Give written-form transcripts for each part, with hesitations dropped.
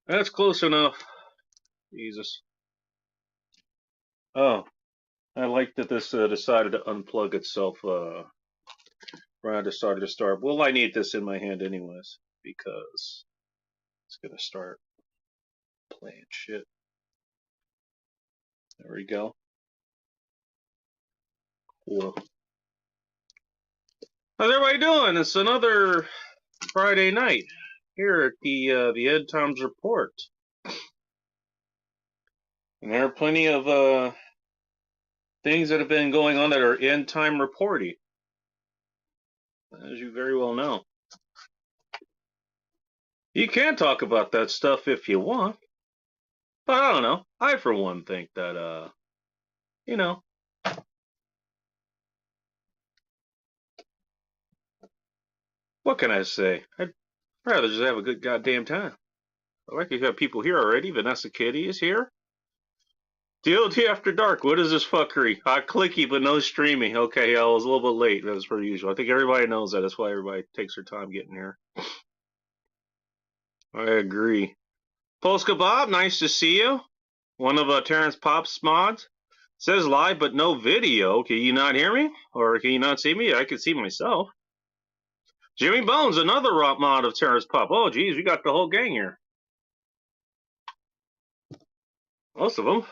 That's close enough. Jesus. Oh, I like that this decided to unplug itself right at the start of the start. Well, I need this in my hand anyways because it's gonna start playing shit. There we go. Cool. How's everybody doing? It's another Friday night here at the Ed Times Report, and there are plenty of things that have been going on that are end time reporty, as you very well know. You can talk about that stuff if you want, but I don't know. I, for one, think that you know, what can I say? I'd rather just have a good goddamn time. I like to have people here already. Vanessa Kitty is here. DLT After Dark, what is this fuckery? Hot clicky, but no streaming. Okay, yeah, I was a little bit late, as per usual. I think everybody knows that. That's why everybody takes their time getting here. I agree. Polska Bob, nice to see you. One of Terrence Pop's mods. Says live, but no video. Can you not hear me? Or can you not see me? I can see myself. Jimmy Bones, another mod of Terrence Pop. Oh, geez, we got the whole gang here. Most of them.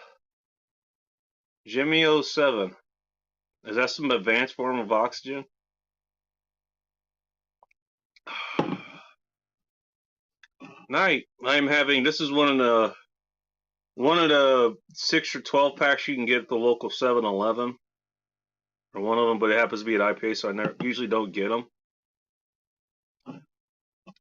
Jimmy07. Is that some advanced form of oxygen? Night. I'm having, this is one of the 6 or 12 packs you can get at the local 7-Eleven. Or one of them, but it happens to be at IPA, so I usually don't get them.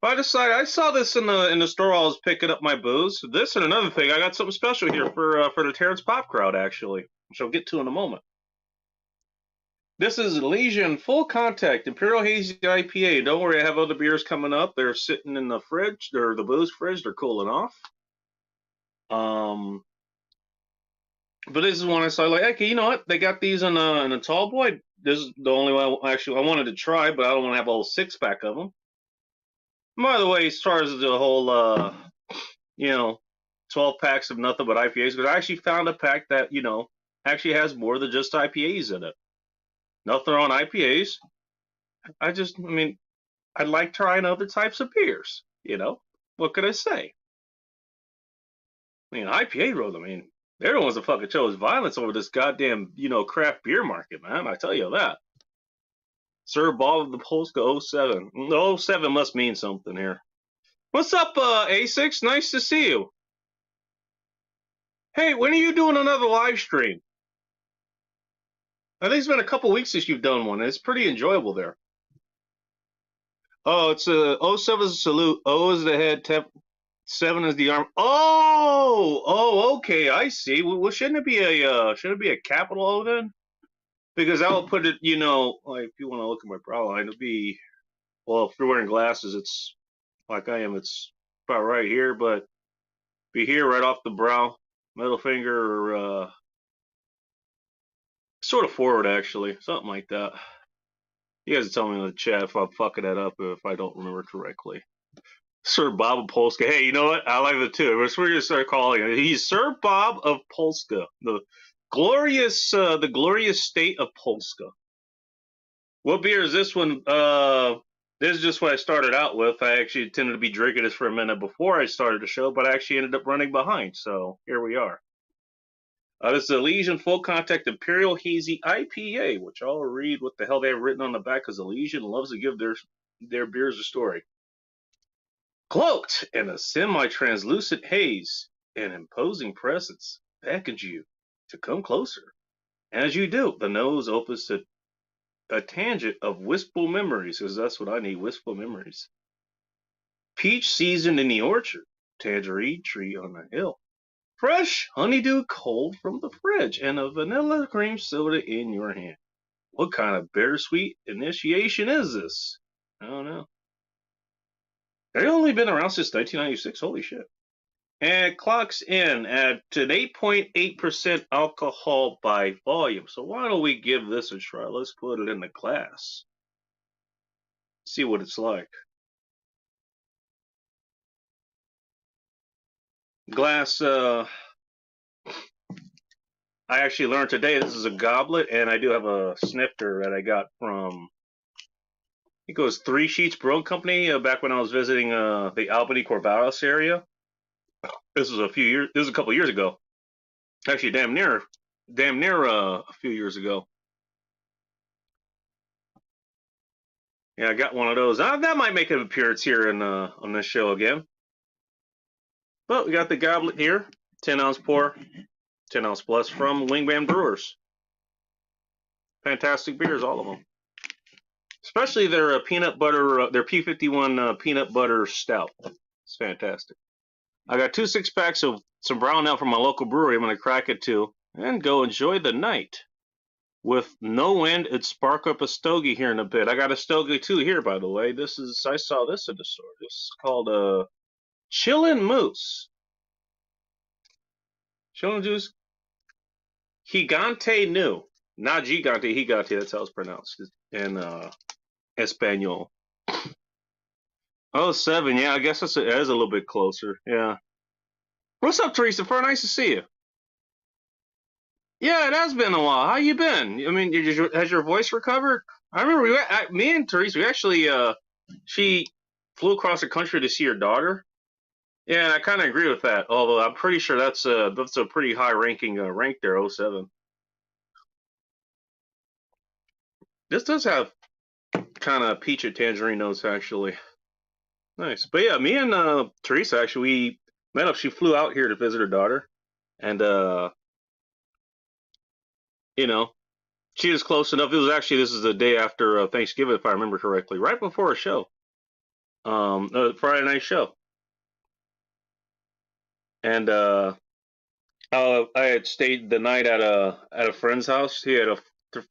But I decided, I saw this in the store while I was picking up my booze. This and another thing, I got something special here for the Terrence Pop crowd, actually, which I'll get to in a moment. This is Elysian Full Contact Imperial Hazy IPA. Don't worry, I have other beers coming up. They're sitting in the fridge. They're the booze fridge. They're cooling off. But this is one I saw. Like, okay, you know what? They got these in a tall boy. This is the only one I wanted to try, but I don't want to have a whole 6-pack of them. By the way, as far as the whole 12 packs of nothing but IPAs, because I actually found a pack that actually has more than just IPAs in it. Nothing on IPAs. I like trying other types of beers. What could I say? IPA rules. They're the ones that fucking chose violence over this goddamn, craft beer market, man. I tell you that. Sir Bob of the Polska 07. The 07 must mean something here. What's up, A6? Nice to see you. Hey, when are you doing another live stream? I think it's been a couple weeks since you've done one. It's pretty enjoyable there. Oh, it's 07 is a salute. O is the head. 7 is the arm. Oh, okay. I see. Well, shouldn't it be a capital O then? Because I will put it, like if you want to look at my brow line, it'll be, well, if you're wearing glasses, it's like I am. It's about right here, but be here right off the brow, middle finger, or sort of forward actually, something like that. You guys tell me in the chat if I'm fucking that up or if I don't remember correctly. Sir Bob of Polska. Hey, you know what? I like that too. That's what you're gonna start calling him. He's Sir Bob of Polska, the glorious state of Polska. What beer is this one? This is just what I started out with. I actually intended to be drinking this for a minute before I started the show, but I actually ended up running behind. So here we are. This is Elysian Full Contact Imperial Hazy IPA, which I'll read what the hell they have written on the back, because Elysian loves to give their beers a story. Cloaked in a semi-translucent haze, an imposing presence beckons you to come closer. As you do, the nose opens to a tangent of wistful memories, because that's what I need, wistful memories. Peach seasoned in the orchard, tangerine tree on the hill. Fresh honeydew cold from the fridge, and a vanilla cream soda in your hand. What kind of bittersweet initiation is this? I don't know. They've only been around since 1996. Holy shit. And it clocks in at an 8.8% alcohol by volume. So why don't we give this a try? Let's put it in the glass. See what it's like. glass. I actually learned today this is a goblet, and I do have a snifter that I got from. I think it was Three Sheets Brewing Company back when I was visiting the Albany Corvallis area. This was a few years. This was a couple years ago. Actually, damn near a few years ago. Yeah, I got one of those. That might make an appearance here in on this show again. But we got the goblet here, 10-ounce pour, 10-ounce plus from Wingman Brewers. Fantastic beers, all of them. Especially their peanut butter, their P51 peanut butter stout. It's fantastic. I got 2 6-packs of some brown ale from my local brewery. I'm going to crack it too and go enjoy the night. With no wind, it'd spark up a stogie here in a bit. I got a stogie too here, by the way. I saw this in the store. This is called Chillin' Moose. Chillin' Juice Gigante New. Not Gigante, Gigante, that's how it's pronounced in Espanol. 07, yeah, I guess it is a little bit closer, yeah. What's up, Teresa? Nice to see you. Yeah, it has been a while. How you been? I mean, has your voice recovered? I remember me and Teresa, we actually, she flew across the country to see her daughter. Yeah, and I kind of agree with that. Although I'm pretty sure that's a pretty high ranking rank there, 07. This does have kind of peach and tangerine notes, actually. Nice. But yeah, me and Teresa, actually, we met up. She flew out here to visit her daughter. And, you know, she was close enough. It was actually, this is the day after Thanksgiving, if I remember correctly, right before a show. Friday night show. And I had stayed the night at a friend's house. He had a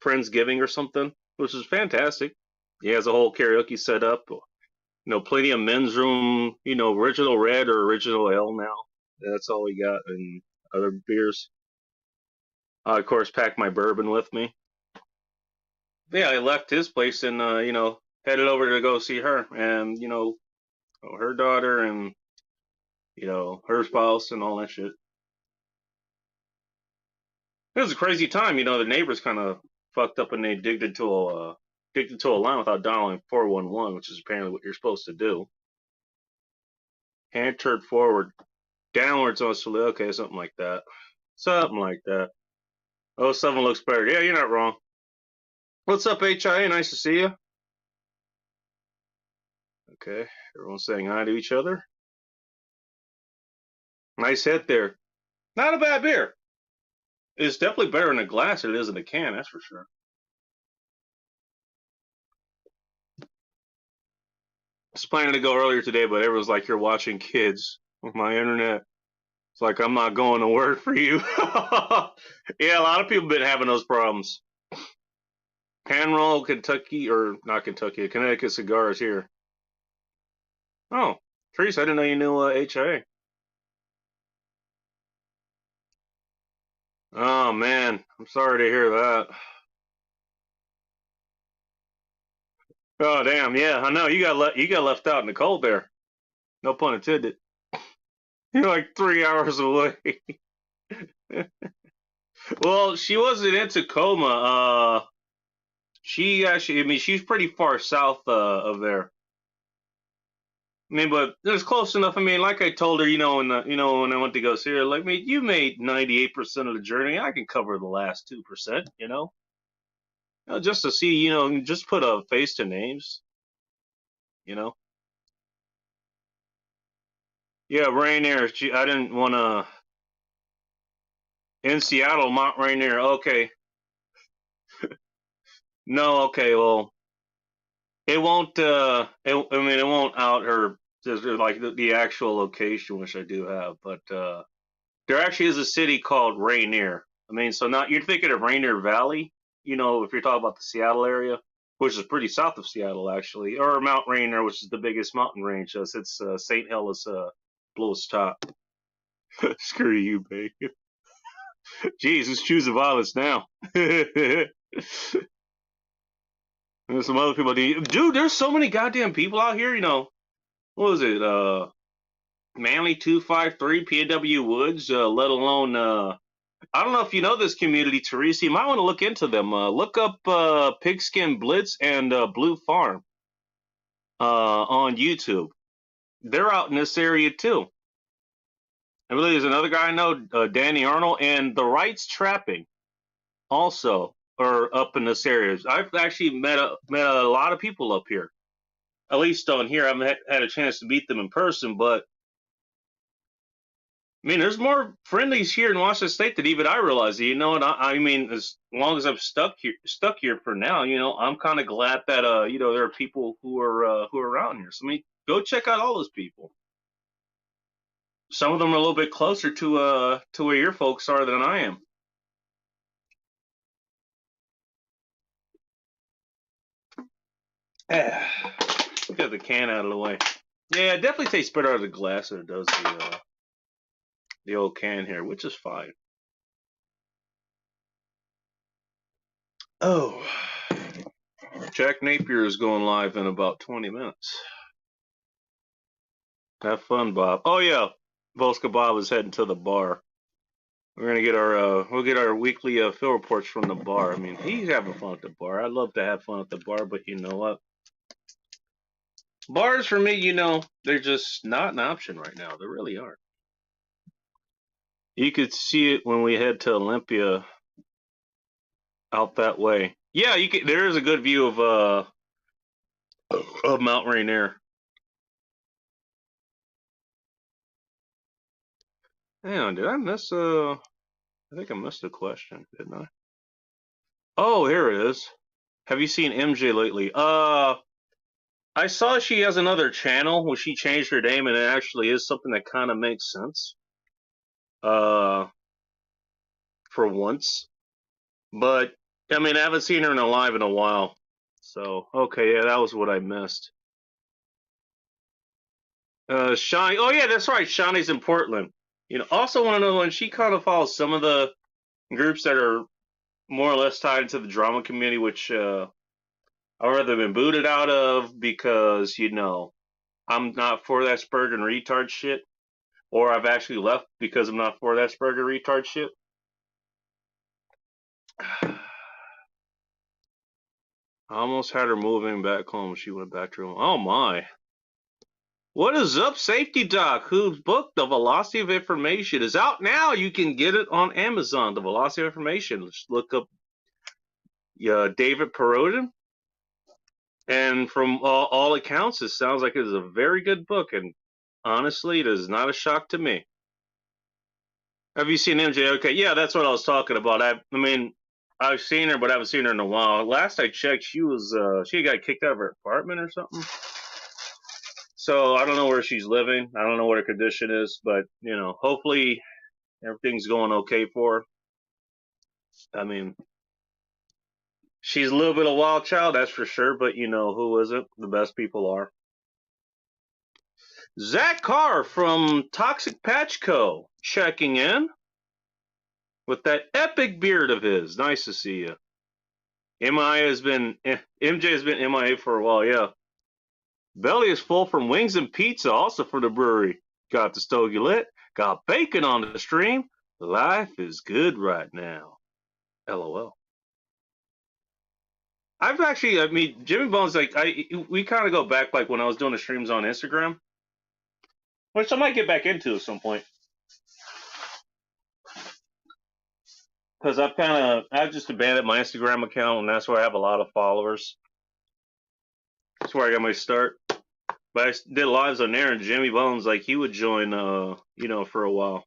Friendsgiving or something, which is fantastic. He has a whole karaoke set up. Plenty of men's room. Original red or original ale now. That's all we got, and other beers. I of course packed my bourbon with me. Yeah, I left his place and headed over to go see her, and her daughter and her spouse and all that shit. It was a crazy time. The neighbors kind of fucked up and they digged into a line without dialing 411, which is apparently what you're supposed to do. Hand turned forward, downwards mostly. Okay, something like that. Something like that. 07 looks better. Yeah, you're not wrong. What's up, HIA? Nice to see you. Okay, everyone's saying hi to each other. Nice hit there. Not a bad beer. It's definitely better in a glass than it is in a can, that's for sure. I was planning to go earlier today, but everyone's like, you're watching kids with my internet. It's like, I'm not going to work for you. Yeah, a lot of people have been having those problems. Hand roll, Kentucky, or not Kentucky, Connecticut cigars here. Oh, Teresa, I didn't know you knew HIA. Oh, man, I'm sorry to hear that. Oh, damn, yeah, I know, you got left out in the cold there. No pun intended. You're like 3 hours away. Well, she wasn't in Tacoma. She actually, I mean, she's pretty far south of there. I mean, but it was close enough. I mean, like I told her, when I went to go see her, like, I mean, you made 98% of the journey. I can cover the last 2%. Just to see, just put a face to names. Yeah, Rainier. I didn't want to. In Seattle, Mount Rainier. Okay. No, okay. Well, it won't. I mean, it won't out her just like the actual location, which I do have, but there actually is a city called Rainier. I mean, so not you're thinking of Rainier Valley. If you're talking about the Seattle area, which is pretty south of Seattle, actually, or Mount Rainier, which is the biggest mountain range. It's St. Helens, lowest top. Screw you, babe. Jeez, who's choosing violence now? There's some other people. Dude, there's so many goddamn people out here. What was it? Manly 253, PW Woods, let alone, I don't know if you know this community, Teresa. You might want to look into them. Look up Pigskin Blitz and Blue Farm on YouTube. They're out in this area too. I believe there's another guy I know, Danny Arnold, and the Wrights Trapping also are up in this area. I've actually met a lot of people up here, at least on here. I haven't had a chance to meet them in person, but I mean, there's more friendlies here in Washington State than even I realize. You know, and I mean, as long as I'm stuck here for now, you know, I'm kind of glad that you know, there are people who are around here. So I mean, go check out all those people. Some of them are a little bit closer to where your folks are than I am. Get the can out of the way. Yeah, it definitely tastes better out of the glass than it does the old can here, which is fine. Oh, Jack Napier is going live in about 20 minutes. Have fun, Bob. Oh yeah, Volska Bob is heading to the bar. We're gonna get our we'll get our weekly field reports from the bar. I mean, he's having fun at the bar. I'd love to have fun at the bar, but you know what? Bars for me, you know, they're just not an option right now. They really aren't. You could see it when we head to Olympia out that way. Yeah, you can. There is a good view of Mount Rainier. Hang on, did I miss I think I missed a question, didn't I? Oh, here it is. Have you seen MJ lately? I saw she has another channel where she changed her name, and it actually is something that kind of makes sense. Uh, for once. But I mean, I haven't seen her in a live in a while. So okay, yeah, that was what I missed. Shawnee. Oh yeah, that's right. Shawnee's in Portland. You know, also want to know when she kind of follows some of the groups that are more or less tied into the drama community, which I've either been booted out of because you know I'm not for that Spurgeon retard shit, or I've actually left because I'm not for that Spurgeon retard shit. I almost had her moving back home. She went back to her home. Oh my. What is up, Safety Doc? Whose book, The Velocity of Information, is out now. You can get it on Amazon. The Velocity of Information. Just look up David Perrodin. And from all accounts, it sounds like it is a very good book. And honestly, it is not a shock to me. Have you seen MJ? Okay, yeah, that's what I was talking about. I mean, I've seen her, but I haven't seen her in a while. Last I checked, she got kicked out of her apartment or something. So I don't know where she's living. I don't know what her condition is, but you know, hopefully everything's going okay for her. I mean, she's a little bit of a wild child, that's for sure, but you know, who isn't? The best people are. Zach Carr from Toxic Patch Co. checking in with that epic beard of his. Nice to see you. MJ has been MIA for a while, yeah. Belly is full from wings and pizza, also from the brewery. Got the stogie lit, got bacon on the stream. Life is good right now. LOL. I've actually, I mean, Jimmy Bones, like, we kind of go back, like, when I was doing the streams on Instagram, which I might get back into at some point. Because I've just abandoned my Instagram account, and that's where I have a lot of followers. That's where I got my start. But I did lives on there, and Jimmy Bones, like, he would join, you know, for a while.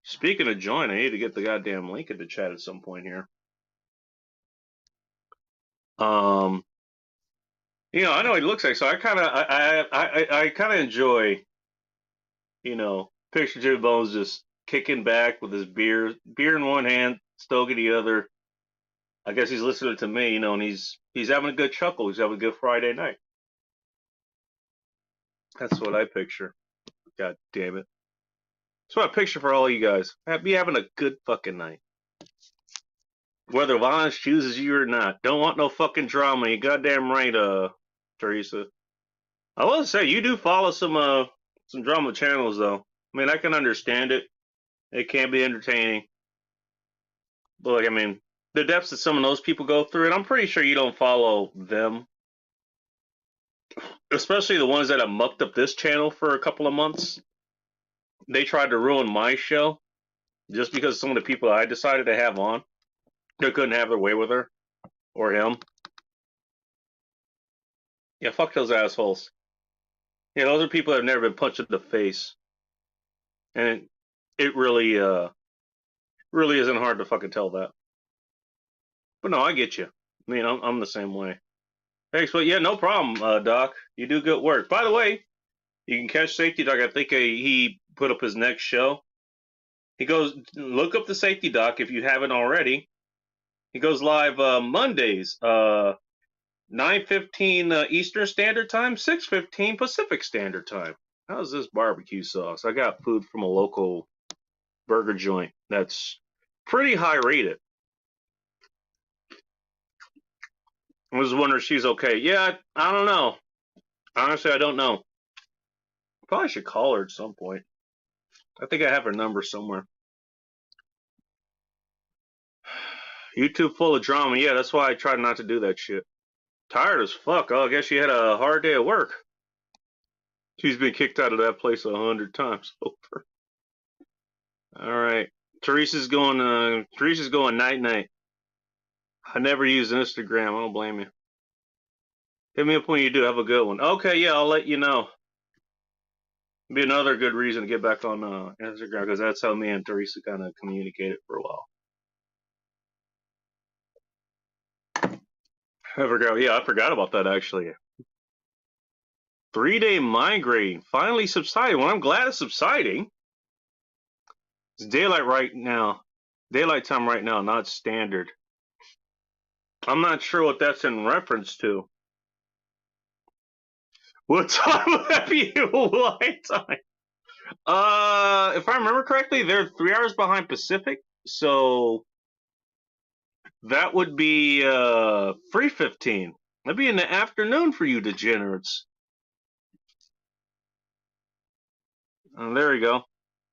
Speaking of join, I need to get the goddamn link in the chat at some point here. You know, I know what he looks like, so I kind of enjoy, you know, picture Jimmy Bones just kicking back with his beer in one hand, stogie the other. I guess he's listening to me, you know, and he's having a good chuckle. He's having a good Friday night. That's what I picture. God damn it. That's what I picture for all you guys. Be having a good fucking night. Whether violence chooses you or not. Don't want no fucking drama. You goddamn right, Teresa. I will say you do follow some drama channels though. I mean, I can understand it. It can be entertaining, but like, I mean, the depths that some of those people go through, and I'm pretty sure you don't follow them, especially the ones that have mucked up this channel for a couple of months. They tried to ruin my show just because some of the people I decided to have on, they couldn't have their way with her or him. Yeah, fuck those assholes. Yeah, those are people that have never been punched in the face, and it really isn't hard to fucking tell that. But no, I get you. I mean, I'm the same way. Thanks, but yeah, no problem, Doc. You do good work. By the way, you can catch Safety Doc. I think he put up his next show. He goes, look up the Safety Doc if you haven't already. He goes live Mondays, 9:15 Eastern Standard Time, 6:15 Pacific Standard Time. How's this barbecue sauce? I got food from a local burger joint that's pretty high rated. I was wondering if she's okay. Yeah, I don't know. Honestly, I don't know. Probably should call her at some point. I think I have her number somewhere. YouTube full of drama. Yeah, that's why I tried not to do that shit. Tired as fuck. Oh, I guess she had a hard day at work. She's been kicked out of that place 100 times over. All right. Teresa's going night night. I never use Instagram. I don't blame you. Hit me up when you do. Have a good one. Okay, yeah, I'll let you know. Be another good reason to get back on Instagram because that's how me and Teresa kind of communicated for a while. I forgot about that actually. 3-day migraine finally subsided. Well, I'm glad it's subsiding. It's daylight right now. Daylight time right now, not standard. I'm not sure what that's in reference to. What time would that be light time? If I remember correctly, they're 3 hours behind Pacific, so that would be 3:15. That'd be in the afternoon for you degenerates. There we go.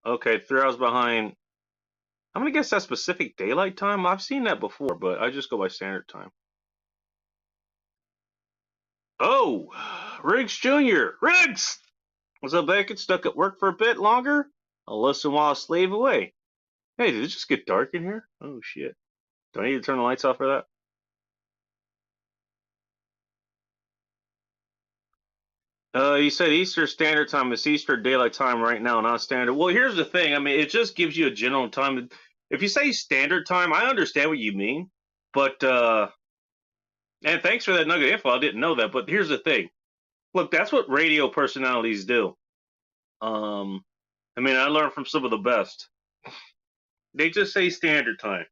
Okay, 3 hours behind. I'm gonna guess that's Pacific Daylight Time. I've seen that before, but I just go by Standard Time. Oh, Riggs Jr. Riggs! What's up, Beckett? Stuck at work for a bit longer? I'll listen while I slave away. Hey, did it just get dark in here? Oh, shit. Do I need to turn the lights off for that? You said Easter Standard Time. It's Easter Daylight Time right now, not Standard. Well, here's the thing. I mean, it just gives you a general time. If you say Standard Time, I understand what you mean. But, and thanks for that nugget info. I didn't know that. But here's the thing. Look, that's what radio personalities do. I mean, I learned from some of the best. They just say Standard Time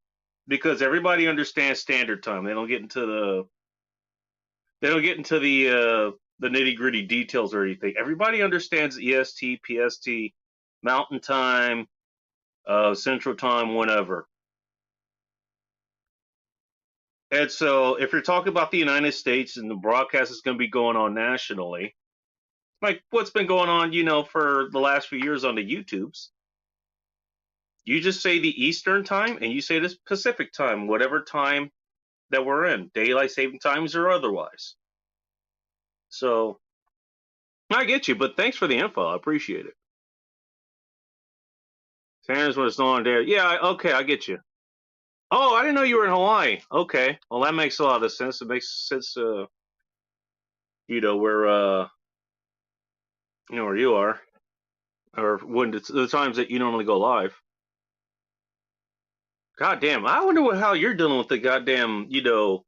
because everybody understands Standard Time. They don't get into the nitty gritty details or anything. Everybody understands EST, PST, Mountain Time, Central Time, whatever. And so, if you're talking about the United States and the broadcast is going to be going on nationally, like what's been going on, for the last few years on the YouTubes, you just say the Eastern Time and you say the Pacific Time, whatever time that we're in, daylight saving times or otherwise. So, I get you, but thanks for the info. I appreciate it. Santa's when it's not on there. Yeah, okay, I get you. Oh, I didn't know you were in Hawaii. Okay, well that makes a lot of sense. It makes sense. Where where you are, or when it's the times that you normally go live. God damn, I wonder how you're dealing with the goddamn, the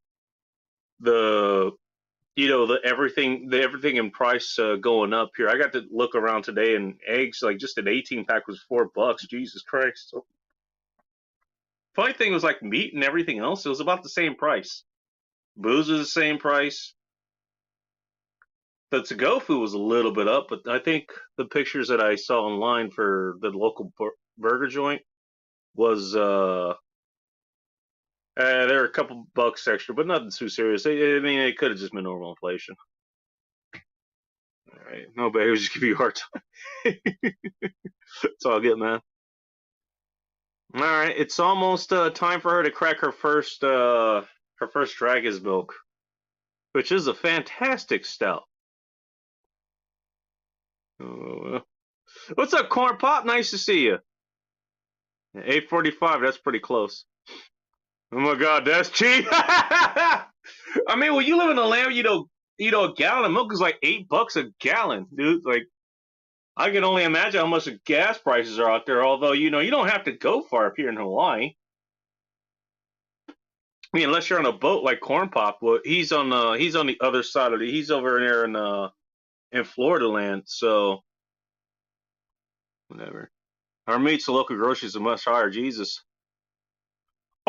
the everything in price going up here. I got to look around today, and eggs, like just an 18 pack was $4. Jesus Christ! So, funny thing was like meat and everything else, it was about the same price. Booze was the same price. The to-go food was a little bit up, but I think the pictures that I saw online for the local burger joint was there were a couple bucks extra, but nothing too serious. I mean, it could have just been normal inflation. All right. No, but it was just give you a hard time. It's all good, man. All right. It's almost time for her to crack her first Dragon's Milk, which is a fantastic stout. Uh, what's up, Corn Pop? Nice to see you. 8:45. That's pretty close. Oh my God, that's cheap. I mean, when you live in a land, a gallon of milk is like $8 a gallon, dude. Like, I can only imagine how much the gas prices are out there. Although, you don't have to go far up here in Hawaii. I mean, unless you're on a boat like Corn Pop. Well, he's on the other side of he's over there in Florida land. So whatever. Our meats, the local groceries are much higher. Jesus.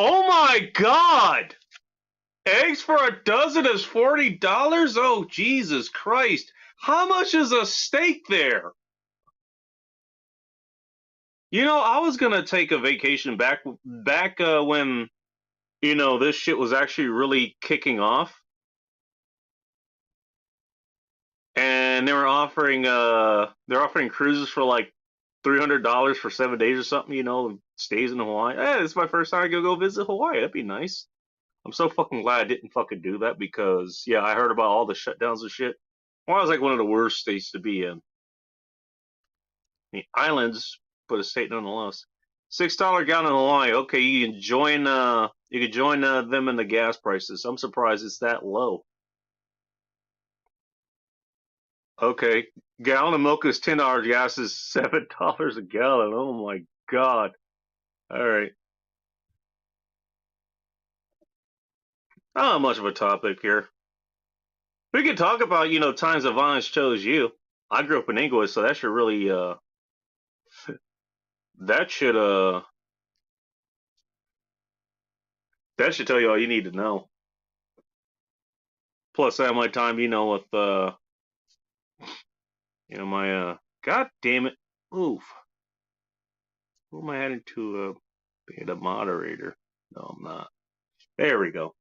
Oh my God! Eggs for a dozen is $40? Oh, Jesus Christ. How much is a steak there? I was gonna take a vacation back when, this shit was actually really kicking off. And they're offering cruises for like $300 for 7 days or something, stays in Hawaii. Hey, it's my first time I go visit Hawaii. That'd be nice. I'm so fucking glad I didn't fucking do that because yeah, I heard about all the shutdowns and shit. Well, was like one of the worst states to be in. The islands, but a state nonetheless. $6 gallon in Hawaii. Okay, you can join them in the gas prices. I'm surprised it's that low. Okay, gallon of milk is $10. Gas is $7 a gallon. Oh my God. All right. Not much of a topic here. We can talk about, times that violence chose you. I grew up in England, so that should really that should that should tell you all you need to know. Plus I have my time, with my God damn it. Oof. Who am I adding to be the moderator? No, I'm not. There we go.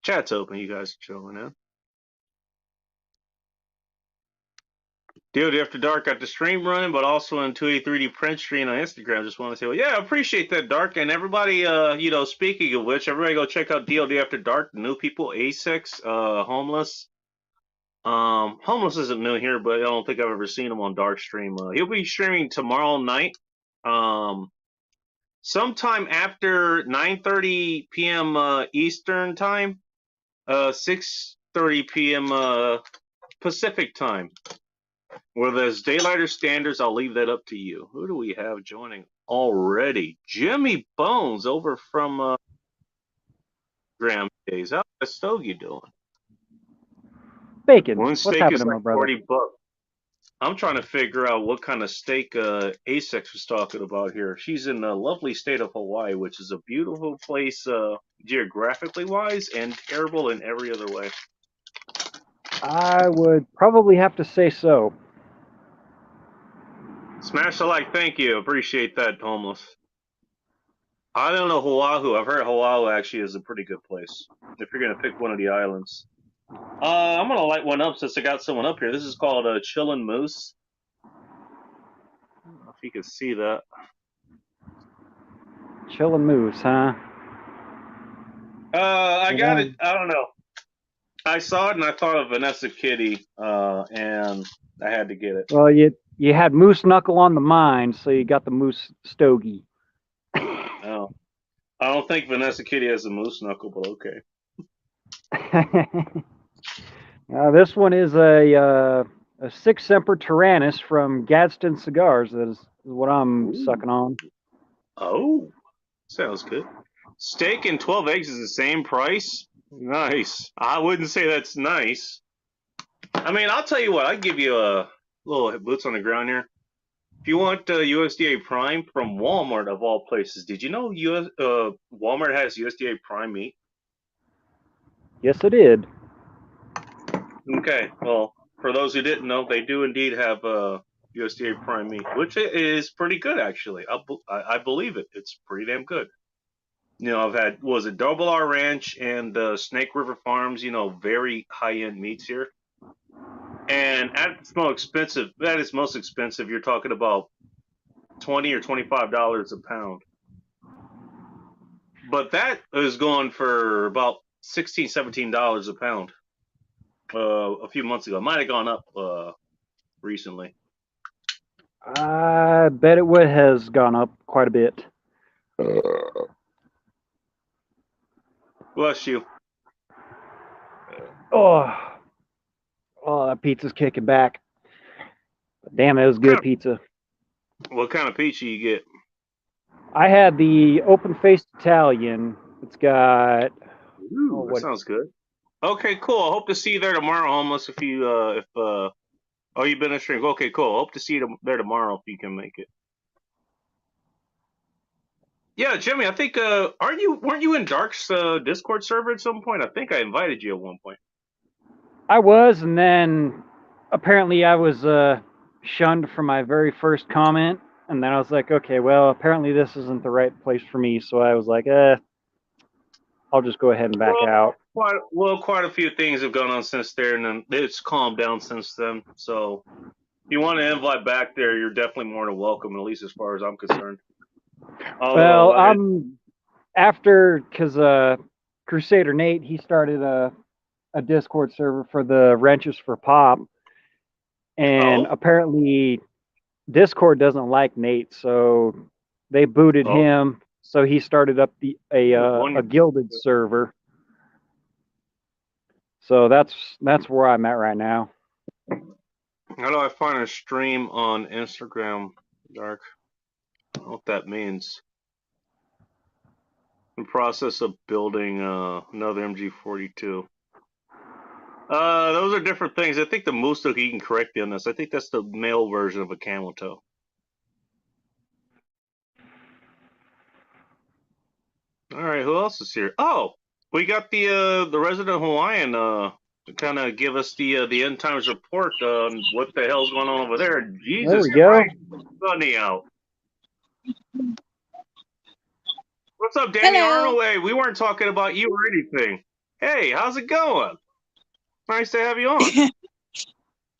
Chat's open, you guys are chilling in. DOD After Dark got the stream running, but also in 283D print stream on Instagram. Just want to say, well, yeah, I appreciate that, Dark. And everybody, speaking of which, everybody go check out DOD After Dark, the new people, Asix, Homeless. Homeless isn't new here, but I don't think I've ever seen him on Dark Stream. He'll be streaming tomorrow night. Sometime after 9:30 p.m. Eastern time, 6:30 p.m. Pacific time. Well, as daylight or standards, I'll leave that up to you. Who do we have joining already? Jimmy Bones over from Graham Days. How's Stogie doing? Bacon. One What's steak happening, is like my brother? $40. I'm trying to figure out what kind of steak Asix was talking about here. She's in the lovely state of Hawaii, which is a beautiful place geographically wise and terrible in every other way. I would probably have to say so. Smash the like, thank you. Appreciate that, Homeless. I don't know Oahu. I've heard Oahu actually is a pretty good place if you're gonna pick one of the islands. I'm gonna light one up since I got someone up here. This is called Chillin' Moose. I don't know if you can see that. Chillin' Moose, huh? I got it. I don't know. I saw it and I thought of Vanessa Kitty, and I had to get it. Well, you had Moose Knuckle on the mind, so you got the Moose Stogie. Oh, I don't think Vanessa Kitty has a moose knuckle, but okay. This one is a Six Semper Tyrannis from Gadsden Cigars. That is what I'm sucking on. Oh, sounds good. Steak and 12 eggs is the same price? Nice. I wouldn't say that's nice. I mean, I'll tell you what, I'd give you a little boots on the ground here. If you want USDA Prime from Walmart, of all places, did you know Walmart has USDA Prime meat? Yes, it did. Okay, well, for those who didn't know, they do indeed have USDA Prime meat, which is pretty good, actually. I believe it. It's pretty damn good. I've had, was it Double R Ranch and Snake River Farms, very high-end meats here. And at its most expensive, you're talking about $20 or $25 a pound. But that is going for about $16, $17 a pound. A few months ago, might have gone up recently. I bet it would has gone up quite a bit. Bless you. Oh, that pizza's kicking back. Damn, it was good pizza. What kind of pizza you get? I had the open-faced Italian. It's got. Ooh, that sounds good. Okay, cool. I hope to see you there tomorrow, homeless. If you oh, you've been a stream. Okay, cool. Hope to see you there tomorrow if you can make it. Yeah, Jimmy, I think weren't you in Dark's Discord server at some point? I think I invited you at one point. I was, and then apparently I was shunned for my very first comment, and then I was like, okay, well, apparently this isn't the right place for me, so I was like, I'll just go ahead and back out. Quite a few things have gone on since then, and it's calmed down since then. So, if you want to invite back there, you're definitely more than welcome, at least as far as I'm concerned. Well, I'm after because Crusader Nate, he started a Discord server for the Wrenches for Pop, and apparently Discord doesn't like Nate, so they booted him. So he started up a gilded server. So that's where I'm at right now. How do I find a stream on Instagram, Dark? I don't know what that means. In process of building another MG42. Those are different things. I think the Moose you can correct me on this. I think that's the male version of a camel toe. All right, who else is here? Oh, we got the resident Hawaiian to kind of give us the end times report on what the hell's going on over there. Jesus Christ, sunny out. What's up, Danny Arnold? Hey, we weren't talking about you or anything. Hey, how's it going? Nice to have you on.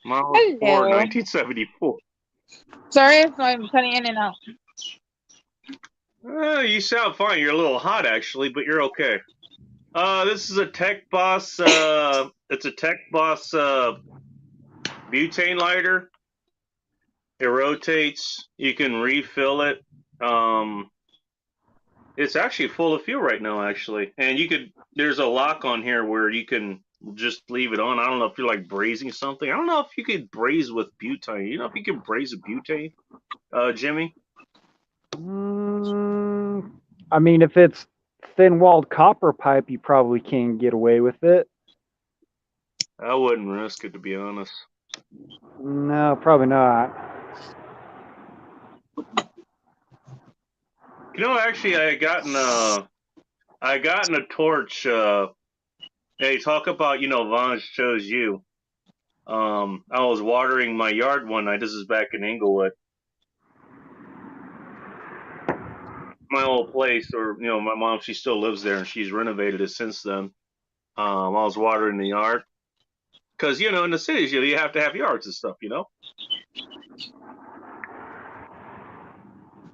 Model 4, 1974. Sorry if I'm cutting in and out. You sound fine. You're a little hot, actually, but you're okay. This is a Tech Boss. It's a Tech Boss butane lighter. It rotates. You can refill it. It's actually full of fuel right now, actually. And there's a lock on here where you can just leave it on. I don't know if you're like braising something. I don't know if you could braise with butane. You know if you can braise with butane, Jimmy? I mean, if it's thin-walled copper pipe, you probably can get away with it. I wouldn't risk it, to be honest. No, probably not. You know, actually, I gotten a torch. Hey, talk about, Vaughn chose you. I was watering my yard one night. This is back in Inglewood. My old place, or, my mom, she still lives there, and she's renovated it since then. I was watering the yard. Because, in the cities, you have to have yards and stuff,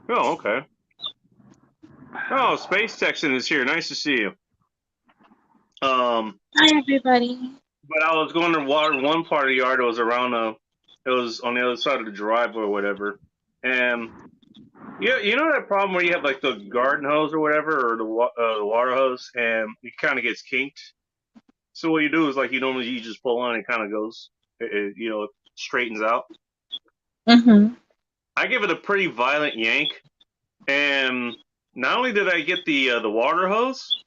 Oh, okay. Oh, Space Texan is here. Nice to see you. Hi, everybody. But I was going to water one part of the yard. It was it was on the other side of the driveway or whatever. And you know that problem where you have like the garden hose or whatever, or the water hose, and it kind of gets kinked. So what you do is like you just pull on, it kind of goes, it straightens out. Mm-hmm. I give it a pretty violent yank, and not only did I get the water hose,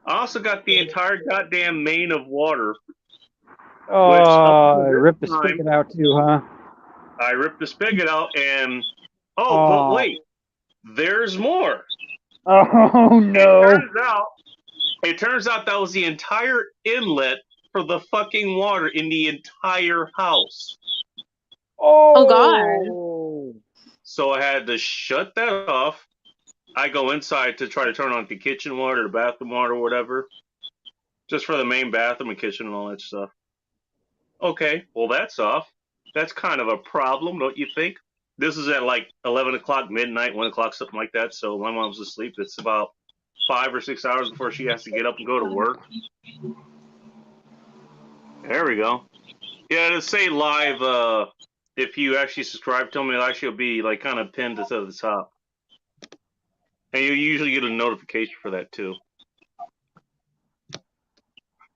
I also got the entire goddamn main of water. Oh, I ripped the spigot out too, huh? I ripped the spigot out, and but wait, there's more. Oh no! It turns out that was the entire inlet for the fucking water in the entire house. Oh God! So I had to shut that off. I go inside to try to turn on the kitchen water, the bathroom water, whatever, just for the main bathroom and kitchen and all that stuff. Okay, well that's off. That's kind of a problem, don't you think? This is at like 11 o'clock, midnight, 1 o'clock, something like that. So my mom's asleep. It's about 5 or 6 hours before she has to get up and go to work. There we go. Yeah, to say live, if you actually subscribe to them, it'll actually be like kind of pinned to the top. And you usually get a notification for that too.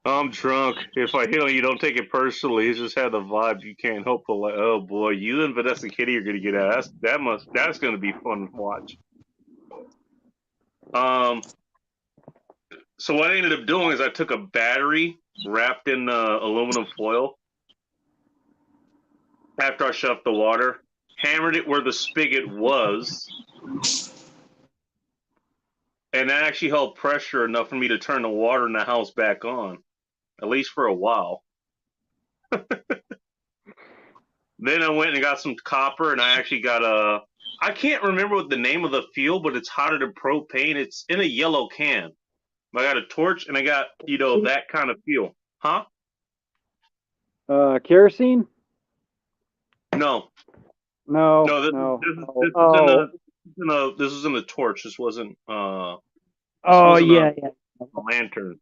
I'm drunk. If I hit on you, don't take it personally. He's just had the vibe. You can't help but like, oh boy, you and Vanessa Kitty are gonna get ass. That's gonna be fun to watch. So what I ended up doing is I took a battery wrapped in aluminum foil after I shut off the water, hammered it where the spigot was, and that actually held pressure enough for me to turn the water in the house back on, at least for a while. Then I went and got some copper, and I actually got I can't remember what the name of the fuel, but it's hotter than propane. It's in a yellow can. I got a torch, and I got, that kind of fuel. Huh? Kerosene? No. No. This is in the torch. This wasn't. Yeah. A lantern.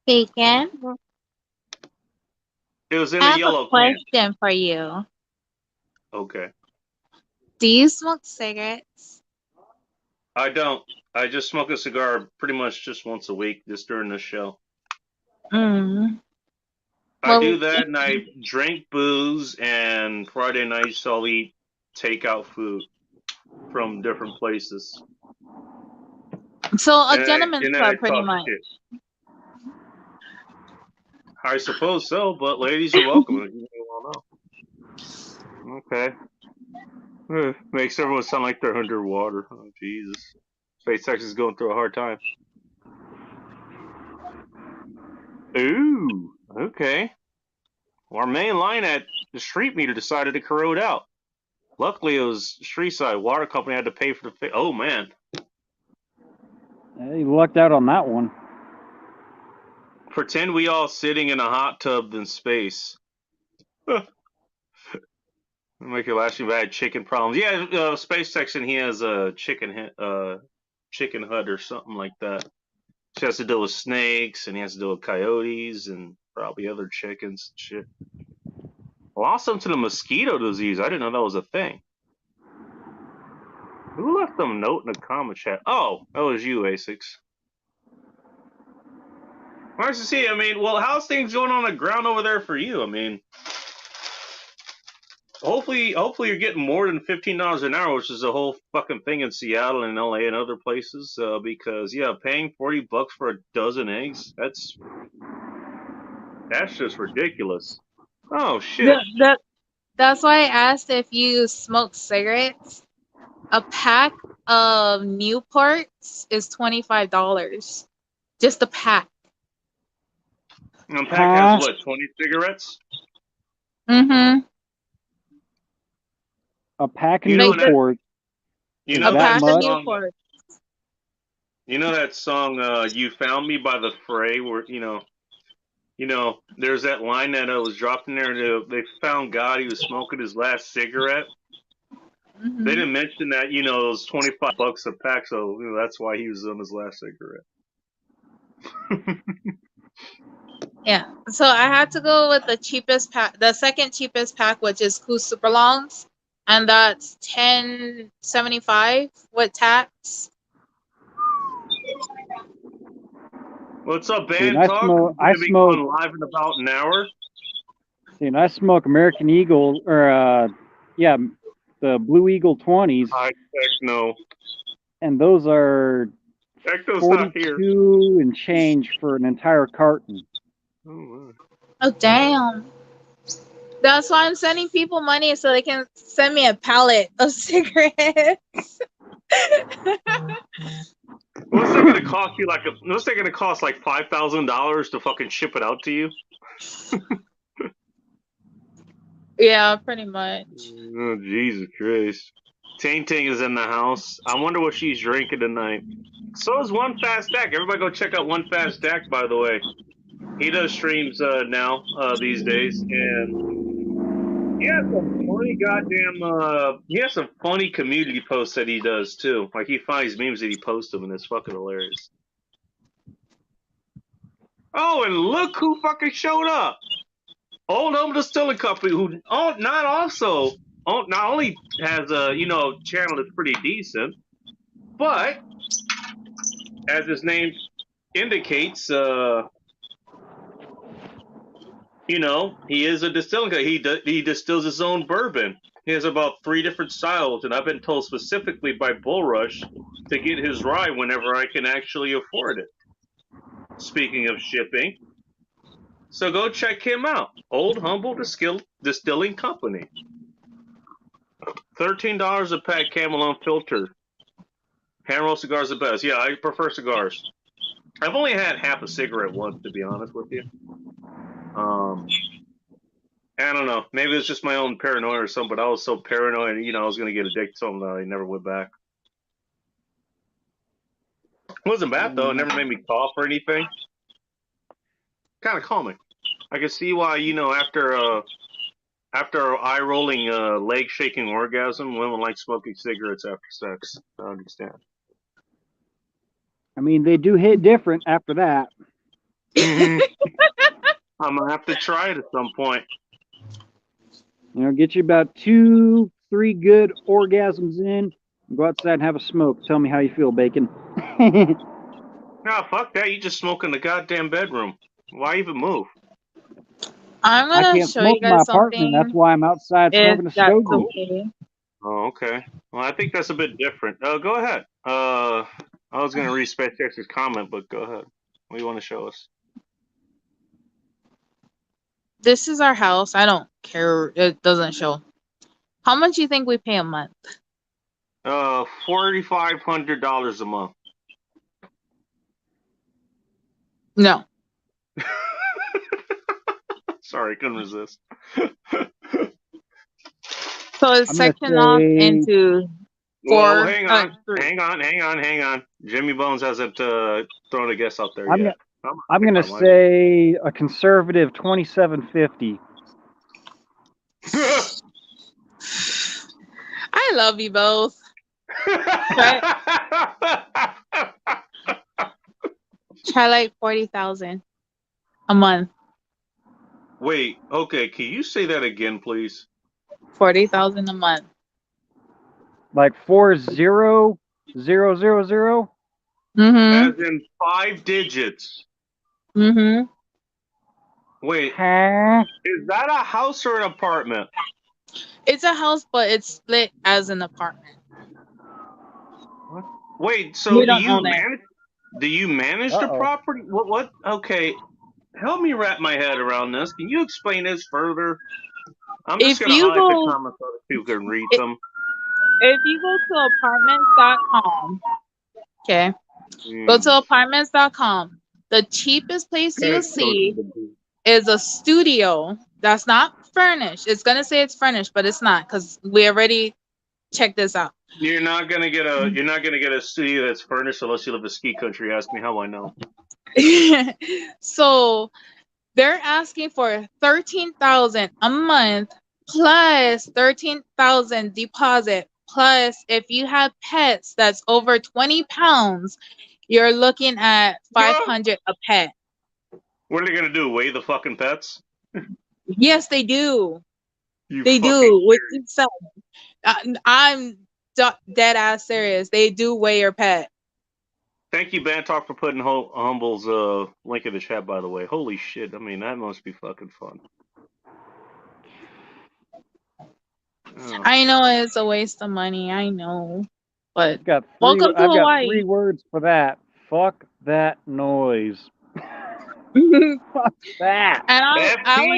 Bacon. It was in I a have yellow a question for you. Okay. Do you smoke cigarettes? I don't. I just smoke a cigar pretty much just once a week, just during the show. I do that, and I drink booze, and Friday nights I'll eat takeout food from different places. So a gentleman's club, pretty much. Shit. I suppose so, but ladies are welcome. Okay. Makes everyone sound like they're underwater. Oh, Jesus. SpaceX is going through a hard time. Ooh, okay. Well, our main line at the street meter decided to corrode out. Luckily, it was Streetside Water Company had to pay for the. Oh man. You lucked out on that one. Pretend we all sitting in a hot tub in space. Make it last you bad chicken problems. Yeah, SpaceX, and he has a chicken hut or something like that. She has to deal with snakes, and he has to deal with coyotes and probably other chickens and shit. Lost them to the mosquito disease. I didn't know that was a thing. Who left them a note in the comment chat? Oh, that was you, Asics. Nice to see you. I mean, well, how's things going on the ground over there for you? I mean, hopefully you're getting more than $15 an hour, which is a whole fucking thing in Seattle and LA and other places. Because paying $40 for a dozen eggs, that's just ridiculous. Oh shit. That's why I asked if you smoke cigarettes. A pack of Newports is $25. Just a pack. A pack has what, 20 cigarettes? Mm-hmm. A pack of Newports. You know that song? You know that song, "You Found Me" by The Fray, where there's that line that was dropped in there. They found God. He was smoking his last cigarette. Mm-hmm. They didn't mention that it was $25 a pack, so that's why he was on his last cigarette. Yeah, so I had to go with the cheapest pack, the second cheapest pack, which is Cool Super Longs, and that's $10.75 with tax. What's up, band talk? I smoke live in about an hour. See, and I smoke American Eagle, or the Blue Eagle 20s. Heck no. And those are Ecto's 42 and change for an entire carton. Oh, damn. That's why I'm sending people money so they can send me a pallet of cigarettes. What's that gonna cost you? What's that gonna cost? Like $5,000 to fucking ship it out to you? Yeah, pretty much. Oh, Jesus Christ. Ting Ting is in the house. I wonder what she's drinking tonight. So is One Fast Dak. Everybody go check out One Fast Dak, by the way. He does streams now these days, and he has some funny goddamn. He has some funny community posts that he does too. Like he finds memes that he posts them, and it's fucking hilarious. Oh, and look who fucking showed up! Old Home Distilling Company, who not only has a channel that's pretty decent, but as his name indicates, he is a distilling guy. He distills his own bourbon. He has about 3 different styles, and I've been told specifically by Bull Rush to get his rye whenever I can actually afford it. Speaking of shipping, so go check him out. Old Humble Distilling Company. $13 a pack, Camel Unfiltered. Hand roll cigars the best. Yeah, I prefer cigars. I've only had half a cigarette once, to be honest with you. I don't know. Maybe it's just my own paranoia or something, but I was so paranoid, I was going to get addicted to something that I never went back. It wasn't bad, though. It never made me cough or anything. Kind of calming. I can see why, after eye-rolling, leg-shaking orgasm, women like smoking cigarettes after sex. I understand. I mean, they do hit different after that. I'm going to have to try it at some point. Get you about 2-3 good orgasms in. Go outside and have a smoke. Tell me how you feel, Bacon. No, fuck that. You just smoke in the goddamn bedroom. Why even move? I'm I gonna can't show smoke you in my guys apartment. something. That's why I'm outside smoking a That's stogie. okay. Oh, okay. Well, I think that's a bit different. Go ahead. I was going to read SpaceX's comment, but go ahead. What do you want to show us? This is our house. I don't care. It doesn't show. How much do you think we pay a month? $4,500 a month. No. Sorry, couldn't resist. So it's sectioned off into 4. Well, hang on. Jimmy Bones hasn't thrown a guess out there yet. I'm gonna say a conservative $2,750. I love you both. Try like 40,000 a month. Wait, okay, can you say that again, please? 40,000 a month. Like 40000? Mm-hmm. As in 5 digits. Mm-hmm. Wait, huh? Is that a house or an apartment? It's a house, but it's split as an apartment. What? Wait, so We do don't you own it. manage? Do you manage the property? What? Okay, help me wrap my head around this. Can you explain this further? I'm just If gonna you highlight go- the comments so that people can read them. If you go to apartments.com, okay, go to apartments.com. The cheapest place you'll see is a studio that's not furnished. It's gonna say it's furnished, but it's not, because we already checked this out. You're not gonna get a studio that's furnished unless you live in ski country. Ask me how I know. So they're asking for 13,000 a month plus 13,000 deposit, plus if you have pets that's over 20 pounds, you're looking at 500 a pet. What are they gonna do? Weigh the fucking pets? Yes, they do. You They fucking do. With themselves. I'm dead ass serious. They do weigh your pet. Thank you, Bantalk, for putting Humble's link in the chat, by the way. Holy shit. I mean, that must be fucking fun. Oh. I know it's a waste of money. I know. But I've got 3 words for that. Fuck that noise. Fuck that. And I was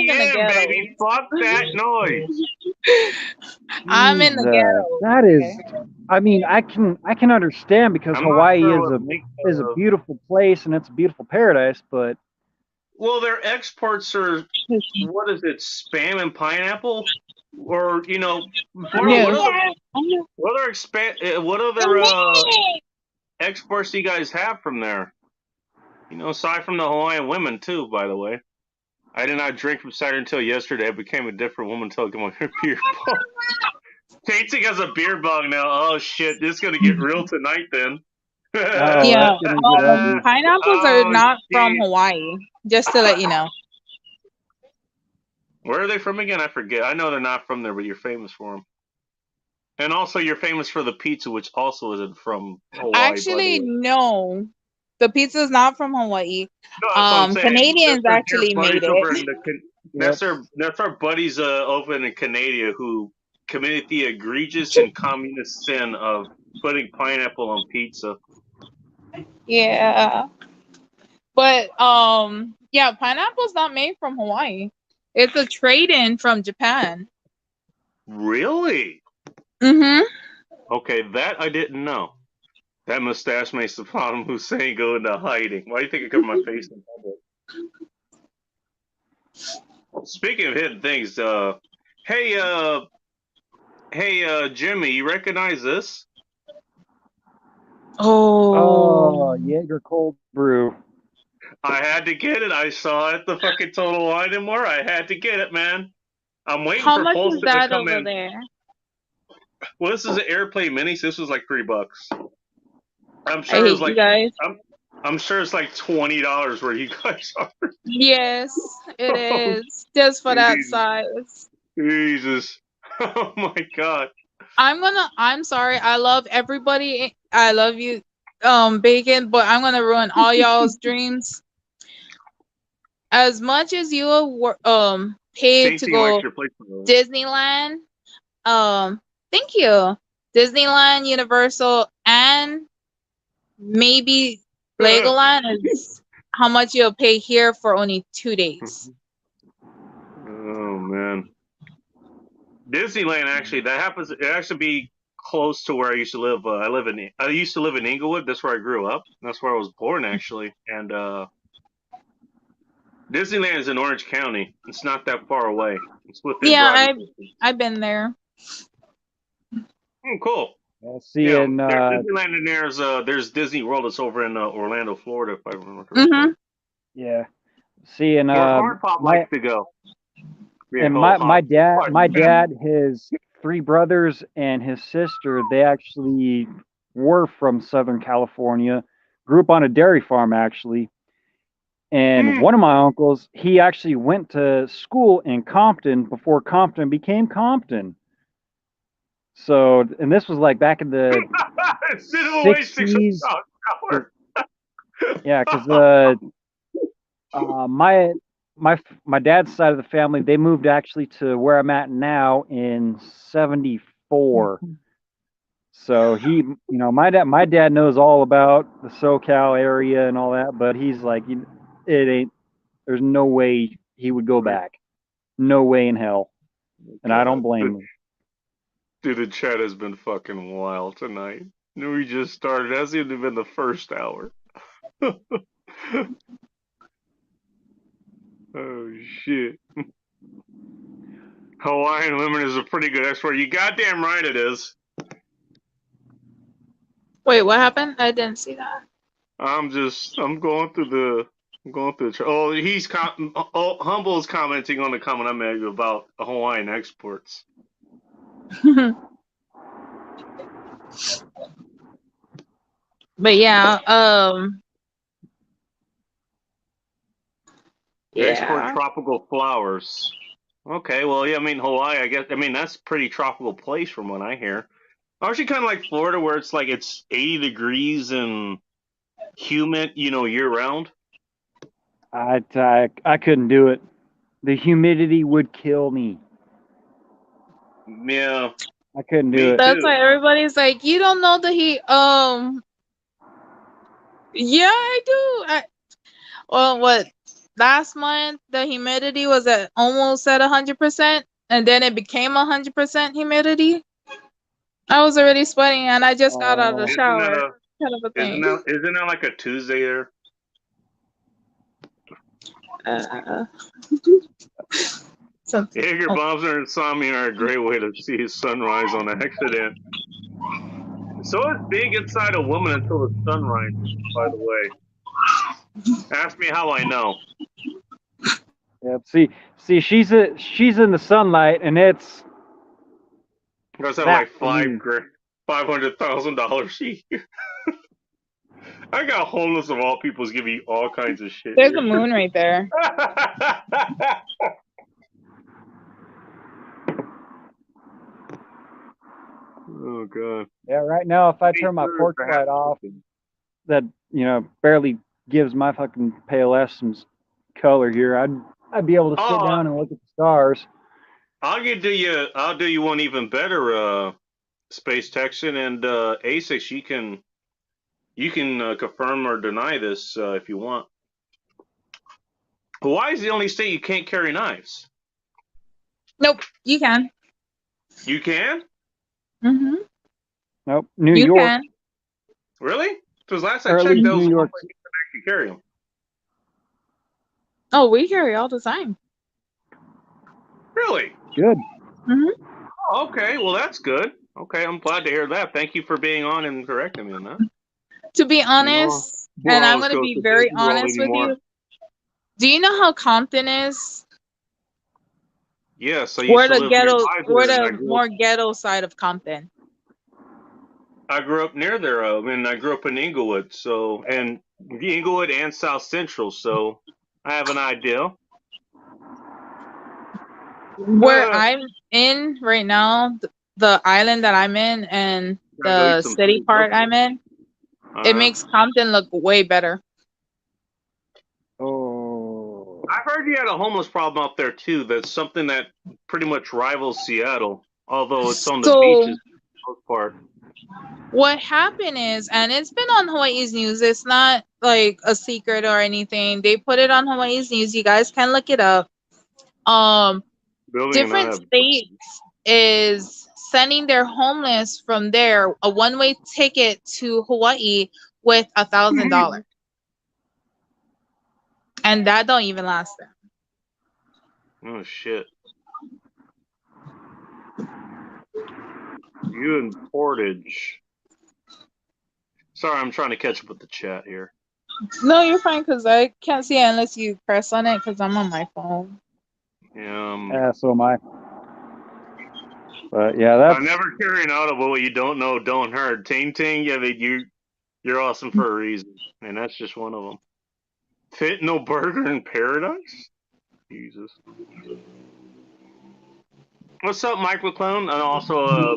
in the ghetto. Baby. Fuck that noise. I'm in the ghetto. That is, I mean, I can understand, because Hawaii is a beautiful place and it's a beautiful paradise, but well, their exports are, what is it, Spam and pineapple, or what other exports do you guys have from there? You know, aside from the Hawaiian women too, by the way. I did not drink from Saturday until yesterday. I became a different woman until I got my beer bong. Tasting has a beer bong now. Oh shit, this is gonna get real tonight then. Oh, Yeah, that's gonna get ugly. pineapples are Oh not from shit. Hawaii. Just to let you know. Where are they from again? I forget. I know they're not from there, but you're famous for them. And also, you're famous for the pizza, which also isn't from Hawaii, by the Actually, way. no. The pizza is not from Hawaii. No, that's what I'm saying. Canadians That's our actually dear made buddies over it. in the. Yep. That's our buddies over in Canada who committed the egregious and communist sin of putting pineapple on pizza. Yeah. But yeah, pineapple's not made from Hawaii. It's a trade-in from Japan. Really? Mm-hmm. Okay, that I didn't know. That mustache makes Saddam Hussein go into hiding. Why do you think I cover my face in public? Speaking of hidden things, hey, Jimmy, you recognize this? Oh, Jaeger cold brew. I had to get it. I saw it at the fucking Total Wine and More. I had to get it, man. I'm waiting How for much is Polston to that come over in. there? Well, this is an Airplane Mini, so this was like $3. I'm I sure it was hate you like guys. I'm sure it's like $20 where you guys are. Yes, it Oh, is. Just for that Jesus. size. Jesus. Oh my God. I'm sorry. I love everybody. I love you, Bacon, but I'm gonna ruin all y'all's dreams. As much as you paid to Changing you go extra place. Disneyland, thank you. Disneyland, Universal, and maybe Legoland is how much you'll pay here for only 2 days. Oh man. Disneyland actually that happens it actually be close to where I used to live. I used to live in Inglewood. That's where I grew up. That's where I was born actually. And Disneyland is in Orange County. It's not that far away. It's within driving distance. I've been there. Cool. Seeing Disneyland and there's Disney World. It's over in Orlando, Florida, if I remember correctly. Mm-hmm. yeah, seeing Corn Pop likes to go. Yeah, and my dad, his 3 brothers and his sister, they actually were from Southern California, grew up on a dairy farm actually. And one of my uncles, he actually went to school in Compton before Compton became Compton. So, and this was like back in the 60s. Yeah, because my dad's side of the family, they moved actually to where I'm at now in 74. So he, my dad knows all about the SoCal area and all that, but he's like, there's no way he would go back. No way in hell. And I don't blame him. Dude, the chat has been fucking wild tonight. We just started. It hasn't even been the first hour. Oh, shit. Hawaiian women is a pretty good export. You goddamn right it is. Wait, what happened? I didn't see that. I'm going through the Humble's commenting on the comment I made about Hawaiian exports. But yeah, They export tropical flowers. Okay, well, yeah, I mean, Hawaii, that's a pretty tropical place from what I hear. Actually, kind of like Florida, where it's 80 degrees and humid, year round. I couldn't do it. The humidity would kill me. Yeah. I couldn't do it. That's why everybody's like, you don't know the heat. Yeah, I do. Last month the humidity was almost at 100%, and then it became 100% humidity. I was already sweating, and I just got out of the shower. Kind of a thing. Isn't that like a Tuesday there? Jaeger bombs or insomnia are a great way to see sunrise on accident. So is being inside a woman until the sun rises, by the way. Ask me how I know. Yeah. See, she's in the sunlight, and it's. You guys have like $500,000 a year. I got homeless of all people's giving you all kinds of shit. There's a moon right there. Oh god. Yeah, right now if I turn my porch light off, that barely gives my fucking Payless some color here. I'd be able to sit down and look at the stars. I'll do you one even better, Space Texan and Asics. You can confirm or deny this if you want. Hawaii is the only state you can't carry knives. Nope, you can. You can? Mm-hmm. Nope, New York. Can. Really? Because last I checked, those New York. You can actually carry them. Oh, we carry all the time. Really? Good. Mm-hmm. Oh, okay, well that's good. Okay, I'm glad to hear that. Thank you for being on and correcting me on that. To be honest, and I'm going to be very honest with you. Do you know how Compton is? Yes, we're the more ghetto side of Compton. I grew up near there, and I grew up in Inglewood, and Inglewood and South Central, so I have an idea. Where I'm in right now, the island that I'm in, and the city part I'm in, it makes Compton look way better. Oh. I heard you had a homeless problem up there too. That's something that pretty much rivals Seattle, although it's on the beaches for the most part. What happened is, and it's been on Hawaii's news, it's not like a secret or anything. They put it on Hawaii's news. You guys can look it up. Different states is sending their homeless from there a one-way ticket to Hawaii with $1,000. And that don't even last them. Oh shit. You in Portage. Sorry, I'm trying to catch up with the chat here. No, you're fine, because I can't see it unless you press on it, because I'm on my phone. Yeah, so am I. But yeah, that's. I'm never carrying out of what you don't know, don't hurt. Ting Ting, yeah, you're awesome for a reason, and that's just one of them. Fit no burger in paradise? Jesus. What's up, Mike McClone? And also a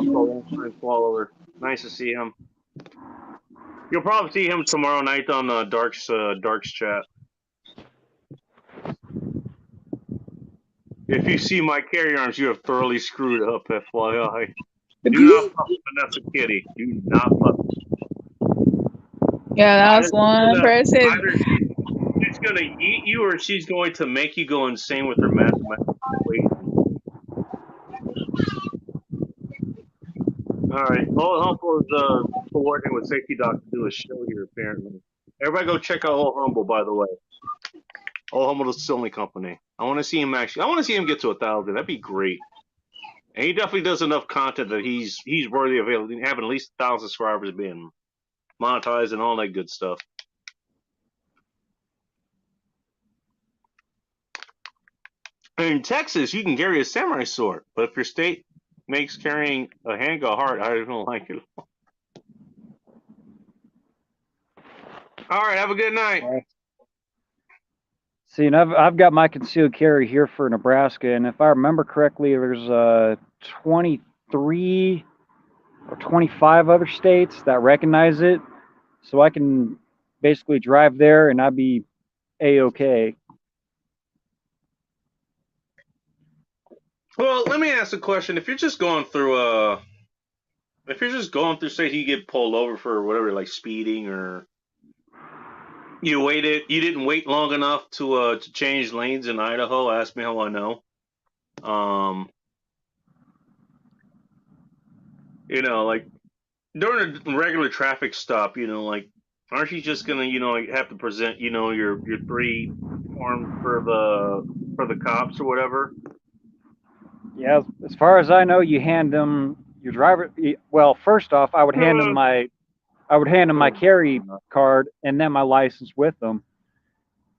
long-time follower. Nice to see him. You'll probably see him tomorrow night on Dark's chat. If you see my carry arms, you have thoroughly screwed up, FYI. Do not fuck with Vanessa Kitty. Do not fuck with her. Yeah, that's one person. Either she's going to eat you or she's going to make you go insane with her mathematical equation. Alright, Old Humble is coordinating with Safety Doc to do a show here, apparently. Everybody go check out Old Humble, by the way. Old Humble is the only company. I want to see him get to 1,000. That'd be great. And he definitely does enough content that he's worthy of having at least 1,000 subscribers, being monetized and all that good stuff. In Texas, you can carry a samurai sword, but if your state makes carrying a handgun hard, I don't like it. All right, have a good night. See, and I've got my concealed carry here for Nebraska, and if I remember correctly, there's 23 or 25 other states that recognize it, so I can basically drive there and I'd be A-okay. Well, let me ask a question. If you're just going through say you get pulled over for whatever, like speeding, or you didn't wait long enough to change lanes in Idaho, ask me how I know. Like during a regular traffic stop, like, aren't you just gonna, have to present, your 3 forms for the cops or whatever? Yeah, as far as I know, you hand them your driver. Well, first off, I would hand them my I would hand them my carry card and then my license with them.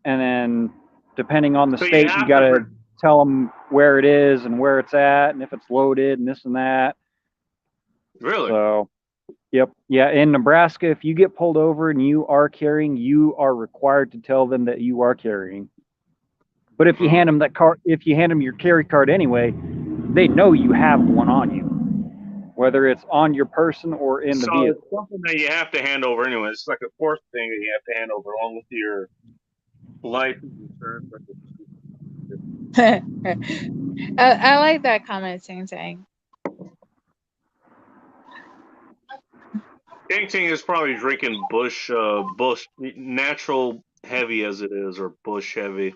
And then, depending on the state, you got to tell them where it is and where it's at and if it's loaded and this and that. Really? So, yep. Yeah, in Nebraska, if you get pulled over and you are carrying, you are required to tell them that you are carrying. But if you hand them your carry card anyway, they know you have one on you, whether it's on your person or in the vehicle. It's something that you have to hand over anyway. It's like a fourth thing that you have to hand over along with your license insurance. I like that comment, Sang. Ting is probably drinking Bush, natural heavy as it is, or Bush heavy.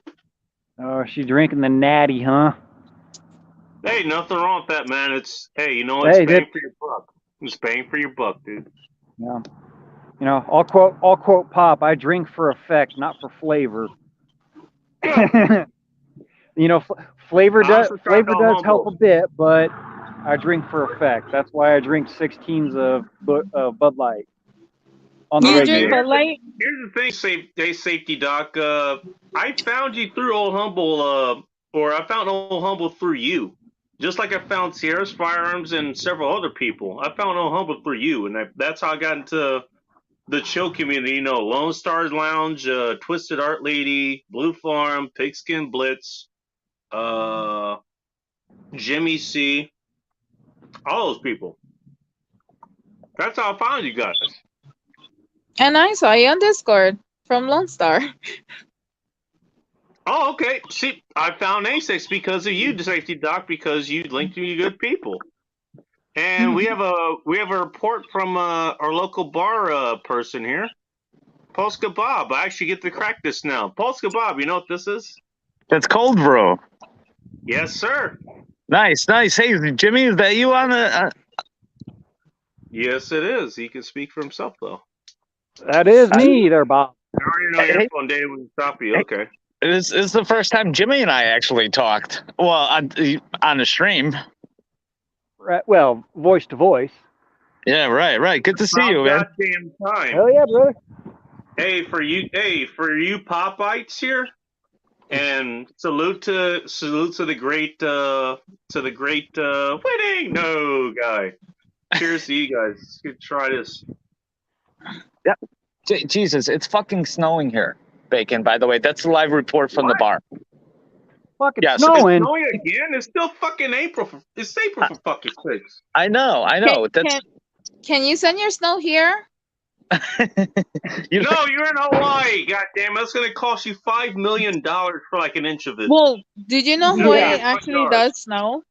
Oh, she's drinking the natty, huh? Hey, nothing wrong with that, man. Hey, you know what? It's bang for your buck. It's bang for your buck, dude. Yeah. You know, I'll quote Pop. I drink for effect, not for flavor. You know, flavor does help a bit, but I drink for effect. That's why I drink 16s of Bud Light. You drink Bud Light? Here's the thing, Safety Doc. I found you through Old Humble, or I found Old Humble through you. Just like I found Sierra's Firearms and several other people. I found Old Humble through you, and that's how I got into the chill community. You know, Lone Stars Lounge, Twisted Art Lady, Blue Farm, Pigskin Blitz, Jimmy C. All those people. That's how I found you guys. And I saw you on Discord from Lone Star. Oh, okay. See, I found A6 because of you, Safety Doc, because you linked me to good people. And we have a report from our local bar person here, Polska Bob. I actually get to crack this now. Polska Bob, you know what this is? That's cold brew. Yes, sir. Nice. Hey, Jimmy, is that you on the? Yes, it is. He can speak for himself, though. That is me there, Bob. I already know your phone, Dave, when stop you. Okay. This is the first time Jimmy and I actually talked. Well, on the stream. Right. Well, voice to voice. Yeah, right. Good to see you, man. Goddamn time. Hell yeah, brother. Hey, for you Popites here, and salute to the great winning no guy. Cheers to you guys. Let's try this. Yep. Jesus, it's fucking snowing here, Bacon. By the way, that's a live report from the bar. Fucking snowing. It's snowing again. It's still fucking April. It's April for fucking sakes. I know. Can you send your snow here? No, you're in Hawaii. God damn it. That's going to cost you $5 million for like an inch of it. Well, did you know Hawaii actually does snow?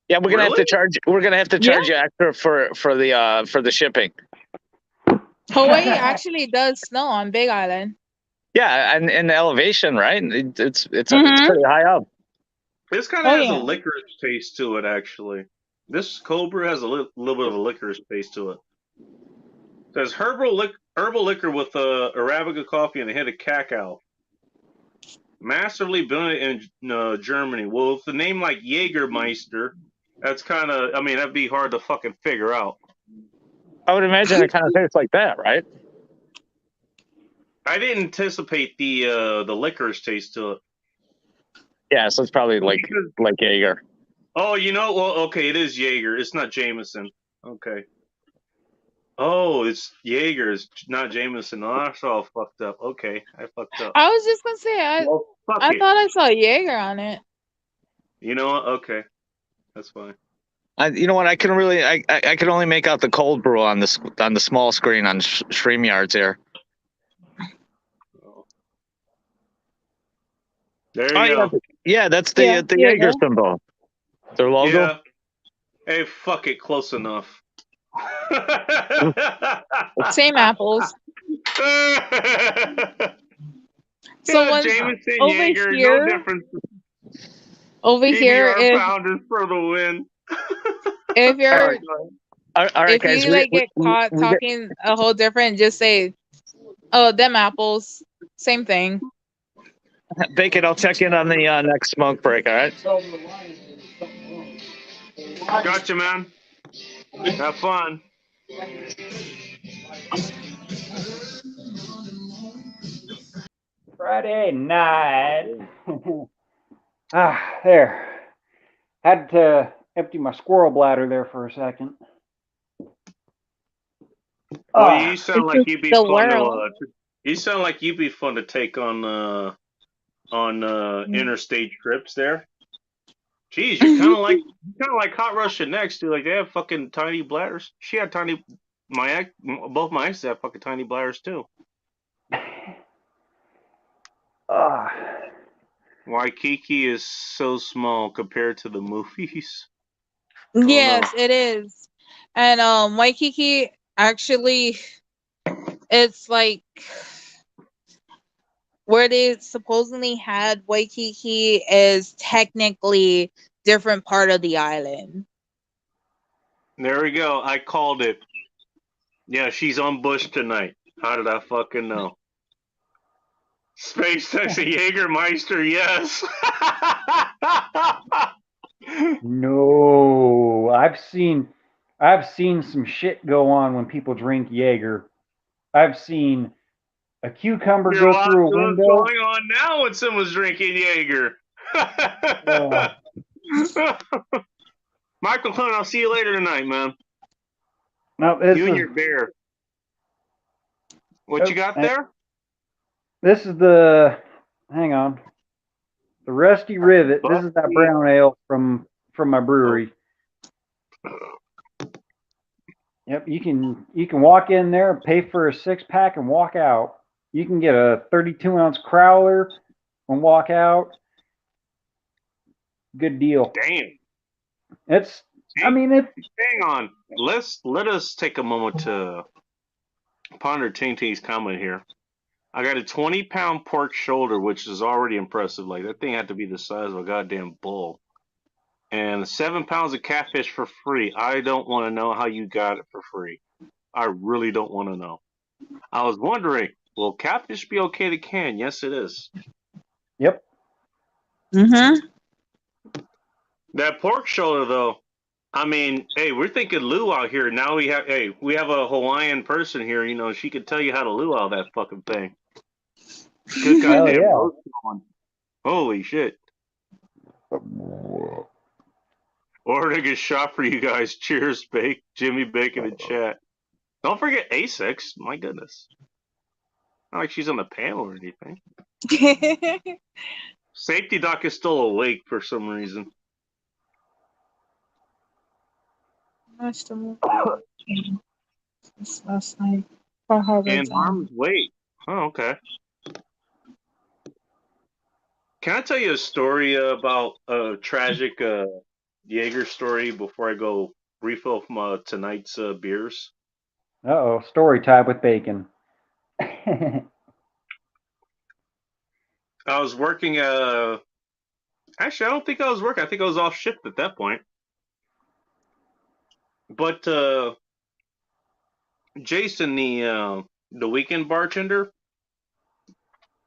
Yeah, we're gonna have to charge. We're gonna have to charge you extra for the shipping. Hawaii actually does snow on Big Island. Yeah, and in the elevation, right? It's pretty high up. This kind of has a licorice taste to it, actually. This cold brew has a little bit of a licorice taste to it. It says herbal liquor with Arabica coffee and a hint of cacao. Massively blended in Germany. Well, with the name like Jägermeister, that's kind of, I mean, that'd be hard to fucking figure out. I would imagine it kind of tastes like that, right? I didn't anticipate the licorice taste to it. Yeah, so it's probably like Jaeger. Oh, you know, well, okay, it is Jaeger. It's not Jameson. Okay. Oh, it's Jaeger. It's not Jameson. Oh, that's all fucked up. Okay, I fucked up. I was just gonna say, I thought I saw Jaeger on it. You know what? Okay, that's fine. You know what? I can only make out the cold brew on the small screen on StreamYards here. There you go. Yeah, that's the Jaeger symbol. Their logo. Yeah. Hey, fuck it, close enough. Same apples. So when Jameson, over Jaeger, here, no difference. Over here, founders for the win. If you're, all right, guys, you get caught talking a whole different, just say, "Oh, them apples." Same thing. Bacon, I'll check in on the next smoke break. All right. Gotcha, man. Have fun. Friday night. There. Had to empty my squirrel bladder there for a second. Well, you sound like It's you'd be the fun world. to. You sound like you'd be fun to take on interstate trips there. Jeez, you're kind of like Hot Russian next, dude. Like they have fucking tiny bladders. She had tiny. Both my exes have fucking tiny bladders too. Waikiki is so small compared to the movies. Yes, it is. And Waikiki actually, it's like where they supposedly had Waikiki is technically different part of the island. There we go. I called it. Yeah, she's on Bush tonight. How did I fucking know? Space Taxi Jägermeister, yes. No, I've seen some shit go on when people drink Jaeger. I've seen a cucumber go through a window. What's going on now when someone's drinking Jaeger? Michael Clone, I'll see you later tonight, man. No, you and your bear. What you got there? This is the, hang on, the Rusty Rivet. This is that brown ale from my brewery. Yep, you can walk in there, pay for a 6-pack, and walk out. You can get a 32-ounce crowler and walk out. Good deal. Damn. Hang on. Let us take a moment to ponder Ting-Ting's comment here. I got a 20-pound pork shoulder, which is already impressive. Like, that thing had to be the size of a goddamn bull. And 7 pounds of catfish for free. I don't want to know how you got it for free. I really don't want to know. I was wondering, will catfish be okay to can? Yes, it is. Yep. Mm-hmm. That pork shoulder, though, I mean, hey, we're thinking luau here. Now we have a Hawaiian person here. You know, she could tell you how to luau that fucking thing. Good goddamn roast on. Holy shit. Ordering a shot for you guys. Cheers, Jimmy Bacon in chat. Don't forget Asics. My goodness. Not like she's on the panel or anything. Safety Doc is still awake for some reason. Last night. In harm's way. Oh, okay. Can I tell you a story about a tragic Jaeger story before I go refill from tonight's beers? Uh-oh, story time with Bacon. I was working, actually, I don't think I was working. I think I was off shift at that point. But Jason, the weekend bartender,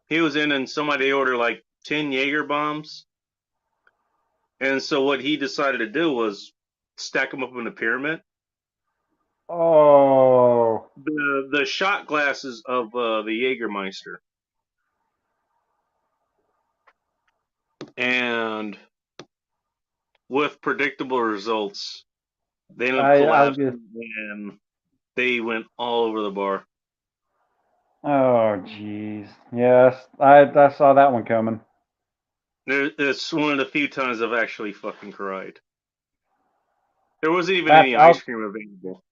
he was in and somebody ordered like 10 Jaeger bombs. And so what he decided to do was stack them up in a pyramid. Oh. The shot glasses of the Jägermeister. And with predictable results, they ended up collapsing and they went all over the bar. Oh, jeez. Yes, I saw that one coming. It's one of the few times I've actually fucking cried. There wasn't even any ice cream available.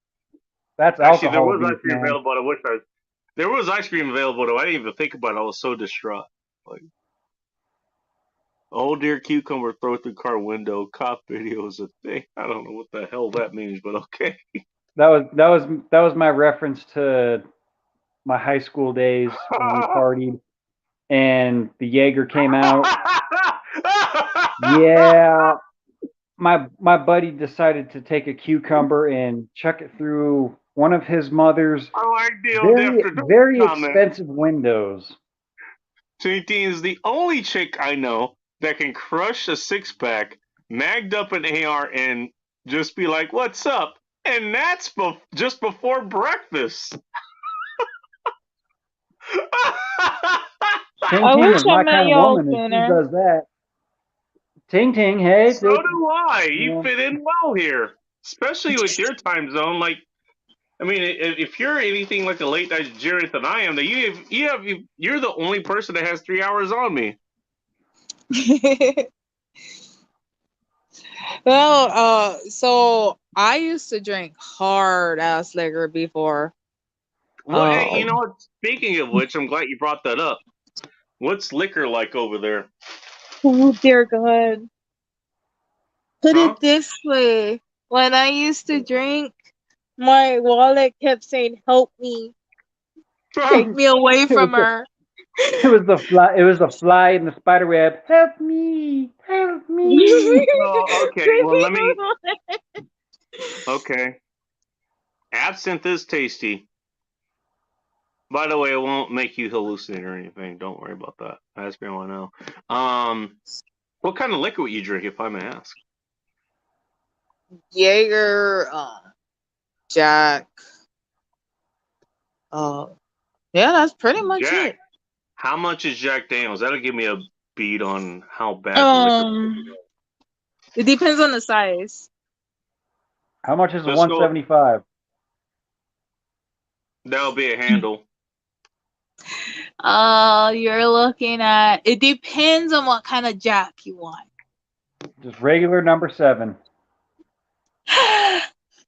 That's actually alcohol. There was ice cream available. There was ice cream available, though. I didn't even think about it. I was so distraught. Like, oh dear cucumber, throw through car window. Cop video is a thing. I don't know what the hell that means, but okay. That was my reference to my high school days when we partied and the Jaeger came out. Yeah. My buddy decided to take a cucumber and chuck it through one of his mother's very expensive windows. Ting-Ting is the only chick I know that can crush a 6-pack, magged up an AR, and just be like, "What's up?" And that's just before breakfast. Ting I Ting wish is I my met kind of y'all woman, and she sooner. does that. Ting Ting, hey, So do I. You yeah. fit in well here, especially with your time zone. Like, I mean, if you're anything like a late Nigerian than I am, that you're the only person that has 3 hours on me. Well, so I used to drink hard ass liquor before. Well, hey, you know what? Speaking of which, I'm glad you brought that up. What's liquor like over there? Oh dear God. Put Huh? it this way. When I used to drink, my wallet kept saying, "Help me. Take me away from her." It was the fly. It was the fly in the spider web. Help me! Help me! Oh, okay. Well, let me. Okay. Absinthe is tasty. By the way, it won't make you hallucinate or anything. Don't worry about that. Ask me all I know. What kind of liquor would you drink, if I may ask? Jaeger, Jack. Yeah, that's pretty much Jack. it. How much is Jack Daniels? That'll give me a beat on how bad the liquor. It depends on the size. How much is a Let's go. 175? That'll be a handle. You're looking at. It depends on what kind of Jack you want. Just regular number 7.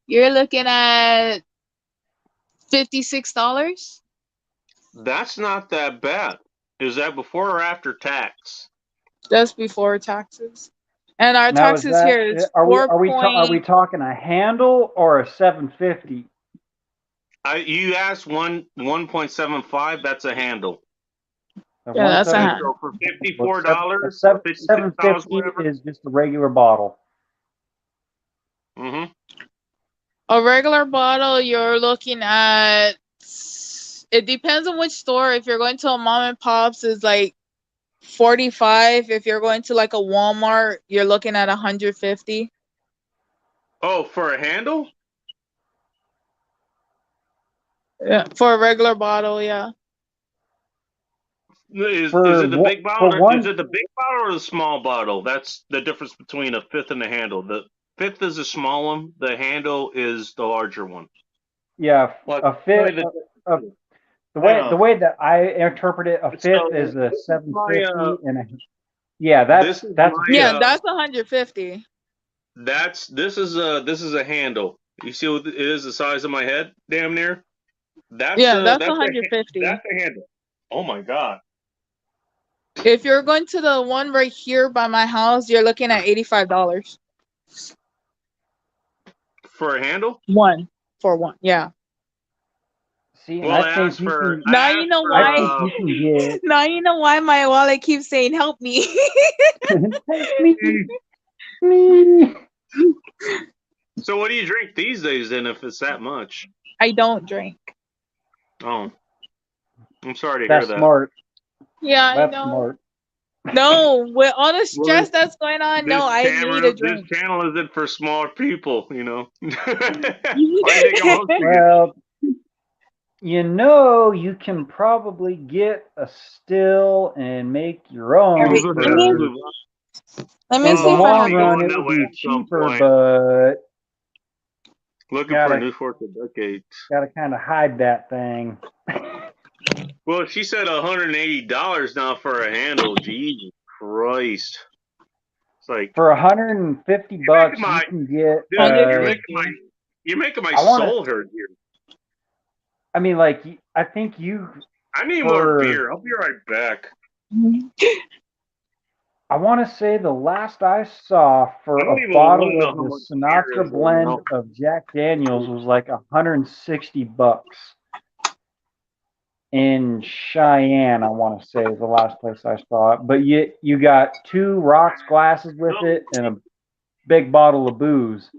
You're looking at $56. That's not that bad. Is that before or after tax? That's before taxes. And our Now is taxes that? here is Are 4 we talking a handle or a 750? You asked 1.75. That's a handle. Yeah, that's a And handle. so for $54, $750 whatever. is just a regular bottle. Mm-hmm. A regular bottle, you're looking at. It depends on which store. If you're going to a mom and pops, is like 45. If you're going to like a Walmart, you're looking at 150. Oh, for a handle? Yeah, for a regular bottle, yeah. Is it the big bottle? Is it the big bottle or the small bottle? That's the difference between a fifth and a handle. The fifth is a small one. The handle is the larger one. Yeah, Like, a fifth. The way that I interpret it, a fifth is a 750, and that's yeah, that's 150. This is a handle. You see what it is? The size of my head, damn near. That's 150. That's a handle. Oh my god. If you're going to the one right here by my house, you're looking at $85. For a handle? One. For one, yeah. See, well, I think now you know why. Now you know why my wallet keeps saying "Help me." Help me. So, what do you drink these days then, if it's that much? I don't drink. Oh, I'm sorry to That's hear that. smart. Yeah, That's I know. smart. No, with all the stress that's going on, no, I need a drink. This channel isn't for small people, you know. Well, you know, you can probably get a still and make your own. Let me see in the if I long have run, it would be cheaper, but looking for new for decades. Gotta kind of hide that thing. Well, she said $180 now for a handle. Jesus Christ! It's like for $150, you can get. You're making my soul hurt here. I mean, like, I think you. I need more beer. I'll be right back. I want to say the last I saw for a bottle of the Sinatra blend of Jack Daniels was like $160 in Cheyenne. I want to say is the last place I saw it. But you got 2 rocks glasses with it and a big bottle of booze,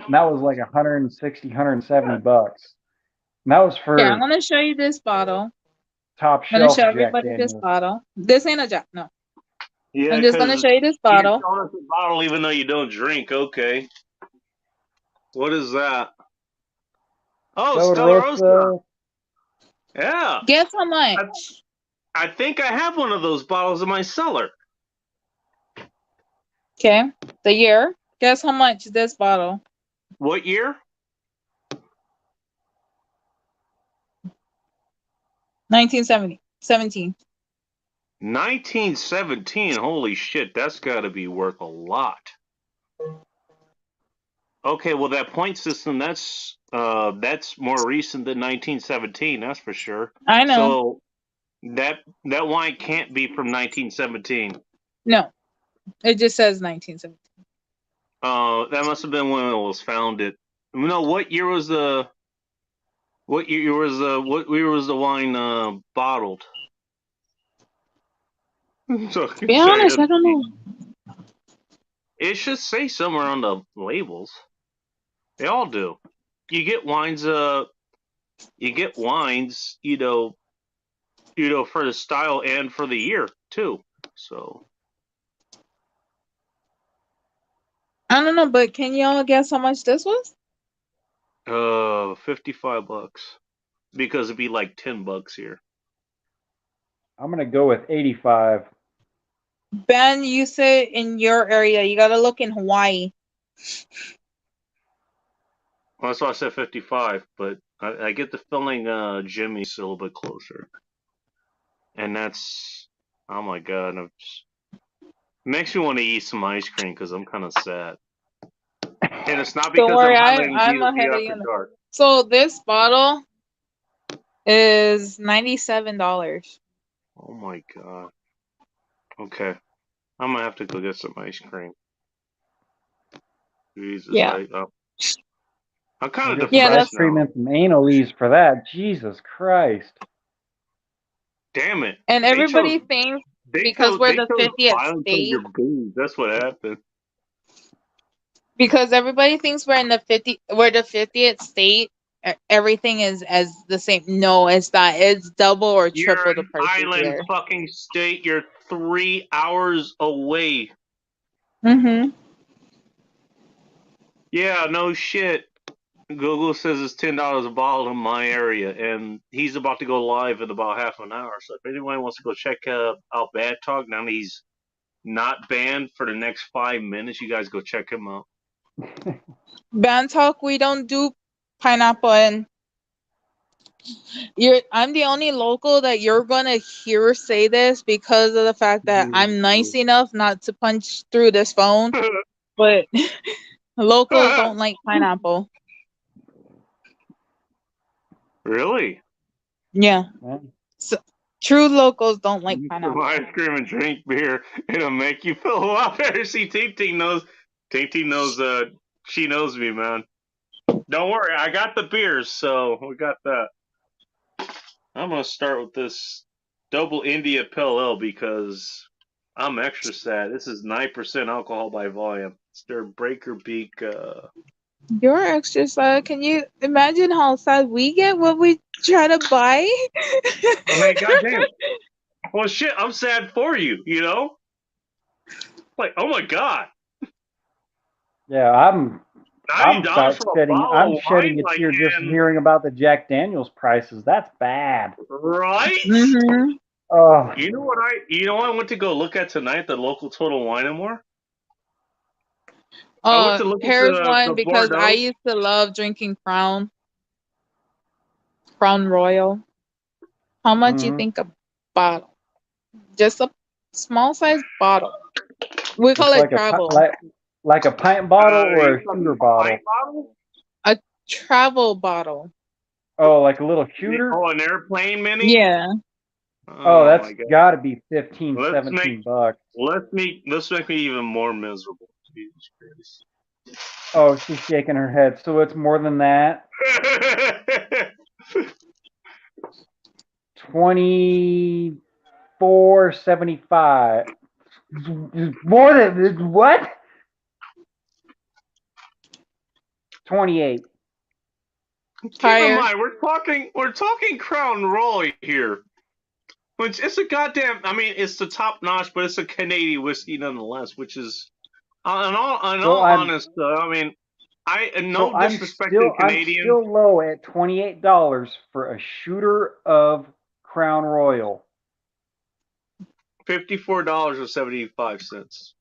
and that was like $160, $170. And that was for. Yeah, I'm gonna show you this bottle. Top shelf. I'm gonna show everybody this bottle. This ain't a Jack, no. Yeah, I'm just gonna show you this bottle. You're showing us a bottle even though you don't drink. Okay. What is that? Oh, Stella Stella Rosa. Rosa. Yeah. Guess how much? I think I have one of those bottles in my cellar. Okay. The year. Guess how much this bottle? What year? 1970. 17. 1917. Holy shit, that's got to be worth a lot. Okay, well that point system that's more recent than 1917. That's for sure. I know. So that wine can't be from 1917. No. It just says 1917. That must have been when it was founded. No, what year was the what year was the wine bottled? So, To be honest, I don't know. It should say somewhere on the labels. They all do. You get wines, for the style and for the year too. So I don't know, but can y'all guess how much this was? $55. Because it'd be like $10 here. I'm gonna go with 85. Ben, you said in your area. You gotta look in Hawaii. Well, that's why I said 55, but I get the feeling Jimmy's a little bit closer. And that's, oh my god, makes me want to eat some ice cream because I'm kind of sad. And it's not because Don't worry, I'm I'm ahead of after you. dark. So this bottle is $97. Oh my god. Okay. I'm gonna have to go get some ice cream. Jesus, Yeah. I'm kind of Get depressed some ice now. cream and some anal-ease for that. Jesus Christ. Damn it. And everybody thinks because we're the 50th state. Your boobs. That's what happened. Because everybody thinks we're the 50th state. Everything is as the same. No, it's not. It's double or triple the price. Island fucking state. You're 3 hours away. Mm-hmm. Yeah, no shit. Google says it's $10 a bottle in my area, and he's about to go live in about half an hour. So if anyone wants to go check out Bad Talk, now that he's not banned for the next 5 minutes, you guys go check him out. Bad Talk, we don't do pineapple, and I'm the only local that you're gonna hear say this because of the fact that I'm nice enough not to punch through this phone. But locals don't like pineapple. Really? Yeah. So, true locals don't like You pineapple. ice cream and drink beer, it'll make you feel a lot better. See, Ting knows. She knows me, man. Don't worry, I got the beers, so we got that. I'm gonna start with this Double India Pale Ale because I'm extra sad. This is 9% alcohol by volume. It's their Breaker Beak. You're extra sad. Can you imagine how sad we get when we try to buy? I mean, goddamn. Well, shit, I'm sad for you. You know, like, oh my god. Yeah, I'm about shedding. I'm shedding a tear like, just hearing about the Jack Daniels prices. That's bad. Right? Mm-hmm. Oh. You know what I went to go look at tonight? The local Total Wine and More. Here's one because I used to love drinking Crown Royal. How much you think a bottle? Just a small size bottle. We call it travel. Like a pint bottle or a shooter bottle? A travel bottle. Oh, like a little shooter? Oh, an airplane mini? Yeah. Oh, that's got to be $15-17. Let's make me even more miserable. Jesus Christ. Oh, she's shaking her head. So it's more than that. 24.75. More than what? 28. Keep in mind, we're talking Crown Royal here. Which it's a goddamn. I mean, it's the top notch, but it's a Canadian whiskey nonetheless. Which is, in all honest, I mean, No So disrespect to I'm Canadians. still low at $28 for a shooter of Crown Royal. $54.75.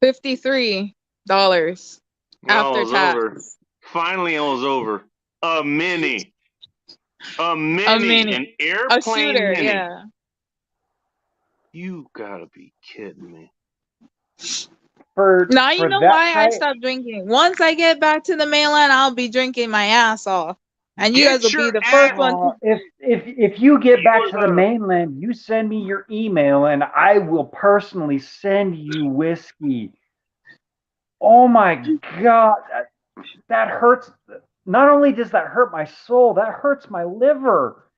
$53 after tax. Over. Finally, it was over. A mini. A mini. An A airplane shooter, mini. yeah. You gotta be kidding me. Now you for know that why I type- stopped drinking. Once I get back to the mainland, I'll be drinking my ass off, and you guys will be the first one. If you get back to the mainland, you send me your email, and I will personally send you whiskey. Oh my God, that hurts. Not only does that hurt my soul, that hurts my liver.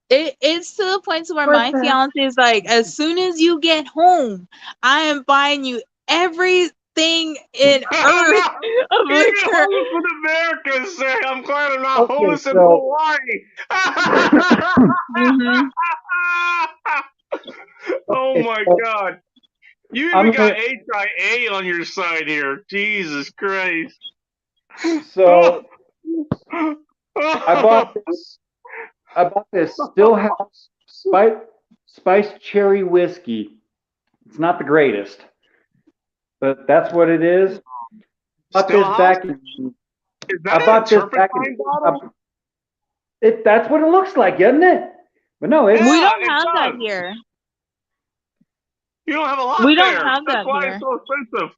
It's to the point to where my fiance is like, as soon as you get home, I am buying you everything in earth of liquor. Homeless in America, sir. I'm glad I'm not Okay, homeless in so- Hawaii. Mhm. Oh my God. You even got HIA on your side here. Jesus Christ. So I bought this Stillhouse spiced cherry whiskey. It's not the greatest, but that's what it is. I bought this back in. Is that a turpentine bottle? That's what it looks like, isn't it? But no, it's, We don't have that here. You don't have a lot We there. don't have That's that why here. it's so expensive.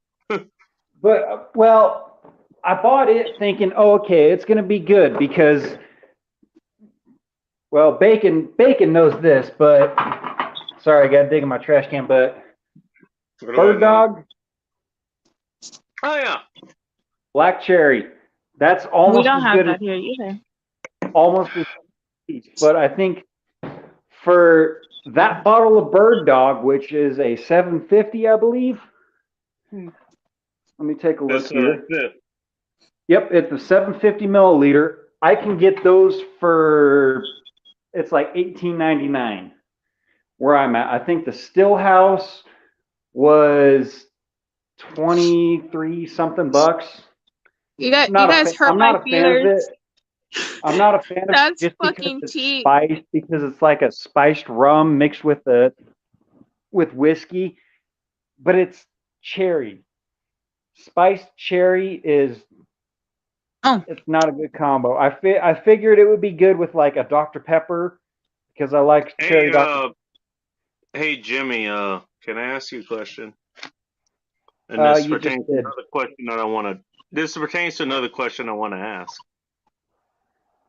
But well, I bought it thinking, oh, okay, it's gonna be good because, well, Bacon knows this, but sorry, I got to dig in my trash can. But Bird Dog, Oh yeah, Black Cherry, that's almost We don't as have good that as here either. almost as good. But I think for that bottle of Bird Dog, which is a 750, I believe. Let me take a look here. Yep, it's a 750 milliliter. I can get those for, it's like $18.99 where I'm at. I think the Stillhouse was 23 something bucks. You guys hurt my feelers. I'm not a fan of it. That's Just fucking because it's cheap. spiced, because it's like a spiced rum mixed with whiskey, but it's cherry. Spiced cherry is it's not a good combo. I figured it would be good with like a Dr. Pepper because I like cherry Dr. Hey Jimmy, can I ask you a question? And You this just pertains to did. another question that I want to. This pertains to another question I want to ask.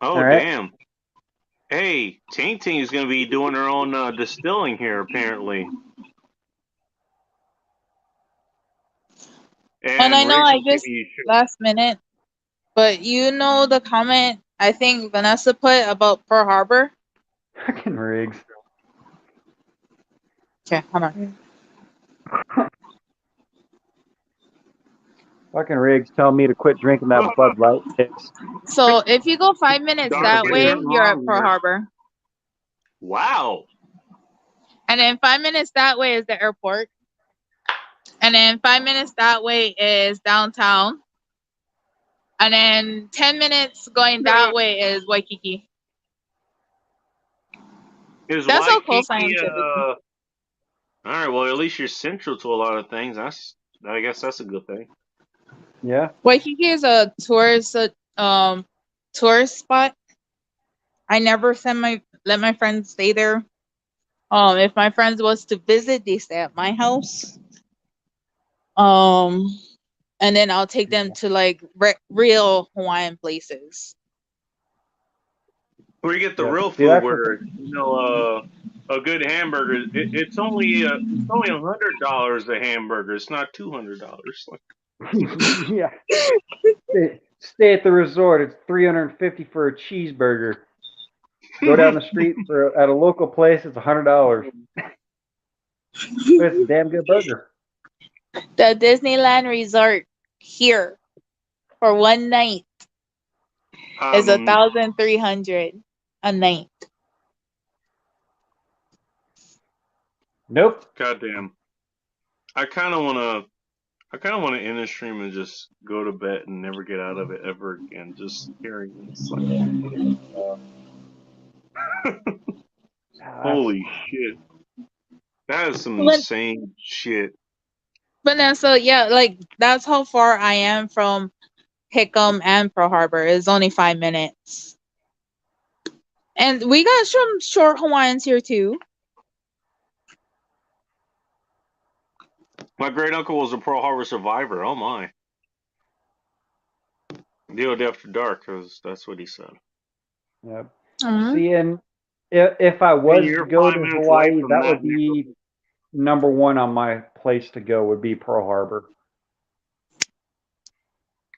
Oh All right. damn! Hey, Ting Ting is going to be doing her own distilling here apparently. And I know Rachel, I just maybe you should. last minute, but you know the comment I think Vanessa put about Pearl Harbor? Fucking Riggs. Okay, hold on. Fucking Riggs telling me to quit drinking that Bud Light. So if you go 5 minutes that way, you're at Pearl Harbor. Wow. And then 5 minutes that way is the airport. And then 5 minutes that way is downtown. And then 10 minutes going that way is Waikiki. That's Waikiki, how close I am to all right, well, at least you're central to a lot of things. I guess that's a good thing. Yeah. Waikiki is a tourist spot. I never let my friends stay there. If my friends was to visit, they stay at my house. And then I'll take them to like real Hawaiian places. Where you get the real food, where a good hamburger. It's only $100 a hamburger. It's not $200. Yeah. Stay at the resort. It's $350 for a cheeseburger. Go down the street at a local place. It's $100. It's a damn good burger. The Disneyland Resort here for one night is $1,300 a night. Nope. Goddamn. I kind of want to I kind of want to end the stream and just go to bed and never get out of it ever again. Just hearing this. Holy shit. That is some insane shit. Vanessa, yeah, like that's how far I am from Hickam and Pearl Harbor. It's only 5 minutes. And we got some short Hawaiians here too. My great uncle was a Pearl Harbor survivor. Oh my. DOD After Dark, because that's what he said. Yep. See, and if I was to go to Hawaii, that would be number one on my place to go. Would be Pearl Harbor.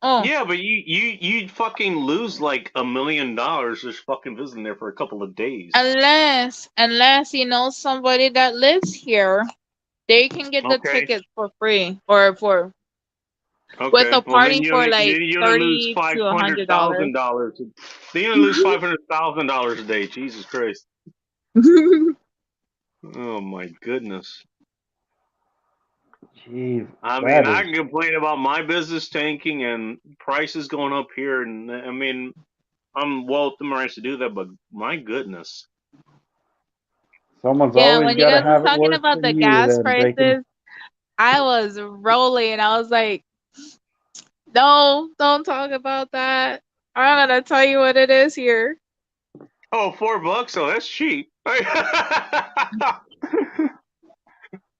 Oh. Yeah, but you'd fucking lose like $1 million just fucking visiting there for a couple of days. Unless you know somebody that lives here, they can get the tickets for free or for with a party for like $30 to $100. Then you lose $500,000 a day. Jesus Christ! Oh my goodness. Jeez, I mean, I can complain about my business tanking and prices going up here, and I mean, I'm well within my rights to do that, but my goodness. Someone's always got to have it worse talking about the gas prices. I was rolling. I was like, no, don't talk about that. I'm gonna tell you what it is here. Oh, $4? Oh, that's cheap.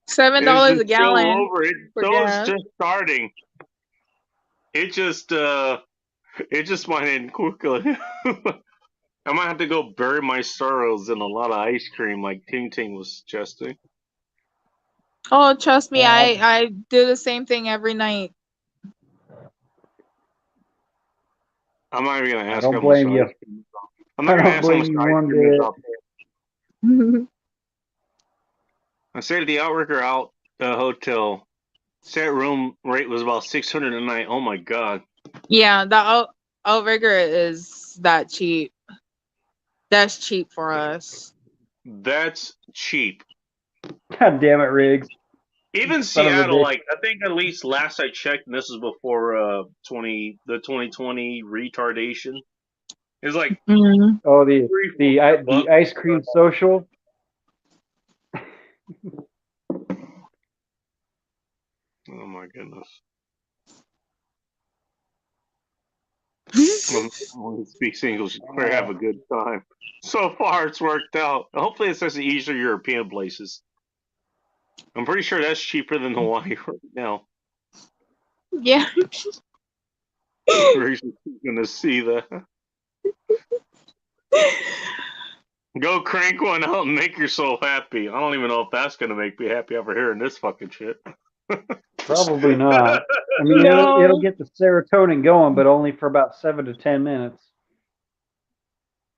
$7 a gallon. Over. It's just starting. It just went in quickly. I might have to go bury my sorrows in a lot of ice cream, like Ting Ting was suggesting. Oh, trust me, I do the same thing every night. I'm not even gonna ask. I don't blame you. I'm not gonna ask how much ice cream is out there. I stayed at the Outrigger Hotel. Set room rate was about $600 a night. Oh my god. Yeah, the Outrigger is that cheap. That's cheap for us. That's cheap. God damn it, Riggs. Even Seattle, like I think at least last I checked, and this is before the 2020 retardation. It's like oh the ice cream social. Oh my goodness. When speaks English, better have a good time. So far, it's worked out. Hopefully, it's just Eastern European places. I'm pretty sure that's cheaper than Hawaii right now. Yeah. We're gonna see that. Go crank one out and make yourself happy. I don't even know if that's gonna make me happy after hearing this fucking shit. Probably not. I mean, it'll get the serotonin going, but only for about 7 to 10 minutes.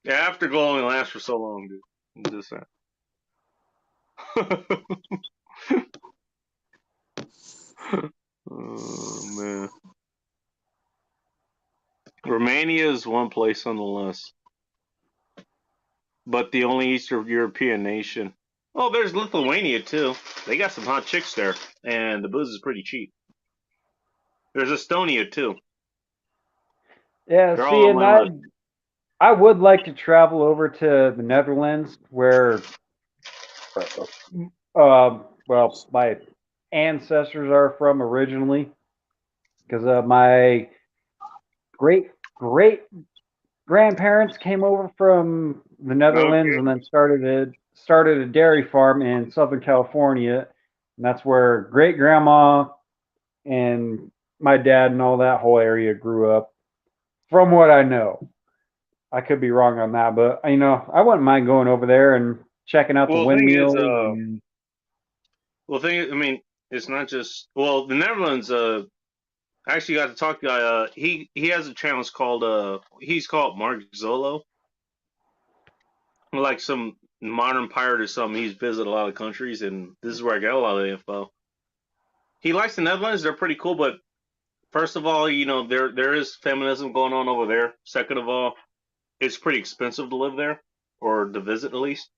Yeah, Afterglow only lasts for so long, dude. I'm just saying. Oh man. Romania is one place on the list, but the only Eastern European nation. Oh, there's Lithuania too. They got some hot chicks there, and the booze is pretty cheap. There's Estonia too. Yeah, see, and I would like to travel over to the Netherlands, where, well, my ancestors are from originally, because my great grandparents came over from the Netherlands and then started a dairy farm in Southern California, and that's where great grandma and my dad and all that whole area grew up. From what I know, I could be wrong on that, but I wouldn't mind going over there and checking out the windmills. Well, I mean, it's not just the Netherlands. I actually got to talk to he has a channel. It's called he's called Mark Zolo. Like some modern pirate or something. He's visited a lot of countries, and this is where I got a lot of the info. He likes the Netherlands. They're pretty cool, but first of all, there is feminism going on over there. Second of all, it's pretty expensive to live there or to visit at least.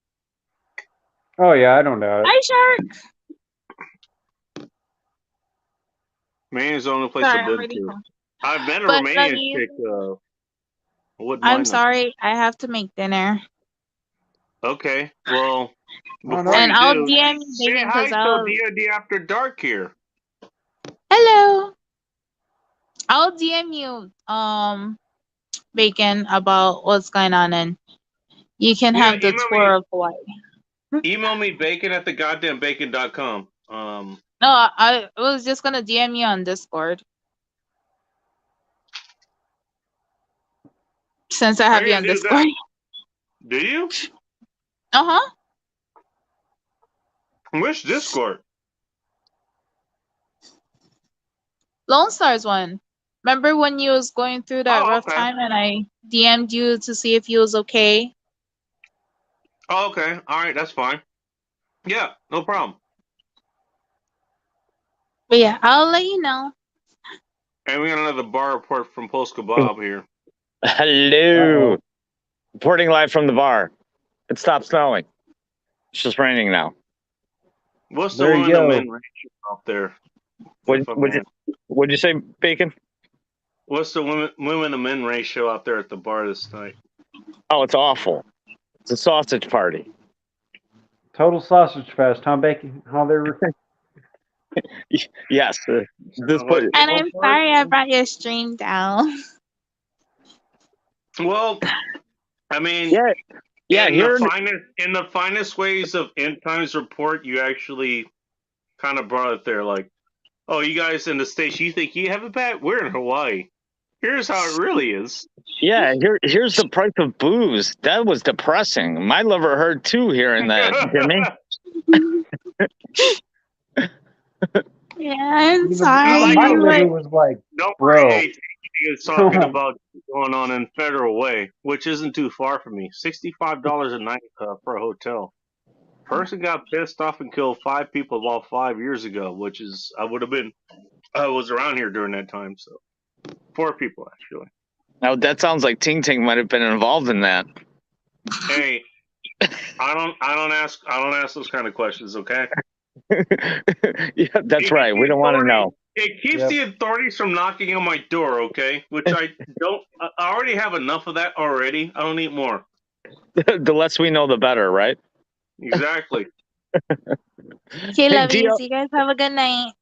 Oh yeah, I don't know. Hi, Shark. Romania's the only place Sorry, I've I'm been ready to. home. I've met a But Romanian Lavis, chick. Wouldn't I'm mind them. sorry, I have to make dinner. Okay, well, Oh, before no. And you I'll do, DM you say Bacon hi because to I'll. DoD After Dark here. Hello. I'll DM you Bacon about what's going on, and you can Yeah, have the tour of Hawaii. email me bacon at thegoddamnbacon.com. No, I was just gonna DM you on Discord since I How have you you gonna on do Discord. that? Do you? Uh-huh. Which Discord? Lone Star's one. Remember when you was going through that Oh, rough okay. time and I DM'd you to see if you was okay? Oh, okay. All right, that's fine. Yeah, no problem. But yeah, I'll let you know. And we got another bar report from Polska Bob here. Hello. Uh-oh. Reporting live from the bar. It stopped snowing. It's just raining now. What's the There you women to go. men ratio out there? If I may? What'd you say, Bacon? What's the women to men ratio out there at the bar this night? Oh, it's awful. It's a sausage party. Total sausage fest, huh, Bacon? How they're Yes. This What, And I'm sorry I brought your stream down. well, I mean, yeah. in the finest ways of End Times Report, you actually kind of brought it there. Like, oh, you guys in the States, you think you have it bad? We're in Hawaii. Here's how it really is. Yeah, here's the price of booze. That was depressing. My liver hurt too hearing that, Jimmy. Yeah, I'm even sorry. my Like, liver was like, don't bro. worry, he was talking about going on in Federal Way, which isn't too far from me. $65 a night for a hotel. Person got pissed off and killed 5 people about 5 years ago, which is I was around here during that time, so 4 people actually. Now that sounds like Ting Ting might have been involved in that. Hey, I don't ask those kind of questions, okay? Yeah, that's right. We don't want to know. It keeps the authorities from knocking on my door, okay? Which I don't. I already have enough of that already. I don't need more. The less we know, the better, right? Exactly. Okay, lovies, you guys have a good night.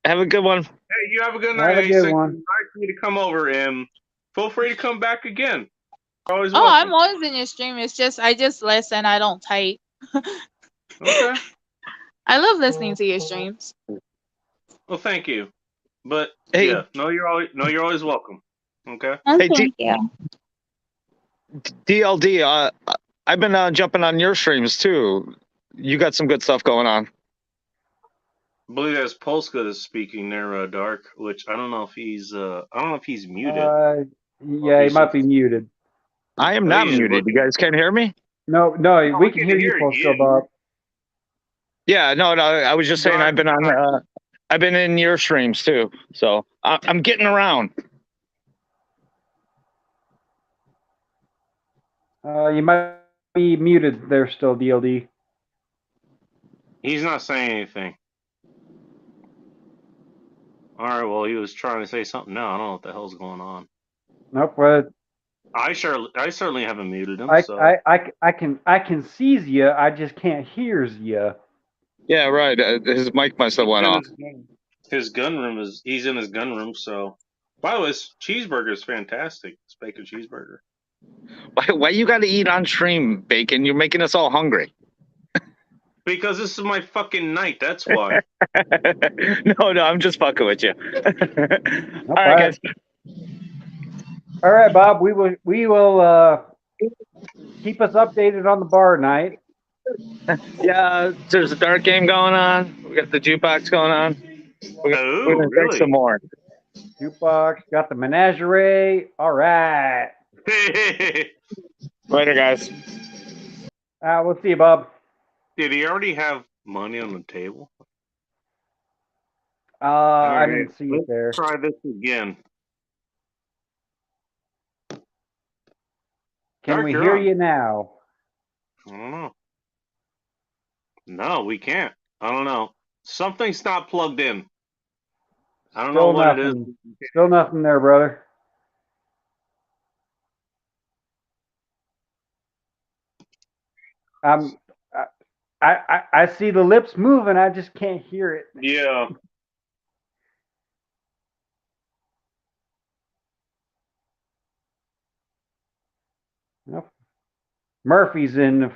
Have a good one. Hey, you have a good night. Have a good Nice one. for you to come over and feel free to come back again. Always Oh, welcome. I'm always in your stream. It's just I just listen. I don't type. Okay. I love listening to your streams. Well, thank you. But Hey. yeah, you're always welcome. Okay. Oh, Hey, thank you. DLD, I've been jumping on your streams too. You got some good stuff going on. I believe that's Polska that's speaking there, Dark. Which I don't know if he's muted. Yeah, he might be muted. I am not muted. You guys can't hear me? No, we can hear you, Polska Bob. Yeah, no. I was just saying I've been in your streams too, so I'm getting around. You might be muted there still, DLD. He's not saying anything. All right, well, he was trying to say something now. I don't know what the hell's going on. Nope. But I certainly haven't muted him. I can seize you. I just can't hears you. Yeah, right. His mic must have went off. His gun room he's in his gun room. So, by the way, this cheeseburger is fantastic. It's bacon cheeseburger. Why you got to eat on stream, Bacon? You're making us all hungry. Because this is my fucking night. That's why. No, I'm just fucking with you. All right, guys. All right, Bob. We will keep us updated on the bar night. Yeah, there's a dart game going on. We got the jukebox going on. We're gonna drink some more. Jukebox, got the menagerie. All right. Later, guys. We'll see you, Bob. Did he already have money on the table? I didn't see it there. Let's try this again. Can we hear you now? I don't know. No, we can't. I don't know. Something's not plugged in. I don't know what it is. Still nothing there, brother. I see the lips moving. I just can't hear it. Yeah. Nope. Murphy is in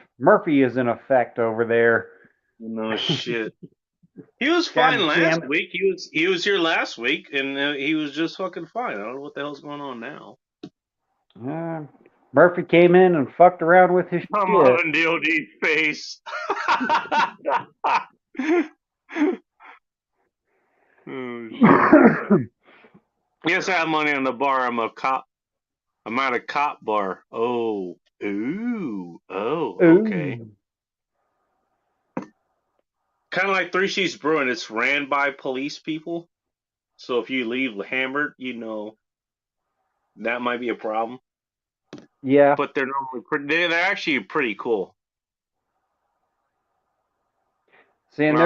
effect over there. No shit. He was fine last week. He was here last week, and he was just fucking fine. I don't know what the hell's going on now. Murphy came in and fucked around with his Come shit. on, DOD's face. Oh, yes, I have money on the bar. I'm at a cop bar. Oh, okay. Kind of like Three Sheets Brewing. It's ran by police people. So if you leave hammered, that might be a problem. Yeah. But they're normally they're actually pretty cool. See, and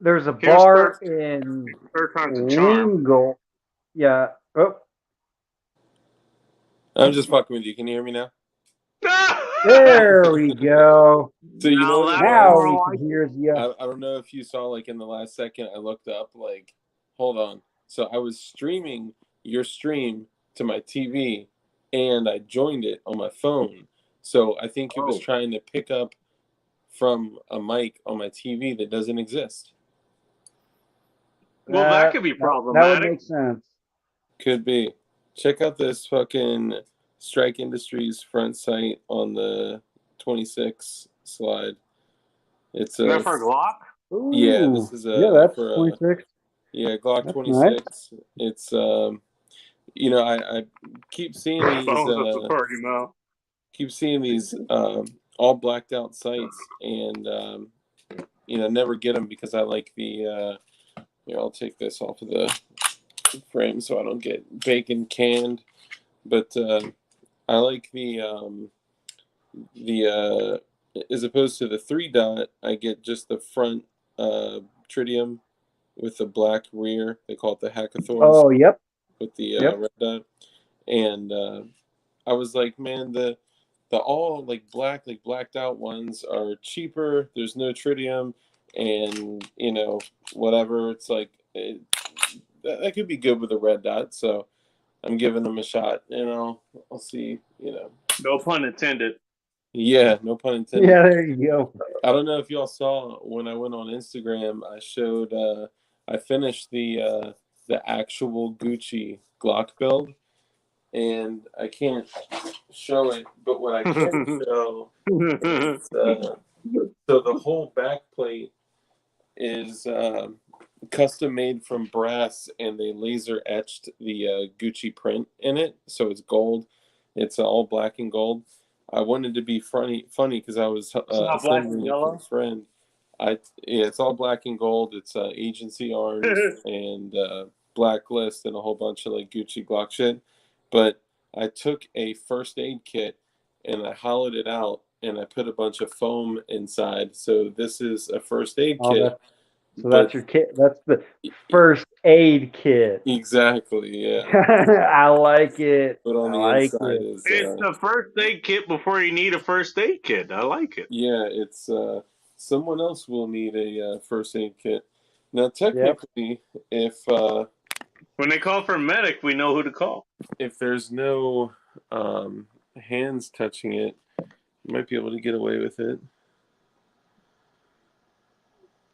there's a bar in Wingle. Yeah. Oh. I'm just fucking with you. Can you hear me now? There we go. So you know now we can hear you. I don't know if you saw, like, in the last second, I looked up, like, hold on. So I was streaming your stream to my TV, and I joined it on my phone. So I think it was trying to pick up from a mic on my TV that doesn't exist. Well, that could be problematic. That would make sense. Could be. Check out this fucking Strike Industries front sight on the 26 slide. It's a for Glock. Ooh, yeah, this is that's 26. Yeah, Glock that's 26. Nice. It's I keep seeing these. Keep seeing these all blacked out sights, and never get them because I like the. Here, I'll take this off of the frame so I don't get bacon canned, but I like the as opposed to the 3-dot, I get just the front tritium with the black rear. They call it the Hackathorns. Oh, yep. With the red dot, and I was like, man, the all like blacked out ones are cheaper. There's no tritium, and whatever. It's like that could be good with a red dot. So I'm giving them a shot. I'll see. No pun intended. Yeah, no pun intended. Yeah, there you go. I don't know if y'all saw when I went on Instagram. I showed. I finished the actual Gucci Glock build, and I can't show it, but what I can show is so the whole back plate is custom made from brass, and they laser etched the Gucci print in it, so it's gold. It's all black and gold. I wanted to be funny because I was assembling it for a friend. It's all black and gold. It's agency arms and blacklist and a whole bunch of like Gucci Glock shit. But I took a first aid kit and I hollowed it out and I put a bunch of foam inside. So this is a first aid kit. That's your kit. That's the first aid kit. Exactly. Yeah. I like it. But on the inside is it's a first aid kit before you need a first aid kit. I like it. Yeah, it's someone else will need a first aid kit. Now, technically, if when they call for a medic, we know who to call. If there's no hands touching it, you might be able to get away with it.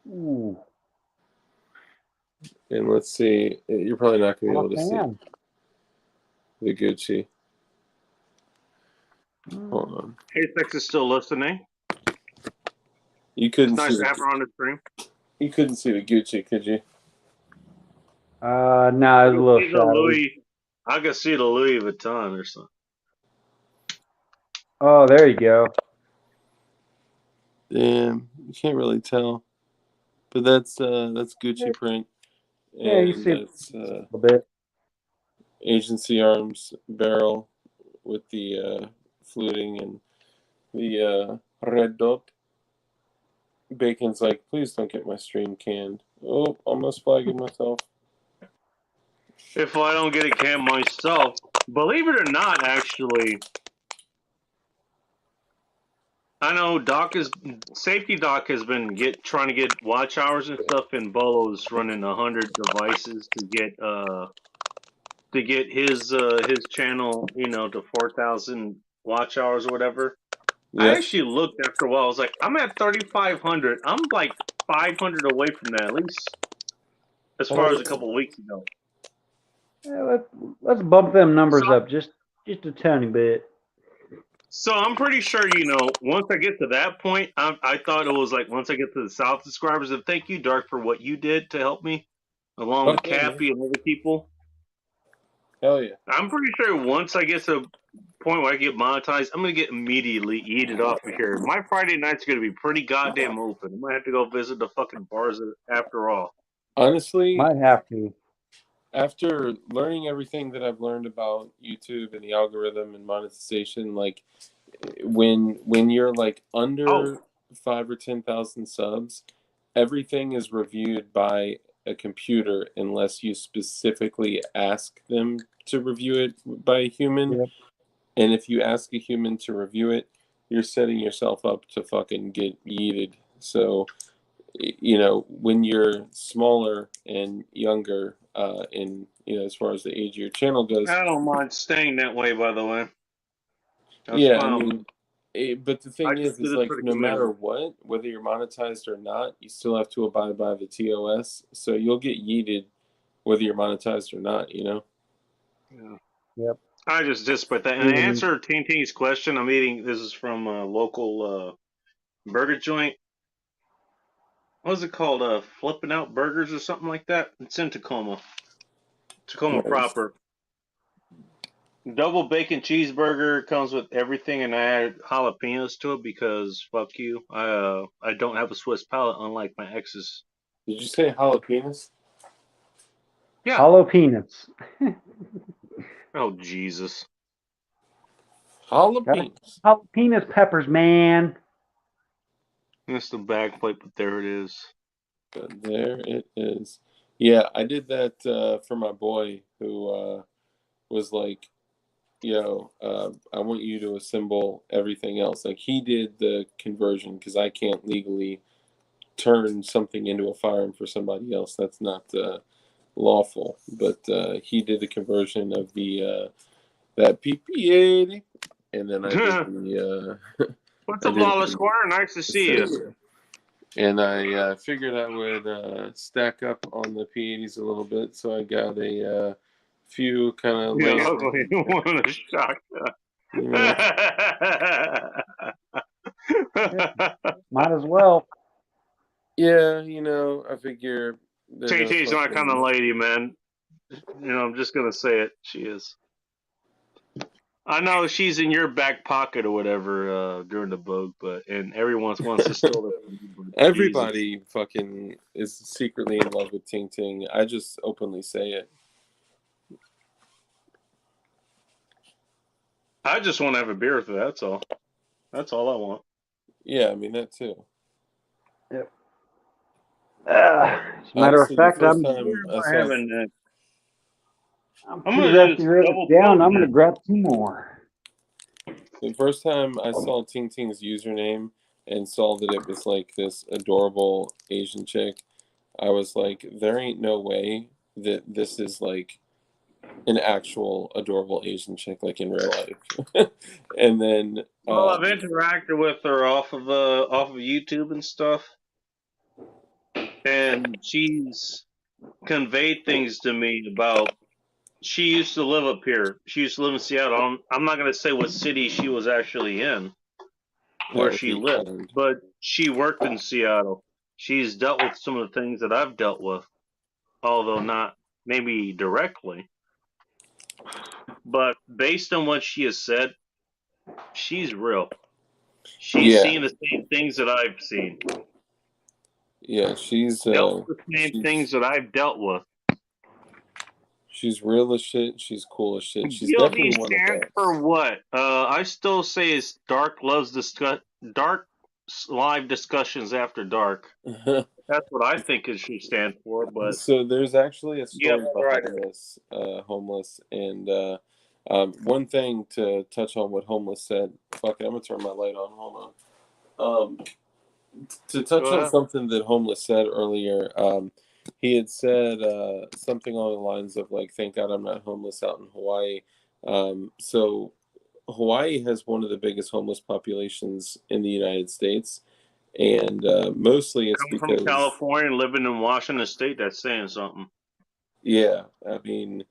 Ooh. And let's see, you're probably not going to be able to see the Gucci. Hold on. Hey, Sex is still listening. You couldn't see nice to have her on the stream. You couldn't see the Gucci, could you? No, it's a little shadowy. I could see the Louis Vuitton or something. Oh, there you go. Damn, you can't really tell, but that's Gucci print. Yeah, you see it's, a little bit. Agency arms barrel with the fluting and the red dot. Bacon's like, please don't get my stream canned. Oh, almost flagging myself. if I don't get a cam myself. Believe it or not, actually, I know Safety Doc has been trying to get watch hours and stuff, and Bolo's running 100 devices to get his channel, to 4,000 watch hours or whatever. Yes. I actually looked after a while. I was like, I'm at 3,500. I'm like 500 away from that, at least as far as a couple of weeks ago. Yeah, let's bump them numbers up just a tiny bit. So I'm pretty sure, once I get to that point, I thought it was like once I get to the 1,000 subscribers. And thank you, Dark, for what you did to help me, along with Cappy and other people. Hell yeah. I'm pretty sure once I get to a point where I get monetized, I'm going to get immediately eaten off of here. My Friday nights are going to be pretty goddamn open. I might have to go visit the fucking bars after all. Honestly, might have to. After learning everything that I've learned about YouTube and the algorithm and monetization, like when you're like under 5 or 10,000 subs, everything is reviewed by a computer unless you specifically ask them to review it by a human. Yep. And if you ask a human to review it, you're setting yourself up to fucking get yeeted. So, when you're smaller and younger, as far as the age of your channel goes, I don't mind staying that way, by the way. That's yeah, fine. I mean, but the thing is like no matter what, whether you're monetized or not, you still have to abide by the TOS. So you'll get yeeted whether you're monetized or not, Yeah. Yep. I just disparate that. And to answer Teen's question, I'm eating. This is from a local burger joint. What is it called? Flipping Out Burgers or something like that. It's in Tacoma. Tacoma proper. Double bacon cheeseburger comes with everything, and I add jalapenos to it because fuck you. I don't have a Swiss palate, unlike my exes. Did you say jalapenos? Yeah. Jalapenos. Oh Jesus. Jalapenos. Jalapenos peppers, man. That's the back plate, but there it is. But there it is. Yeah, I did that for my boy who was like, I want you to assemble everything else. Like he did the conversion because I can't legally turn something into a firearm for somebody else. That's not lawful. But he did the conversion of the that PP80, and then I did the. What's up, Lawless Squire? Nice to see you. And I figured I would stack up on the P80s a little bit, so I got a few kind of. What a shock! Might as well. Yeah, I figure. TT's my kind of lady, man. I'm just gonna say it. She is. I know she's in your back pocket or whatever during the book, and everyone wants to steal it. Everybody fucking is secretly in love with Ting Ting. I just openly say it. I just want to have a beer with her. That's all. That's all I want. Yeah, I mean that too. Yep. As a matter of fact, I'm I'm gonna grab 2 more. The first time I saw Ting Ting's username and saw that it was like this adorable Asian chick, I was like, there ain't no way that this is like an actual adorable Asian chick like in real life. And then I've interacted with her off of YouTube and stuff, and she's conveyed things to me about. She used to live up here. She used to live in Seattle. I'm not going to say what city she was actually in, where she lived, but she worked in Seattle. She's dealt with some of the things that I've dealt with, although not maybe directly. But based on what she has said, she's real. She's seen the same things that I've seen. Yeah, she's dealt with the same things that I've dealt with. She's real as shit. She's cool as shit. She's definitely one of those. For what? I still say it's Dark live discussions after dark. That's what I think it should stand for. But So there's actually a yeah, story behind this homeless, and one thing to touch on what homeless said. Fuck it, I'm gonna turn my light on. Hold on. To touch on something that homeless said earlier, he had said something along the lines of like, "Thank God I'm not homeless out in Hawaii." So Hawaii has one of the biggest homeless populations in the United States, and mostly it's coming because from California and living in Washington State, that's saying something. yeah, I mean,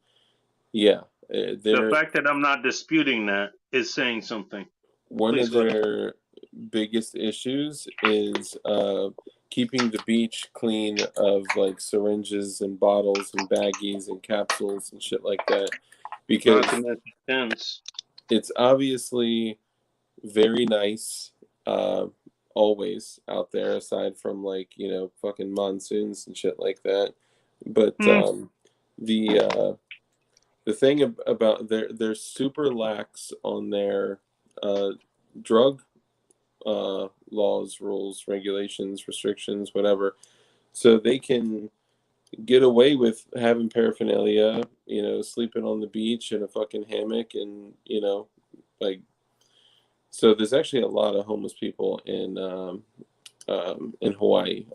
yeah, The fact that I'm not disputing that is saying something. one Please of go ahead. their biggest issues is keeping the beach clean of like syringes and bottles and baggies and capsules and shit like that, because Not to mention tents. it's obviously very nice always out there, aside from like, you know, fucking monsoons and shit like that. But the thing about they're super lax on their drug laws, rules, regulations, restrictions, whatever, so they can get away with having paraphernalia, you know, sleeping on the beach in a fucking hammock, and you know, like, so there's actually a lot of homeless people in Hawaii.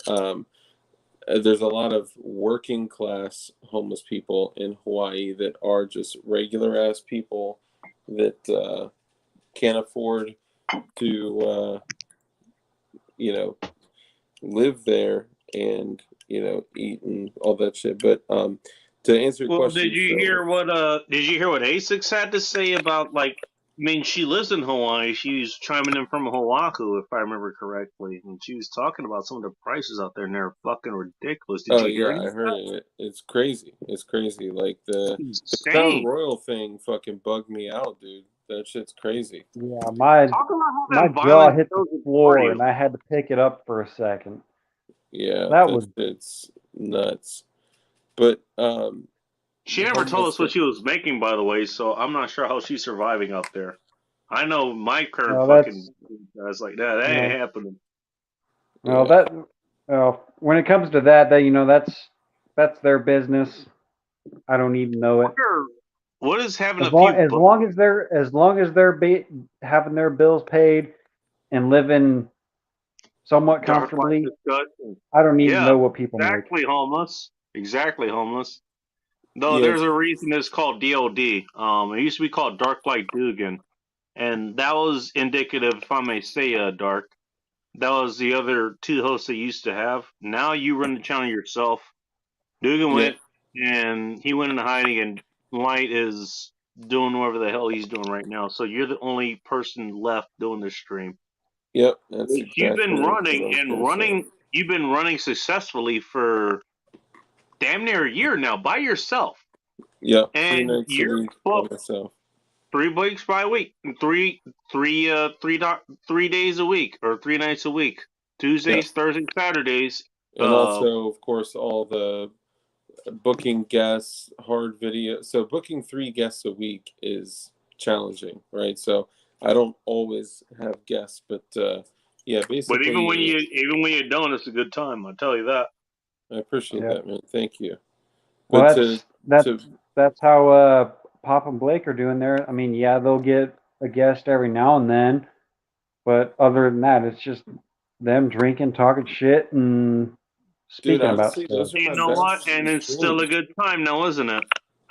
There's a lot of working class homeless people in Hawaii that are just regular ass people that can't afford to you know, live there and, you know, eat and all that shit. But to answer your Well, question, did you hear what Asics had to say about, like, I mean, she lives in Hawaii. She's chiming in from Oahu, if I remember correctly, and she was talking about some of the prices out there, and they're fucking ridiculous. Did oh you hear yeah, any I of heard that? it. It's crazy. It's crazy. Like the Crown Insane. Royal thing fucking bugged me out, dude. That shit's crazy. Yeah, my Talk about my having jaw violent hit the shows at floor, parties. and I had to pick it up for a second. Yeah, That that was shit's nuts. But She never told homeless. us what she was making, by the way, so I'm not sure how she's surviving up there. I know my current no, fucking that's guy's like, that ain't no, happening. no, Yeah, that when it comes to that, that's their business. I don't even know it. What is having As a long few as bucks? long as they're having their bills paid and living somewhat Dark light comfortably, discussion. I don't need to Yeah, know what people make. exactly homeless. Exactly homeless. Though yeah, there's a reason it's called DOD. It used to be called Dark Light Dugan, and that was indicative, if I may say, Dark. That was the other two hosts they used to have. Now you run the channel yourself. Dugan yeah, went, and he went into hiding, and Light is doing whatever the hell he's doing right now. So you're the only person left doing this stream. yep. That's Which you've exactly been what I running was and gonna say. running. You've been running successfully for damn near a year now by yourself, Yep, 3 and nights a you're week by booked myself. 3 weeks by week, three days a week or 3 nights a week, Yeah, Tuesdays, Thursdays, Saturdays. and also, of course, all the booking guests, hard video. So booking 3 guests a week is challenging, right? So I don't always have guests, but yeah, But even when basically, you don't, it's a good time. I'll tell you that. I appreciate Yeah. that, man. Thank you. Well, But that's to that's how Pop and Blake are doing there. I mean, yeah, they'll get a guest every now and then, but other than that, it's just them drinking, talking shit, and dude, speaking about honestly, stuff. those are You my know what? best And it's still a streams. good time now, isn't it?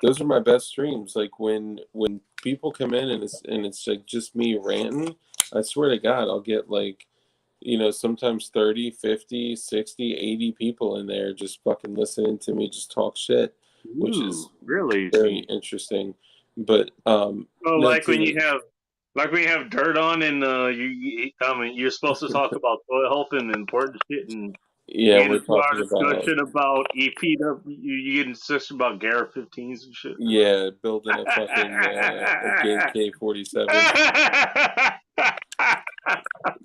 Those are my best streams. Like when people come in and it's like just me ranting, I swear to God, I'll get like, you know, sometimes 30, 50, 60, 80 people in there just fucking listening to me just talk shit, which is Ooh, really? very interesting. But So no, like when to you have dirt on, and I mean, you're supposed to talk about soil health and important shit, and yeah, you get we're into our talking about discussion about EPW, you get into discussion about Garrett 15s and shit. yeah, building a fucking a gay K-47.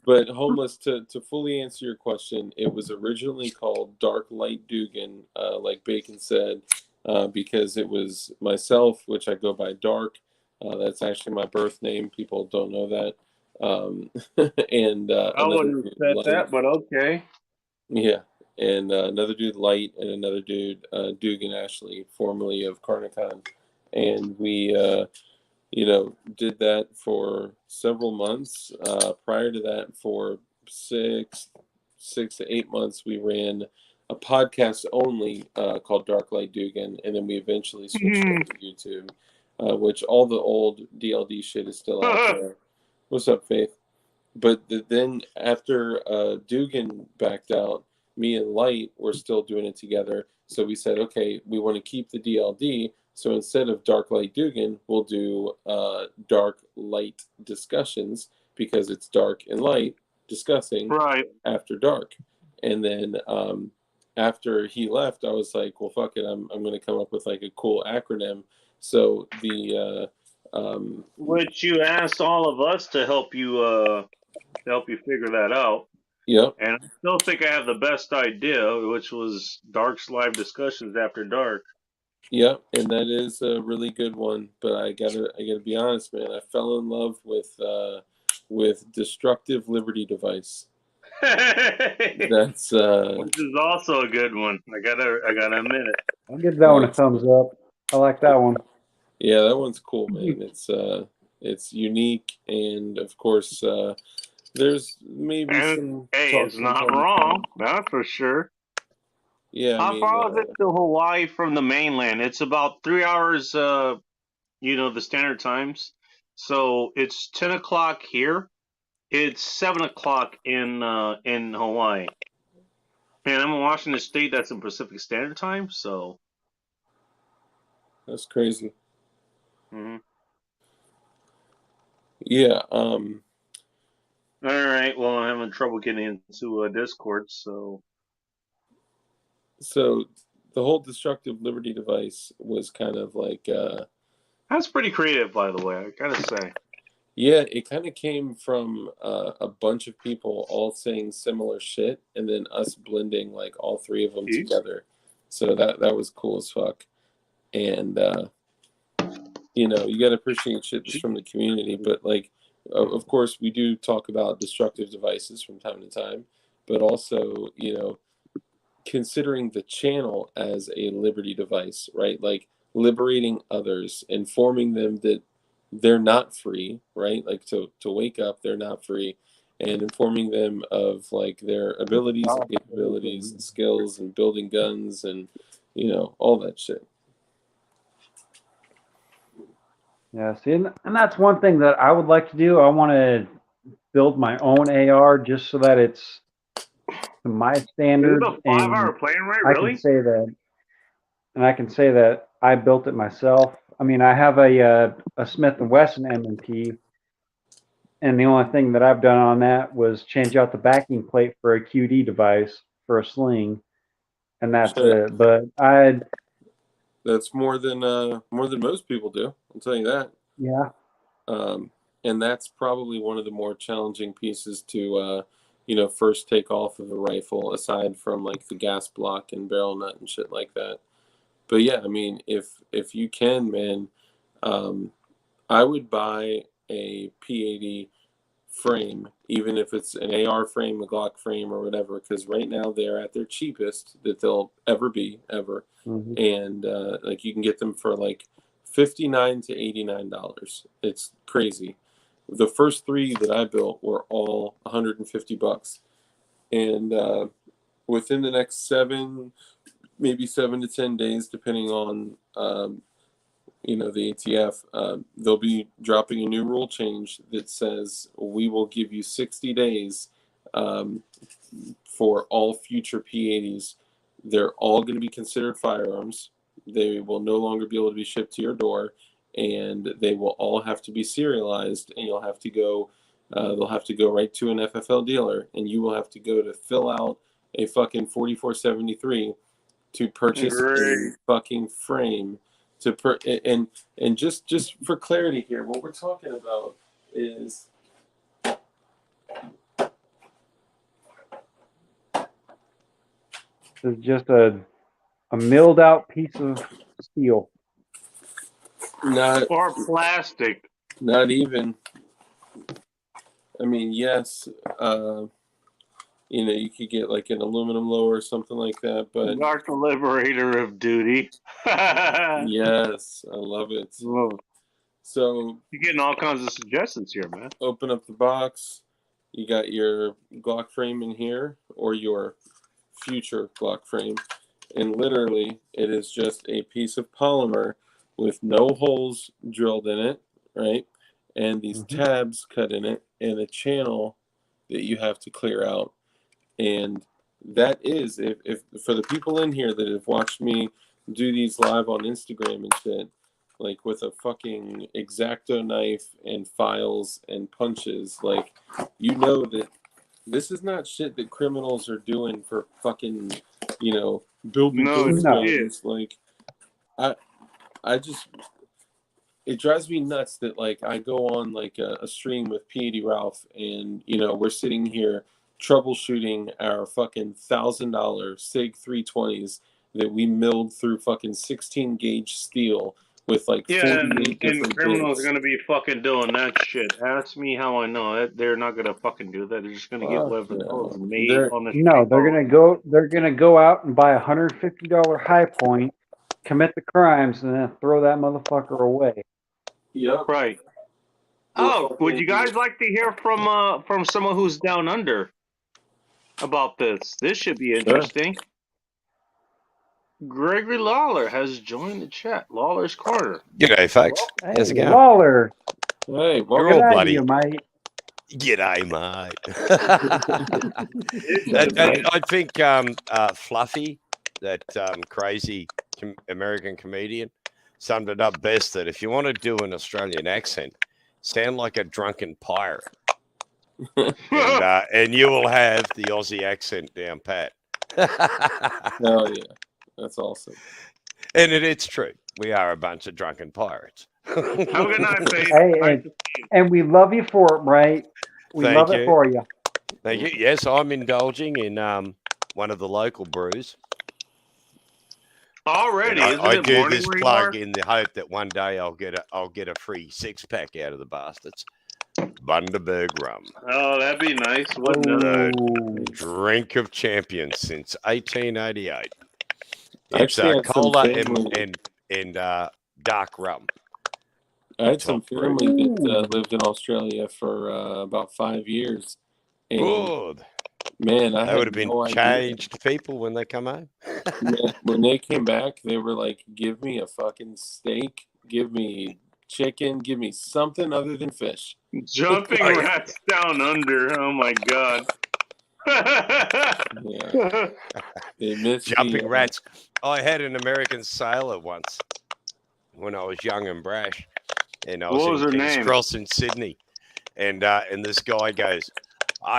But homeless, to fully answer your question, it was originally called Dark Light Dugan, like Bacon said, because it was myself, which I go by Dark. That's actually my birth name. People don't know that. And I another wouldn't have dude, said Light. that, but okay. Yeah. and another dude, Light, and another dude, Dugan Ashley, formerly of Carnicon. And we, did that for several months. Prior to that, for 6 to 8 months, we ran a podcast only called Dark Light Dugan, and then we eventually switched over to YouTube, which all the old DLD shit is still out there. What's up, Faith? But then after Dugan backed out, me and Light were still doing it together. So we said, okay, we want to keep the DLD. So instead of Dark Light Dugan, we'll do Dark Light Discussions, because it's dark and light discussing after dark. And then after he left, I was like, well, fuck it, I'm going to come up with like a cool acronym. So the which you asked all of us to help you figure that out. Yep. And I still think I have the best idea, which was Dark's Live Discussions After Dark. Yep, and that is a really good one. But I gotta be honest, man. I fell in love with Destructive Liberty Device. That's which is also a good one. I gotta admit it. I'll give that one a thumbs up. I like that one. Yeah, that one's cool, man. It's unique, and of course, there's maybe some. Hey, it's not wrong. That's for sure. Yeah. How far is it to Hawaii from the mainland? It's about 3 hours. The standard times. So it's 10 o'clock here. It's 7 o'clock in Hawaii. And I'm in Washington State. That's in Pacific Standard Time. So that's crazy. Mm-hmm. Yeah. All right. Well, I'm having trouble getting into Discord. So the whole Destructive Liberty Device was kind of like. That's pretty creative, by the way. I gotta say. Yeah, it kind of came from a bunch of people all saying similar shit, and then us blending like all three of them together. So that was cool as fuck. And you got to appreciate shit just from the community. But like, of course, we do talk about destructive devices from time to time, but also considering the channel as a liberty device, right? Like liberating others, informing them that they're not free, right? Like to wake up, they're not free, and informing them of like their abilities and capabilities and skills and building guns and all that shit. Yeah, see, and that's one thing that I would like to do. I want to build my own AR just so that it's to my standards. Is it a 5-hour plane ride, really? I can say that I built it myself. I mean, I have a Smith & Wesson M&P, and the only thing that I've done on that was change out the backing plate for a QD device for a sling, and that's it. But that's more than most people do. I'll tell you that. Yeah. And that's probably one of the more challenging pieces to first take off of a rifle, aside from like the gas block and barrel nut and shit like that. But yeah, I mean, if you can, man, I would buy a P80 frame, even if it's an AR frame, a Glock frame, or whatever, because right now they're at their cheapest that they'll ever be, ever. Mm-hmm. And like you can get them for like $59 to $89. It's crazy. The first three that I built were all $150, and within the next 7 to 10 days, depending on the ATF, they'll be dropping a new rule change that says we will give you 60 days for all future P80s. They're all going to be considered firearms. They will no longer be able to be shipped to your door, and they will all have to be serialized, and you'll have to go they'll have to go right to an FFL dealer, and you will have to go to fill out a fucking 4473 to purchase a fucking frame and just for clarity here, what we're talking about is it's just a milled out piece of steel. Or plastic. Not even. I mean, yes, You know, you could get like an aluminum lower or something like that. But Dark the Liberator of Duty. yes, I love it. Whoa. So You're getting all kinds of suggestions here, man. open up the box. You got your Glock frame in here, or your future Glock frame, and literally it is just a piece of polymer with no holes drilled in it, right? And these tabs cut in it, and a channel that you have to clear out. And that is, if for the people in here that have watched me do these live on Instagram and shit, like with a fucking X-Acto knife and files and punches, like, you know that this is not shit that criminals are doing for fucking, you know, building guns. Like, I just, it drives me nuts that, like, I go on like a stream with P.D. Ralph, and you know, we're sitting here troubleshooting our fucking $1,000 SIG 320s that we milled through fucking 16 gauge steel with like 48 different and criminals bits. are gonna be fucking doing that shit. Ask me how I know. They're not gonna fucking do that. They're just gonna get whatever the hell is made on the street. No, they're gonna go out and buy $150 high point, commit the crimes, and then throw that motherfucker away. Yep. Right. Oh, would you guys like to hear from someone who's down under about this? This should be interesting. Sure. Gregory Lawler has joined the chat. Lawler's Corner. G'day, folks. How's it going? Lawler. Hey, you're all bloody. You, mate. G'day, mate. I think Fluffy, that crazy American comedian, summed it up best that if you want to do an Australian accent, sound like a drunken pirate. and you will have the Aussie accent down pat. Hell yeah. That's awesome. And it's true. We are a bunch of drunken pirates. Have a good night, Faith. Hey, and we love you for it, right? We love it for you. Thank you. Yes, I'm indulging in one of the local brews. Already, I do this plug in the hope that one day I'll get a free 6-pack out of the bastards. Bundaberg rum. Oh, that'd be nice. Drink of champions since 1888. It's cola and dark rum. I had some family that lived in Australia for about 5 years. And good. Man, they would have been changed people when they come home. Man, when they came back, they were like, give me a fucking steak, give me chicken, give me something other than fish. Jumping rats down under. Oh my god. Yeah. They miss jumping rats. I had an American sailor once when I was young and brash, and I was in King's Cross in Sydney, and this guy goes,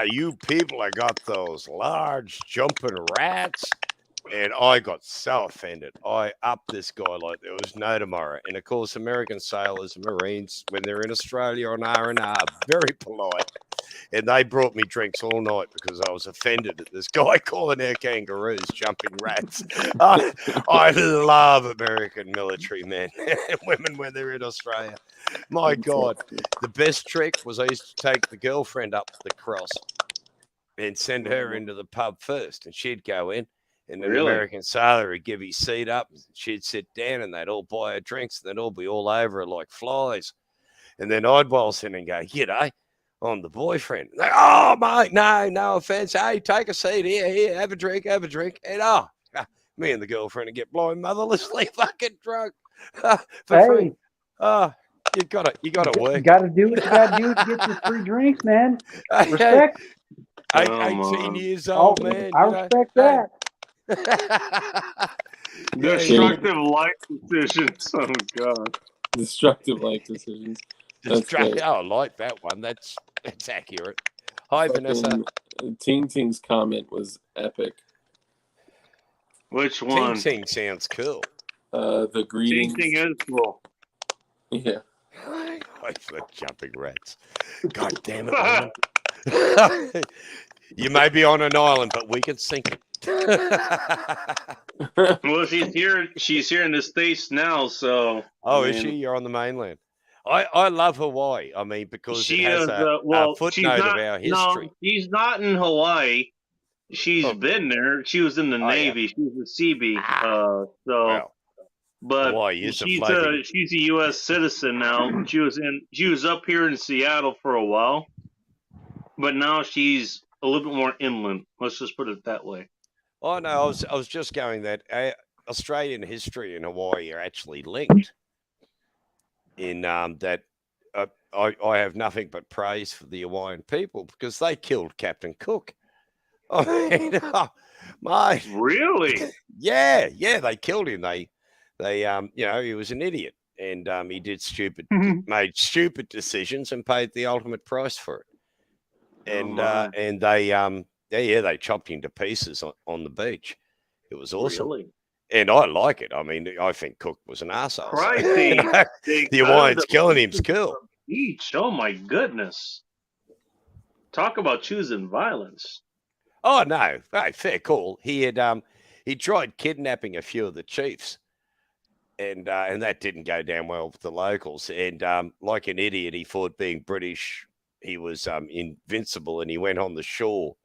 you people have got those large jumping rats. And I got so offended. I upped this guy like there was no tomorrow. And of course, American sailors and Marines, when they're in Australia on R&R, very polite. And they brought me drinks all night because I was offended at this guy calling our kangaroos jumping rats. I love American military men and women when they're in Australia. My God, the best trick was I used to take the girlfriend up the cross and send her into the pub first, and she'd go in. And an American sailor would give his seat up, and she'd sit down, and they'd all buy her drinks, and they'd all be all over her like flies. And then I'd waltz in and go, "G'day, I'm the boyfriend." And they, "Oh, mate, no offense. Hey, take a seat here, have a drink. And me and the girlfriend would get blind motherlessly fucking drunk for free. You gotta work. You gotta do what you gotta do to get your free drinks, man. Respect. 18 years old, man. I respect that. Destructive life decisions. Oh God. Destructive life decisions. I like that one. That's accurate. Hi, Vanessa. Ting Ting's comment was epic. Which one? Ting Ting sounds cool. The greeting. Ting Ting is cool. Yeah. The jumping rats. God damn it. You may be on an island, but we can sink it. Well, she's here in the States now, so. Oh, is she? You're on the mainland. I love Hawaii. I mean, because she it has a footnote of our history. No, she's not in Hawaii. She's been there. She was in the Navy. Yeah. She was a Seabee. But she's a U.S. citizen now. She was up here in Seattle for a while, but now she's a little bit more inland. Let's just put it that way. Oh no, I was just going that Australian history and Hawaii are actually linked. In that, I have nothing but praise for the Hawaiian people because they killed Captain Cook. I mean, mate. Really? Yeah, they killed him. They he was an idiot, and he did made stupid decisions and paid the ultimate price for it. And and they chopped him to pieces on the beach. It was awesome. Really? And I like it. I mean, I think Cook was an arsehole. So, the Hawaiians killing him's cool. Beach. Oh my goodness! Talk about choosing violence. Oh no, fair call. He had he tried kidnapping a few of the chiefs, and that didn't go down well with the locals. And like an idiot, he thought being British, he was invincible, and he went on the shore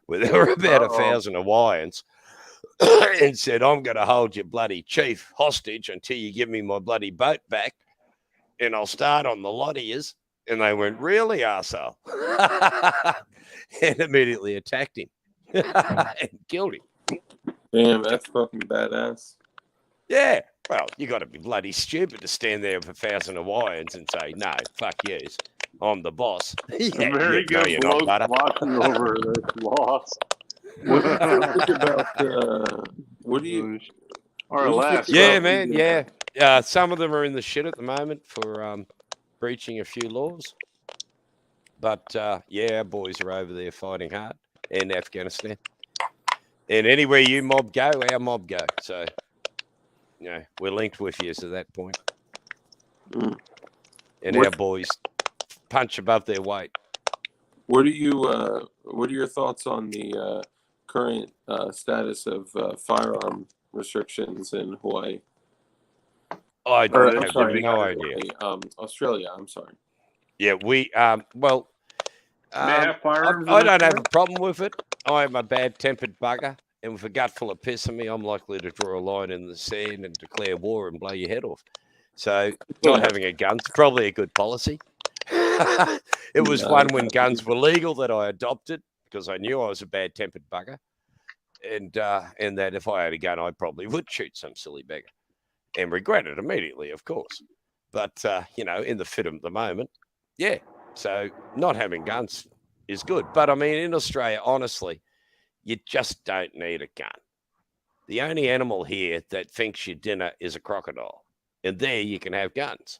where there were about 1,000 Hawaiians and said, "I'm going to hold your bloody chief hostage until you give me my bloody boat back, and I'll start on the lot of yous." And they went, "Really, arsehole?" and immediately attacked him. and killed him. Damn, that's fucking badass. Yeah. Well, you got to be bloody stupid to stand there with 1,000 Hawaiians and say, "No, fuck yous. I'm the boss." Very good. No, watching over this loss. What do you? Our last. Yeah, man. Yeah. Some of them are in the shit at the moment for breaching a few laws. But our boys are over there fighting hard. In Afghanistan, and anywhere you mob go, our mob go. So, we're linked with you to that point. And our boys punch above their weight. What are your thoughts on the current status of firearm restrictions in Hawaii? I have no idea. Australia. I'm sorry. Yeah, we well. I don't have a problem with it. I'm a bad-tempered bugger, and with a gut full of piss in me, I'm likely to draw a line in the sand and declare war and blow your head off. So not having a gun's probably a good policy. It was one when guns were legal that I adopted because I knew I was a bad-tempered bugger, and that if I had a gun, I probably would shoot some silly beggar and regret it immediately, of course. But, in the fit of the moment, yeah. So not having guns is good. But, I mean, in Australia, honestly, you just don't need a gun. The only animal here that thinks your dinner is a crocodile. And there you can have guns.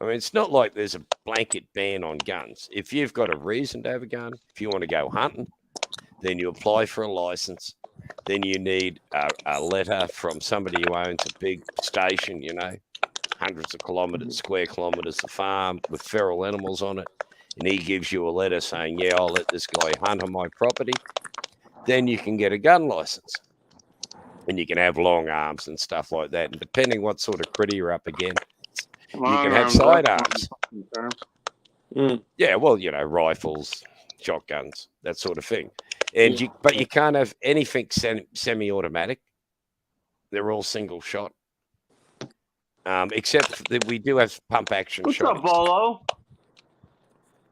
I mean, it's not like there's a blanket ban on guns. If you've got a reason to have a gun, if you want to go hunting, then you apply for a license. Then you need a letter from somebody who owns a big station, hundreds of square kilometers of farm with feral animals on it. And he gives you a letter saying, yeah, I'll let this guy hunt on my property. Then you can get a gun license. And you can have long arms and stuff like that. And depending what sort of critter you're up against, you can have sidearms. Yeah, well, rifles, shotguns, that sort of thing. And but you can't have anything semi-automatic. They're all single shot. Except that we do have pump action shots. What's up, Bolo?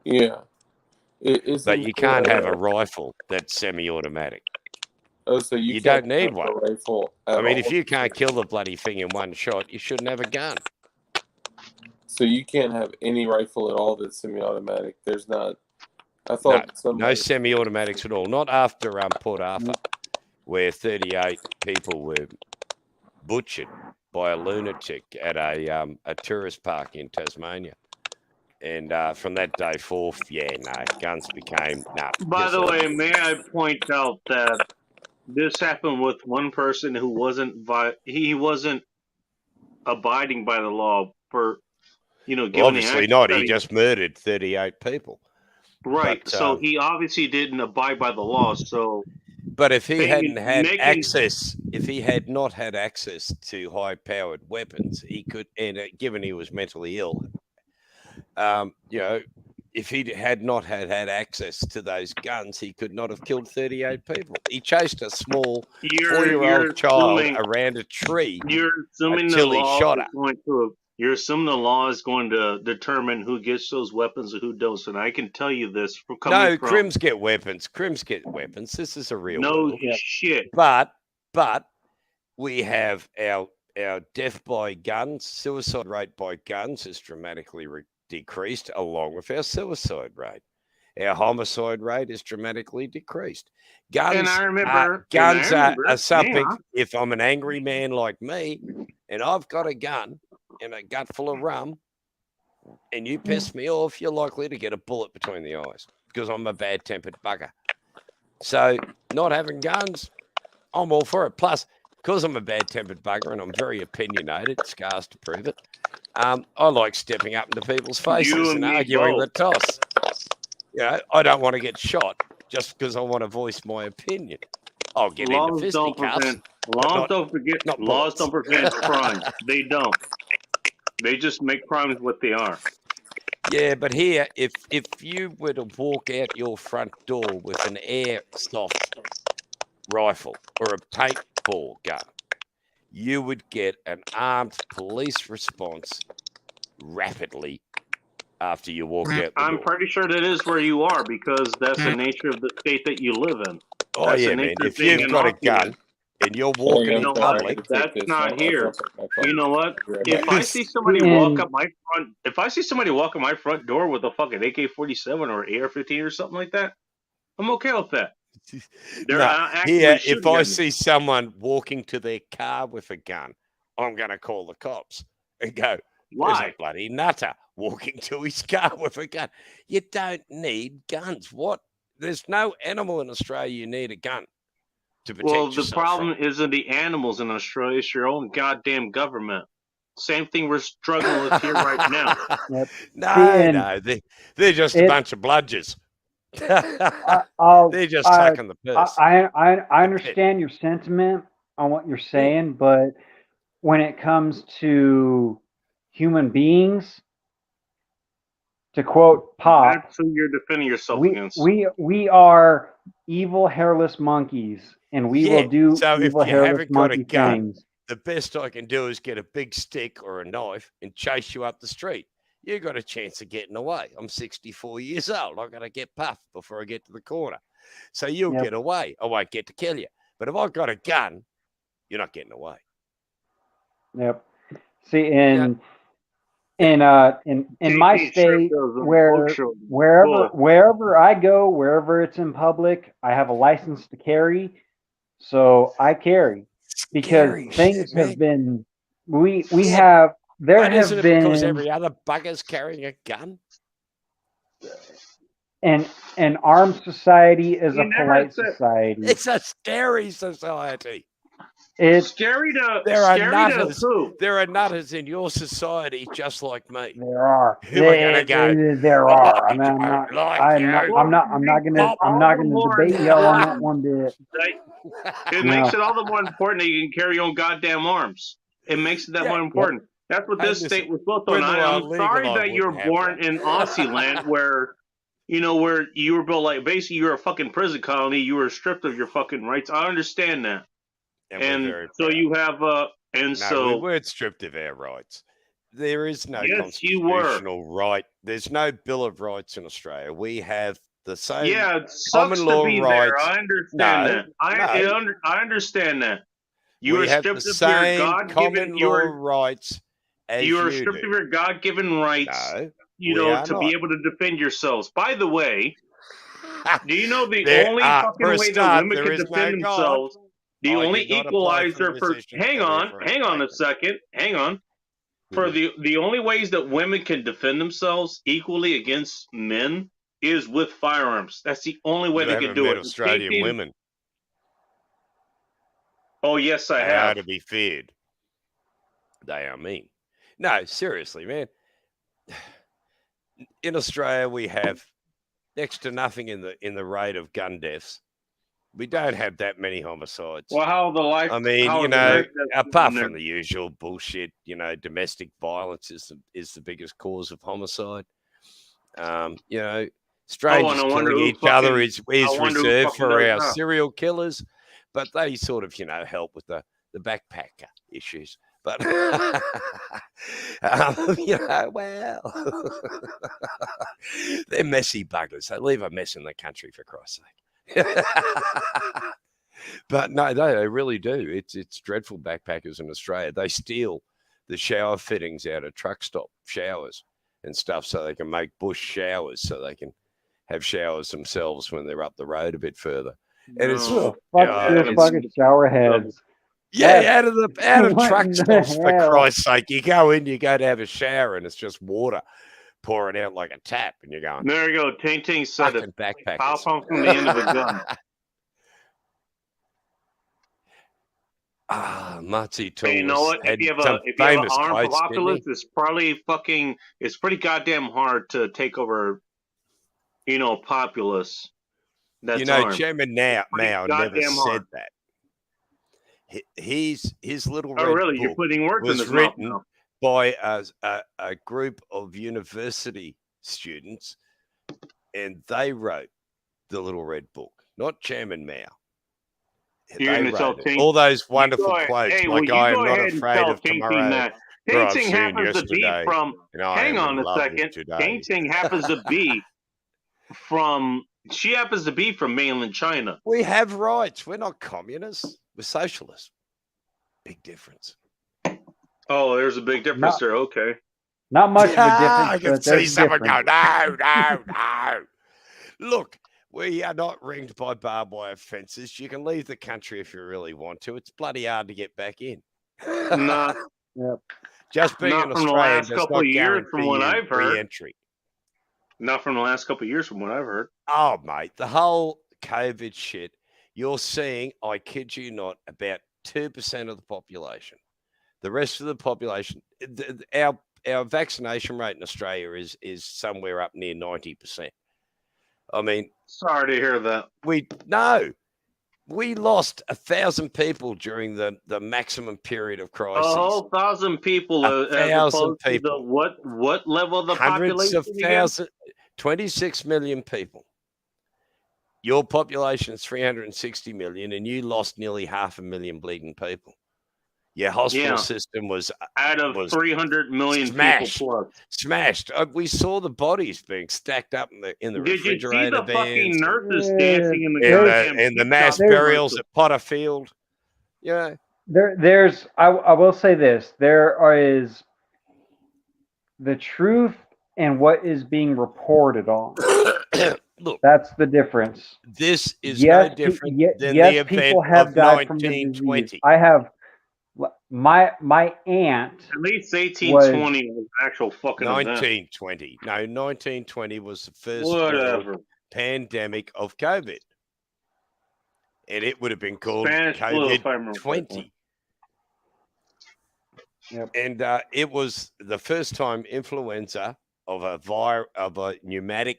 Yeah. But you can't have a rifle that's semi-automatic. Oh, so you don't need one. I mean, if you can't kill the bloody thing in one shot, you shouldn't have a gun. So you can't have any rifle at all that's semi-automatic. There's not. I thought no semi-automatics at all. Not after Port Arthur, where 38 people were butchered by a lunatic at a tourist park in Tasmania. And from that day forth, guns became By the way, may I point out that this happened with one person who wasn't abiding by the law for, giving obviously not. He just murdered 38 people. Right. But, so he obviously didn't abide by the law. So, but if he hadn't had access, if he had not had access to high-powered weapons, he could. And given he was mentally ill, if he had not had access to those guns, he could not have killed 38 people. He chased a small 4-year-old child around a tree until he shot her. You're assuming the law is going to determine who gets those weapons and who doesn't. And I can tell you this from coming from... Crims get weapons. Crims get weapons. This is a real world. Shit. But we have our death by guns, suicide rate by guns is dramatically decreased, along with our suicide rate. Our homicide rate is dramatically decreased. Guns are something. If I'm an angry man like me, and I've got a gun and a gut full of rum, and you piss me off, you're likely to get a bullet between the eyes because I'm a bad-tempered bugger. So not having guns, I'm all for it. Plus, because I'm a bad-tempered bugger and I'm very opinionated, scars to prove it, I like stepping up into people's faces and arguing the toss. I don't want to get shot just because I want to voice my opinion. I'll get into fisticuffs. Laws don't prevent crime. They don't. They just make crimes what they are. Yeah, but here, if you were to walk out your front door with an airsoft rifle or a paintball gun, you would get an armed police response rapidly after you walk out the door. I'm pretty sure that is where you are because that's the nature of the state that you live in. Oh, yeah, man. If you've got a gun and you're walking in public, that's not here. You know what? If I see somebody walk up my front door with a fucking AK-47 or AR-15 or something like that, I'm okay with that. If I see someone walking to their car with a gun, I'm going to call the cops and go, "Why? There's a bloody nutter walking to his car with a gun." You don't need guns. What? There's no animal in Australia you need a gun to protect yourself. Well, the problem isn't the animals in Australia. It's your own goddamn government. Same thing we're struggling with here right now. Yep. No, they're just a bunch of bludgers. They're just sucking the piss. I understand your sentiment on what you're saying, but when it comes to human beings, to quote Pop, that's who you're defending yourself against. We are evil hairless monkeys, and we will do evil hairless monkey things. The best I can do is get a big stick or a knife and chase you up the street. You got a chance of getting away. I'm 64 years old. I got to get puffed before I get to the corner. So you'll get away. I won't get to kill you. But if I've got a gun, you're not getting away. Yep. See, in my state, wherever I go, wherever it's in public, I have a license to carry, so I carry because things have been because every other bugger's carrying a gun. And an armed society is a polite society. It's a scary society. It's scary to there are nutters in your society just like me. There are. There are. I'm not gonna debate y'all on that one bit. It makes it all the more important that you can carry your own goddamn arms. It makes it that more important. That's what this state was built on. I'm sorry that you were born in Aussie land where you were built like basically you're a fucking prison colony. You were stripped of your fucking rights. I understand that. And so you have we weren't stripped of our rights. There is no constitutional right. There's no Bill of Rights in Australia. We have the same common law rights. I understand that. I understand that. You were stripped of your God-given rights. You were stripped of your God-given rights. To be able to defend yourselves. By the way, do you know the only fucking way that women can defend themselves? The only equalizer for hang on a second. For the only ways that women can defend themselves equally against men is with firearms. That's the only way they can do it. Australian women. Oh yes, I have. They are to be feared. They are mean. No, seriously, man. In Australia, we have next to nothing in the rate of gun deaths. We don't have that many homicides. Well, apart from the usual bullshit, domestic violence is the biggest cause of homicide. You know, strangers killing each other is reserved for our serial killers, but they sort of, you know, help with the backpacker issues. But, you know, well, they're messy buggers. They leave a mess in the country, for Christ's sake. But no, they really do. It's dreadful, backpackers in Australia. They steal the shower fittings out of truck stop showers and stuff so they can make bush showers so they can have showers themselves when they're up the road a bit further. And it's fucking shower heads. Yeah, out of truck stops, for Christ's sake. You go in, you go to have a shower, and it's just water pouring out like a tap, and you're going. There you go. Ting Ting said it. Backpackers. Power pump from the end of a gun. Matzi Tools. You know what? If you have an armed populace, it's pretty goddamn hard to take over, you know, populace. That's Chairman Mao never said that. His little red book You're putting words was in written by a group of university students, and they wrote the little red book, not Chairman Mao. All those wonderful quotes, I am not afraid of tomorrow. Ting Ting happens to be from. Hang on a second. Ting Ting happens to be from. She happens to be from mainland China. We have rights. We're not communists. We're socialists. Big difference. Oh, there's a big difference there. Okay. Not much of a difference. I can see someone go, no. Look. We are not ringed by barbed wire fences. You can leave the country if you really want to. It's bloody hard to get back in. Just being an Australian does not guarantee re-entry. Not from the last couple of years, from what I've heard. Oh, mate, the whole COVID shit, you're seeing, I kid you not, about 2% of the population. The rest of the population, our vaccination rate in Australia is somewhere up near 90%. I mean, sorry to hear that. We lost 1,000 people during the maximum period of crisis. A whole 1,000 people. 1,000 people. What level of the Hundreds population? Of thousands. 26 million people. Your population is 360 million, and you lost nearly 500,000 bleeding people. Your hospital system was out of 300 million smashed, people plus. Smashed. We saw the bodies being stacked up in the Did refrigerator. You see the vans fucking nurses dancing in the and the mass burials at Potter Field? Yeah. There's. I will say this: there is the truth and what is being reported on. Look, that's the difference. This is no different than the event people have of died 1920. I have. My aunt. At least 1820 was actual fucking 1920. Event. No, 1920 was the first pandemic of COVID, and it would have been called COVID-20. Yep. And it was the first time influenza of a pneumonic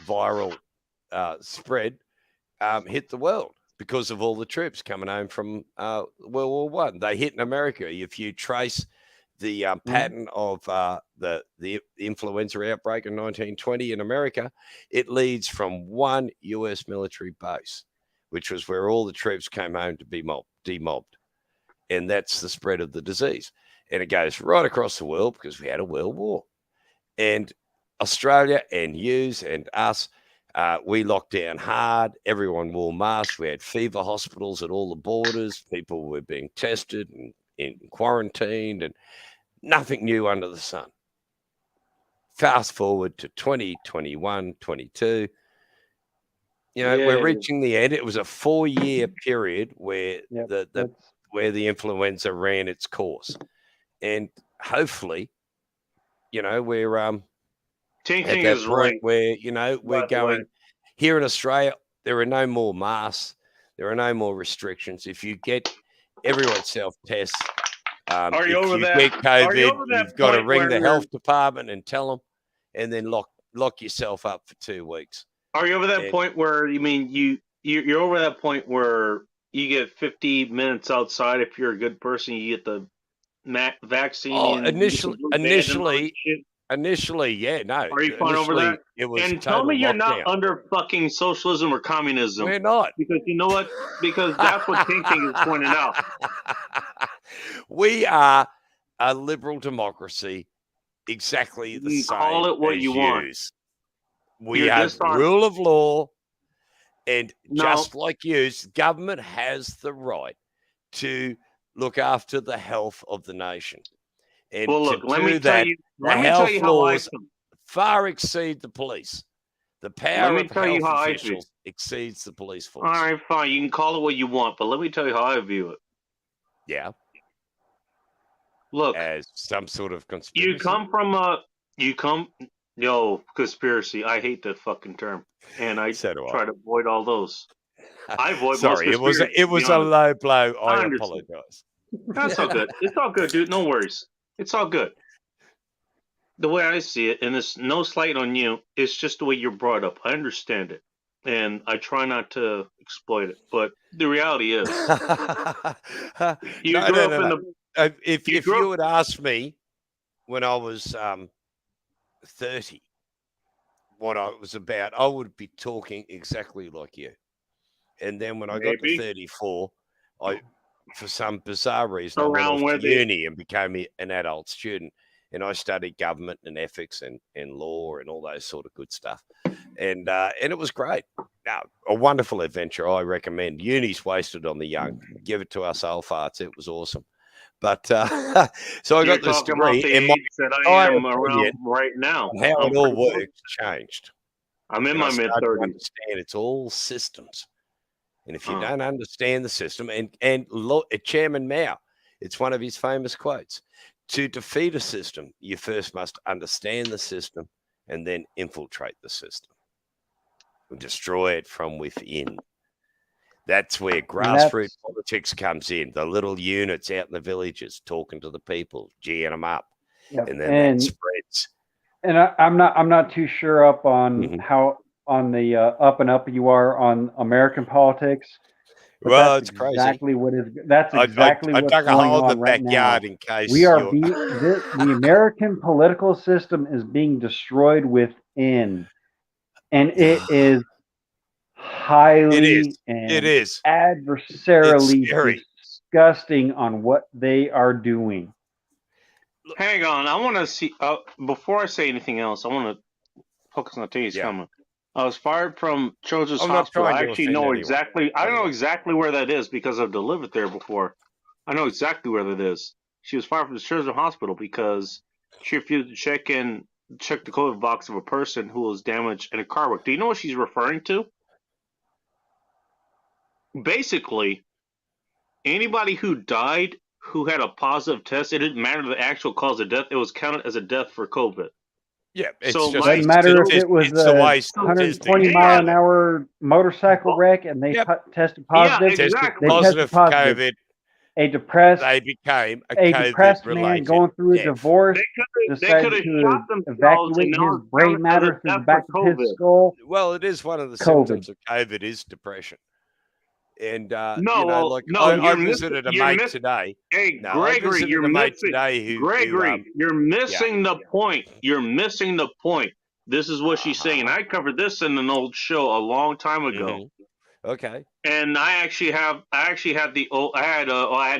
viral spread hit the world. Because of all the troops coming home from World War I. They hit in America. If you trace the pattern of the influenza outbreak in 1920 in America, it leads from one U.S. military base, which was where all the troops came home to be demobbed. And that's the spread of the disease. And it goes right across the world because we had a world war. And Australia and yous and us, we locked down hard. Everyone wore masks. We had fever hospitals at all the borders. People were being tested and quarantined, and nothing new under the sun. Fast forward to 2021, 22. We're reaching the end. It was a 4-year period where where the influenza ran its course, and hopefully, we're Ting at that point where we're going here in Australia. There are no more masks. There are no more restrictions. If you get everyone self-tests, if you get COVID, you've got to ring the health department and tell them, and then lock yourself up for 2 weeks. Are you over that point where you're over that point where you get 50 minutes outside? If you're a good person, you get the vaccine. Oh, initially, Initially, yeah, no. Are you fine over that? It was and tell me you're not under fucking socialism or communism. We're not. Because you know what? Because that's what King is pointing out. We are a liberal democracy, exactly the you same. Call it what as you want. We have rule of law, and just like you, government has the right to look after the health of the nation. And well, look, let me tell you how laws far exceed the police. The power of health officials exceeds the police force. All right, fine. You can call it what you want, but let me tell you how I view it. Yeah. Look, as some sort of conspiracy. Conspiracy. I hate that fucking term, and I try to avoid all those. I avoid. Sorry, it was a low blow. I apologize. That's all good. It's all good, dude. No worries. It's all good. The way I see it, and it's no slight on you, it's just the way you're brought up. I understand it, and I try not to exploit it. But the reality is, if you had asked me when I was 30 what I was about, I would be talking exactly like you. And then when I got to 34, for some bizarre reason, I went off to uni and became an adult student. And I studied government and ethics and law and all those sort of good stuff. And it was great. A wonderful adventure. I recommend. Uni's wasted on the young. Give it to us old farts. It was awesome. But so I got this degree. And I am around right now. How it all works changed. I'm in my mid-30s. Understand it's all systems. And if you don't understand the system, and Chairman Mao, it's one of his famous quotes. To defeat a system, you first must understand the system and then infiltrate the system and destroy it from within. That's where grassroots politics comes in. The little units out in the villages talking to the people, geeing them up, and then that spreads. And I'm not too sure up on how on the up and up you are on American politics. Well, it's exactly crazy. That's exactly what's going on right now. In case we are the American political system is being destroyed within, and it is highly adversarially disgusting on what they are doing. Hang on, I want to see. Before I say anything else, I want to focus on the thing he's coming. I was fired from Children's Hospital. I actually know exactly. I know exactly where that is because I've delivered there before. I know exactly where that is. She was fired from the Children's Hospital because she refused to check the COVID box of a person who was damaged in a car wreck. Do you know what she's referring to? Basically, anybody who died who had a positive test, it didn't matter the actual cause of death. It was counted as a death for COVID. Yeah, it doesn't matter if it was a 120-mile-an-hour motorcycle wreck and they tested positive. Yeah, exactly. They tested positive. COVID. They depressed man going through a divorce decided to evacuate his brain matter back to his skull. Well, it is one of the symptoms of COVID is depression. And I visited a mate today. Hey, Gregory, you're missing the point. You're missing the point. This is what she's saying. I covered this in an old show a long time ago. Mm-hmm. Okay. And I had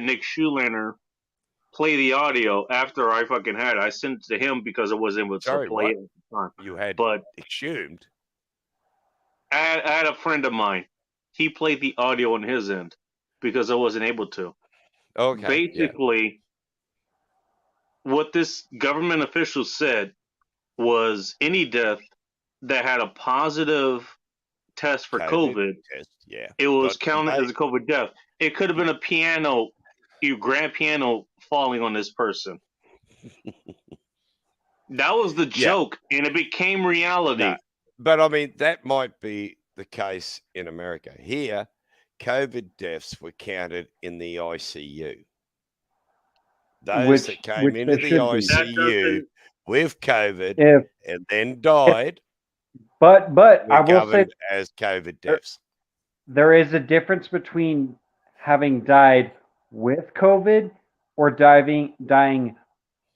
Nick Schulander play the audio after I fucking had it. I sent it to him because it wasn't able to play it at the time. You had exhumed. I had a friend of mine. He played the audio on his end because I wasn't able to. Okay. Basically, what this government official said was any death that had a positive test for COVID, it was counted as a COVID death. It could have been a grand piano falling on this person. That was the joke, and it became reality. No, but I mean, that might be the case in America. Here, COVID deaths were counted in the ICU. Those that came into the ICU with COVID and then died, but I will say as COVID deaths. There is a difference between having died with COVID or dying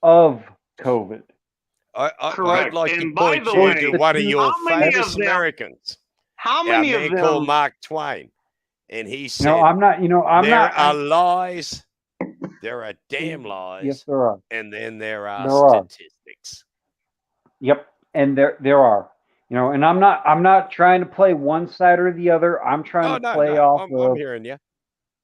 of COVID. I'd like and to by point the you way, to one of your famous them, Americans. How many of them? Called Mark Twain. And he said, no, I'm not, there are lies. There are damn lies. Yes, there are. And then there are statistics. Yep. And there are, and I'm not trying to play one side or the other. I'm trying to play off of, I'm hearing you.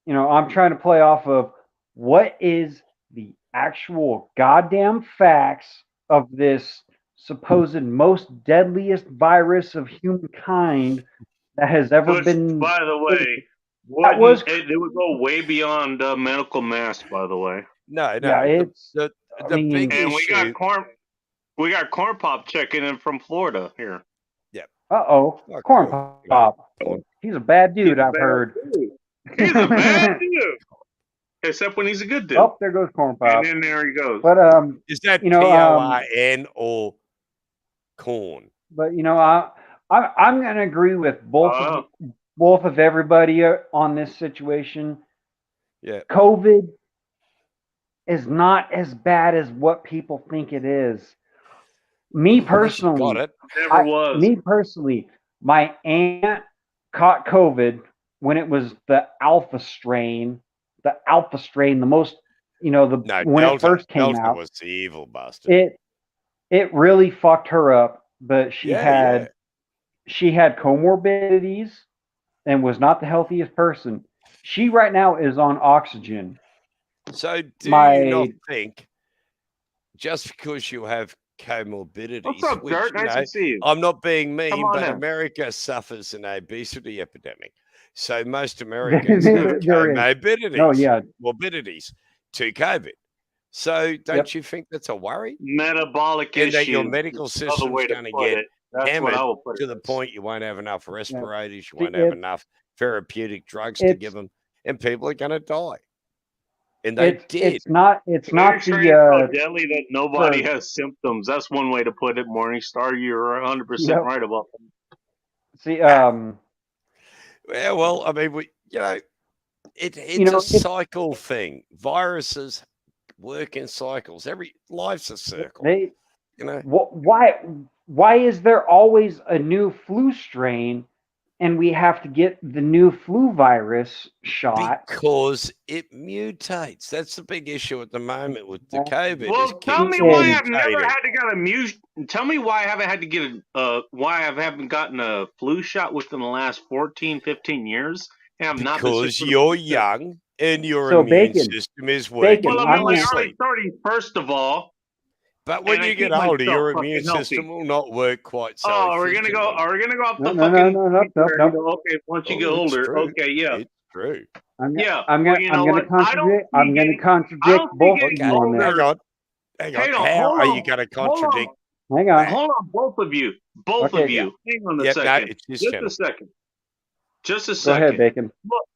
I'm trying to play off of what is the actual goddamn facts of this supposed most deadliest virus of humankind that has ever been. By the way, it would go way beyond medical masks. By the way, no, yeah, it's the big issue. We got Corn Pop checking in from Florida here. Yeah. Corn Pop. He's a bad dude. I've heard. He's a bad dude. Except when he's a good dude. Oh, there goes Corn Pop. And then there he goes. But is that P-O-R-N or corn? But I'm going to agree with both of everybody on this situation. Yeah. COVID is not as bad as what people think it is. Me personally, Never was. Me personally, my aunt caught COVID when it was the alpha strain. The alpha strain, the most, when Delta, it first came Delta out, was the evil bastard. It really fucked her up. But she had comorbidities and was not the healthiest person. She right now is on oxygen. So do you not think just because you have comorbidities, what's up, Dirt? Nice to see you. I'm not being mean, but America suffers an obesity epidemic. So most Americans have comorbidities, morbidities to COVID. So don't you think that's a worry? Metabolic issue. And that your medical system's going to get hammered to the point you won't have enough respirators, you won't have enough therapeutic drugs to give them, and people are going to die. And they did. It's not the so deadly that nobody has symptoms. That's one way to put it, Morningstar. You're 100% right about that. See, yeah, well, I mean, it's a cycle thing. Viruses work in cycles. Life's a circle. Why is there always a new flu strain, and we have to get the new flu virus shot? Because it mutates. That's the big issue at the moment with the COVID. Well, tell me why I've never had to get a Tell me why I haven't had to get why I haven't gotten a flu shot within the last 14, 15 years. Because you're young and your immune system is working. Well, I'm in my early 30s, first of all. But when you get older, your immune system will not work quite so. Oh, are we gonna go off the fucking? No. Okay, once you get older, okay, yeah, it's true. I'm gonna contradict both of you on that. Hang on. How are you going to contradict? Hang on. Hold on, both of you. Hang on a second. Just a second. Go ahead, Bacon.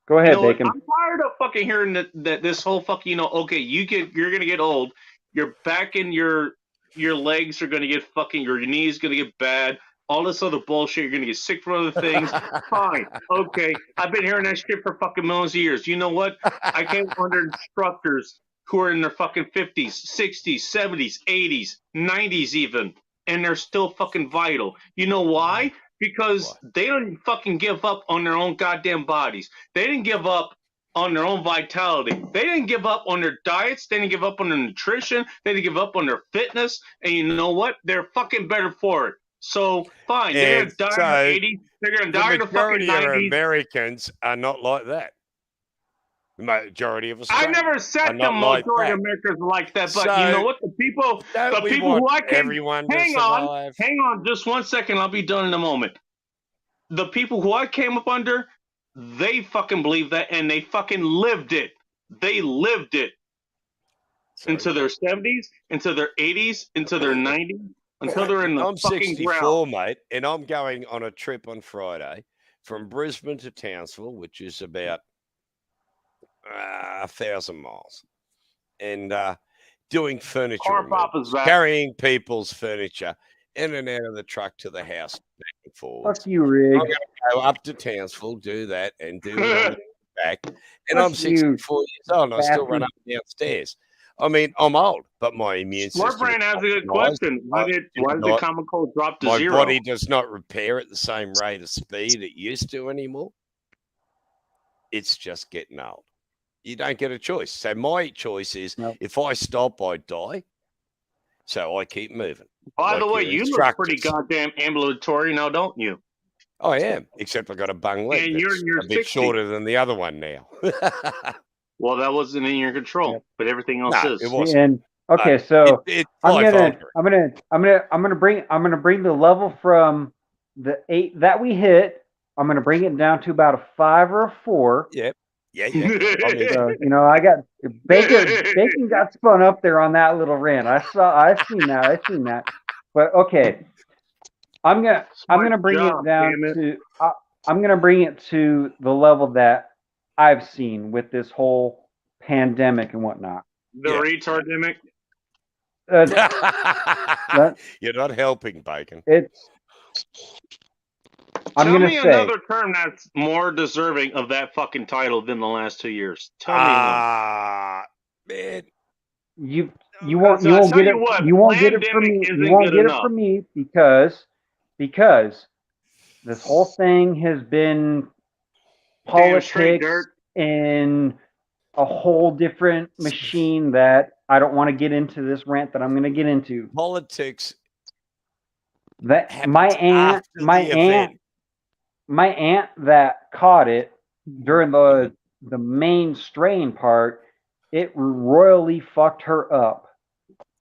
Go ahead, Bacon. I'm tired of fucking hearing that this whole fucking, okay, you're gonna get old. Your back and your legs are gonna get fucking, your knees gonna get bad. All this other bullshit. You're gonna get sick from other things. Fine, okay. I've been hearing that shit for fucking millions of years. You know what? I came under instructors who are in their fucking 50s, 60s, 70s, 80s, 90s even, and they're still fucking vital. You know why? Because they don't fucking give up on their own goddamn bodies. They didn't give up on their own vitality. They didn't give up on their diets. They didn't give up on their nutrition. They didn't give up on their fitness. And you know what? They're fucking better for it. So, fine. They're going to die in the 80s. They're going to die in the fucking 90s. Americans are not like that. The majority of us. I never said the majority of Americans are like that, but you know what? The people who I can hang on, just 1 second. I'll be done in a moment. The people who I came up under, they fucking believe that, and they fucking lived it. They lived it into their 70s, into their 80s, into their 90s, until they're in the fucking ground. I'm 64, mate, and I'm going on a trip on Friday from Brisbane to Townsville, which is about 1,000 miles, and doing furniture removals, carrying people's furniture in and out of the truck to the house, back and forwards. Fuck you, Rig. I'm going to go up to Townsville, do that, and do it on the back. And I'm 64 years old, and I still run up and downstairs. I mean, I'm old, but my immune system. Smart Brain has a good question. Why did the common cold drop to 0? My body does not repair at the same rate of speed it used to anymore. It's just getting old. You don't get a choice. So my choice is if I stop, I die. So I keep moving. By the way, you look pretty goddamn ambulatory now, don't you? I am, except I got a bung leg. And you're a bit shorter than the other one now. Well, that wasn't in your control, but everything else is. It wasn't. And okay, so I'm gonna bring the level from the 8 that we hit. I'm gonna bring it down to about a 5 or a 4. Yep. Yeah. So, I got Bacon got spun up there on that little rant. I've seen that. But okay, I'm gonna bring it down to I'm gonna bring it to the level that I've seen with this whole pandemic and whatnot. The retardemic. You're not helping, Bacon. Tell me another term that's more deserving of that fucking title than the last 2 years. Tell me one. Man. You won't get it. You won't get it from me. You won't get it from me because this whole thing has been politics in a whole different machine that I don't want to get into this rant that I'm going to get into. Politics. That my aunt that caught it during the main strain part, it royally fucked her up.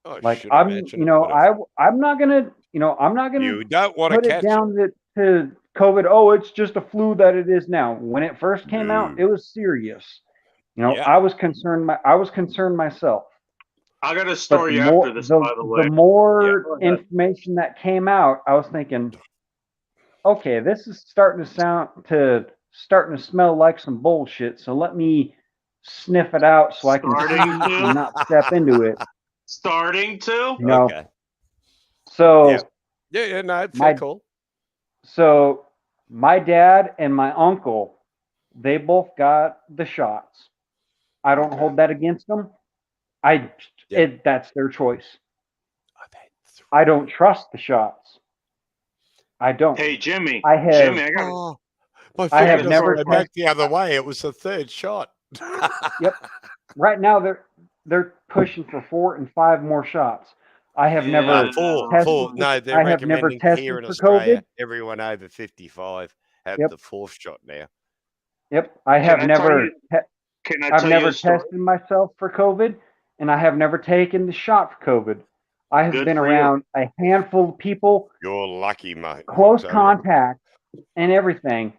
Oh, I'm not gonna you don't want to put it down to COVID. Oh, it's just a flu that it is now. When it first came out, it was serious. I was concerned. I was concerned myself. I got a story after this, by the way. The more information that came out, I was thinking, okay, this is starting to smell like some bullshit. So let me sniff it out so I can see and not step into it. Starting to? Okay. So no, it's cool. So my dad and my uncle, they both got the shots. I don't hold that against them. That's their choice. I don't trust the shots. I don't. Hey, Jimmy. I have never back the other way. It was the third shot. Yep. Right now they're pushing for 4 and 5 more shots. I have never four. No, they're recommending here in Australia, everyone over 55 have the 4th shot now. Yep. I've never tested myself for COVID, and I have never taken the shot for COVID. I have been around a handful of people. You're lucky, mate. Close contact and everything.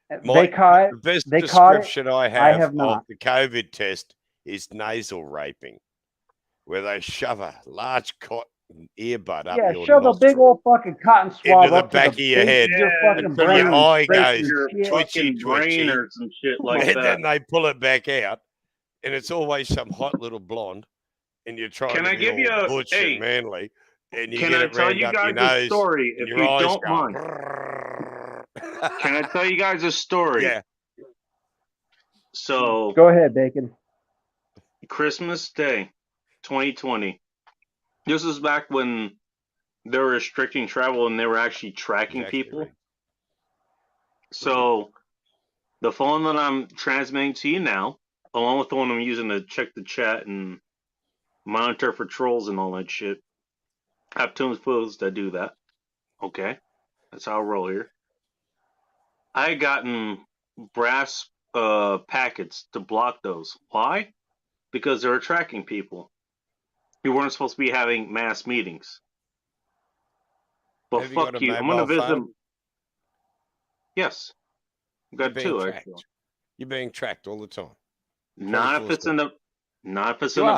The best description I have of the COVID test is nasal raping, where they shove a large cotton earbud up your shove a big old fucking cotton swab into the back of your head, until your eye goes twitchy, or some shit like and that. then they pull it back out, and it's always some hot little blonde, and you're trying to be all butch and manly, and you get it rammed up your nose, story if you don't mind? Can I tell you guys a story? Yeah. So go ahead, Bacon. Christmas Day, 2020. This is back when they were restricting travel and they were actually tracking people. Right. So the phone that I'm transmitting to you now, along with the one I'm using to check the chat and monitor for trolls and all that shit, I have tools that do that. Okay. That's how I roll here. I had gotten brass packets to block those. Why? Because they were tracking people. We weren't supposed to be having mass meetings. But fuck you. I'm going to visit them. Yes. I've got 2, actually. You're being tracked all the time. Not if it's in the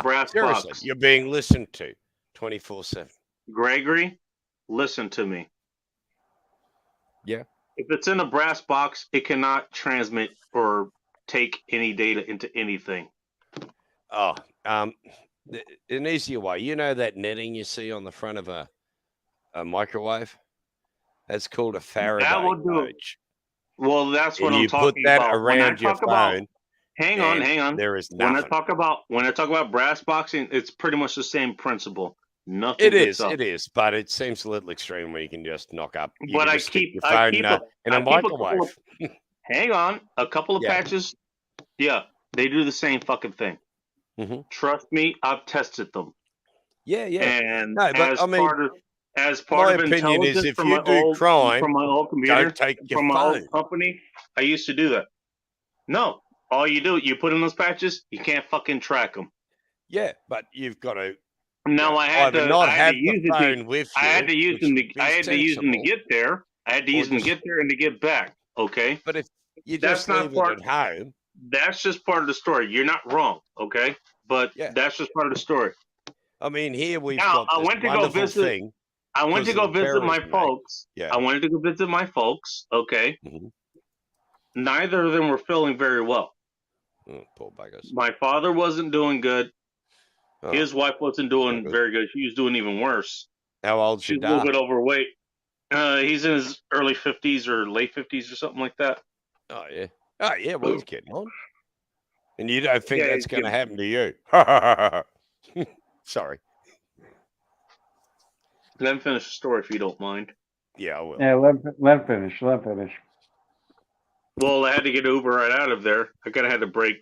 brass box. You're being listened to 24/7. Gregory, listen to me. Yeah. If it's in a brass box, it cannot transmit or take any data into anything. Oh, an easier way. You know that netting you see on the front of a microwave? That's called a Faraday cage. Well, that's what I'm talking about. You put that around your phone, Hang on. There is nothing. When I talk about brass boxing, it's pretty much the same principle. Nothing. It is, but it seems a little extreme where you can just knock up. But I keep in a microwave. Hang on, a couple of patches. Yeah, they do the same fucking thing. Mm-hmm. Trust me, I've tested them. Yeah. And no, but as part of intelligence is if you do crime, from my old computer, don't take your from my phone. old company, I used to do that. No, all you do, you put in those patches, you can't fucking track them. Yeah, but you've got to. No, I had to use them. I had to use them to get there. I had to use them to get there and to get back. Okay, but if you just leave it at home, that's just part of the story. You're not wrong. Okay, but that's just part of the story. I mean, here we've got this wonderful thing. I went to go visit my folks. Yeah. I wanted to go visit my folks. Okay. Mm-hmm. Neither of them were feeling very well. Poor buggers. My father wasn't doing good. His wife wasn't doing very good. She was doing even worse. How old's She's a little bit overweight. He's in his early 50s or late 50s or something like that. Oh, yeah. Well, he's getting on. And you don't think that's going to happen to you. Sorry. Let him finish the story if you don't mind. Yeah, I will. Yeah, let him finish. Well, I had to get Uber right out of there. I kind of had to break,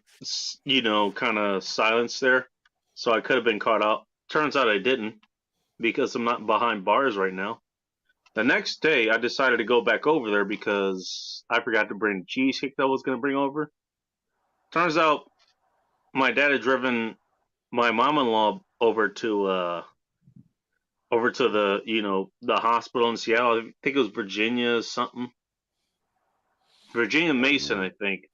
kind of silence there. So I could have been caught up. Turns out I didn't because I'm not behind bars right now. The next day, I decided to go back over there because I forgot to bring the cheesecake that I was going to bring over. Turns out my dad had driven my mom-in-law over to the hospital in Seattle. I think it was Virginia something. Virginia Mason, I think.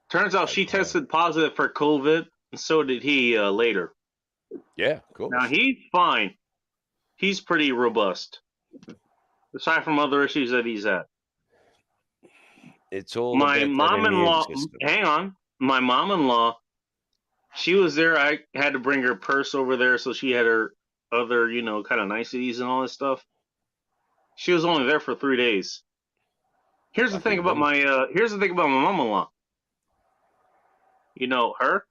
Turns out she tested positive for COVID, and so did he later. Yeah, cool. Now he's fine. He's pretty robust. Aside from other issues that he's at. It's all my mom-in-law. Hang on. My mom-in-law, she was there. I had to bring her purse over there, so she had her other, kind of niceties and all this stuff. She was only there for 3 days. Here's the thing about my mom-in-law. You know her?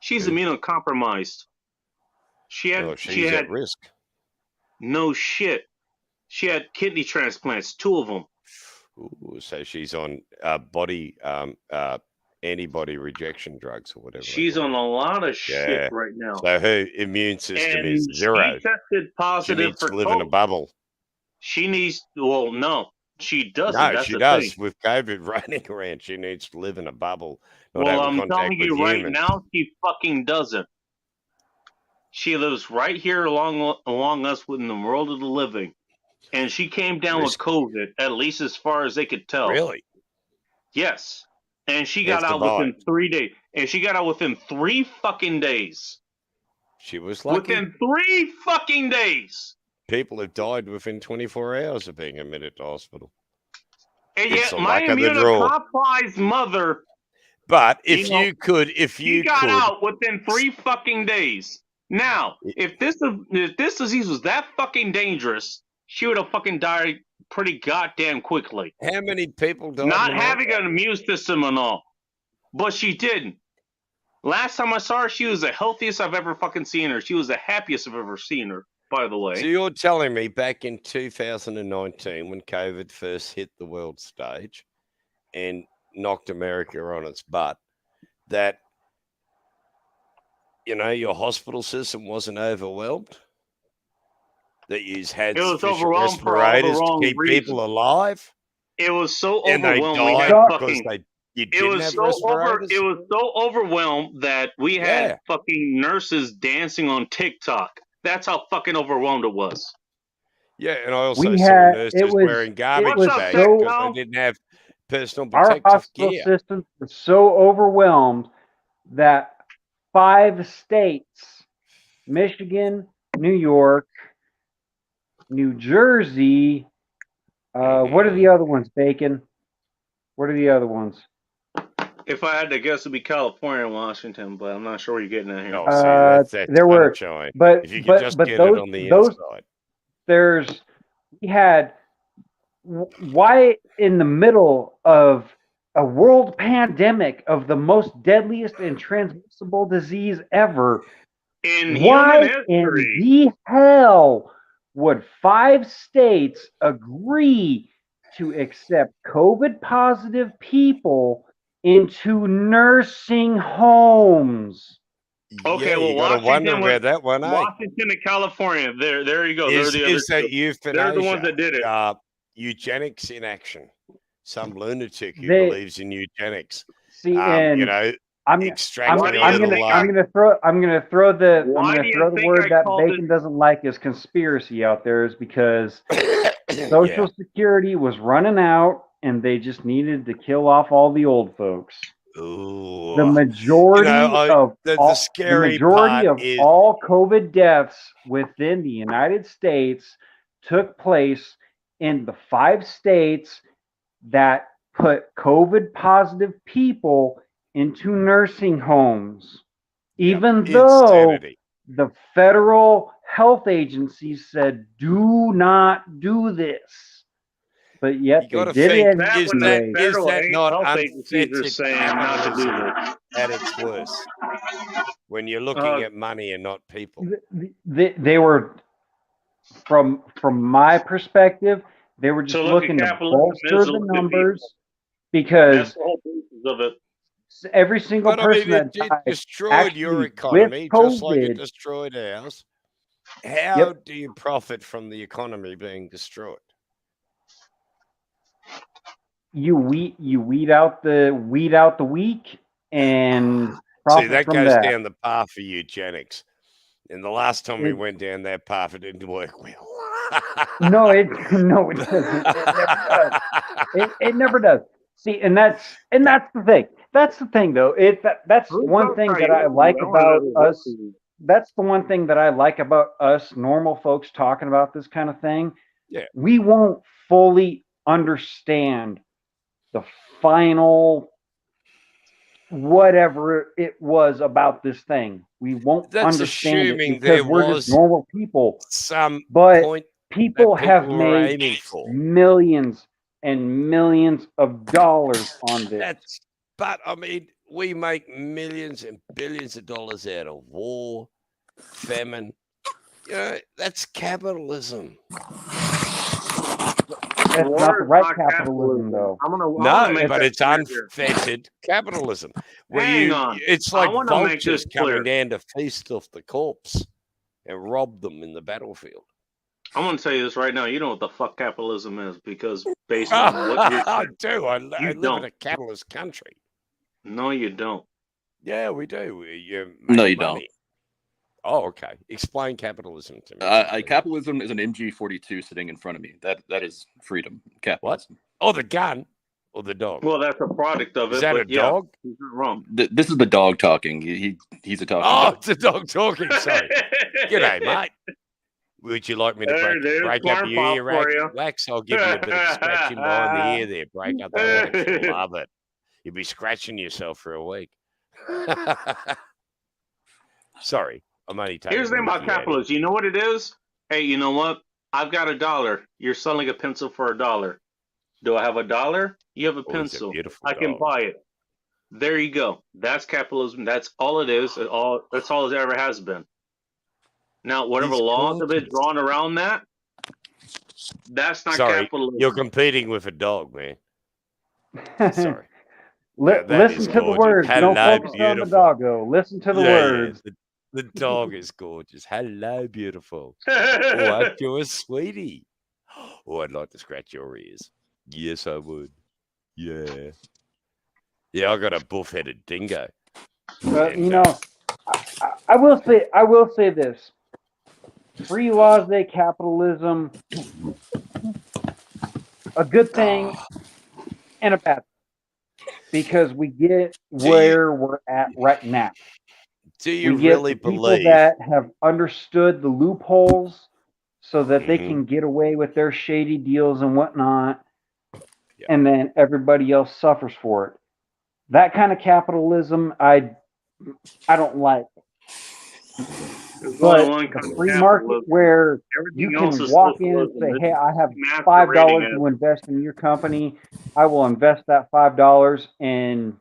She's immunocompromised. She's at risk. No shit. She had kidney transplants, 2 of them. Ooh, so she's on antibody rejection drugs or whatever. She's on a lot of shit right now. So her immune system is zero. She tested positive she needs for to live COVID. in a bubble. She needs. Well, no, she doesn't. No, That's she the does. thing. With COVID running around, she needs to live in a bubble. Well, I'm telling you right now, she fucking doesn't. She lives right here along us in the world of the living. And she came down with COVID, at least as far as they could tell. Really? Yes. And she got out within 3 days. And she got out within 3 fucking days. She was lucky. Within 3 fucking days. People have died within 24 hours of being admitted to hospital. And yet, my immunocompromised mother. But if you got out within 3 fucking days. Now, if this disease was that fucking dangerous, she would have fucking died pretty goddamn quickly. How many people died? Not having an immune system and all. But she didn't. Last time I saw her, she was the healthiest I've ever fucking seen her. She was the happiest I've ever seen her, by the way. So you're telling me back in 2019, when COVID first hit the world stage and knocked America on its butt, that your hospital system wasn't overwhelmed? That you had sufficient respirators to keep people alive? It was so overwhelmed. And they died because you didn't have respirators? It was so overwhelmed that we had fucking nurses dancing on TikTok. That's how fucking overwhelmed it was. Yeah, and I also saw nurses wearing garbage bags because they didn't have personal protective gear. Our hospital system was so overwhelmed that 5 states, Michigan, New York, New Jersey, what are the other ones, Bacon? What are the other ones? If I had to guess, it'd be California and Washington, but I'm not sure where you're getting at here. There were, but if you could just get it on the inside. We had, why in the middle of a world pandemic of the most deadliest and transmissible disease ever. Why in the hell would 5 states agree to accept COVID positive people into nursing homes? Okay, yeah, well, you got to wonder about that one, eh? Washington and California. There you go. Is that euthanasia? They're the ones that did it. Eugenics in action. Some lunatic who believes in eugenics. See, and you know, I'm gonna throw the word that Bacon doesn't like is conspiracy out there, is because Social Security was running out and they just needed to kill off all the old folks. Ooh. The majority of all COVID deaths within the United States took place in the 5 states that put COVID positive people into nursing homes, even though the federal health agencies said, do not do this. But yet they did it. Is that not unfettered capitalism at its worst? When you're looking at money and not people. They were, from my perspective, they were just looking to bolster the numbers, because that's the whole basis of it. Every single person that died destroyed your economy just like it destroyed ours. How do you profit from the economy being destroyed? You weed out the weak and see that goes down the path for eugenics. And the last time we went down that path, it didn't work well. No, it doesn't. It never does. See, and that's the thing. That's the thing, though. That's one thing that I like about us. That's the one thing that I like about us normal folks talking about this kind of thing. Yeah, we won't fully understand the final whatever it was about this thing. We won't understand it because we're just normal people. But people have made millions and millions of dollars on this. But I mean, we make millions and billions of dollars out of war, famine. You know, that's capitalism. That's not the right capitalism, though. But it's unfettered capitalism. It's like vultures coming down to feast off the corpse and rob them in the battlefield. I'm going to tell you this right now. You know what the fuck capitalism is, because based on what you're saying. I do. I live in a capitalist country. No, you don't. Yeah, we do. No, you don't. Oh, okay. Explain capitalism to me. Capitalism is an MG42 sitting in front of me. That is freedom. Capitalism. What? Oh, the gun or the dog? Well, that's a product of it. Is that a dog? He's not wrong. This is the dog talking. He's a talking. Oh, it's a dog talking. Sorry. G'day, mate. Would you like me to break up your ear, Wax? I'll give you a bit of scratching behind the ear there. Break up the wax. You'll love it. You'll be scratching yourself for a week. Sorry. I'm only taking. Here's the thing about capitalism. You know what it is? Hey, you know what? I've got $1. You're selling a pencil for $1. Do I have $1? You have a pencil. I can buy it. There you go. That's capitalism. That's all it is. That's all it ever has been. Now, whatever laws have been drawn around that, that's not capitalism. You're competing with a dog, man. Sorry. Listen to the words. Don't focus on the doggo. Listen to the words. Yeah, the dog is gorgeous. Hello, beautiful. Oh, aren't you a sweetie? Oh, I'd like to scratch your ears. Yes, I would. Yeah. Yeah, I got a buff-headed dingo. You know, I will say this. Free laissez capitalism, a good thing and a bad thing, because we get where we're at right now. Do you really believe people that have understood the loopholes so that they can get away with their shady deals and whatnot, and then everybody else suffers for it? That kind of capitalism, I don't like. But a free market where you can walk in and say, "Hey, I have $5 to invest in your company. I will invest that $5, and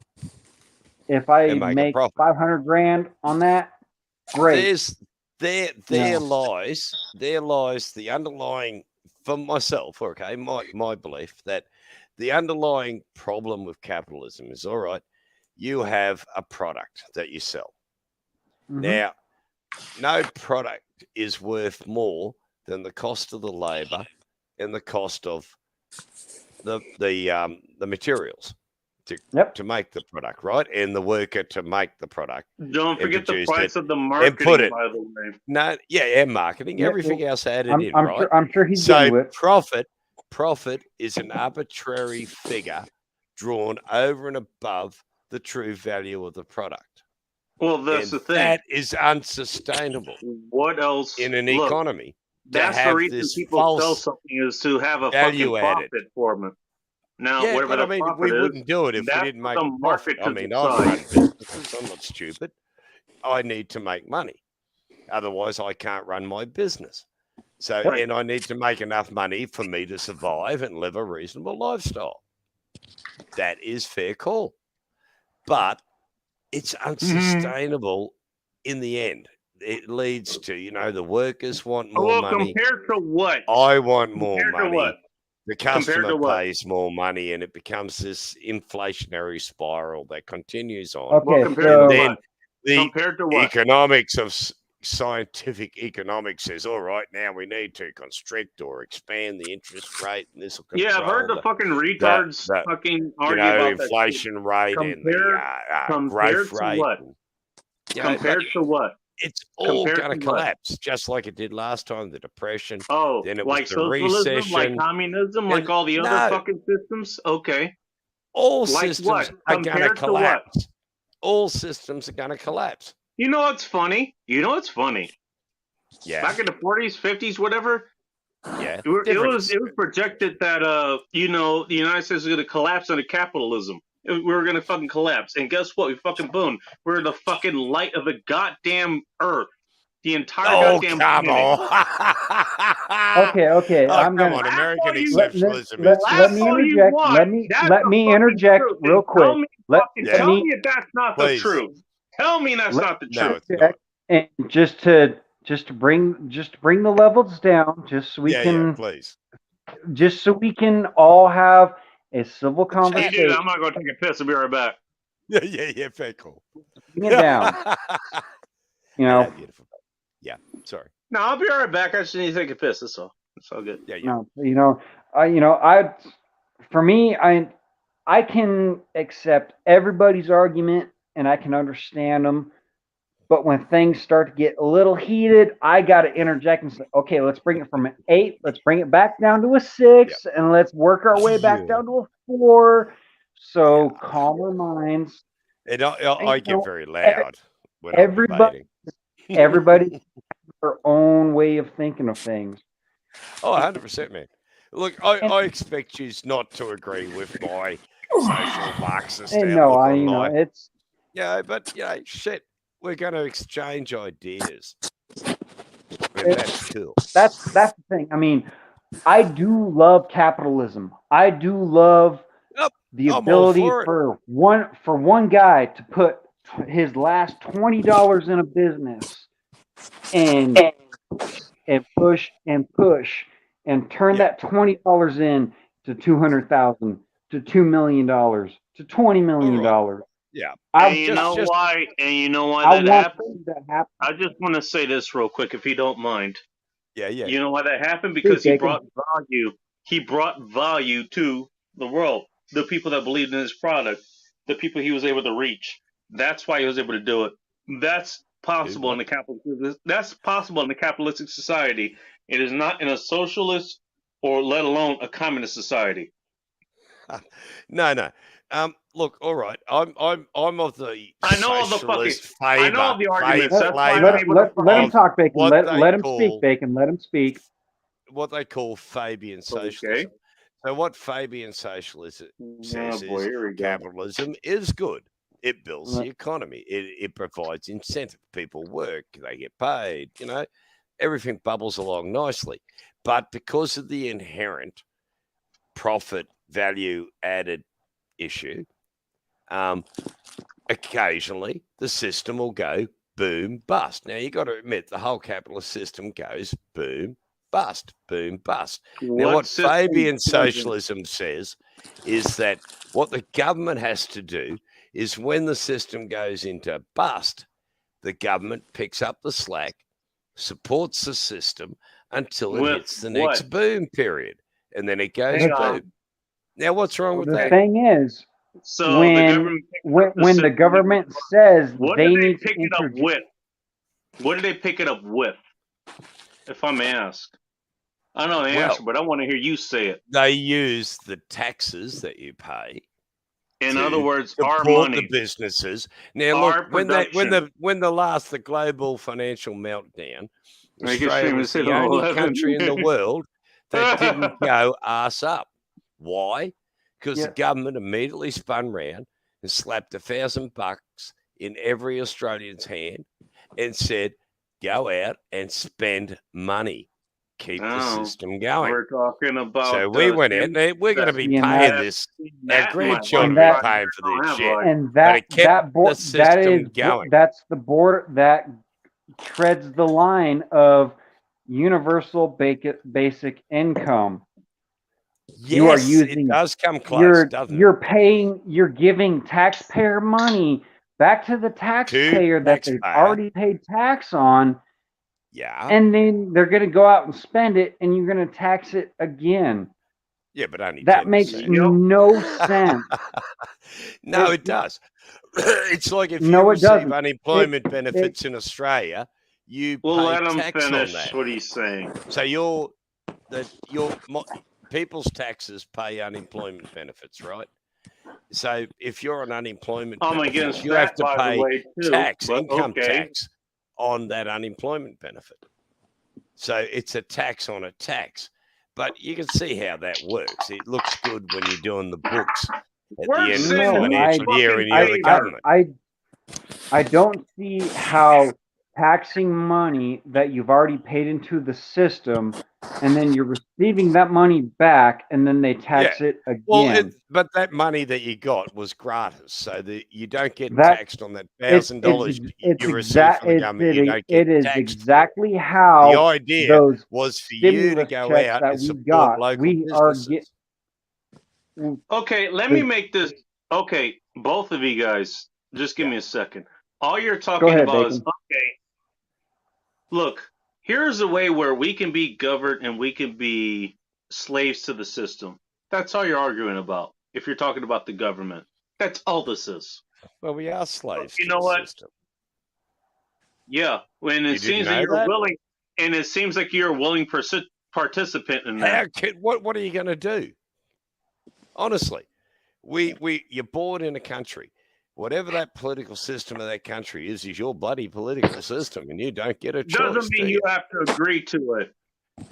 if I make 500 grand on that, great." There lies the underlying, for myself, okay, my belief that the underlying problem with capitalism is, all right, you have a product that you sell. Mm-hmm. Now, no product is worth more than the cost of the labor and the cost of the materials to make the product, right? And the worker to make the product. Don't forget the price of the marketing, by the way. No, and marketing, everything else added in, right? I'm sure he's so profit is an arbitrary figure drawn over and above the true value of the product. Well, that's the thing. That is unsustainable. What else in an economy? That's the reason people sell something, is to have a fucking profit for them. Now, whatever the profit we wouldn't do it if we didn't make a profit. I mean, I run businesses. I'm not stupid. I need to make money. Otherwise, I can't run my business. So, and I need to make enough money for me to survive and live a reasonable lifestyle. That is fair call. But it's unsustainable in the end. It leads to, the workers want more money. Compared to what? I want more money. The customer pays more money, and it becomes this inflationary spiral that continues on. Okay, then compared to what? Economics of scientific economics says, all right, now we need to constrict or expand the interest rate, and this will control. Yeah, I've heard the fucking retards fucking argue about inflation rate and the growth rate. What? Compared to what? It's all going to collapse, just like it did last time, the Depression. Oh, then it like was the recession, like communism, like all the other fucking systems? Okay. All systems are going to collapse. All systems are going to collapse. You know what's funny? Yeah. Back in the 40s, 50s, whatever. Yeah. It was projected that the United States was going to collapse under capitalism. We were going to fucking collapse. And guess what? We fucking boom. We're the fucking light of the goddamn earth. The entire goddamn planet. Okay. I'm going to American exceptionalism. Let me interject real quick. Tell me if that's not the truth. Tell me that's not the truth. And just to bring the levels down, just so we can all have a civil conversation. Hey, dude, I'm not going to take a piss. I'll be right back. Yeah, very cool. Bring it down. Beautiful. Yeah, sorry. No, I'll be right back. I just need to take a piss. That's all. It's all good. Yeah. No, for me, I can accept everybody's argument and I can understand them. But when things start to get a little heated, I got to interject and say, okay, let's bring it from an 8. Let's bring it back down to a 6, and let's work our way back down to a 4. So calmer minds. And I get very loud when everybody has their own way of thinking of things. Oh, 100%, man. Look, I expect you not to agree with my social Marxist outlook. It's... Yeah, but, shit. We're going to exchange ideas. That's cool. That's the thing. I mean, I do love capitalism. I do love the ability for one guy to put his last $20 in a business and push and turn that $20 in to $200,000 to $2 million to $20 million. Right. Yeah. And you know why that happened? I just want to say this real quick, if you don't mind. Yeah. You know why that happened? Because he brought value. He brought value to the world, the people that believed in his product, the people he was able to reach. That's why he was able to do it. That's possible in the capitalist. That's possible in the capitalistic society. It is not in a socialist or let alone a communist society. No. Look, all right. I'm of the. I know all the fucking. I know all the arguments. Let him talk, Bacon. Let him speak, Bacon. Let him speak. What they call Fabian socialism. Okay. So what Fabian socialism says is capitalism is good. It builds the economy. It provides incentive. People work, they get paid, everything bubbles along nicely. But because of the inherent profit value added issue, occasionally the system will go boom, bust. Now, you got to admit the whole capitalist system goes boom, bust, boom, bust. Now, what Fabian socialism says is that what the government has to do is when the system goes into bust, the government picks up the slack, supports the system until it hits the next boom period, and then it goes boom. Now, what's wrong with that? The thing is, so when the government says they need to pick it up with, what do they pick it up with? If I'm asked, I know the answer, but I want to hear you say it. They use the taxes that you pay. In other words, our money, the businesses. Now, look, when the global financial meltdown, Australia was the only country in the world that didn't go ass up. Why? Because the government immediately spun round and slapped $1,000 in every Australian's hand and said, "Go out and spend money." Keep the system going. We're talking about. So we went in. We're going to be paying this. Our grandchildren are paying for this shit. And that's the border that treads the line of universal basic income. Yes, you are using. It does come close. You're giving taxpayer money back to the taxpayer that they've already paid tax on. Yeah. And then they're going to go out and spend it, and you're going to tax it again. Yeah, but only that 10%. Makes no sense. No, it does. It's like if you receive unemployment benefits in Australia, you pay tax on that. What he's saying. So people's taxes pay unemployment benefits, right? So if you're on unemployment benefits, you have to pay income tax on that unemployment benefit. So it's a tax on a tax. But you can see how that works. It looks good when you're doing the books at the end of the financial year and you're the government. I don't see how taxing money that you've already paid into the system and then you're receiving that money back and then they tax it again. Well, but that money that you got was gratis, so that you don't get taxed on that $1,000 you received from the government. You don't get taxed. Exactly how the idea was for you to go out and support local businesses. Okay, let me make this. Okay, both of you guys, just give me a second. All you're talking about is look, here's a way where we can be governed and we can be slaves to the system. That's all you're arguing about. If you're talking about the government, that's all this is. Well, we are slaves. You know what? System. Yeah, when it seems that you're willing, and it seems like you're a willing participant in that. What are you going to do? Honestly, you're born in a country. Whatever that political system of that country is your bloody political system, and you don't get a choice. Doesn't mean you have to agree to it.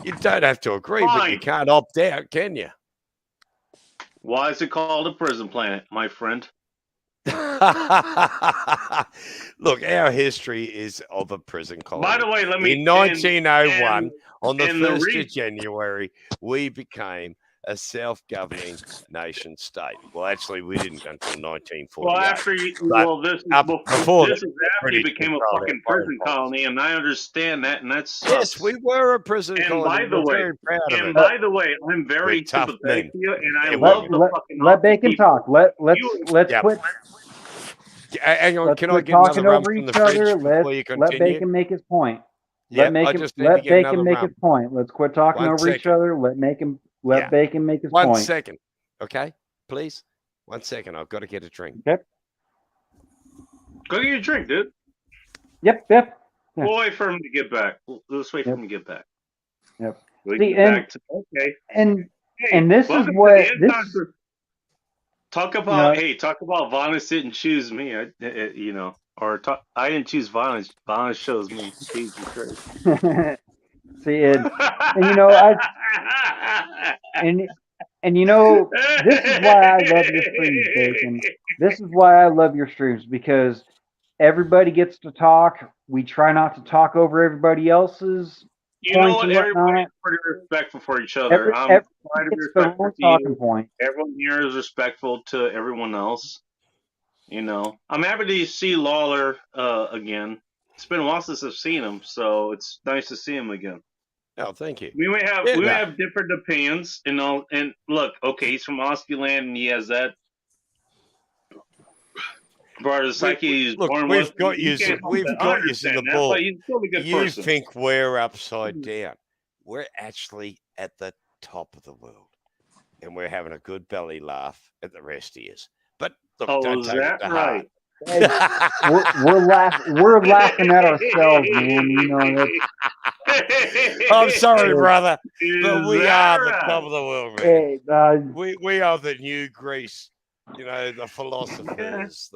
You don't have to agree, but you can't opt out, can you? Why is it called a prison planet, my friend? Look, our history is of a prison colony. By the way, in 1901, on the 1st of January, we became a self-governing nation state. Well, actually, we didn't until 1948. Well, this is after you became a fucking prison colony, and I understand that, and that's yes, we were a prison colony. By the way, I'm very sympathetic to you, and I love the fucking. Let Bacon talk. Let's quit. Hang on, can I get another run from the fridge before you continue? Let Bacon make his point. Let Bacon make his point. Let's quit talking over each other. Let Bacon make his point. 1 second. Okay, please. 1 second. I've got to get a drink. Yep. Go get your drink, dude. Yep. We'll wait for him to get back. Let's wait for him to get back. Yep. Okay. And this is what talk about. Hey, talk about Vanis didn't choose me. I didn't choose Vanis. Vanis chose me. Jesus Christ. See, and And you know, this is why I love your streams, Bacon. This is why I love your streams, because everybody gets to talk. We try not to talk over everybody else's points and whatnot. Everybody's pretty respectful for each other. I'm trying to be respectful to talking point. Everyone here is respectful to everyone else. You know, I'm happy to see Lawler again. It's been a while since I've seen him, so it's nice to see him again. Oh, thank you. We may have different opinions, you know. And look, okay, he's from Osculand, and he has that part of the psyche. Look, we've got you in the ball. You think we're upside down? We're actually at the top of the world, and we're having a good belly laugh at the rest of us. But look, don't take it to heart. Hey, we're laughing at ourselves, man. You know. I'm sorry, brother, but we are the top of the world, man. Hey, we are the new Greece. You know, the philosophers.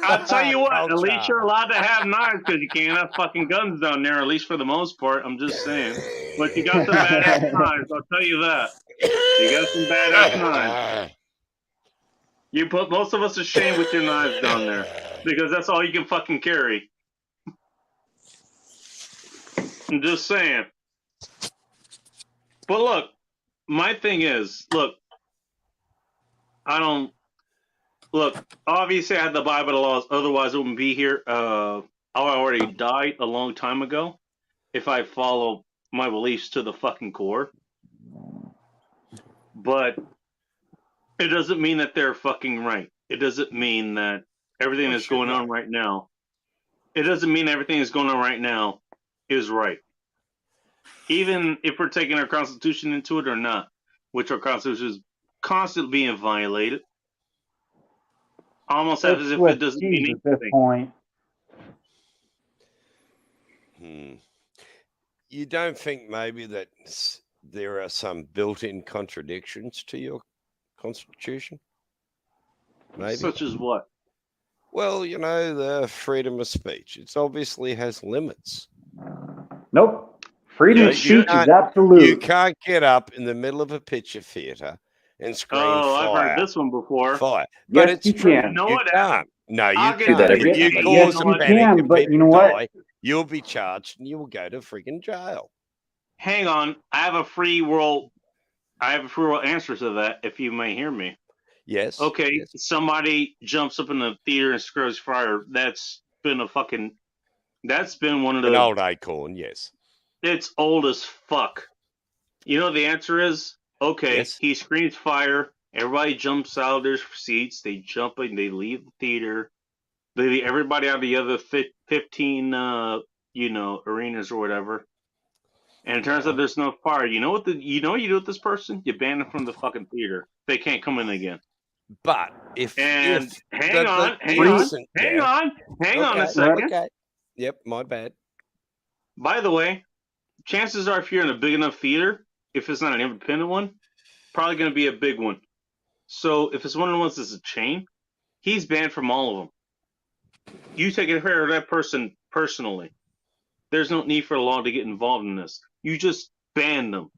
I'll tell you what. At least you're allowed to have knives because you can't have fucking guns down there. At least for the most part. I'm just saying. But you got some badass knives. I'll tell you that. You got some badass knives. You put most of us to shame with your knives down there because that's all you can fucking carry. I'm just saying. But look, my thing is, look, obviously I had the Bible laws, otherwise I wouldn't be here. I already died a long time ago if I follow my beliefs to the fucking core. But it doesn't mean that they're fucking right. It doesn't mean that everything that's going on right now. It doesn't mean everything that's going on right now is right. Even if we're taking our Constitution into it or not, which our Constitution is constantly being violated. Almost as if it doesn't mean anything. At this point. You don't think maybe that there are some built-in contradictions to your Constitution? Maybe. Such as what? Well, you know, the freedom of speech. It obviously has limits. Nope. Freedom of speech is absolute. You can't get up in the middle of a picture theater and scream fire. I've heard this one before. Fire. But yes, it's you true. can. You can't. No, you can't. If you cause a panic and people die, you'll be charged and you will go to freaking jail. Hang on. I have a free world answer to that, if you may hear me. Yes. Okay, yes. Somebody jumps up in the theater and screams fire. That's been one of the... An old acorn, yes. It's old as fuck. You know what the answer is? Okay, yes. He screams fire. Everybody jumps out of their seats. They jump and they leave the theater. They leave everybody out of the other 15, arenas or whatever. And it turns out there's no fire. You know what you do with this person? You ban them from the fucking theater. They can't come in again. But hang on a second. Okay. Yep, my bad. By the way, chances are if you're in a big enough theater, if it's not an independent one, probably going to be a big one. So if it's one of the ones that's a chain, he's banned from all of them. You take care of that person personally. There's no need for the law to get involved in this. You just ban them.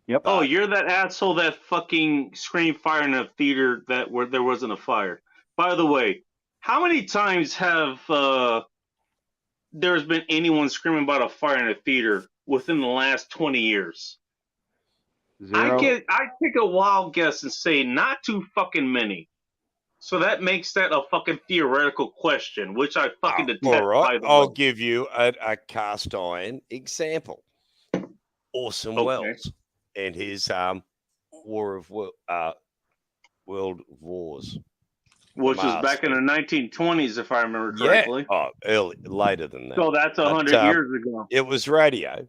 Yep. Oh, you're that asshole that fucking screamed fire in a theater where there wasn't a fire. By the way, how many times have there's been anyone screaming about a fire in a theater within the last 20 years? 0. I take a wild guess and say not too fucking many. So that makes that a fucking theoretical question, which I fucking detest. All right, I'll give you a cast iron example. Orson Welles and his World Wars. Which was back in the 1920s, if I remember correctly. Yeah. Later than that. So that's 100 years ago. It was radio.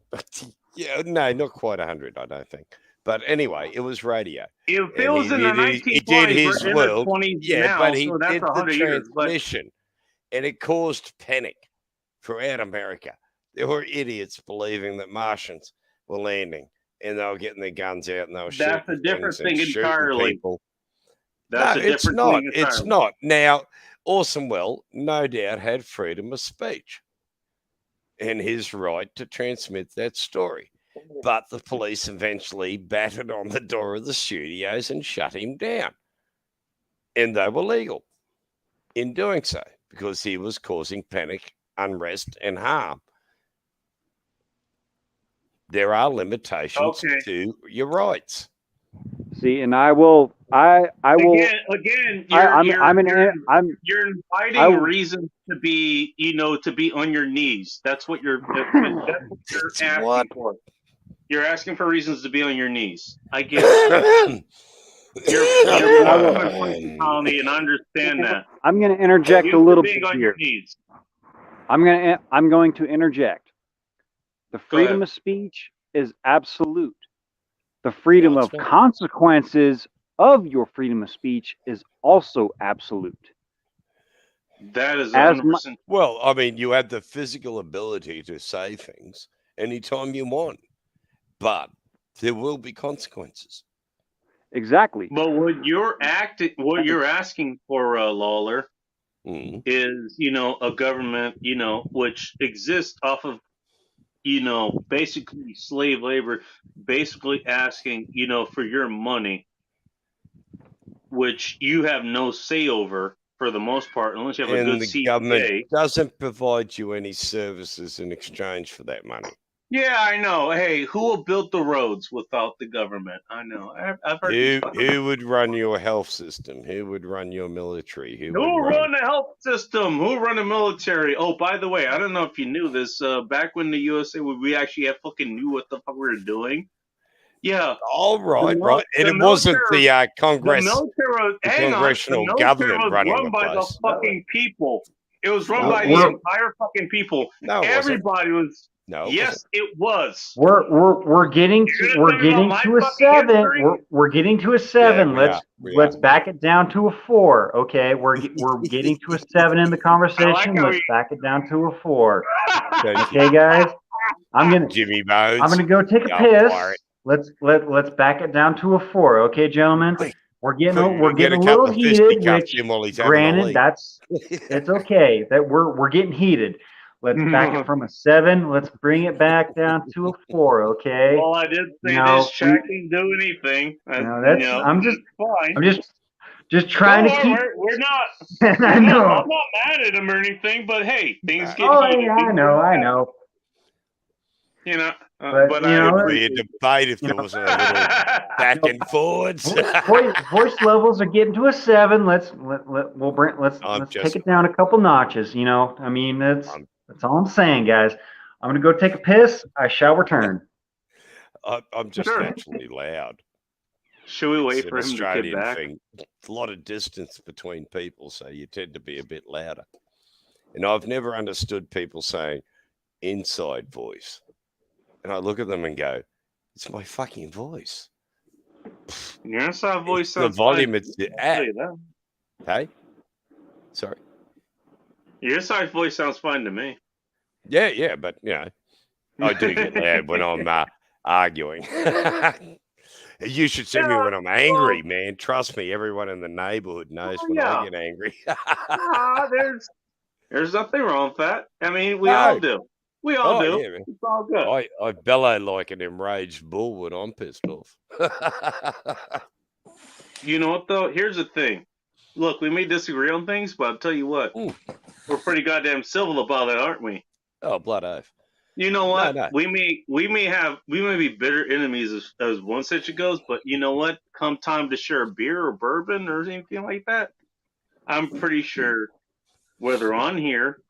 Yeah, no, not quite 100, I don't think. But anyway, it was radio. If it was in the 1920s, he did his world, but he did the transmission, and it caused panic throughout America. There were idiots believing that Martians were landing, and they were getting their guns out and they were shooting. That's a different thing entirely. It's not. Now, Orson Welles, no doubt, had freedom of speech and his right to transmit that story. But the police eventually battered on the door of the studios and shut him down. And they were legal in doing so because he was causing panic, unrest, and harm. There are limitations to your rights. See, and I will. Again, you're inviting reasons to be, to be on your knees. That's what you're asking for. You're asking for reasons to be on your knees. I get it. You're colony, and I understand that. I'm going to interject a little bit here. I'm going to interject. The freedom of speech is absolute. The freedom of consequences of your freedom of speech is also absolute. That is 100%. Well, I mean, you have the physical ability to say things anytime you want, but there will be consequences. Exactly. But what you're asking for, Lawler, is, a government, which exists off of, basically slave labor, basically asking, for your money, which you have no say over for the most part, unless you have a good CPA. The government doesn't provide you any services in exchange for that money. Yeah, I know. Hey, who will build the roads without the government? I know. I've heard. Who would run your health system? Who would run your military? Who run the health system? Who run the military? Oh, by the way, I don't know if you knew this. Back when the USA, we actually fucking knew what the fuck we were doing. Yeah. All right. And it wasn't the Congress. The congressional government running the place. By the fucking people. It was run by the entire fucking people. No, everybody was. No. Yes, it was. We're getting to a 7. We're getting to a 7. Let's back it down to a 4. Okay, we're getting to a 7 in the conversation. Let's back it down to a 4. Okay, guys. I'm gonna go take a piss. Let's back it down to a 4. Okay, gentlemen. We're getting a little heated. Which, granted, it's okay that we're getting heated. Let's back it from a 7. Let's bring it back down to a 4. Okay. Well, I did say this chat didn't do anything. I'm just trying to keep. We're not. I know. I'm not mad at him or anything, but hey, things get. Yeah, I know. But it would be a debate if there was a little back and forwards. Voice levels are getting to a 7. Let's take it down a couple notches. I mean that's all I'm saying, guys. I'm gonna go take a piss. I shall return. I'm just naturally loud. Should we wait for him to get back? Thing. A lot of distance between people, so you tend to be a bit louder. And I've never understood people saying inside voice. And I look at them and go, it's my fucking voice. Your inside voice sounds the volume it's at. Hey? Sorry. Your inside voice sounds fine to me. Yeah, but, I do get loud when I'm arguing. You should see me when I'm angry, man. Trust me, everyone in the neighborhood knows when I get angry. There's nothing wrong with that. I mean, we all do. We all do. Yeah, it's all good. I bellow like an enraged bull when I'm pissed off. You know what, though? Here's the thing. Look, we may disagree on things, but I'll tell you what. We're pretty goddamn civil about it, aren't we? Oh, blood oath. You know what? No. We may be bitter enemies as one such it goes, but you know what? Come time to share a beer or bourbon or anything like that, I'm pretty sure whether on here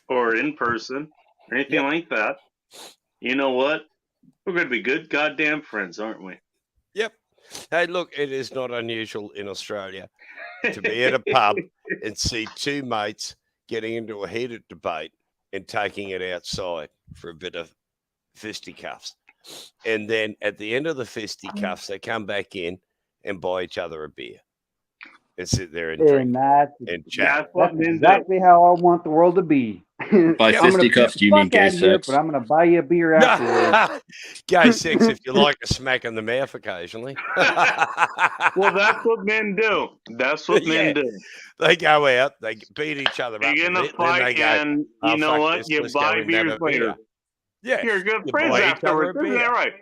or in person or anything like that, you know what? We're going to be good goddamn friends, aren't we? Yep. Hey, look, it is not unusual in Australia to be at a pub and see two mates getting into a heated debate and taking it outside for a bit of fisticuffs. And then at the end of the fisticuffs, they come back in and buy each other a beer and sit there and drink and chat. That's exactly how I want the world to be. By fisticuffs, you mean gay sex? But I'm going to buy you a beer afterwards. Gay sex if you like a smack in the mouth occasionally. Well, that's what men do. That's what men do. They go out, they beat each other up. You get in a fight, and you know what? You buy beers later. Yeah. You're good friends afterwards. Isn't that right?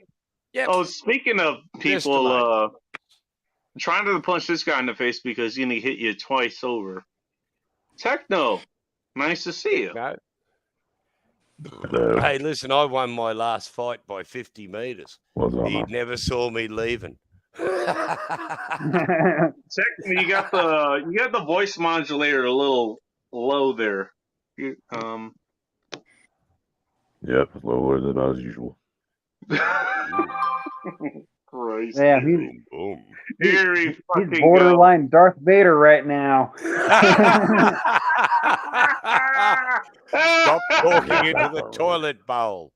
Yep. Oh, speaking of people trying to punch this guy in the face because he hit you twice over. Techno, nice to see you. No. Hey, listen, I won my last fight by 50 meters. He never saw me leaving. Techno, you got the voice modulator a little low there. Yep, lower than as usual. Christ. Yeah, he's borderline Darth Vader right now. Stop talking into the toilet bowl.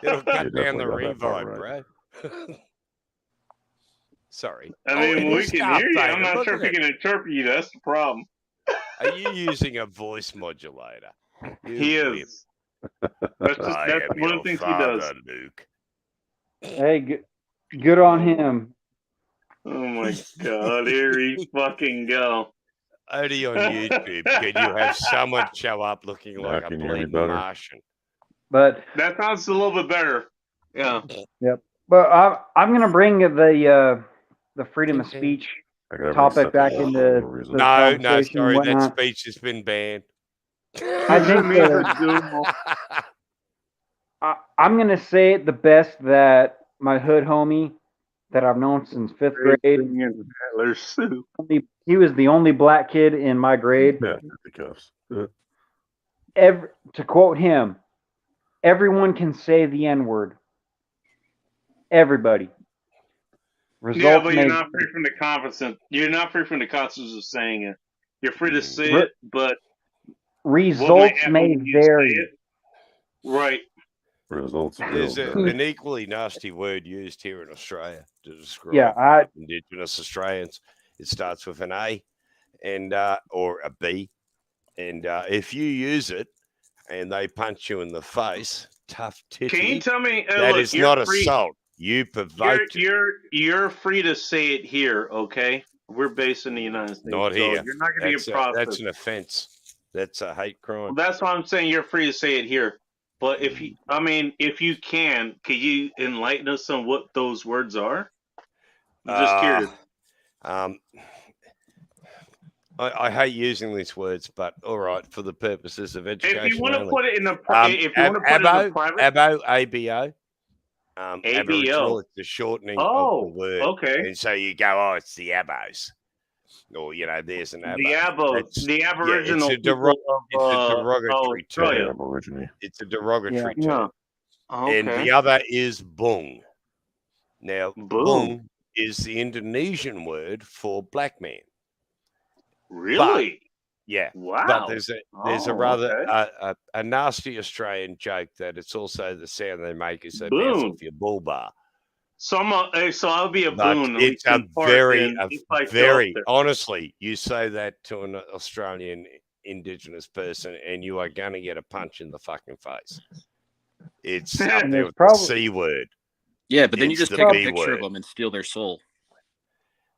It'll cut down the revive, bro. Sorry. I mean, we can hear you. I'm not sure if we can interpret you. That's the problem. Are you using a voice modulator? He is. That's one of the things he does. Luke. Hey, good on him. Oh my God! Here he fucking go. Only on YouTube can you have someone show up looking like a bleeding Martian. But that sounds a little bit better. Yeah. Yep. But I'm gonna bring the freedom of speech topic back into the no, sorry, that speech has been banned. I think I'm gonna say it the best that my hood homie that I've known since 5th grade. He was the only black kid in my grade. Yeah, the cuffs. To quote him, everyone can say the N-word. Everybody. Yeah, but you're not free from the consequences. You're not free from the consequences of saying it. You're free to say it, but results may vary. Right. Results. There's an equally nasty word used here in Australia to describe Indigenous Australians. It starts with an A and or a B, and if you use it and they punch you in the face, tough titty. Can you tell me that is not assault? You provoked. You're free to say it here, okay? We're based in the United States. Not here. So you're not going to get processed. That's an offense. That's a hate crime. Well, that's why I'm saying you're free to say it here. But if you can, could you enlighten us on what those words are? I'm just curious. I hate using these words, but all right, for the purposes of education. If you want to put it in the private, ABO. ABO. It's the shortening of the word. Okay. And so you go, oh, it's the Abos. Or, there's an Abo. The Abos. The Aboriginal it's a derogatory term. It's a derogatory term. Oh, okay. And the other is Bung. Now, Bung is the Indonesian word for black man. Really? But, yeah. Wow. But there's a rather a nasty Australian joke that it's also the sound they make is they bounce off your bull bar. So I'll be a boon. It's a very honestly, you say that to an Australian Indigenous person and you are going to get a punch in the fucking face. It's up there with the C word. Yeah, but then you just take a picture of them and steal their soul.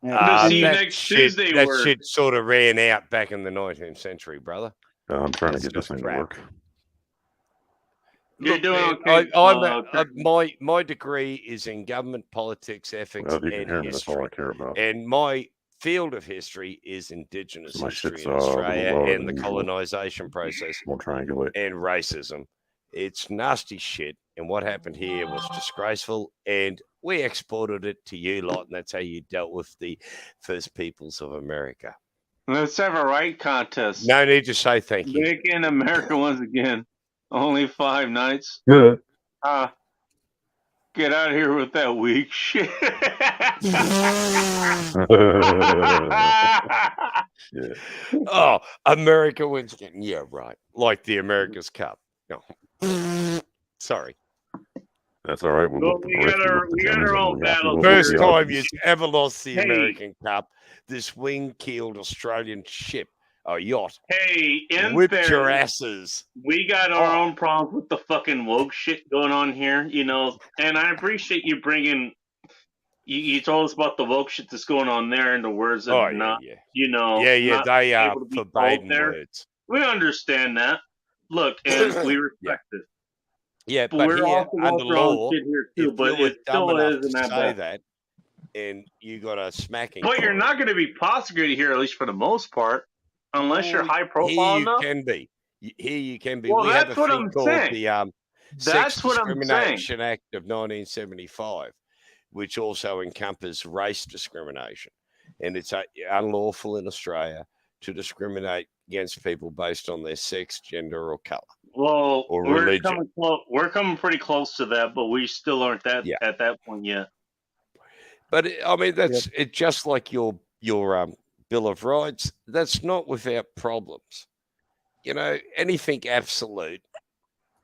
See you next Tuesday. That shit sort of ran out back in the 19th century, brother. I'm trying to get this thing to work. You're doing okay. My degree is in government politics, ethics, and history. That's all I care about. And my field of history is Indigenous history in Australia and the colonisation process We'll triangulate. and racism. It's nasty shit. And what happened here was disgraceful. And we exported it to you lot. And that's how you dealt with the First Peoples of America. Let's have a right contest. No need to say thank you. Make in America once again. Only 5 nights. Good. Get out of here with that weak shit. Yeah. Oh, America wins again. Yeah, right. Like the America's Cup. No. Sorry. That's all right. We got our own battle. First time you've ever lost the American Cup. This wing-keeled Australian ship. A yacht. Hey, whipped your asses. We got our own problems with the fucking woke shit going on here, and I appreciate you bringing. You told us about the woke shit that's going on there and the words that are not, they are forbidden words. We understand that. Look, and we respect it. Yeah, but we're here, also under going law, shit here too, if but you were it dumb still enough to isn't that say bad. that, and you got a smacking. But you're not going to be prosecuted here, at least for the most part, unless you're high profile enough. Here you can be. Here you can be. Well, We have that's a what thing I'm called saying. the That's Sex what I'm saying. Discrimination Act of 1975, which also encompasses race discrimination, and it's unlawful in Australia to discriminate against people based on their sex, gender, or color. Well, or we're religion. we're coming pretty close to that, but we still aren't at that point yet. But I mean, that's it. Just like your Bill of Rights, that's not without problems. You know, anything absolute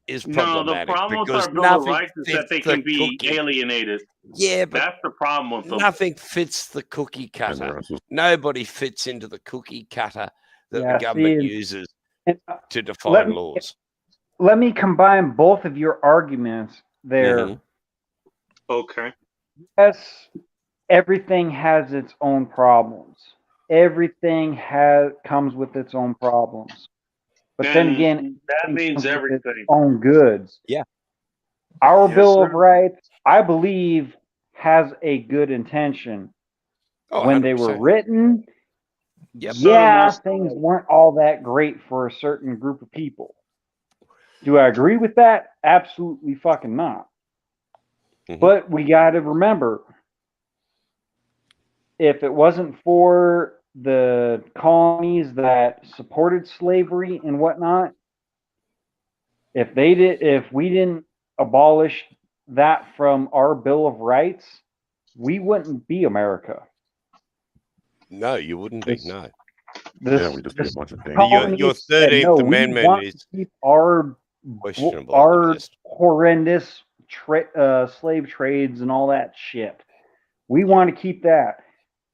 is problematic. No, the problem with because our Bill of Rights is that they can be alienated. Yeah, but that's the problem with them. Nothing fits the cookie cutter. Nobody fits into the cookie cutter that the government uses to define laws. Let me combine both of your arguments there. Mm-hmm. Okay. Yes, everything has its own problems. Everything comes with its own problems. But then again, that means everything. Its own goods. Yeah. Our Bill of Rights, I believe, has a good intention. When 100%. They were written, things weren't all that great for a certain group of people. Do I agree with that? Absolutely fucking not. Mm-hmm. But we got to remember, if it wasn't for the colonies that supported slavery and whatnot, if we didn't abolish that from our Bill of Rights, we wouldn't be America. No, you wouldn't be. No. We just be a bunch of things. Your 13th Amendment is our questionable. Our horrendous slave trades and all that shit. We want to keep that.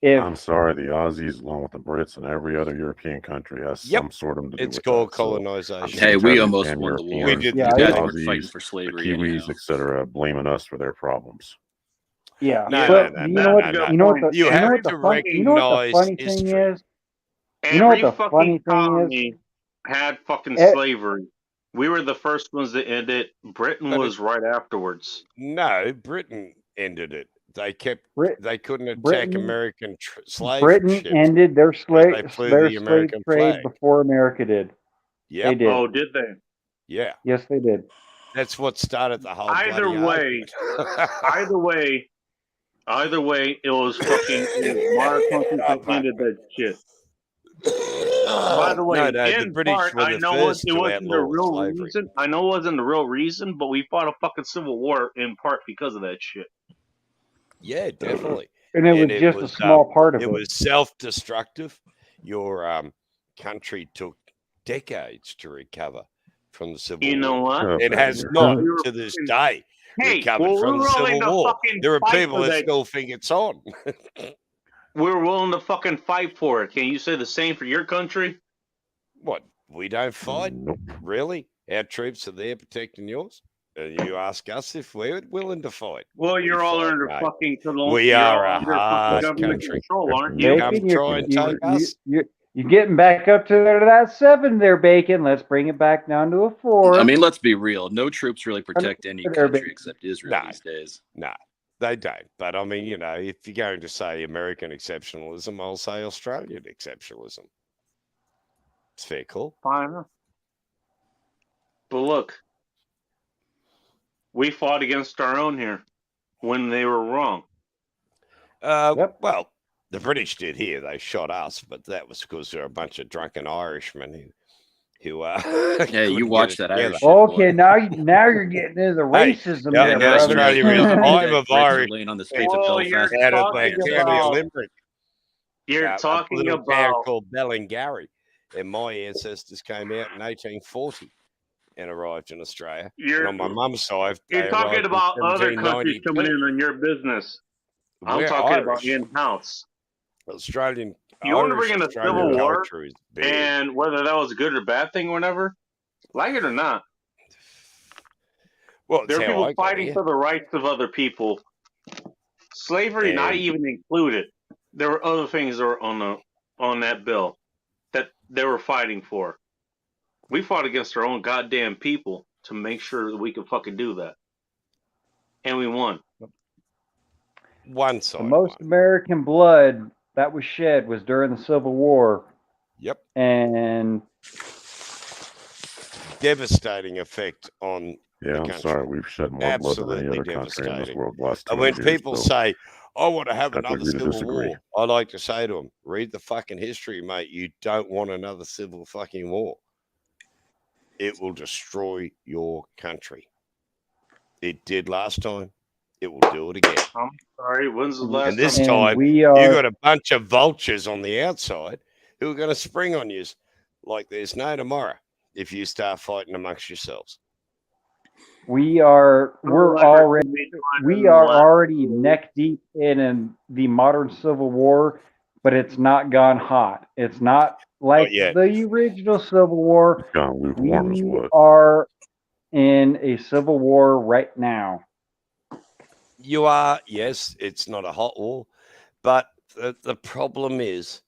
I'm sorry, the Aussies, along with the Brits and every other European country, has some sort of. It's called colonization. So, hey, we almost won the war. We did. You guys were fighting for slavery. The Kiwis, etc., blaming us for their problems. Yeah, no. You know what the funny thing is? You know what the funny thing is? Had fucking slavery. We were the first ones that ended it. Britain was right afterwards. No, Britain ended it. They couldn't attack American slave Britain ships. ended their slave trade before America did. Yeah. They did. Oh, did they? Yeah. Yes, they did. That's what started the whole. Either way, it was fucking modern countries that ended that shit. By the way, the British were the first to outlaw slavery. I know it wasn't the real reason, but we fought a fucking civil war in part because of that shit. Yeah, definitely. And it was a small part of it. It was self-destructive. Your country took decades to recover from the Civil War. You know what? It has not to this day recovered from the Civil War. There are people that still think it's on. We're willing to fucking fight for it. Can you say the same for your country? What? We don't fight? Nope. Really? Our troops are there protecting yours? You ask us if we're willing to fight. Well, you're all under fucking control. We are a hard country. Aren't you? Come try and take us. You're getting back up to that 7 there, Bacon. Let's bring it back down to a 4. I mean, let's be real. No troops really protect any country except Israel these days. No, they don't. But I mean, if you're going to say American exceptionalism, I'll say Australian exceptionalism. It's fair call. Fine. But look, we fought against our own here when they were wrong. Well, the British did here. They shot us, but that was because they're a bunch of drunken Irishmen who yeah, you watched that Irish. Okay, now you're getting into the racism there, brother. Australia is I'm of Irish. On the streets of Belfast. You're talking about town called Ballingarry, and my ancestors came out in 1840 and arrived in Australia. And on my mum's side, you're talking about other countries coming in on your business. I'm talking about in-house. Australian. You want to bring in a civil war, and whether that was a good or bad thing or whatever, like it or not, there are people fighting for the rights of other people. Slavery not even included. There were other things that were on that bill that they were fighting for. We fought against our own goddamn people to make sure that we could fucking do that. And we won. One side. The most American blood that was shed was during the Civil War. Yep. And devastating effect on Yeah, I'm sorry. We've shed more blood than any other country in this world last 2 years. And when people say, I want to have another civil war, I like to say to them, read the fucking history, mate. You don't want another civil fucking war. It will destroy your country. It did last time. It will do it again. I'm sorry. When's the last and this time, you got a bunch of vultures on the outside who are going to spring on you like there's no tomorrow if you start fighting amongst yourselves. We are already neck deep in the modern Civil War, but it's not gone hot. It's not like the original Civil War. It's gone lukewarm as what? Are in a civil war right now. You are, yes, it's not a hot war, but the problem is,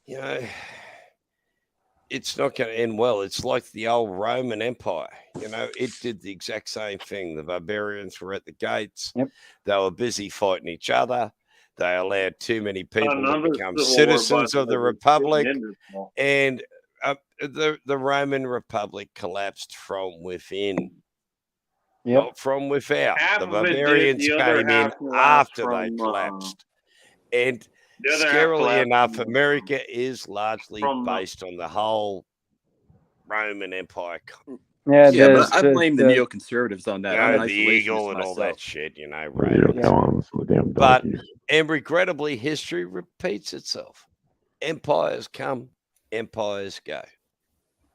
you know, it's not going to end well. It's like the old Roman Empire. You know, it did the exact same thing. The barbarians were at the gates. Yep. They were busy fighting each other. They allowed too many people to become citizens of the Republic. And the Roman Republic collapsed from within. Yep. Not from without. The barbarians came in after they collapsed. And scarily enough, America is largely based on the whole Roman Empire. Yeah, but I blame the neoconservatives on that. You know, the eagle and all that shit, you know. But regrettably, history repeats itself. Empires come, empires go.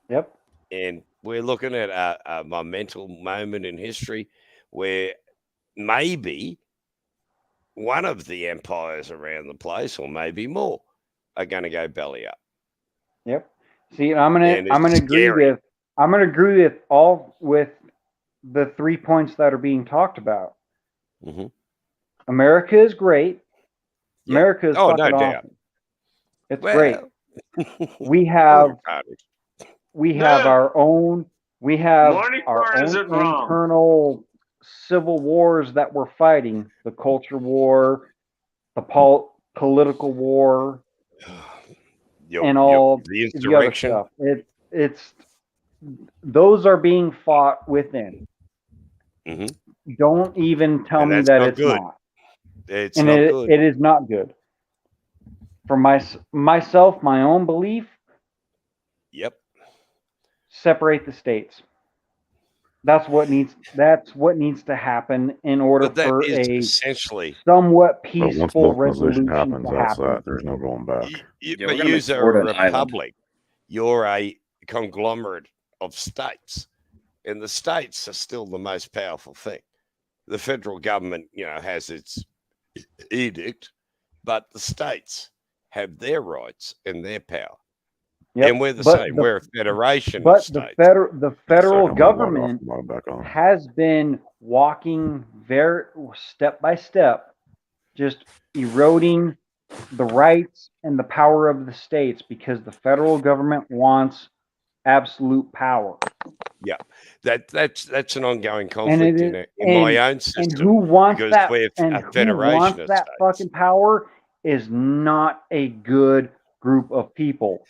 Yep. And we're looking at a monumental moment in history where maybe one of the empires around the place, or maybe more, are going to go belly up. Yep. See, I'm gonna agree with the 3 points that are being talked about. Mm-hmm. America is great. Yeah. America is fucking awesome. It's great. We have our own. We have our own internal civil wars that we're fighting: the culture war, the political war, and all the insurrection. The other stuff. It's those are being fought within. Mm-hmm. Don't even tell me that it's good. not. It's not good. It is not good. For myself, my own belief. Yep. Separate the states. That's what needs to happen in order for a essentially somewhat peaceful resolution happens, to happen. There's no going back. But you're a republic. You're a conglomerate of states, and the states are still the most powerful thing. The federal government, you know, has its edict, but the states have their rights and their power. Yep. And we're the same. We're a federation of states. But the federal government has been walking very step by step, just eroding the rights and the power of the states because the federal government wants absolute power. Yeah, that's an ongoing conflict in my own system. And who wants that? And who wants that fucking power is not a good group of people.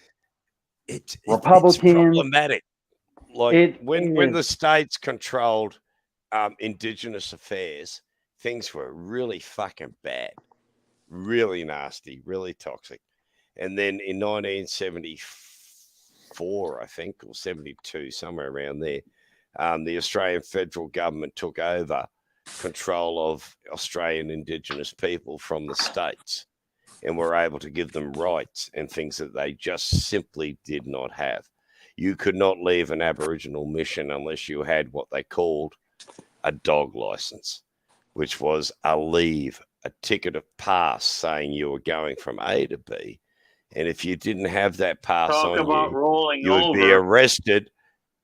It's Republicans. It's problematic. Like when the states controlled indigenous affairs, things were really fucking bad, really nasty, really toxic. And then in 1974, I think, or 72, somewhere around there, the Australian federal government took over control of Australian indigenous people from the states, and were able to give them rights and things that they just simply did not have. You could not leave an Aboriginal mission unless you had what they called a dog license, which was a leave, a ticket of pass saying you were going from A to B. And if you didn't have that pass you would be arrested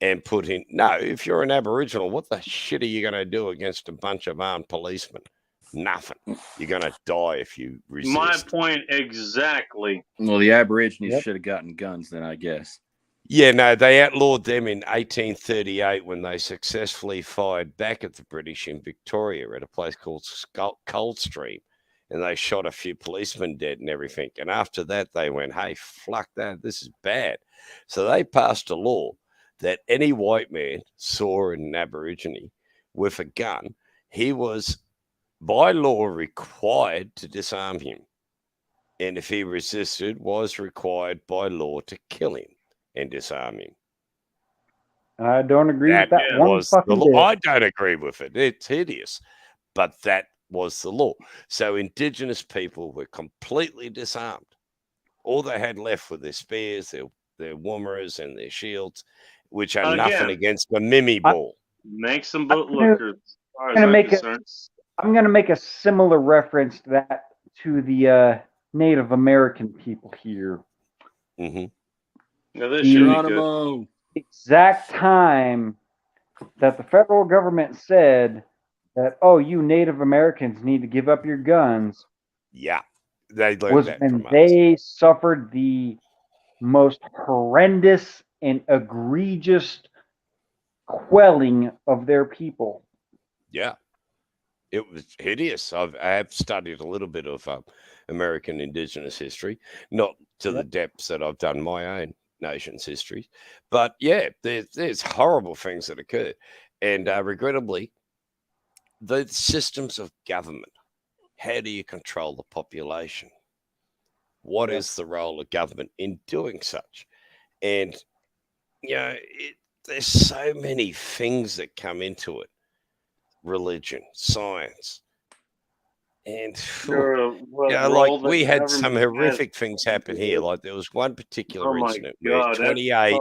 and put in. No, if you're an Aboriginal, what the shit are you going to do against a bunch of armed policemen? Nothing. You're going to die if you resist. My point exactly. Well, the Aborigines should have gotten guns then, I guess. Yeah, no, they outlawed them in 1838 when they successfully fired back at the British in Victoria at a place called Coldstream. And they shot a few policemen dead and everything. And after that, they went, hey, fuck that. This is bad. So they passed a law that any white man saw an Aborigine with a gun, he was by law required to disarm him. And if he resisted, was required by law to kill him and disarm him. I don't agree with that one fucking bit. I don't agree with it. It's hideous. But that was the law. So Indigenous people were completely disarmed. All they had left were their spears, their woomers, and their shields, which are nothing against the Mimi ball. Make some bootlickers. I'm going to make a similar reference to that to the Native American people here. Mm-hmm. Now this the exact time that the federal government said that, oh, you Native Americans need to give up your guns. Yeah, they was when they suffered the most horrendous and egregious quelling of their people. Yeah, it was hideous. I have studied a little bit of American Indigenous history, not to the depths that I've done my own nation's history, but yeah, there's horrible things that occurred, and regrettably, the systems of government. How do you control the population? What is the role of government in doing such? And you know, there's so many things that come into it: religion, science. And like we had some horrific things happen here. Like there was one particular incident where 28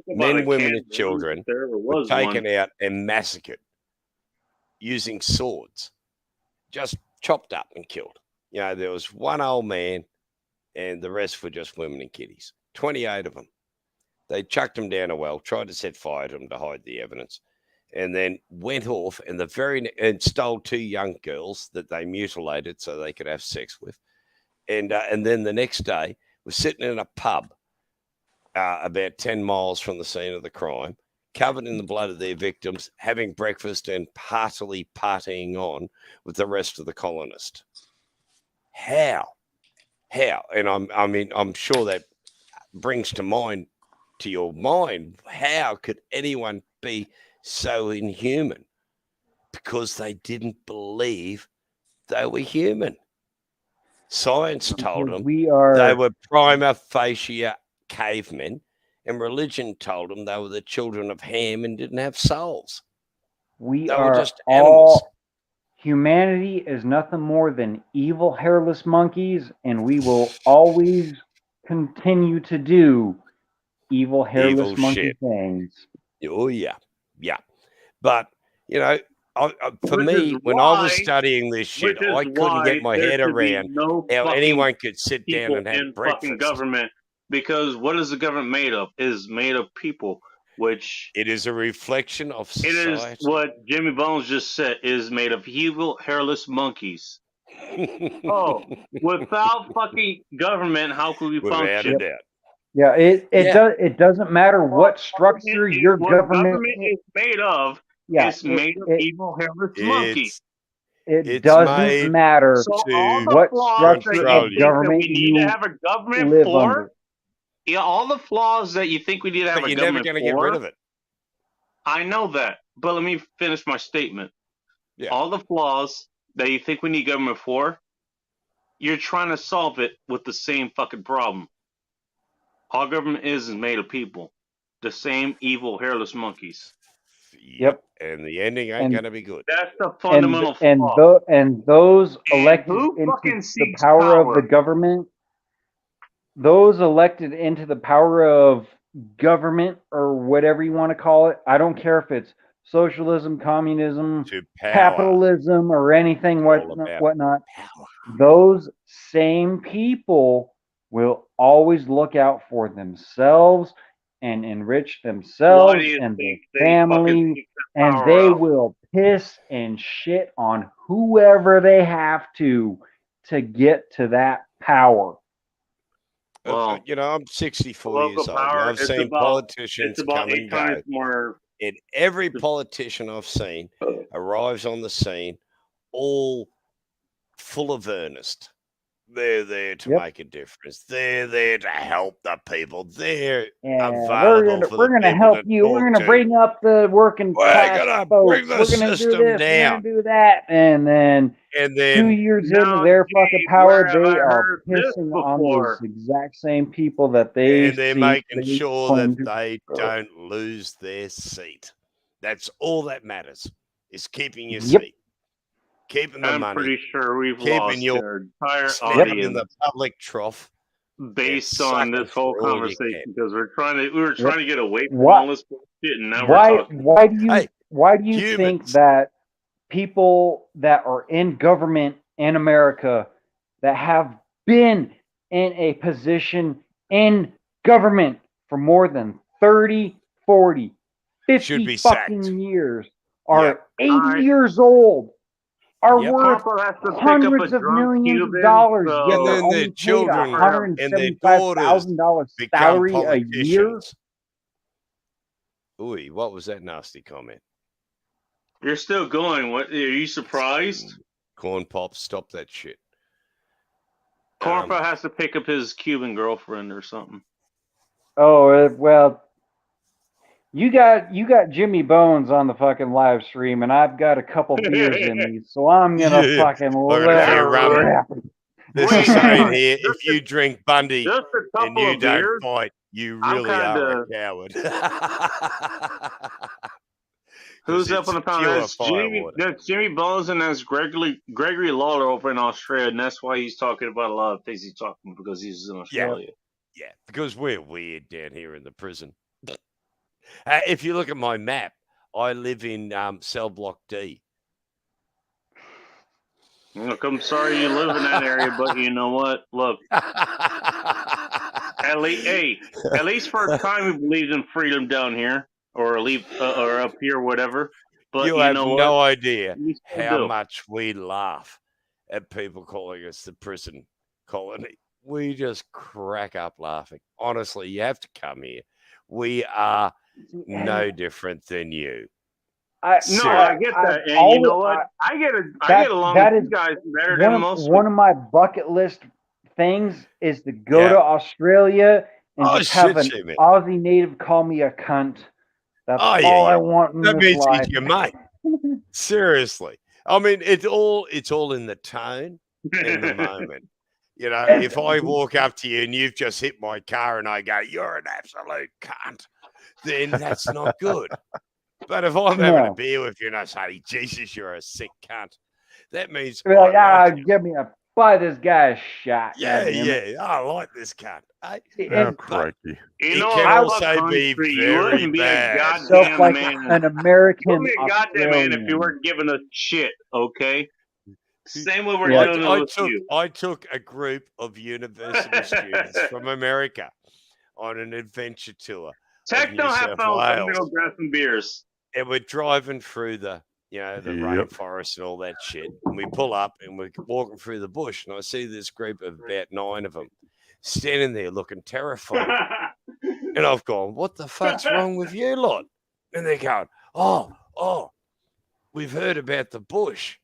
men, women, and children were taken out and massacred using swords, just chopped up and killed. You know, there was one old man and the rest were just women and kiddies. 28 of them. They chucked them down a well, tried to set fire to them to hide the evidence, and then went off and stole 2 young girls that they mutilated so they could have sex with. And then the next day was sitting in a pub about 10 miles from the scene of the crime, covered in the blood of their victims, having breakfast and heartily partying on with the rest of the colonists. How? And I'm sure that brings to your mind, how could anyone be so inhuman? Because they didn't believe they were human. Science told them they were prima facie cavemen, and religion told them they were the children of Ham and didn't have souls. They were just animals. Humanity is nothing more than evil hairless monkeys, and we will always continue to do evil hairless monkey things. Oh yeah. But you know, for me, when I was studying this shit, I couldn't get my head around how anyone could sit down and have breakfast. Government, because what is the government made of? It is made of people, which it is a reflection of society. It is what Jimmy Bones just said. It is made of evil hairless monkeys. Without fucking government, how could we function? Yeah, it doesn't matter what structure your government is made of. Yeah, it's made of evil hairless monkeys. It doesn't matter what structure of government we need to have a government for. Yeah, all the flaws that you think we need to have a government for. You're never going to get rid of it. I know that, but let me finish my statement. Yeah. All the flaws that you think we need government for, you're trying to solve it with the same fucking problem. All government is made of people. The same evil, hairless monkeys. Yep. And the ending ain't going to be good. That's the fundamental flaw. And those elected into the power of the government, those elected into the power of government or whatever you want to call it, I don't care if it's socialism, communism, capitalism, or anything whatnot. Those same people will always look out for themselves and enrich themselves and their family, and they will piss and shit on whoever they have to get to that power. Well, I'm 64 years old. I've seen politicians come and go. And every politician I've seen arrives on the scene all full of earnest. They're there to make a difference. They're there to help the people. They're available for we're gonna help you. We're gonna bring up the working class folks. We're gonna do this. We're gonna do that. And then 2 years into their fucking power, they are pissing on those exact same people that they're making sure that they don't lose their seat. That's all that matters, is keeping your seat. Keeping the money. I'm pretty sure we've lost their entire audience in the public trough based on this whole conversation, because we were trying to get away from all this bullshit, and now we're talking. Why do you think that people that are in government in America that have been in a position in government for more than 30, 40, 50 fucking years are 80 years old? Are worth hundreds of millions of dollars, yet they're only paid $175,000 salary a year. Ooh, what was that nasty comment? You're still going. What? Are you surprised? Corn Pop, stop that shit. Corn Pop has to pick up his Cuban girlfriend or something. Oh well. You got Jimmy Bones on the fucking live stream, and I've got a couple beers in me, so I'm gonna fucking let her rip. This is saying here, if you drink Bundy and you don't fight, you really are a coward. Who's up on the panel? That's Jimmy Bones, and that's Gregory Lawler over in Australia, and that's why he's talking about a lot of things he's talking about, because he's in Australia. Yeah, because we're weird down here in the prison. If you look at my map, I live in cell block D. Look, I'm sorry you live in that area, but you know what? Look, at least for a time we believed in freedom down here, or or up here, whatever. But you have no idea how much we laugh at people calling us the prison colony. We just crack up laughing. Honestly, you have to come here. We are no different than you. I get that. And you know what? I get along with you guys better than most. One of my bucket list things is to go to Australia and just have an Aussie native call me a cunt. That's all I want in this life. He's your mate. Seriously. I mean, it's all in the tone and the moment. You know, if I walk up to you and you've just hit my car and I go, "You're an absolute cunt," then that's not good. But if I'm having a beer with you and I say, "Jesus, you're a sick cunt," that means buy this guy a shot. I like this cunt. Crikey. You know, it can also be very bad. Like an American. You wouldn't be a goddamn man if you weren't giving us shit, okay? Same way we're doing with you. I took a group of university students from America on an adventure tour. Techno, have fun. I'm gonna go grab some beers. And we're driving through the rainforest and all that shit. And we pull up and we're walking through the bush, and I see this group of about 9 of them standing there looking terrified. And I've gone, "What the fuck's wrong with you lot?" And they're going, "Oh, we've heard about the bush."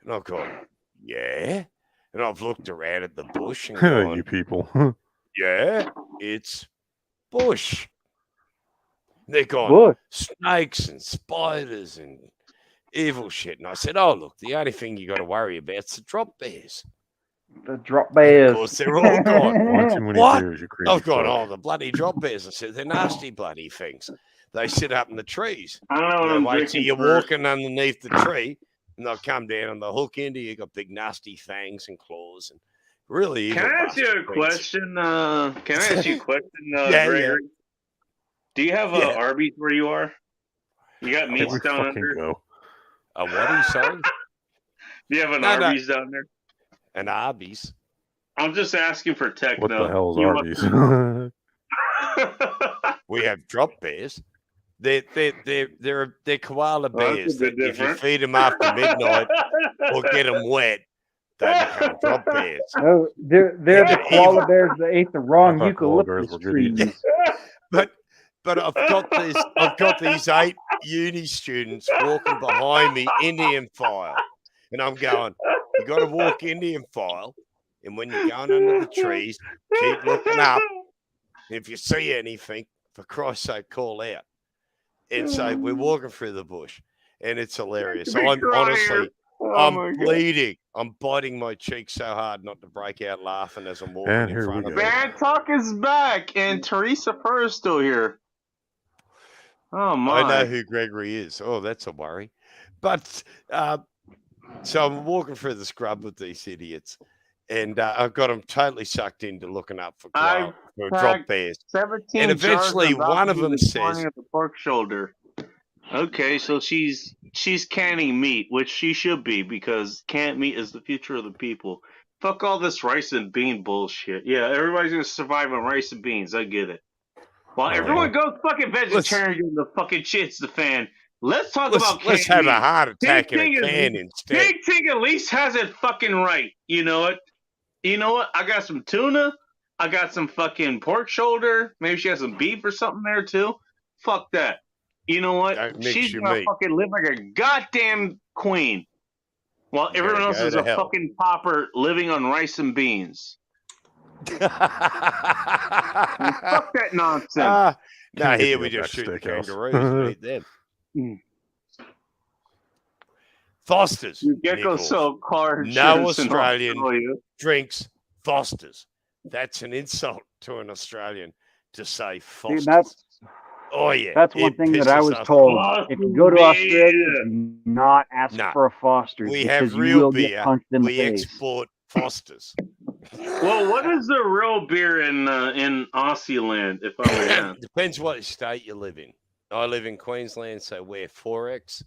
And I've gone, "Yeah." And I've looked around at the bush and gone, "You people." "Yeah, it's bush." And they're gone, "Snakes and spiders and evil shit." And I said, "Oh, look, the only thing you got to worry about is the drop bears." The drop bears. Of course, they're all gone. One too many beers, you crazy I've gone, "Oh, the bloody drop bears." I said, "They're nasty bloody things. They sit up in the trees. I don't know. Wait till you're walking underneath the tree, and they'll come down on the hook end. You got big nasty fangs and claws, and really evil." Can I ask you a question? Gregory? Do you have Arby's where you are? You got meats down under? What are you saying? Do you have an Arby's down there? An Arby's? I'm just asking for Techno. What the hell is Arby's? We have drop bears. They're koala bears. That if you feed them after midnight or get them wet, they become drop bears. No, they're the koala bears that ate the wrong eucalyptus trees. But I've got these 8 uni students walking behind me, Indian file, and I'm going, you got to walk Indian file, and when you're going under the trees, keep looking up. If you see anything, for Christ's sake, call out. And so we're walking through the bush, and it's hilarious. I'm honestly, I'm bleeding. I'm biting my cheek so hard not to break out laughing as I'm walking in front of them. Bad Talk is back, and Teresa Fur is still here. Oh, my. I know who Gregory is. Oh, that's a worry. But so I'm walking through the scrub with these idiots, and I've got them totally sucked into looking up for drop bears. 17 and eventually one of them says, the pork shoulder. Okay, so she's canning meat, which she should be, because canned meat is the future of the people. Fuck all this rice and bean bullshit. Yeah, everybody's gonna survive on rice and beans. I get it. While everyone goes fucking vegetarian, the fucking shit's the fan. Let's talk about let's have a heart attack in a can instead. Big Ting at least has it fucking right. You know what? I got some tuna. I got some fucking pork shoulder. Maybe she has some beef or something there too. Fuck that. You know what? She's gonna fucking live like a goddamn queen. While everyone else is a fucking pauper living on rice and beans. Fuck that nonsense. No, here we just shoot the kangaroos. Eat them. Foster's. Gecko so card. No Australian drinks Foster's. That's an insult to an Australian to say Foster's. See, that's one thing that I was told. If you go to Australia, do not ask for a Foster's. We have real beer. We export Foster's. Well, what is the real beer in Aussie land, if I may ask? Depends what state you live in. I live in Queensland, so we're 4X.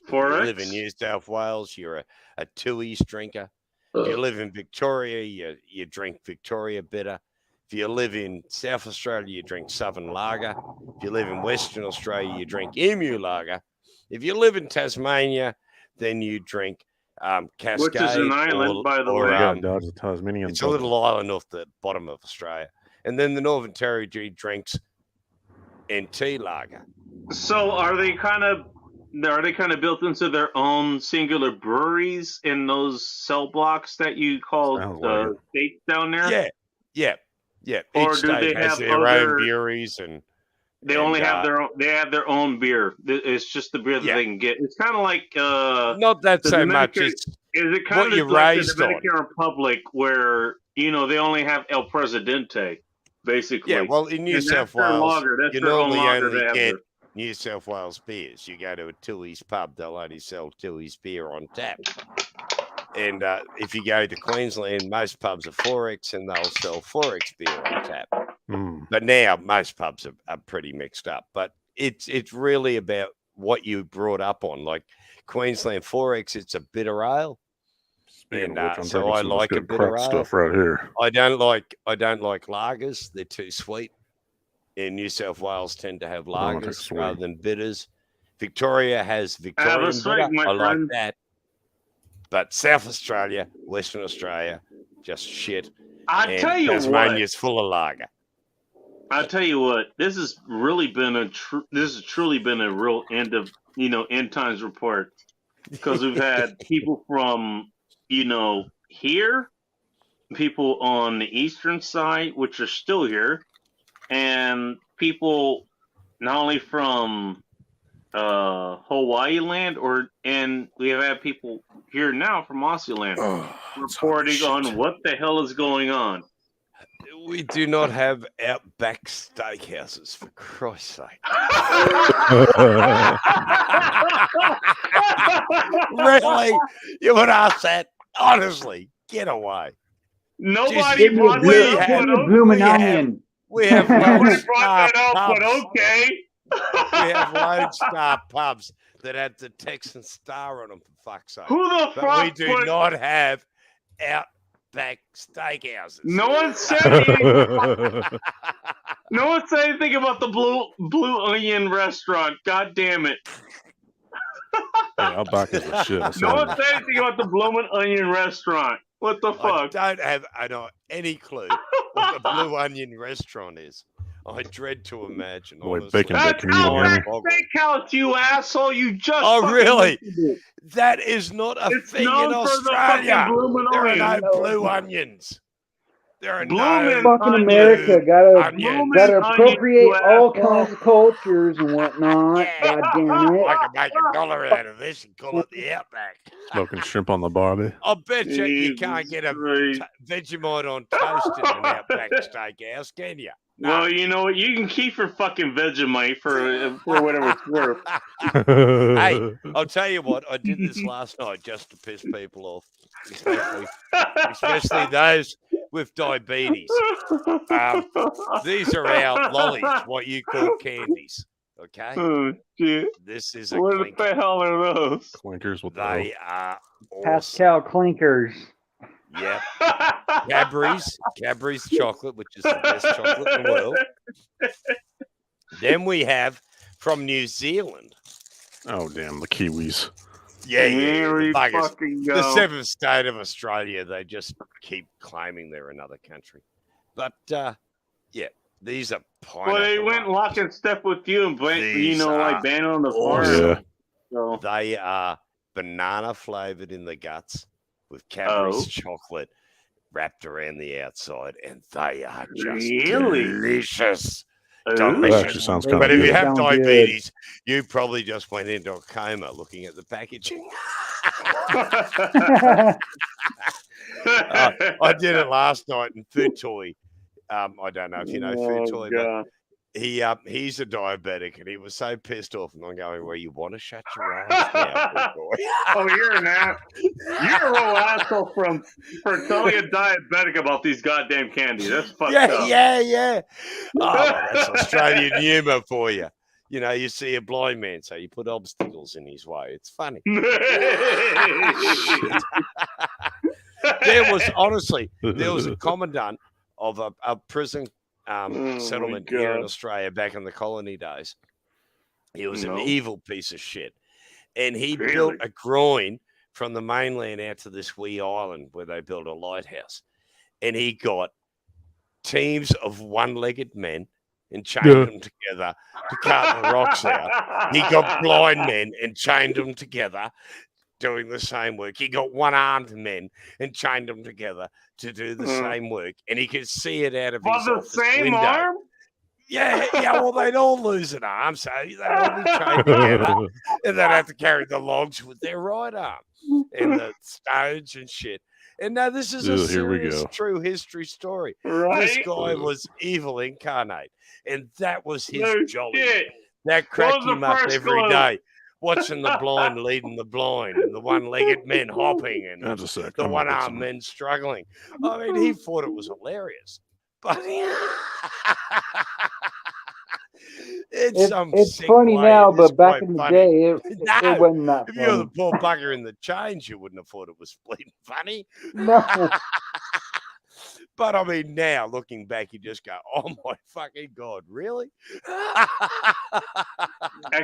4X? If you live in New South Wales, you're a Tooheys drinker. If you live in Victoria, you drink Victoria bitter. If you live in South Australia, you drink Southern Lager. If you live in Western Australia, you drink Emu Lager. If you live in Tasmania, then you drink Cascade. Which is an island, by the way. It's a little island off the bottom of Australia. And then the Northern Territory drinks NT Lager. So are they kind of built into their own singular breweries in those cell blocks that you call states down there? Yeah. Or each do state they has have their own breweries and they only have their own. They have their own beer. It's just the beer that they can get. It's kind of like not that so much. It's is it kind what of you're like raised the Dominican Republic where they only have El Presidente, basically. Yeah, well, in New South Wales, you normally only get New South Wales beers. You go to a Tooheys pub, they'll only sell Tooheys beer on tap. And if you go to Queensland, most pubs are 4X and they'll sell 4X beer on tap. But now most pubs are pretty mixed up. But it's really about what you brought up on. Like Queensland 4X, it's a bitter ale. And so I like a bitter ale. Stuff right here. I don't like lagers. They're too sweet. In New South Wales tend to have lagers rather than bitters. Victoria has Victorian bitter. I like that. But South Australia, Western Australia, just shit. I tell you what, Tasmania's full of lager. I tell you what, this has really been truly been a real end times report, because we've had people from here, people on the eastern side, which are still here, and people not only from Hawaii land, and we have had people here now from Aussie land reporting on what the hell is going on. We do not have Outback Steakhouses, for Christ's sake. Really? You would ask that? Honestly, get away. Nobody brought that up, but blooming onion. We have okay. We have Lone Star pubs that had the Texan Star on them, for fuck's sake. Who the fuck? But we do not have Outback Steakhouses. No one said anything. No one said anything about the Blue Onion restaurant. God damn it. Outback is the shit. No one said anything about the Bloomin' Onion restaurant. What the fuck? I don't have any clue what the Blue Onion restaurant is. I dread to imagine. Wait, bacon, That's Outback Steakhouse, you asshole! You just. Oh, really? That is not a thing in Australia. There are no blue onions. There are no fucking America gotta appropriate all kinds of cultures and whatnot. God damn it! I can make $1 out of this and call it the Outback. Smoking shrimp on the barbie. I bet you can't get a Vegemite on toast in an Outback Steakhouse, can you? No. Well, you know what? You can keep your fucking Vegemite for whatever it's worth. Hey, I'll tell you what. I did this last night just to piss people off, especially those with diabetes. These are our lollies, what you call candies. Okay. Oh shit! This is a what clinker. the hell are those? Clinkers with They are awesome. Pascal Clinkers. Yep. Cadbury's chocolate, which is the best chocolate in the world. Then we have from New Zealand. Oh, damn, the Kiwis. Yeah. The seventh state of Australia, they just keep claiming they're another country. But, yeah, these are pineapple. Well, they went lock and step with you and, like banning on the farm. Yeah. So. They are banana flavored in the guts with Cadbury's chocolate wrapped around the outside, and they are just delicious. That actually sounds kind of But good. if you have diabetes, you probably just went into a coma looking at the packaging. I did it last night in Food Toy. I don't know if you know Food Toy, but he's a diabetic, and he was so pissed off. And I'm going, well, you want to shut your eyes now, boy? Oh, you're an ass. You're a real asshole for telling a diabetic about these goddamn candies. That's fucked up. Yeah. Oh, that's Australian humour for you. You know, you see a blind man, so you put obstacles in his way. It's funny. There was a commandant of a prison settlement here in Australia back in the colony days. He was an evil piece of shit. And he built a groin from the mainland out to this wee island where they built a lighthouse. And he got teams of one-legged men and chained them together to cut the rocks out. He got blind men and chained them together doing the same work. He got one-armed men and chained them together to do the same work, and he could see it out of his office window. Arm? Yeah. Well, they'd all lose an arm, so they'd all be chained together, and they'd have to carry the logs with their right arm and the stones and shit. And now this is a serious, true history story. Right? This guy was evil incarnate, and that was his jolly. Shit. That cracked him up every day. Watching the blind leading the blind, and the one-legged men hopping, and the one-armed men struggling. I mean, he thought it was hilarious, but it's funny now, but back in the day, it wasn't that funny. If you're the poor bugger in the chains, you wouldn't have thought it was bleeding funny. No. But I mean, now looking back, you just go, "Oh my fucking god, really?" I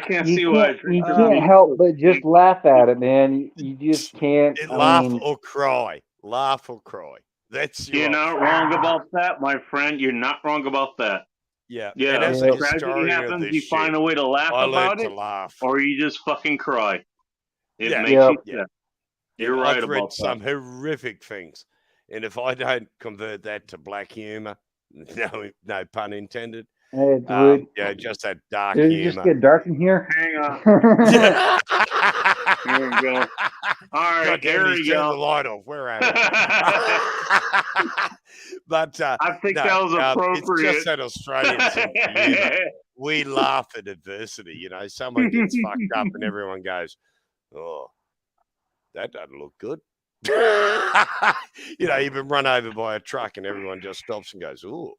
can't see why. You can't help but just laugh at it, man. You just can't. Laugh or cry. Laugh or cry. That's you're not wrong about that, my friend. You're not wrong about that. Yeah. Yeah. And as a tragedy happens, you find a way to laugh about it, or you just fucking cry. It makes you sad. You're right I've read about some that. horrific things. And if I don't convert that to black humor, no pun intended. Just that dark humor. Did it just get dark in here? Hang on. Here we go. All right, there we go. Turn the light off. Where am I? But I think that was appropriate. It's just that Australian sense of humor. We laugh at adversity. You know, someone gets fucked up and everyone goes, "Oh, that doesn't look good." You know, you've been run over by a truck and everyone just stops and goes, "Oh,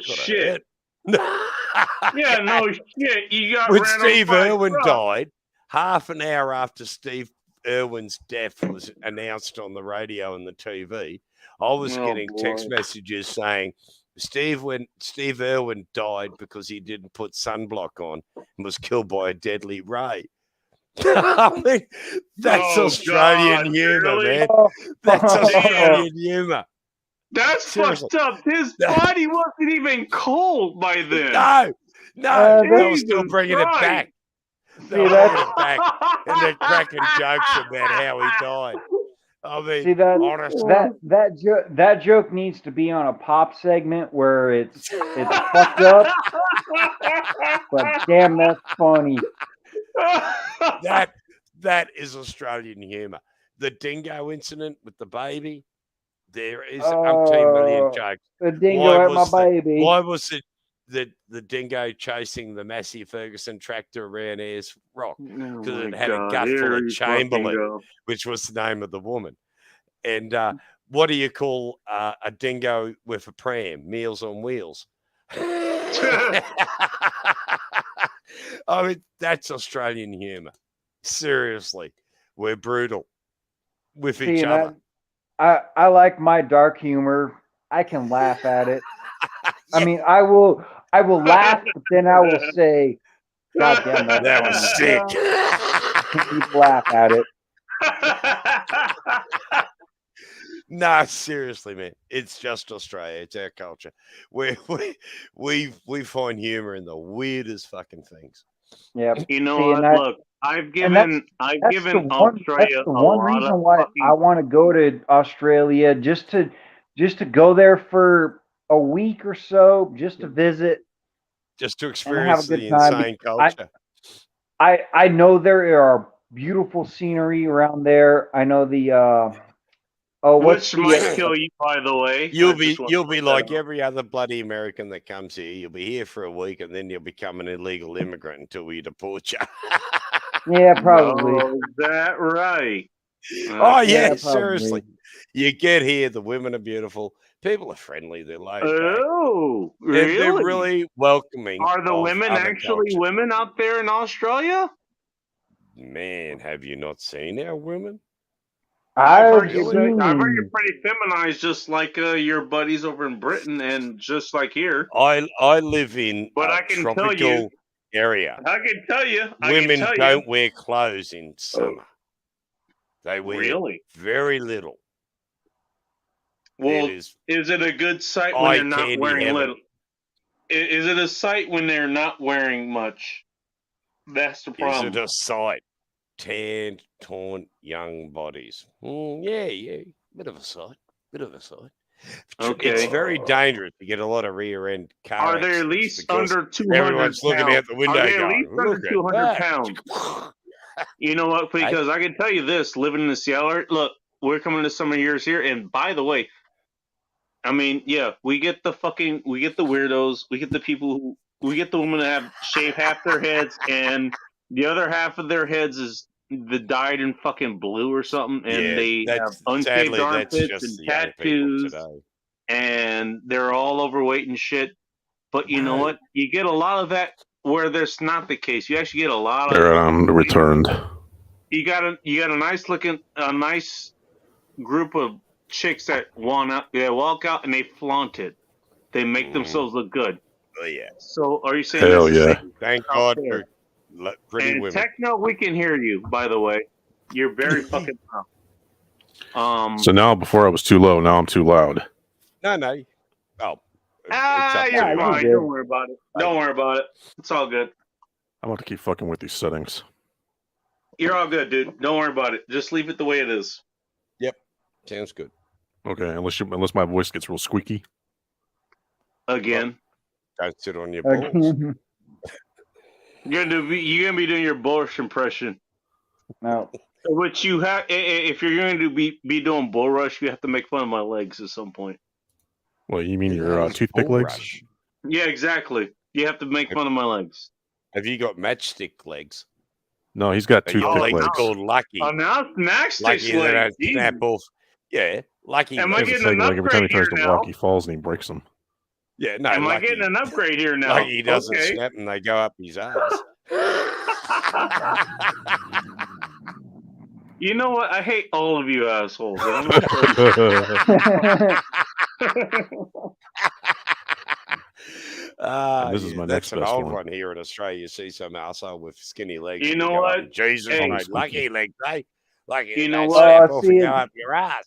shit." Yeah, no shit. You got when Steve Irwin died, half an hour after Steve Irwin's death was announced on the radio and the TV, I was getting text messages saying Steve Irwin died because he didn't put sunblock on and was killed by a deadly ray. I mean, that's Australian humor, really? Man. That's Australian humor. That's fucked up. His body wasn't even cold by then. No, they were still bringing it back. They were bringing it back, and they're cracking jokes about how he died. I mean, see that joke needs to be on a pop segment where it's fucked up. But damn, that's funny. That is Australian humor. The dingo incident with the baby. There is umpteen million jokes. The dingo at my baby. Why was it the dingo chasing the Massey Ferguson tractor around Ayers Rock? Because it had a gut full of Chamberlain, which was the name of the woman. And what do you call a dingo with a pram? Meals on Wheels. I mean, that's Australian humour. Seriously, we're brutal with each other. I like my dark humor. I can laugh at it. I mean, I will laugh, but then I will say, "God damn, that was sick." People laugh at it. No, seriously, man. It's just Australia. It's our culture. We find humor in the weirdest fucking things. Yeah. You know what? Look, I've given Australia a lot reason why I want to go to Australia, just to go there for a week or so, just to visit, just to experience the insane culture. I know there are beautiful scenery around there. I know the which might kill you, by the way. You'll be like every other bloody American that comes here. You'll be here for a week, and then you'll become an illegal immigrant until we deport you. Yeah, probably. Oh, is that right? Oh yeah, seriously. You get here, the women are beautiful. People are friendly. They're laid back. Oh, really? They're really welcoming. Are the women actually women out there in Australia? Man, have you not seen our women? I've heard you're pretty feminized, just like your buddies over in Britain, and just like here. I live in a tropical area. I can tell you, women don't wear clothes in summer. They wear very little. Well, is it a good sight when they're not wearing little? Is it a sight when they're not wearing much? That's the problem. Is it a sight? Tanned, torn, young bodies. Yeah, bit of a sight. Okay. It's very dangerous to get a lot of rear end cars. Are they at least under 200 everyone's pounds? looking out the window? Are they at least under 200 pounds? You know what? Because I can tell you this: living in the Seattle, look, we're coming to summer years here, and by the way, I mean, yeah, we get the weirdos, we get the people we get the women that have shave half their heads, and the other half of their heads is dyed in fucking blue or something, and they have unshaved armpits and tattoos, and they're all overweight and shit. But you know what? You get a lot of that where that's not the case. You actually get a lot of. They're returned. You got a nice group of chicks that walk out and they flaunt it. They make themselves look good. Oh yeah. So are you saying? Hell yeah! Thank God for pretty women. Techno, we can hear you. By the way, you're very fucking loud. So now, before I was too low, now I'm too loud. No. Oh. You're fine. Don't worry about it. Don't worry about it. It's all good. I'm about to keep fucking with these settings. You're all good, dude. Don't worry about it. Just leave it the way it is. Yep. Sounds good. Okay, unless my voice gets real squeaky. Again. Don't sit on your balls. You're gonna be doing your Bush impression. No. Which you have, if you're going to be doing bull rush, you have to make fun of my legs at some point. What, you mean your toothpick legs? Rush. Yeah, exactly. You have to make fun of my legs. Have you got matchstick legs? No, he's got toothpick legs. Called Lucky. Oh, now it's matchstick legs. Snap off. Yeah, Lucky. Am I getting an upgrade every time he tries to walk, now? he falls and he breaks them. Yeah, no. Am I getting an upgrade here now? Lucky doesn't snap and they go up his ass. You know what? I hate all of you assholes. This is my next That's best an old one. one here in Australia. You see some asshole with skinny legs. You and know go what? up, Jesus, Hey, mate, lucky legs, eh? Like You know they what? snap off and see, go up your ass.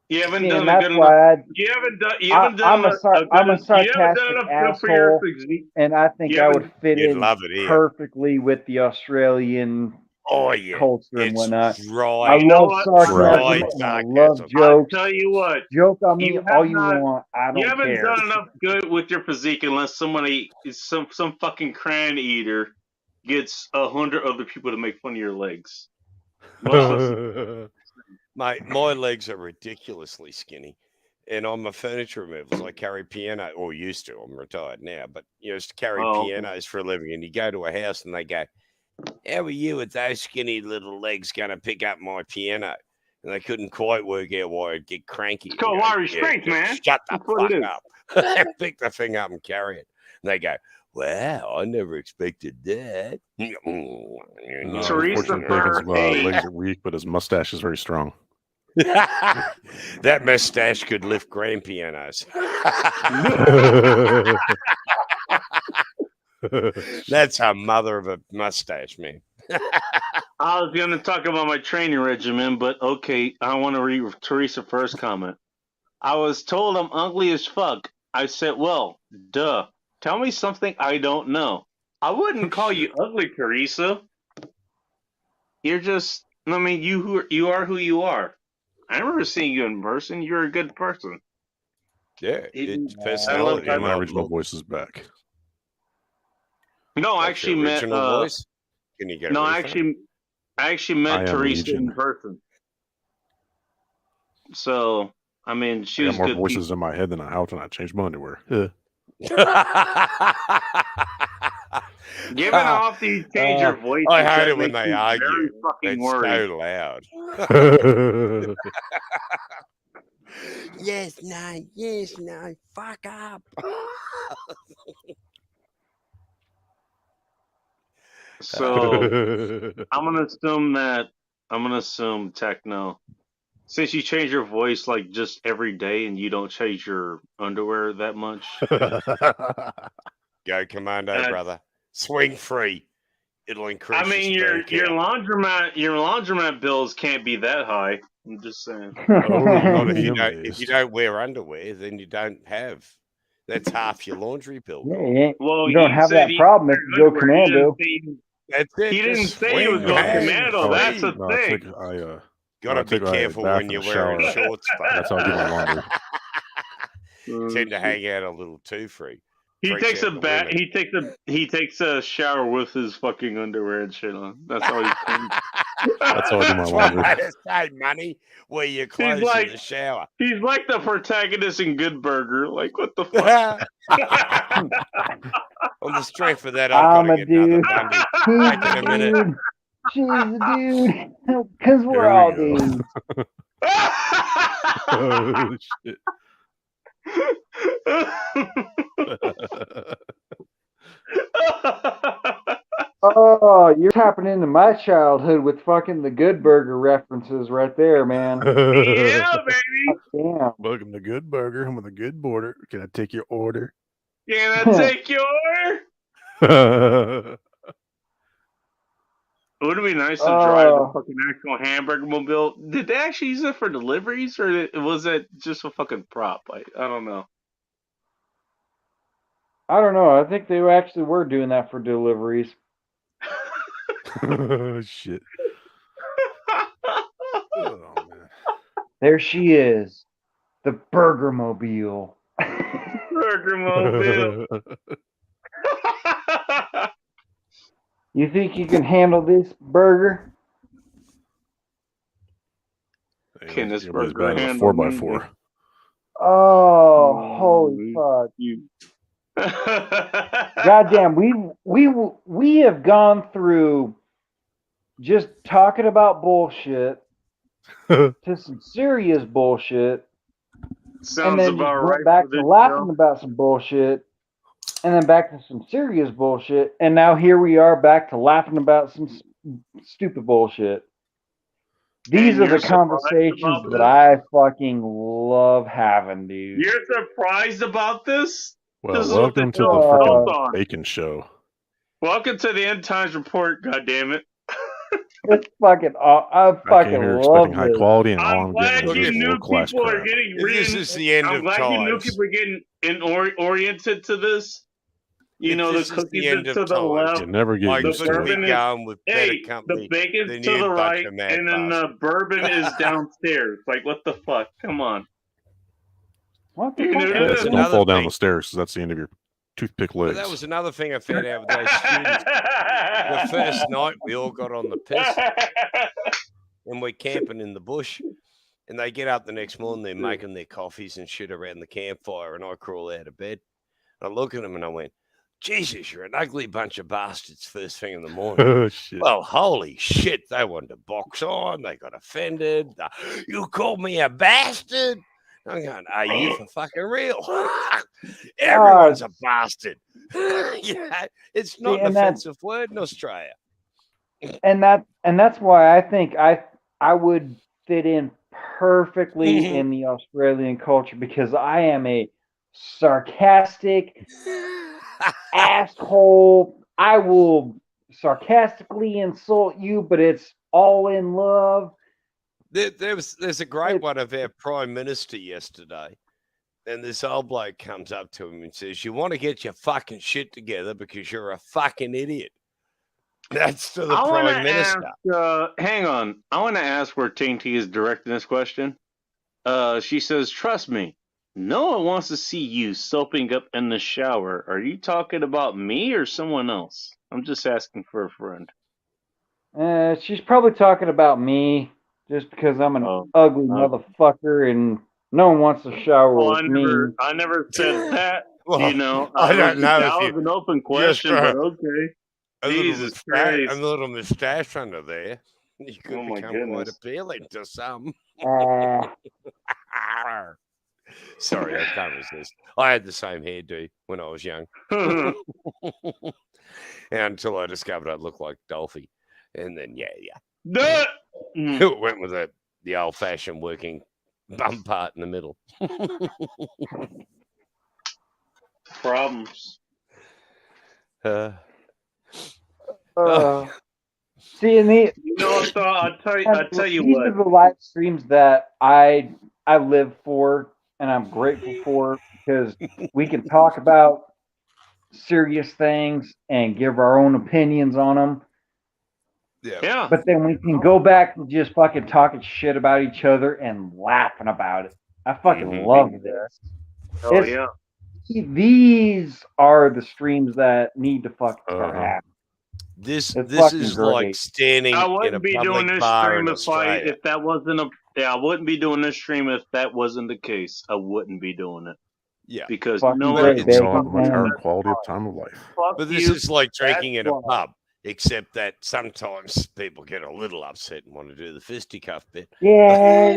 You haven't see, done and a that's good enough. why You haven't done I'm a you haven't sarcastic done enough good for your asshole, physique. and I think You I would haven't. fit You'd in love it here. perfectly with the Australian Oh yeah, culture and it's whatnot. right. I You know love what? sarcasm Right, and I love sarcasm. I'll jokes. tell you what. Joke on me You all have you not. want. I You don't haven't care. done enough good with your physique unless somebody, some fucking crayon eater, gets 100 other people to make fun of your legs. My legs are ridiculously skinny. And on my furniture removals, I carry piano, or used to. I'm retired now, but used to carry pianos for a living. And you go to a house and they go, "How are you with those skinny little legs going to pick up my piano?" And they couldn't quite work out why I'd get cranky. It's called law restraint, man. Shut the That's what it fuck up. Pick the thing up and carry it. And they go, "Wow, I never expected that." Teresa Bacon's legs are weak, but his mustache is very strong. That mustache could lift grand pianos. That's a mother of a mustache, man. I was going to talk about my training regimen, but okay, I want to read Teresa's first comment. I was told I'm ugly as fuck. I said, well, duh. Tell me something I don't know. I wouldn't call you ugly, Teresa. You're just, I mean, you are who you are. I remember seeing you in person. You're a good person. Yeah, it's personality. My original voice is back. No, I actually met. Voice? Can you get? No, I actually met Teresa in person. So, I mean, she was got more good voices in my head than a house, and I changed my underwear. Giving off these change your voice. I hate it when they argue. Fucking it's worried. so loud. Yes, no, fuck up. So I'm gonna assume techno. Since you change your voice like just every day and you don't change your underwear that much. Go commando, brother. Swing free. It'll increase. I mean, your laundromat bills can't be that high. I'm just saying. If you don't wear underwear, then you don't have. That's half your laundry bill. Yeah, well, you don't have that problem if you go commando. That's it. He didn't say he was going commando. That's the thing. Gotta be careful when you're wearing shorts, but that's how I do my laundry. Tend to hang out a little too free. He takes a bath. He takes a shower with his fucking underwear and shit on. That's all he's doing. That's how I do my laundry. Say money where your clothes in the shower. He's like the protagonist in Good Burger. Like, what the fuck? On the strength of that, I'm a dude. He's a dude. She's a dude. Because we're all dudes. Oh, shit. Oh, you're tapping into my childhood with fucking the Good Burger references right there, man. Yeah, baby. Damn. Welcome to Good Burger. I'm with a good border. Can I take your order? Can I take your order? It would be nice to drive a fucking actual hamburger mobile. Did they actually use it for deliveries, or was it just a fucking prop? I don't know. I don't know. I think they actually were doing that for deliveries. Shit. Oh, man. There she is. The Burger Mobile. Burger Mobile. You think you can handle this burger? Can this burger handle a 4x4? Oh, holy fuck! Goddamn, we have gone through just talking about bullshit to some serious bullshit, and then went back to laughing about some bullshit, and then back to some serious bullshit, and now here we are back to laughing about some stupid bullshit. These are the conversations that I fucking love having, dude. You're surprised about this? Well, welcome to the freaking Bacon Show. Welcome to the End Times Report. God damn it! It's fucking. I fucking here love expecting high quality, and all I'm I'm glad getting you is knew low class people are crap. getting This is the end I'm of glad you knew times. people are getting oriented to this. You know, This the is the cookies end are of to the times. left. You never get I used the to could be it. bourbon going with better Hey, company. the bacon's than to you the bunch right, of mad and then the bastards. bourbon is downstairs. Like, what the fuck? Come on. What the You fuck? knew And this? there's Don't fall down thing. the stairs, because that's the end of your toothpick legs. But that was another thing I found out with those students. The first night we all got on the piss and we're camping in the bush, and they get up the next morning, they're making their coffees and shit around the campfire, and I crawl out of bed. I look at them and I went, Jesus, you're an ugly bunch of bastards first thing in the morning. Oh, shit. Well, holy shit, they wanted to box on, they got offended. You called me a bastard? I'm going, are you for fucking real? Everyone's a bastard. Yeah, it's not an offensive word in Australia. And that's why I think I would fit in perfectly in the Australian culture, because I am a sarcastic asshole. I will sarcastically insult you, but it's all in love. There's a great one of our Prime Minister yesterday, and this old bloke comes up to him and says, you want to get your fucking shit together because you're a fucking idiot. That's to the Prime Minister. Hang on. I want to ask where Tainty is directing this question. She says, trust me, no one wants to see you soaping up in the shower. Are you talking about me or someone else? I'm just asking for a friend. She's probably talking about me, just because I'm an ugly motherfucker and no one wants to shower with me. I never said that. Well, you know, I don't know. That was an open question, but okay. A Jesus little moustache under there. You could become quite appealing to some. Sorry, I can't resist. I had the same hairdo when I was young. And until I discovered I looked like Dolphy. And then, it went with the old-fashioned working bum part in the middle. Problems. See, and you know, so I'll tell you these what. are the live streams that I live for, and I'm grateful for, because we can talk about serious things and give our own opinions on them. Yeah. But then we can go back to just fucking talking shit about each other and laughing about it. I fucking love this. Oh, yeah. These are the streams that need to fucking start happening. This is great. Like standing in a public bar in Australia. If that wasn't I wouldn't be doing this stream if that wasn't the case. I wouldn't be doing it. Yeah, because it's a much higher quality of time of life. But this is like drinking in a pub, except that sometimes people get a little upset and want to do the fisticuff bit. Yeah,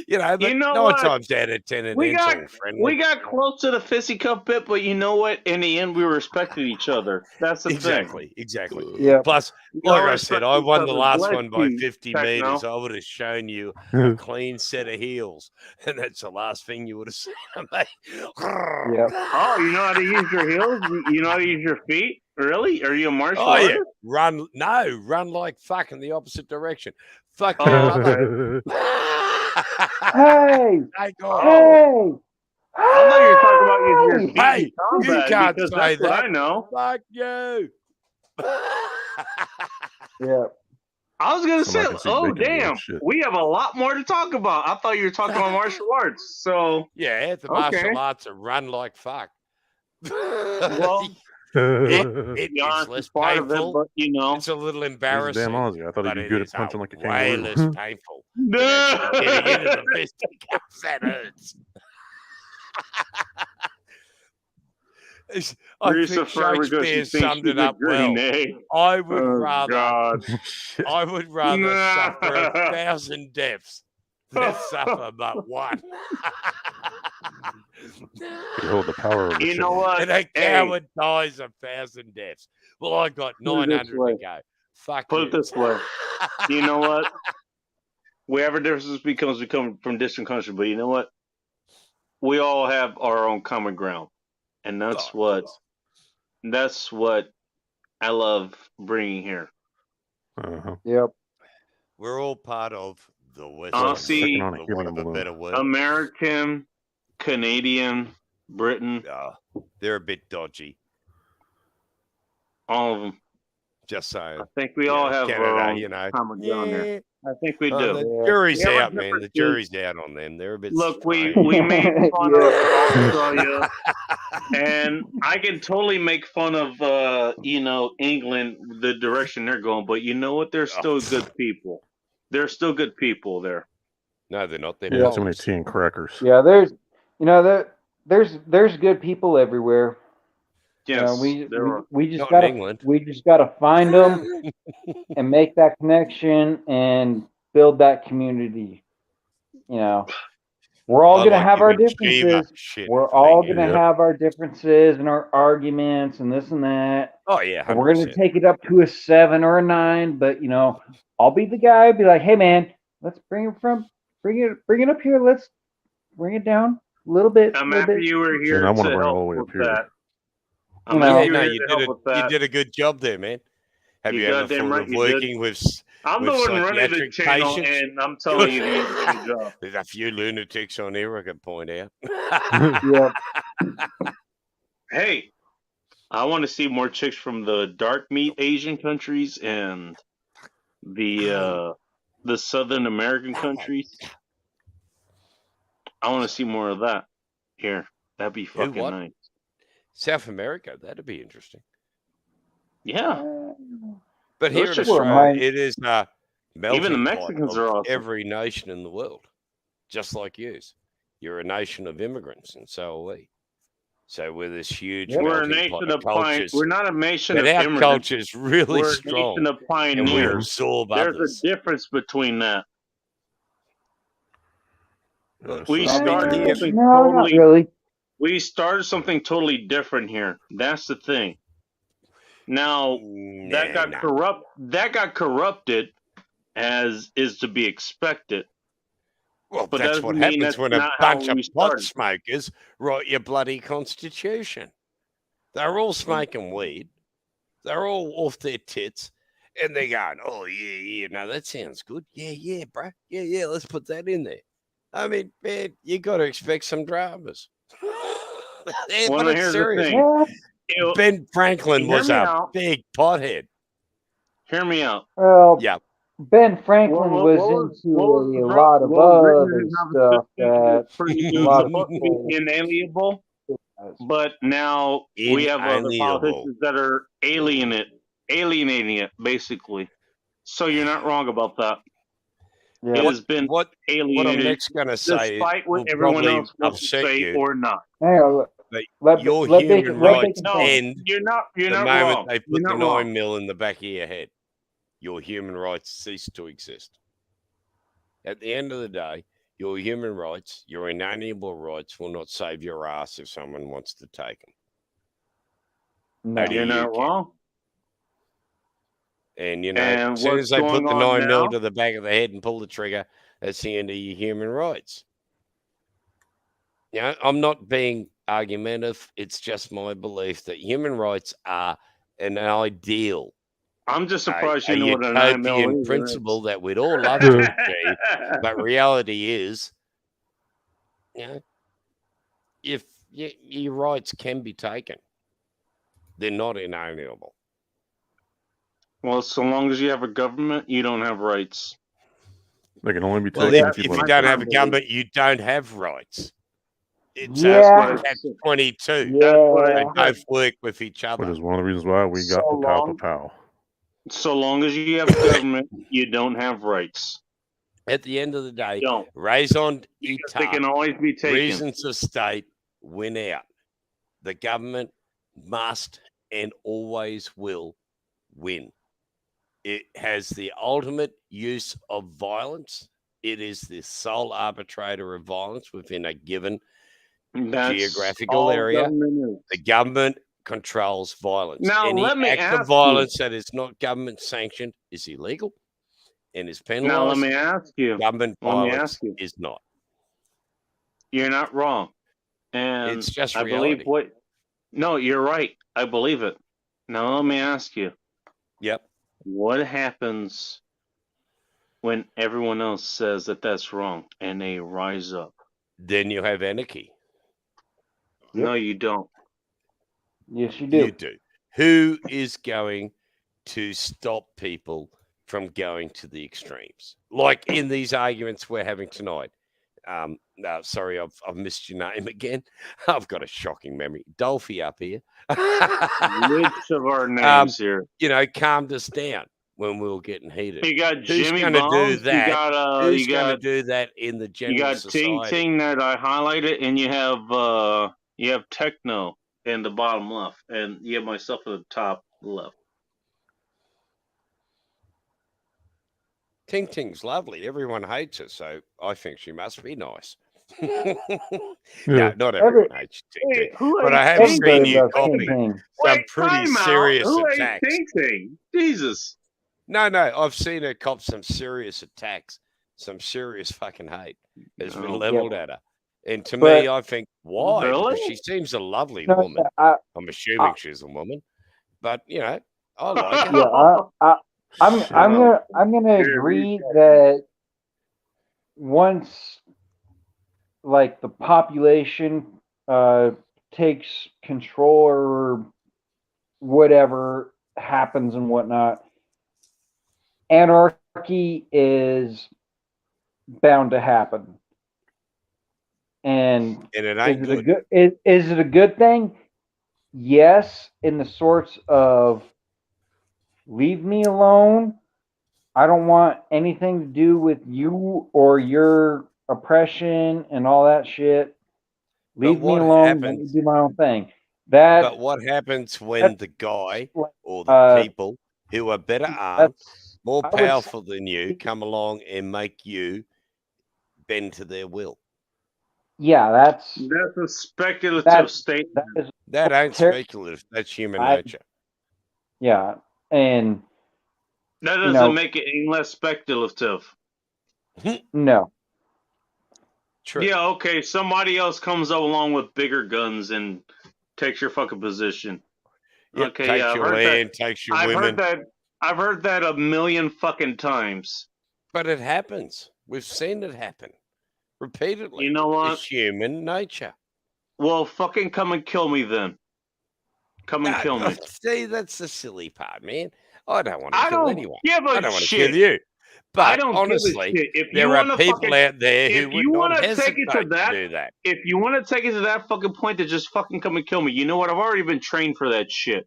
you know, but 9 times out of 10, it's all friendly. We got close to the fisticuff bit, but you know what? In the end, we respected each other. That's the thing. Exactly. Yeah. Plus, like I said, I won the last one by 50 meters. I would have shown you a clean set of heels, and that's the last thing you would have seen of me. Yeah. Oh, you know how to use your heels? You know how to use your feet? Really? Are you a martial artist? Yeah. Run like fuck in the opposite direction. Fuck you, brother. Hey! I thought you were talking about using your feet. Hey, you can't say that. I know. Fuck you. Yeah. I was gonna say, damn, we have a lot more to talk about. I thought you were talking about martial arts. So yeah, the martial arts are run like fuck. Well, it's less painful, but you know, it's a little embarrassing. Damn Aussie. I thought he'd be good at punching like a kangaroo. Way less painful. Getting into the fisticuffs, that hurts. I think Shakespeare summed it up well. I would rather suffer 1,000 deaths than suffer but one. You hold the power of the you know what? And a coward dies 1,000 deaths. Well, I got 900 to go. Fuck Put it this way. You know what? Wherever differences becomes, we come from distant countries, but you know what? We all have our own common ground. and that's what I love bringing here. Yep. We're all part of the West. Honestly, a better word. American, Canadian, Britain. They're a bit dodgy. All of them. Just saying. I think we all have Canada, our own common ground there. I think we do. The jury's out, man. The jury's out on them. They're a bit. Look, we made fun of Australia, and I can totally make fun of England, the direction they're going. But you know what? They're still good people. They're still good people there. No, they're not. They're too many tea and crackers. Yeah, there's good people everywhere. Yes, we just gotta find them and make that connection and build that community. We're all gonna have our differences. We're all gonna have our differences and our arguments and this and that. Oh yeah, 100%. And we're gonna take it up to a 7 or a 9. But I'll be the guy. Be like, hey man, let's bring it up here. Let's bring it down a little bit. I'm happy you were here to help with that. You did a good job there, man. Have you ever thought of working with? I'm the one running the channel, and I'm telling you, you did a good job. There's a few lunatics on here I can point out. Yeah. Hey, I want to see more chicks from the dark meat Asian countries and the Southern American countries. I want to see more of that here. That'd be fucking nice. South America, that'd be interesting. Yeah. But here in Australia, it is even the Mexicans are awesome. Every nation in the world, just like yours. You're a nation of immigrants, and so are we. So we're this huge. We're a nation of cultures. We're not a nation of immigrants. Our culture is really We're strong. a nation of pioneers. There's a difference between that. We started something not really. We started something totally different here. That's the thing. Now that got corrupted, as is to be expected. Well, but that's what happens when a bunch of pot smokers write your bloody constitution. They're all smoking weed. They're all off their tits, and they're going, "Oh yeah, no, that sounds good. Yeah, bro. Yeah, let's put that in there." I mean, man, you got to expect some dramas. But it's serious. Ben Franklin was a big pothead. Hear me out. Well, yeah. Ben Franklin was into a lot of other stuff that inalienable. But now we have other politicians that are alienating it, basically. So you're not wrong about that. Yeah. It has been alienated. What I'm next going to say, despite what everyone else wants to say or not. Your human rights end you're not the moment wrong. they put the 9 mil in the back of your head. Your human rights cease to exist. At the end of the day, your human rights, your inalienable rights, will not save your ass if someone wants to take them. No, you're not wrong. And, as soon as they put the 9 mil to the back of the head and pull the trigger, that's the end of your human rights. I'm not being argumentative. It's just my belief that human rights are an ideal. I'm just surprised you know what an utopian principle that we'd all love to achieve, but reality is, if your rights can be taken, they're not inalienable. Well, so long as you have a government, you don't have rights. They can only be taken. If you don't have a government, you don't have rights. It's catch 22. They both work with each other. Which is one of the reasons why we got the pow. So long as you have government, you don't have rights. At the end of the day, raison d'etat, they can always be taken. Reasons of state win out. The government must and always will win. It has the ultimate use of violence. It is the sole arbitrator of violence within a given geographical area. The government controls violence. Now, any act of violence that is not government sanctioned is illegal and is penalized. Now, let me ask you. Government violence is not. You're not wrong. And it's just I reality. believe No, you're right. I believe it. Now let me ask you. Yep. What happens when everyone else says that that's wrong and they rise up? Then you have anarchy. Yep. No, you don't. Yes, you do. You do. Who is going to stop people from going to the extremes? Like in these arguments we're having tonight. No, sorry, I've missed your name again. I've got a shocking memory. Dolphy up here. Which of our names here? You know, calmed us down when we were getting heated. You got Who's Jimmy going to do Bombs, that? Who's going to do that in the general society? You got Ting that I highlighted, and you have Techno in the bottom left, and you have myself at the top left. Ting Ting's lovely. Everyone hates her, so I think she must be nice. No, not everyone hates Ting Ting. But I have seen you copy some pretty serious attacks. Ting Ting? Jesus. No, I've seen her cop some serious attacks. Some serious fucking hate has been leveled at her. And to me, I think, why? Really? Because she seems a lovely woman. I'm assuming she's a woman. But, you know, I like her. Yeah, I'm gonna agree that once like the population takes control or whatever happens and whatnot, anarchy is bound to happen. And it ain't is it a good thing? Yes, in the sorts of leave me alone. I don't want anything to do with you or your oppression and all that shit. Leave me alone. Let me do my own thing. But what happens when the guy or the people who are better armed, more powerful than you, come along and make you bend to their will? Yeah, that's a speculative statement. That ain't speculative. That's human nature. Yeah, and that doesn't make it any less speculative. No. True. Yeah, okay. Somebody else comes along with bigger guns and takes your fucking position. Yep, okay, takes your land, takes your women. I've heard that a million fucking times. But it happens. We've seen it happen repeatedly. You know what? It's human nature. Well, fucking come and kill me then. Come and kill me. See, that's the silly part, man. I don't want to kill anyone. I don't want to kill you. But honestly, there are people out there who would not hesitate to do that. If you want to take it to that fucking point to just fucking come and kill me, you know what? I've already been trained for that shit.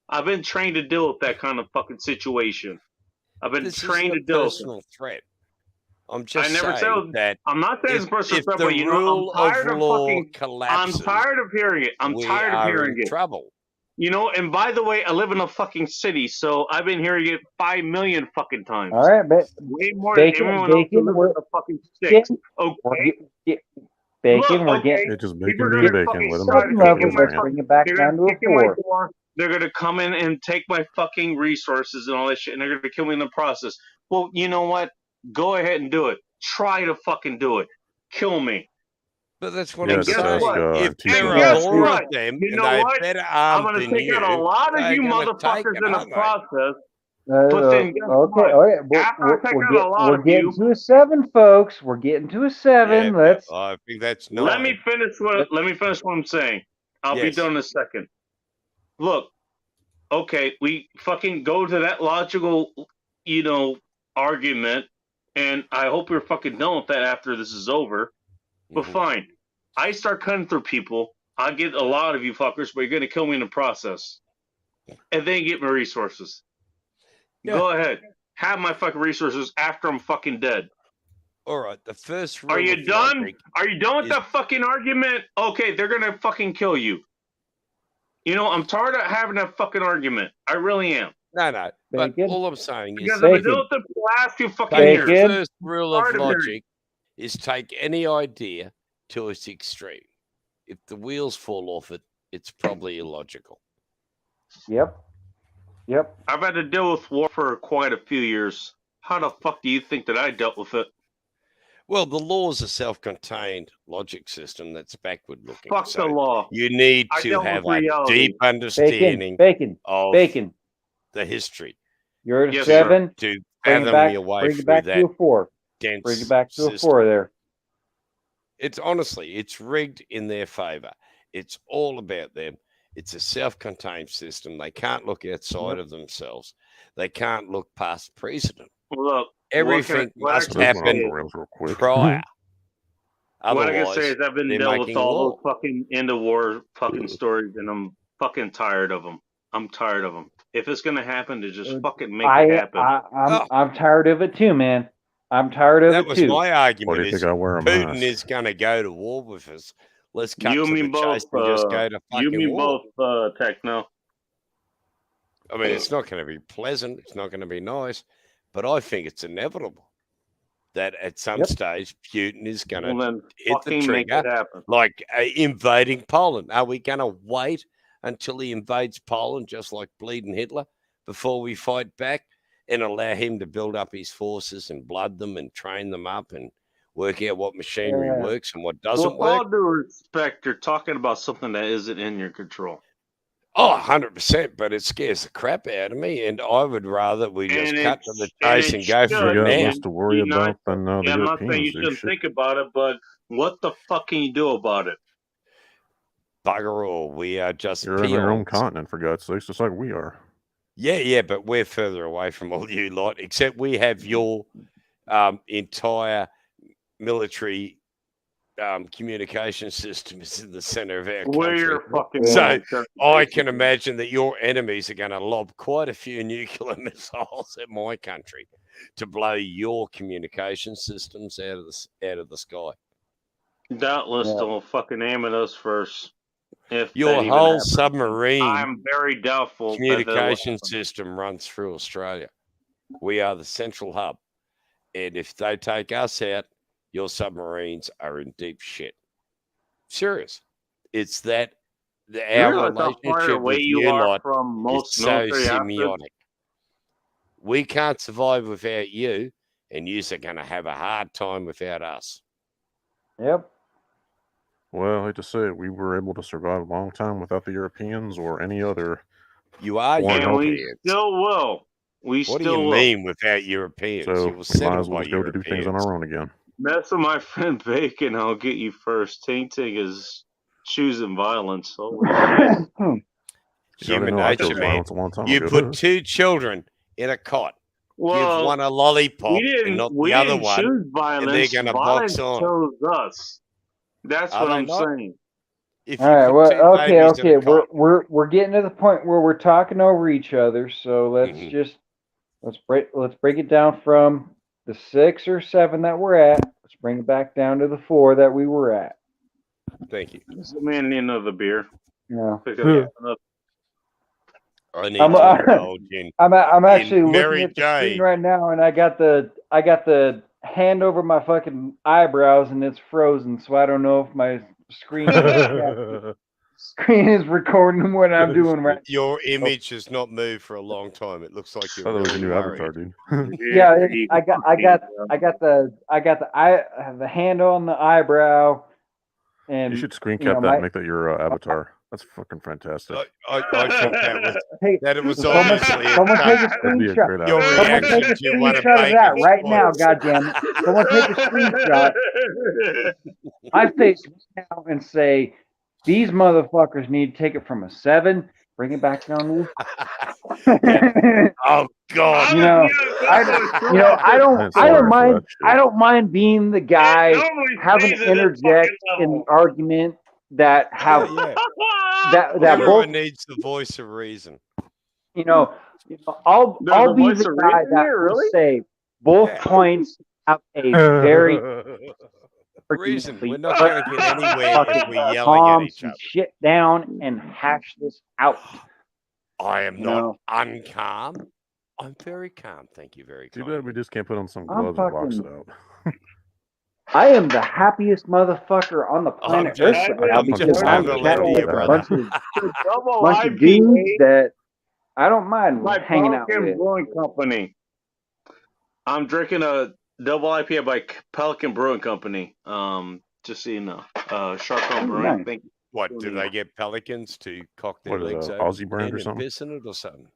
I've been trained to deal with that kind of fucking situation. I've been trained to deal with personal threat. I'm just saying that I'm not saying it's personal threat, but you know, I'm tired of fucking collapses, I'm tired of hearing it. I'm tired of hearing it. Trouble. You know, and by the way, I live in a fucking city, so I've been hearing it 5 million fucking times. All right, but way more than everyone else who lives in the fucking sticks. Okay. Bacon, we're getting just bacon being bacon. Let them bring it back down to a 4. They're gonna come in and take my fucking resources and all that shit, and they're gonna kill me in the process. Well, you know what? Go ahead and do it. Try to fucking do it. Kill me. But that's what I'm saying. If there are more of them, you know what? I'm going to take out a lot of you motherfuckers in the process. We're getting to a 7, folks. We're getting to a 7. Let's. I think that's not. Let me finish what I'm saying. I'll be done in a second. Look, okay, we fucking go to that logical, argument, and I hope you're fucking done with that after this is over. But fine, I start cutting through people. I get a lot of you fuckers, but you're going to kill me in the process. And then get my resources. Yeah. Go ahead. Have my fucking resources after I'm fucking dead. All right, the first rule. Are you done? Are you done with that fucking argument? Okay, they're going to fucking kill you. You know, I'm tired of having that fucking argument. I really am. No. But all I'm saying is... Because I've been doing it the last few fucking years. The first rule of logic is take any idea to its extreme. If the wheels fall off it, it's probably illogical. Yep. I've had to deal with war for quite a few years. How the fuck do you think that I dealt with it? Well, the law is a self-contained logic system that's backward-looking. Fuck so the law. You need I to dealt have with a reality. deep understanding of Bacon. the history You're at a Yes, 7. to Bring it fathom back. your way Bring it through back that to a 4. dense Bring it back to a system. 4 there. It's honestly, it's rigged in their favor. It's all about them. It's a self-contained system. They can't look outside of themselves. They can't look past precedent. Look, Everything must happen prior. What I can say Otherwise, is I've been they're dealt with making all law. those fucking end of war fucking stories, and I'm fucking tired of them. I'm tired of them. If it's gonna happen, to just fucking make it happen. I'm tired of it too, man. I'm tired of That it was too. my argument. Why do you Is think I wear a Putin mask? is going to go to war with us. Let's cut You to mean the chase both? and just go to fucking You mean war. both? Techno. I mean, it's not going to be pleasant. It's not going to be nice, but I think it's inevitable that at some stage Putin is going to hit the trigger, like invading Poland. Are we going to wait until he invades Poland, just like bleeding Hitler, before we fight back and allow him to build up his forces and blood them and train them up and work out what machinery works and what doesn't With work? all due respect, you're talking about something that isn't in your control. Oh, 100%, but it scares the crap out of me, and I would rather we just cut to the chase and go for it now. To worry about than the I'm not saying you Europeans do. shouldn't think about it, but what the fuck can you do about it? Bugger all. We are just You're in your own peons. continent, for God's sakes, just like we are. Yeah, but we're further away from all you lot, except we have your entire military communication system is in the center of our country. So I can imagine that your enemies are going to lob quite a few nuclear missiles at my country to blow your communication systems out of the sky. Doubtless they'll fucking aim at us first. If Your whole submarine I'm very doubtful communication system runs through Australia. We are the central hub. And if they take us out, your submarines are in deep shit. Serious. It's that our relationship with you lot is so symbiotic. We can't survive without you, and you're going to have a hard time without us. Yep. Well, I hate to say it, we were able to survive a long time without the Europeans or any other. You are Europeans. We still will. What do you mean without Europeans? So you will we might as well just go to do things on our own again. Mess with my friend Bacon, I'll get you first. Ting is choosing violence. Holy shit. Human nature, man. You put 2 children in a cot. Give one a lollipop and not the other one, and they're going to box on. Chose us. That's what I'm saying. All right. Well, okay. We're getting to the point where we're talking over each other. So let's break it down from the 6 or 7 that we're at. Let's bring it back down to the 4 that we were at. Thank you. This man need another beer. No. I need to I'm actually looking at the screen right now, and I got the hand over my fucking eyebrows, and it's frozen, so I don't know if my screen is recording what I'm doing right. Your image has not moved for a long time. It looks like you're really a new avatar, dude. Yeah, I got the hand on the eyebrow, and you should screen cap that and make that your avatar. That's fucking fantastic. I thought that it was someone take a screenshot. Someone take a screenshot of that right now, goddammit. Someone take a screenshot. I face now and say, these motherfuckers need to take it from a 7, bring it back down to Oh God! I don't mind being the guy having to interject in the argument that have that everyone needs the voice of reason. I'll be the guy that will say both points have a very reason. We're not going to get anywhere if we're yelling at each other. Shit down and hash this out. I am not uncalm. I'm very calm. Thank you. Very calm. Too bad we just can't put on some gloves and box it out. I am the happiest motherfucker on the planet Earth right now because I'm chatting with a bunch of dudes that I don't mind hanging out with. Brewing Company. I'm drinking a double IPA by Pelican Brewing Company. Just so you know, Shark Brewing. Nice. What do they get pelicans to cock their legs over Aussie brand or and something? piss in it or something?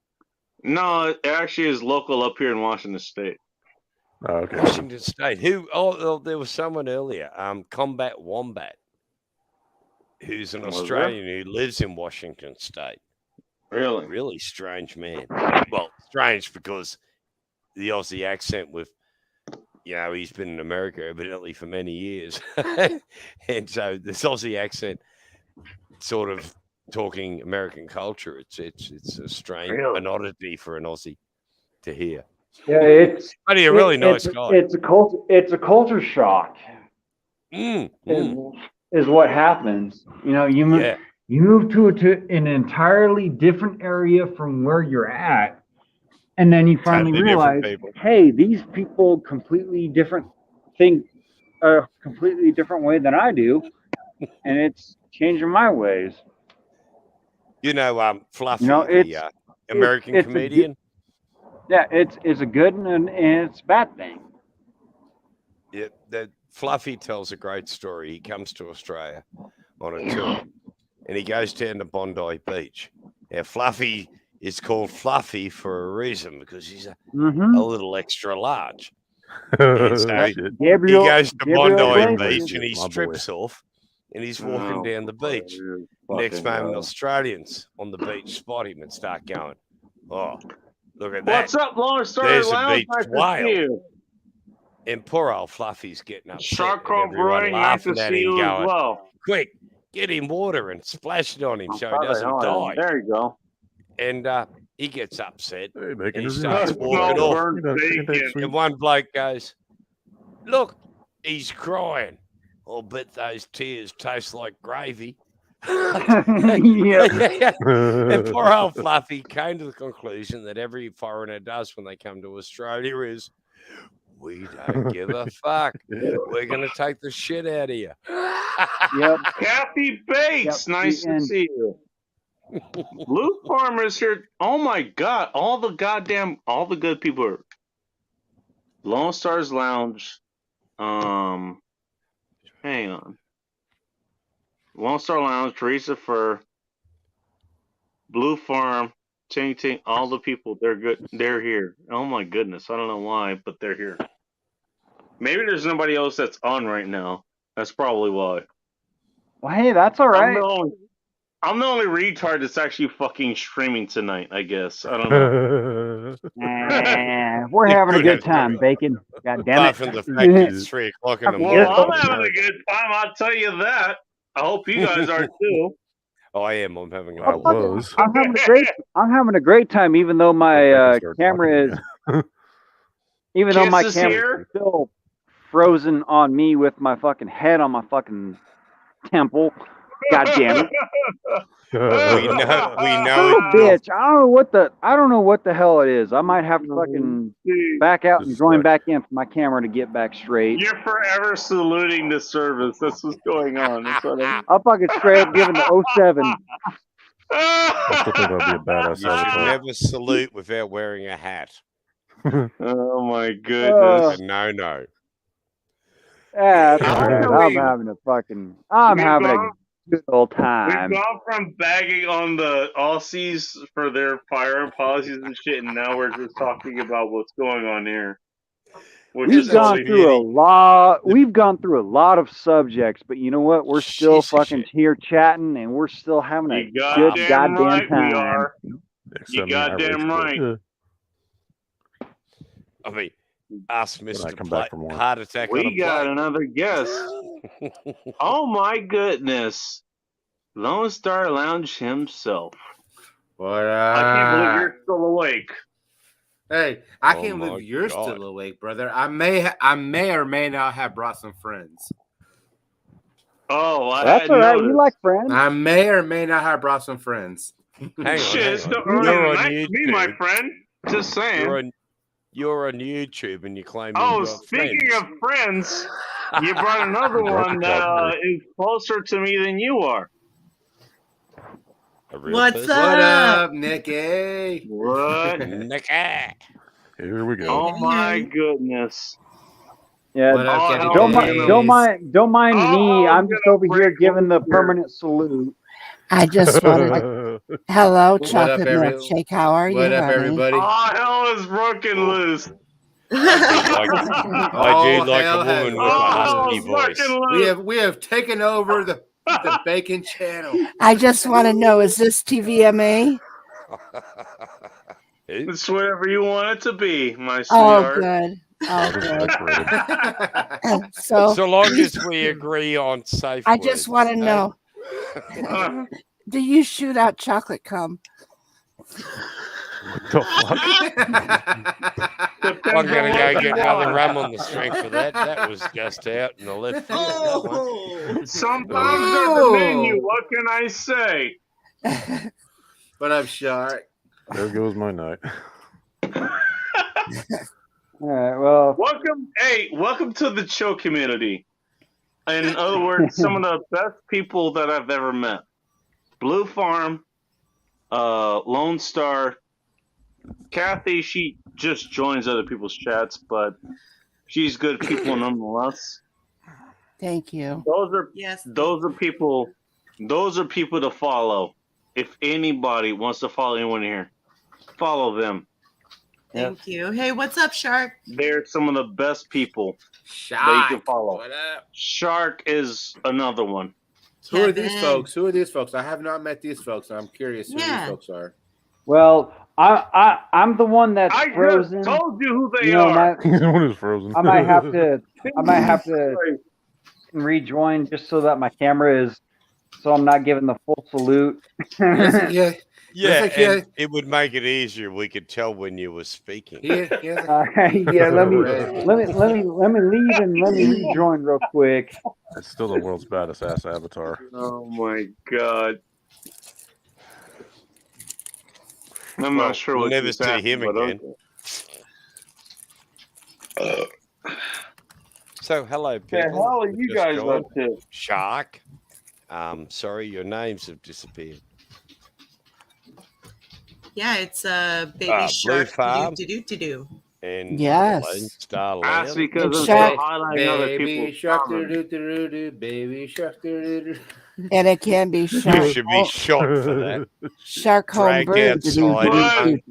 No, it actually is local up here in Washington State. Oh, okay. Washington State. Who? Oh, there was someone earlier. Combat Wombat, who's an Australian who lives in Washington State. Really? Really strange man. Well, strange because the Aussie accent with, he's been in America evidently for many years. And so this Aussie accent sort of talking American culture, it's a strange an oddity for an Aussie to hear. Yeah, it's but he's a really nice guy. It's a culture shock. Is what happens. You move to an entirely different area from where you're at, and then you finally realize, hey, these people completely different think a completely different way than I do, and it's changing my ways. Fluffy, the American comedian. It's a good and it's a bad thing. Yeah, that Fluffy tells a great story. He comes to Australia on a tour, and he goes down to Bondi Beach. Now, Fluffy is called Fluffy for a reason, because he's a little extra large. And so he goes to Bondi Beach and he strips off, and he's walking down the beach. Next moment, Australians on the beach spot him and start going, "Oh, look at that! What's up, Lone Star There's Lounge? a beach whale." And poor old Fluffy's getting upset. Shark Brewing, nice to see you as well. Quick, get him water and splash it on him so he doesn't die. There you go. And he gets upset. And he starts walking off. And one bloke goes, "Look, he's crying. I'll bet those tears taste like gravy." And poor old Fluffy came to the conclusion that every foreigner does when they come to Australia is, "We don't give a fuck. We're going to take the shit out of you." Yep. Kathy Bates, nice to see you. Blue Farmer's here. Oh my God. All the good people are Lone Stars Lounge. Hang on. Lone Star Lounge, Teresa Fur, Blue Farm, Ting Ting, all the people, they're good. They're here. Oh my goodness. I don't know why, but they're here. Maybe there's nobody else that's on right now. That's probably why. Well, hey, that's all right. I'm the only retard that's actually fucking streaming tonight, I guess. I don't know. We're having a good time, Bacon. God damn it. From the fact that it's 3 o'clock in the morning. Well, I'm having a good time, I'll tell you that. I hope you guys are too. Oh, I am. I'm having I'm having a great time, even though my camera is still frozen on me with my fucking head on my fucking temple. God damn it. We know bitch. I don't know what the hell it is. I might have to fucking back out and join back in for my camera to get back straight. You're forever saluting the service. That's what's going on. I'll fucking straight up give him the 07. I still think that'd be a badass. You should never salute without wearing a hat. Oh my goodness. No. Yeah, I'm having a good old time. We've gone from bagging on the Aussies for their firearm policies and shit, and now we're just talking about what's going on here. We've gone through a lot of subjects, but you know what? We're still fucking here chatting, and we're still having a good goddamn time. You goddamn right. I mean, ask Mr. Heart attack. We got another guest. Oh my goodness. Lone Star Lounge himself. What I can't believe you're still awake. Hey, I can't believe you're still awake, brother. I may or may not have brought some friends. Oh, that's all right. You like friends? I may or may not have brought some friends. Hang on. You're on YouTube. Me, my friend. Just saying. You're on YouTube and you claim. Oh, speaking of friends, you brought another one that is closer to me than you are. What's up, Nicky? What? Nicky. Here we go. Oh my goodness. Yeah, don't mind me. I'm just over here giving the permanent salute. I just wanted. Hello, chocolate milkshake. How are you? What up, honey? everybody? Oh, hell is broken loose. I do like a woman with a husky voice. We have taken over the Bacon channel. I just want to know, is this TVMA? It's whatever you want it to be, my Oh, sweetheart. good. Oh, good. So long as we agree on safe I just want to know, do you shoot out chocolate cum? What the fuck? I'm going to go get another rum on the strength for that. That was just out in the left field. Sometimes there's a menu. What can I say? What up, Shark? There goes my night. All right, well, welcome to the chill community. In other words, some of the best people that I've ever met. Blue Farm, Lone Star, Kathy. She just joins other people's chats, but she's good people nonetheless. Thank you. Those are people to follow. If anybody wants to follow anyone here, follow them. Thank you. Hey, what's up, Shark? They're some of the best people Shark. that you can follow. What up? Shark is another one. Who are these folks? Who are these folks? I have not met these folks. I'm curious who these folks are. Well, I'm the one that's frozen. I just told you who they are. The one who's frozen. I might have to rejoin just so that my camera is, so I'm not giving the full salute. Yeah, and it would make it easier. We could tell when you were speaking. Let me leave and let me rejoin real quick. It's still the world's baddest ass avatar. Oh my god! I'm not sure we'll what never see him again. So, hello, people. Yeah, how are you guys up to? Shark. Sorry, your names have disappeared. Yeah, it's Baby Shark. Farm. Do. And yes. Lone Star That's Land. because of Shark. highlighting other Baby people's Shark, comments. Baby Shark. And it can be You Shark. should be shot for that. Shark home Drag brew. outside.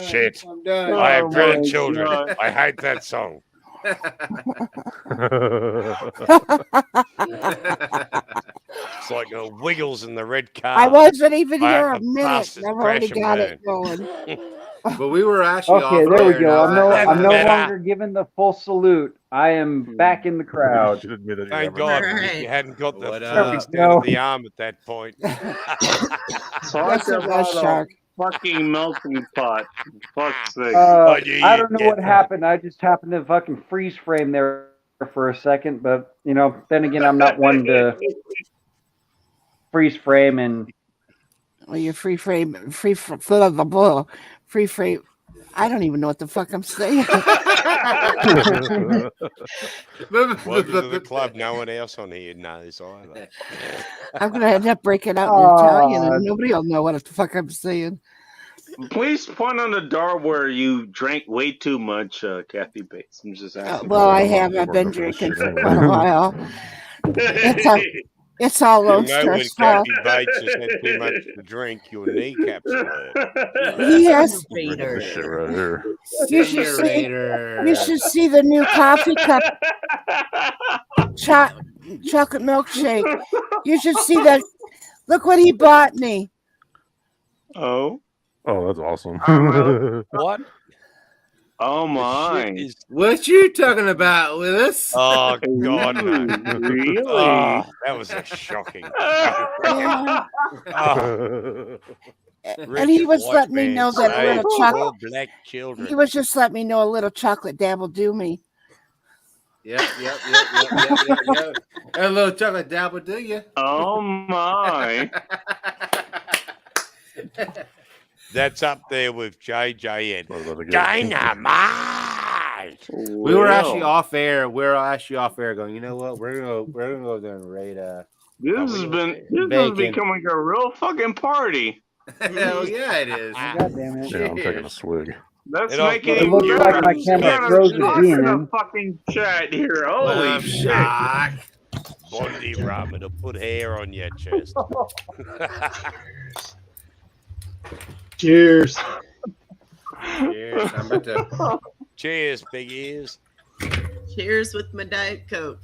Shit. I'm done. I have grandchildren. I hate that song. It's like the Wiggles in the red car. I wasn't even I here have a the minute. fastest I've already crash got and it going. But we were actually Okay, off there we air go. now. I'm no better. longer giving the full salute. I am back in the crowd. You should admit that you Thank never God met Right. you hadn't got the What fucking up? stand of the arm at that point. Yes, it was Shark. Fucking melting pot. Fuck's sake. I don't know what happened. I just happened to fucking freeze frame there for a second, but then again, I'm not one to freeze frame and. Well, you're free frame. I don't even know what the fuck I'm saying. Welcome to the club. No one else on here knows either. I'm gonna end up breaking out in Italian, and nobody will know what the fuck I'm saying. Please point on the door where you drank way too much, Kathy Bates. I'm just asking. Well, I have. I've been drinking for quite a while. It's all Lone Star's fault. Kathy Bates has had too much to drink. Your kneecaps are hurt. He has. this shit right here. You should see the new coffee cup. Chocolate milkshake. You should see that. Look what he bought me. Oh, that's awesome. What? Oh my! What you talking about, Willis? Oh God, no. Really? Oh, that was a shocking. And he was letting me know that a little chocolate. Black children. He was just letting me know a little chocolate dab will do me. Yep. A little chocolate dab will do you. Oh my! That's up there with JJN. Dynamite. We were actually off air. Going, you know what? We're gonna go there and raid. This has becoming a real fucking party. Hell yeah, it is. God damn it. Yeah, I'm taking a swig. That's It all- making It looks like my camera froze in again. the fucking chat here. What Holy up, shit. Shock? Bondi rum, it'll put hair on your chest. Cheers. Cheers. I'm about to. Cheers, big ears. Cheers with my Diet Coke.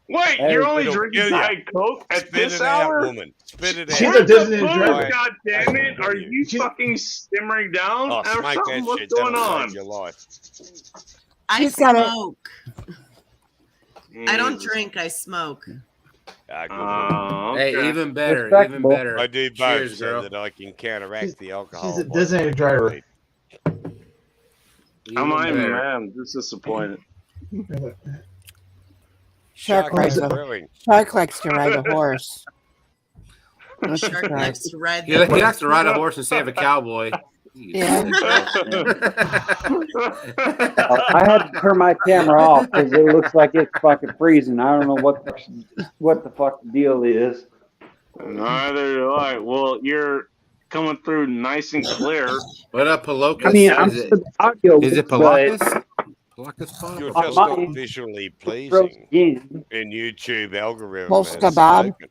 Wait, Hey, you're only it'll drinking kill ya. Diet Coke at Spit this it out, hour? woman. Spit it She's out. a Disney Fuck, driver. God damn it! Are you fucking simmering down Oh, or smack something? that What's shit. going That'll on? save your life. I She's got it. smoke. I don't drink, I smoke. Okay. Hey, even better. Respectable. Even better. I do both Cheers, so girl. that I can counteract the alcohol. She's a designated driver. I'm not even better. mad. I'm just disappointed. Shark likes to ride a horse. Shark likes to ride He likes to ride a horse and save a cowboy. Yeah. I had to turn my camera off because it looks like it's fucking freezing. I don't know what the fuck the deal is. Neither do I. Well, you're coming through nice and clear. What up, Palocus? I mean, I'm is it, the audio, is it but Palocus? Palocus Pop? You're I just might not visually pleasing again. in YouTube algorithm. Wolf's has kebab. spoken.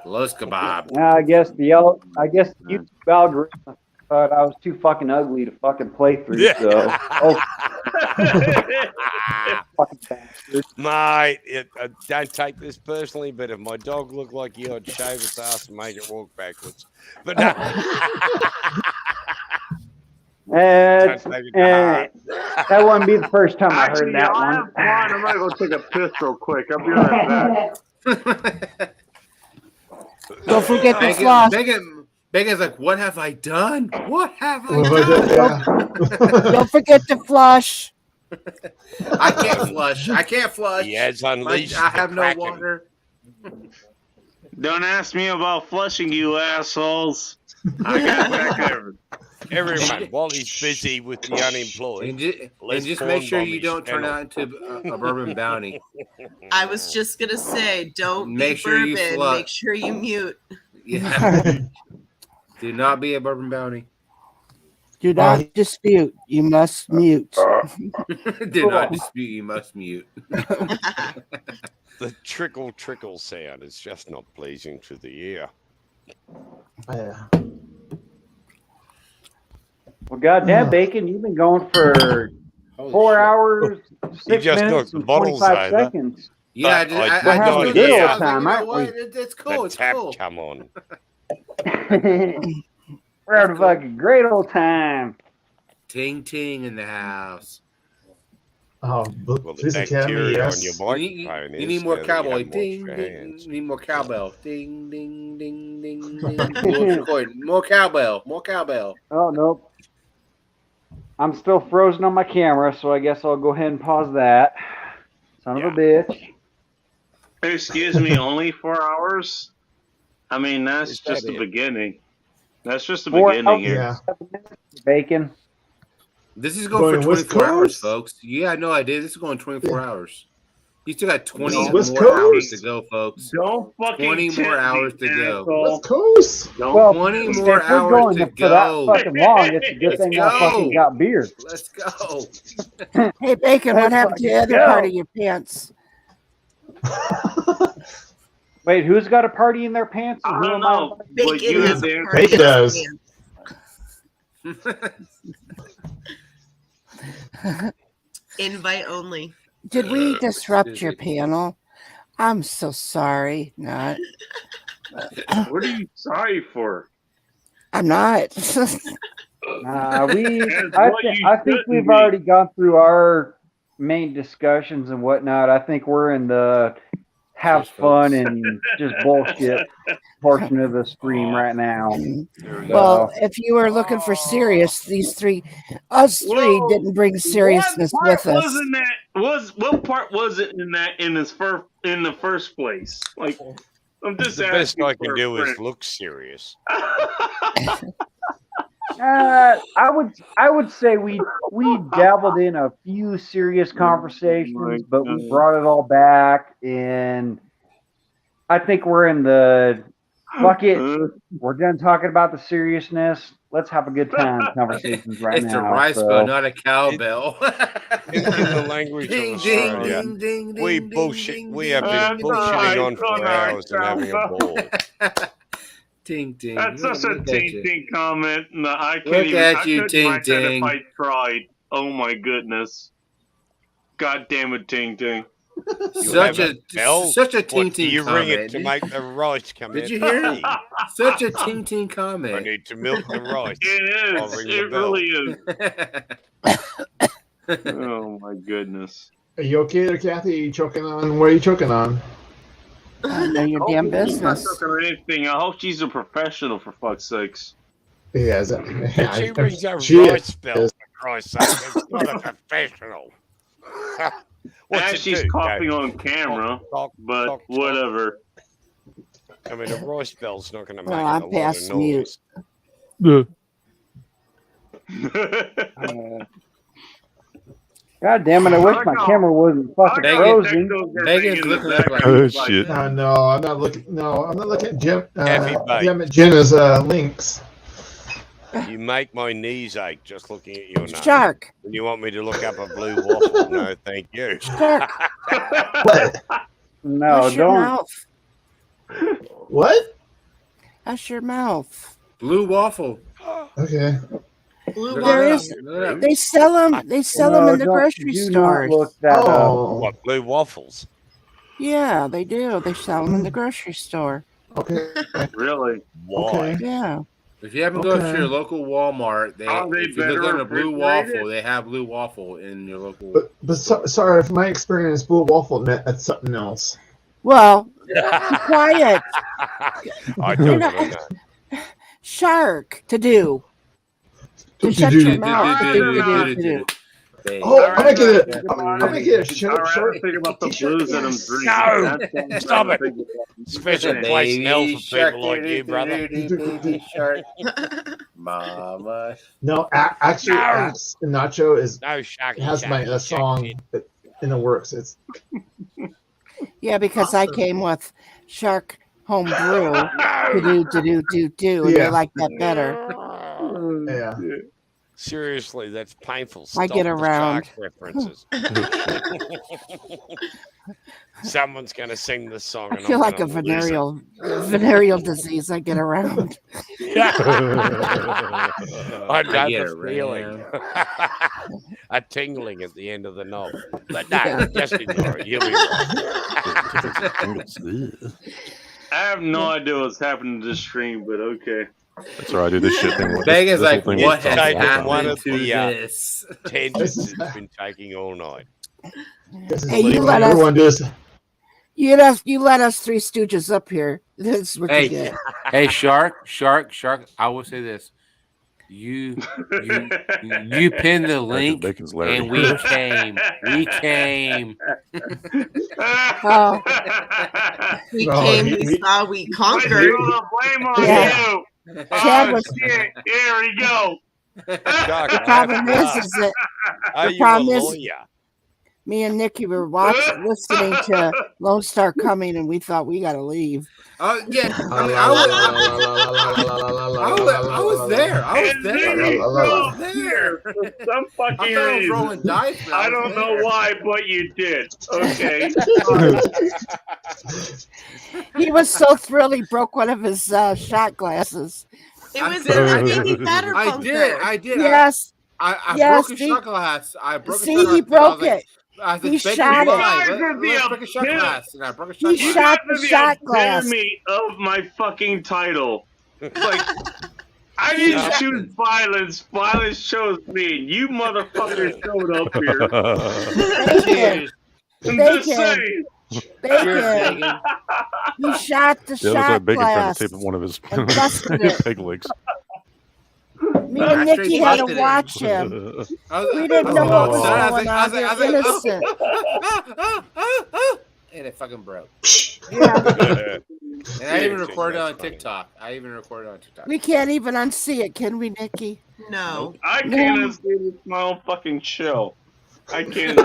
Los Kebab. I guess the YouTube algorithm thought I was too fucking ugly to fucking play through. Yeah. So, fucking bastard. Mate, don't take this personally, but if my dog looked like you, I'd shave its ass and make it walk backwards. But no. That Don't take it to heart. wouldn't be the first time I Actually, heard that I'll one. have fun. I'm gonna go take a piss real quick. I'll be right back. Don't forget the Megan, floss. Megan's like, what have I done? What have I What have I done? done? Don't forget to flush. I can't flush. I can't flush. He has unleashed I have the no Kraken. water. Don't ask me about flushing, you assholes. I got back there. Everyone, while he's busy with the unemployed, And just make sure you don't turn out into a bourbon bounty. I was just gonna say, don't Make be sure you bourbon. slut. Make sure you mute. Yeah. Do not be a bourbon bounty. Do not dispute. You must mute. Do not dispute. You must mute. the trickle sound is just not pleasing to the ear. Yeah. Well, goddamn, Bacon, you've been going for 4 hours, 6 just minutes, knocked the and bottles 25 over. seconds. Yeah, But I We're having no a good idea. old time, aren't we? It's cool. The It's tap cool. come on. We're having a fucking great old time. Ting ting in the house. Oh, Well, the please academy, bacteria yes. on your You microphone need, is you need more that you cowboy. haven't washed Ding, your ding. hands. You need more cowbell. Ding, ding, ding, ding, ding. More cowbell. More cowbell. Oh, nope. I'm still frozen on my camera, so I guess I'll go ahead and pause that. Son of a bitch. Excuse me, only 4 hours? I mean, that's Is just that the it? beginning. That's just the 4 beginning hours, here. Yeah. 7 minutes, Bacon. This is going for West 24 hours, Coast? folks. Yeah, no idea. This is going 24 hours. You still got 20 more West hours Coast? to go, folks. Don't fucking 20 more tempt me, hours to go. asshole. West Coast. Don't Well, 20 if more we're hours going to for that go. fucking long, it's a good Let's thing I go. fucking got beer. Let's go. Hey, Bacon, what happened to the other go. part of your pants? Wait, who's got a party in their pants? I And who don't am I? know. But you has have a the answer. party Bacon does. Invite only. Did we disrupt your panel? I'm so sorry. Not. What are you sorry for? I'm not. I what you think shouldn't we've be. already gone through our main discussions and whatnot. I think we're in the have Cheers, fun folks. and just bullshit portion of the stream right now. Well, if you were looking for serious, us three Whoa. didn't bring seriousness What with part us. wasn't that? What part was it in that in the first place? Like, I'm just The best asking I for can a do is friend. look serious. I would say we dabbled in a few serious conversations, but we brought it all back, and I think we're in the Fuck it. We're done talking about the seriousness. Let's have a good time conversations right now. It's a rice bell, not a cowbell. In the language of Australia, we bullshit. We have been bullshitting on for hours and having a ball. Ting ting. That's such a ting ting comment. No, I can't Look even. at I you, couldn't ting write that ting. if I tried. Oh my goodness. God damn it, ting ting. Such a ting ting You comment. ring it to make the rice come in. Did you hear it? Such a ting ting comment. I need to milk the rice. It I'll is. ring It the bell. really is. Oh my goodness. Are you okay there, Kathy? Are you choking on? What are you choking on? Know your damn She's not business. talking or anything. I hope she's a professional, for fuck's sakes. Yeah, She rings a she rice is. bell, for Christ's sake. It's not a professional. And she's coughing on camera, but whatever. I mean, a rice bell's not going to make Well, a I'm lot past of mute. noise. God damn it! I wish my camera wasn't fucking frozen. Megan's looking at like, Oh shit! No, I'm not looking. No, I'm not looking at Jim. Heavy bait. Damn it, Jenna's links. You make my knees ache just looking at your nose. Shark. And you want me to look up a blue waffle? No, thank you. Shark. No, Hush your don't. mouth. What? Hush your mouth. blue waffle. Okay. Blue There waffle. is. They sell them. They sell them in the grocery do stores. Not look that up. Oh. What, blue waffles? Yeah, they do. They sell them in the grocery store. Okay. Really? Why? Okay. Yeah. If you haven't gone to Okay. your local Walmart, Are they if you look better on a blue refrigerated? waffle, they have blue waffle in your local. But sorry, if my experience blue waffle meant that's something else. Well, be quiet. I You're don't not- know. Shark to do. To shut your mouth. To do. Oh, I'm gonna get it. I'm gonna get a short. Think about the blues that I'm drinking. No! That's- Stop it. that's- Special place in hell for people like you, brother. Baby shark. Mama. No, actually, No. Nacho is No, Sharky. has my Sharky, song Sharky. in the works. It's Yeah, because I came with Shark Home Brew. Do. And Yeah. they like that better. yeah. Seriously, that's painful. I get Stop the around. Shark references. Someone's going to sing this song. I And feel I'm like a gonna lose it. venereal disease. I get around. I know get the it, feeling. A tingling at the end of the knob. But no, just ignore it. You'll be right. I have no idea what's happening to this stream, but okay. That's right. I do this shit thing. Megan's this like, whole thing what with has Taking Tom one happened of to the this? tangents it's been taking all night. Hey, you let us. Everyone does. You let us Three Stooges up here. This is what you get. Hey, Shark. I will say this: you pinned the link, Bacon's Larry. and we came. Oh, We No, came, he- we saw, we I conquered. feel the blame on Yeah. you. Chad Oh, was. shit. Here we go. Doc, The problem is that are the you problem a is- lawyer? me and Nikki were listening to Lone Star Coming, and we thought we got to leave. Oh yeah, I mean, I was there. I was there. For some fucking I thought I was reason. rolling dice. but I was don't know there. why, but you did. Okay. He was so thrilled he broke one of his shot glasses. It was a baby batter I bunker. did. Yes, I Yes, broke a see- shot glass. I broke a see, shot glass. he because I was broke like- it. I said, He "Bacon shot it. live. You guys would be Let's a break a shot pimp. glass." And I broke a shot He glass. shot You the guys shot are glass. the epitome of my fucking title. Like, I didn't choose violence. Violence chose me. You motherfuckers showed up here. Bacon. I'm just Bacon. saying. Bacon. He shot the Yeah, it was like shot Bacon trying glass. to tape one of his and busted it. peg legs. Me and Nikki had to watch him. We didn't know what was going on. They're innocent. And it fucking broke. Yeah. And I even recorded it on TikTok. We can't even unsee it, can we, Nikki? No. I can't see this my own fucking show. I can't.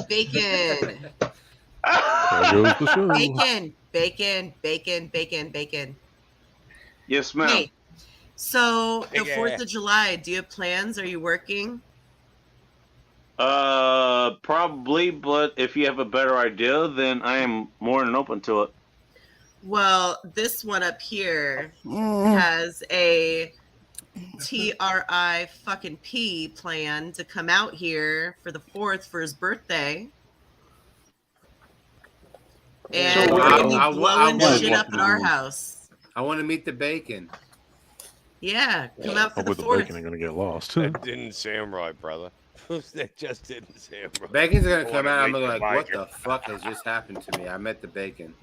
Bacon. There goes the show. Bacon. Bacon, bacon, bacon, bacon. Yes, ma'am. Hey, so the 4th of July, do you have plans? Are you working? Probably, but if you have a better idea, then I am more than open to it. Well, this one up here has a TRI fucking P plan to come out here for the 4th for his birthday. And we're going to be blowing shit up at our house. I want to meet the bacon. Yeah, come out for the 4th. The bacon ain't going to get lost. That didn't sound right, brother. That just didn't sound right. Bacon's going to come out. I'm like, what the fuck has just happened to me? I met the bacon.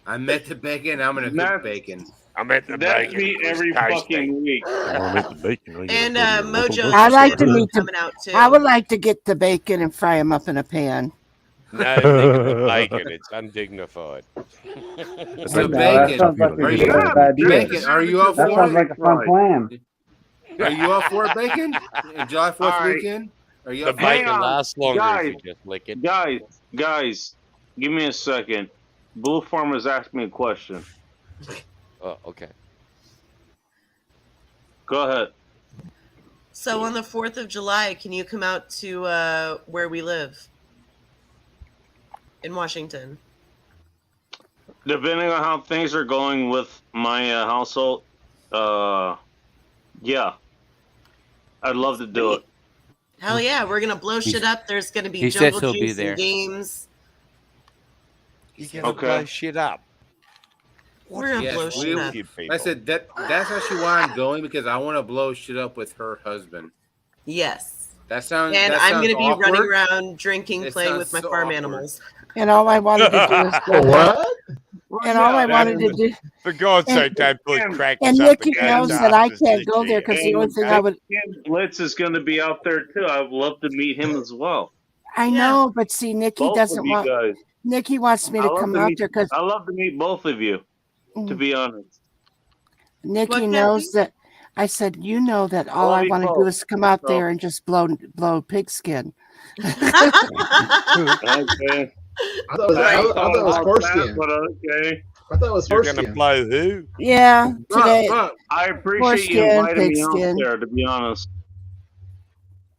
I met the bacon. I'm going to cook bacon. I met the That's bacon. me every fucking week. And Mojo, I like to meet coming out too. I would like to get the bacon and fry them up in a pan. No, the bacon. It's undignified. So bacon. Are you up for it? That sounds like a fun plan. Are you up for it, bacon? July 4th weekend? Are you up The for it? bacon lasts longer if you just lick it. Guys, give me a second. Blue Farm has asked me a question. Oh, okay. Go ahead. So on the 4th of July, can you come out to where we live? In Washington. Depending on how things are going with my household, yeah. I'd love to do it. Hell yeah, we're going to blow shit up. There's going to be he says jungle he'll be juice there. and games. You're going to blow shit up. We're going to blow shit up. I said that's actually why I'm going, because I want to blow shit up with her husband. Yes. That sounds. And that I'm sounds going to be awkward. running around drinking, It playing sounds with my so farm awkward. animals. And all I wanted to do is What? And all I wanted to do. For God's sake, don't put crackers And up Nikki against knows that I us, can't go Nikki. there because the only thing I would. Blitz is going to be out there too. I'd love to meet him as well. I know, but see, Nikki Both doesn't of you want. guys. Nikki wants me to come out there because I love to meet both of you. To be honest. Nikki knows that. I said, you know that all I want to do is come out there and just blow pigskin. Okay. I thought it was foreskin. But okay. I thought it was You're foreskin. going to blow who? Yeah, today. I appreciate you Foreskin, inviting me pigskin. out there, to be honest.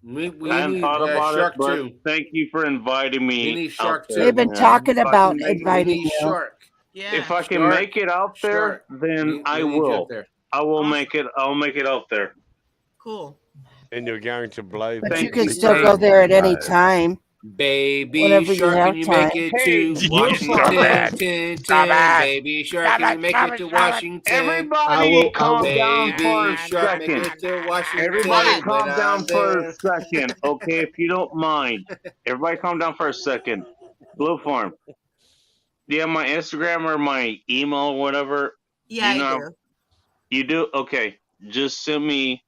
We I hadn't need thought about shark it, but too. thank you for inviting me. We need out shark there, too. They've been man. talking If I about can make it- inviting We need you. shark. Yeah. If I can Shark. make it out there, Shark. then I We need you will. up there. I will make it. I'll make it out there. Cool. And you're going to blow But you Thank can you. still go there at any time. Baby Whenever you shark, have can you time. make it Hey, to you Washington? stop it. Tin, Stop tin. it. Baby shark, Stop can you it. make Stop it it. to Stop it. Washington? Everybody, calm down for Baby a shark, make second. it to Washington. Everybody, calm when down I'm for there. a second, okay? If you don't mind, everybody, calm down for a second. Blue Farm. Do you have my Instagram or my email or whatever? Yeah, You I know- do. You do? Okay. Just send me,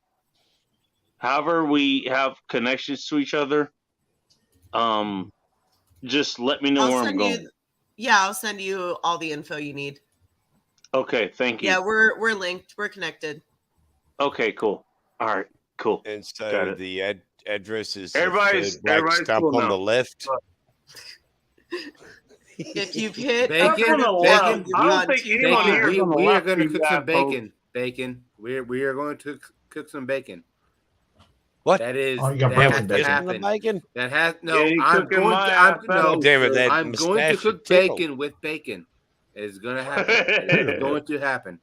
however we have connections to each other. Just let me know where I'm going. I'll send you all the info you need. Okay, thank you. Yeah, we're linked. We're connected. Okay, cool. All right, cool. And Got so it. the address is Everybody's- the third black everybody's stump cool on now. the left. If you've hit Bacon, bacon, bacon, you've I don't gone think too anyone far. here- Bacon, we are left, going to you cook some assholes. bacon. Bacon. We are going to cook some bacon. What? That is. Oh, you got that bacon, has to bacon. happen. Bacon? That has no. Yeah, you I'm cooking going. my To, ass I'm, no, up, Damn it, that I'm going to mustache cook would tickle. bacon with bacon. It's going to happen. It's going to happen.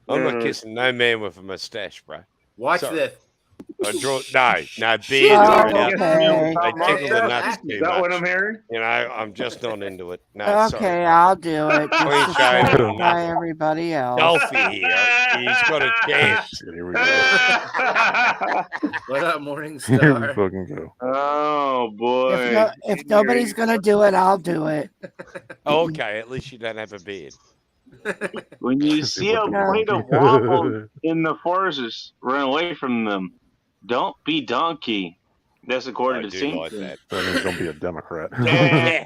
I'm not kissing no man with a mustache, bro. Watch Sorry. this. I draw no beard. Oh, no, okay. I tickle the nuts Is too that what much. I'm hearing? You know, I'm just not into it. No, Okay, sorry. I'll do it. Clean Just to shaven or satisfy nothing. everybody else. Dolphy here. He's got a chance. Shit, here we go. What up, Morning Here we Star? fucking go. Oh boy. If nobody's gonna do it, I'll do it. Okay, at least you don't have a beard. When you see a plate of waffles in the forest, run away from them. Don't be donkey. That's according I to do like Ting. that. That means don't be a Democrat. Yeah.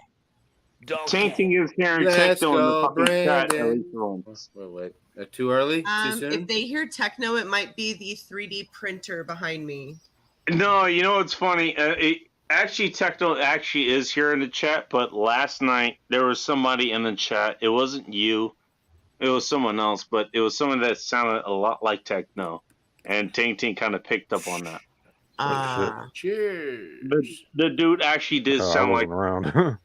Ting is hearing Let's techno in the go, fucking chat at Brandon. least once. Wait. Too early? Too soon? If they hear techno, it might be the 3D printer behind me. No, you know what's funny? Actually, Techno actually is here in the chat, but last night there was somebody in the chat. It wasn't you. It was someone else, but it was someone that sounded a lot like Techno. And Ting Ting kind of picked up on that. Cheers. The dude actually did sound like... around.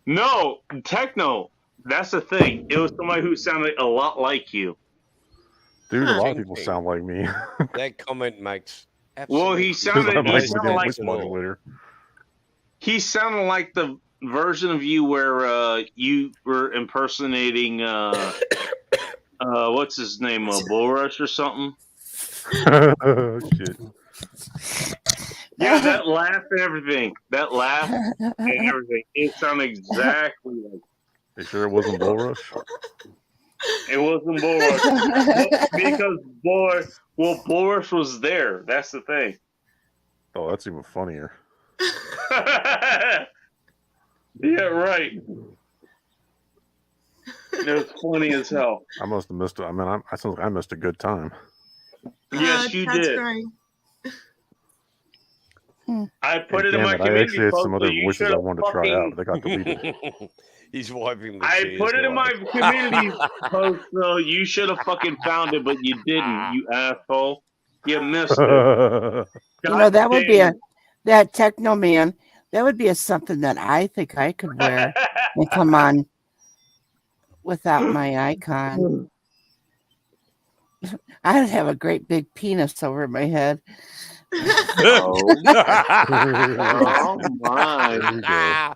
No, Techno. That's the thing. It was somebody who sounded a lot like you. Dude, a lot of people sound like me. That comment makes... Well, he sounded like he sounded like the version of you where you were impersonating what's his name, Bull Rush or something. Oh, shit. Yeah, that laugh and everything. That laugh and everything. It sounded exactly like. You sure it wasn't Bull Rush? It wasn't Bull Rush because Bull Rush was there. That's the thing. Oh, that's even funnier. Yeah, right. It was funny as hell. I must have missed it. I mean, I sounds like I missed a good time. Yes, you did. Right. I put it in my I community actually had post. some other voices I wanted to try out, but they got deleted. He's wiping the I put it in my community post, so you should have fucking found it, but you didn't, you asshole. You missed it. That would be that Techno Man. That would be something that I think I could wear and come on without my icon. I'd have a great big penis over my head. Oh my.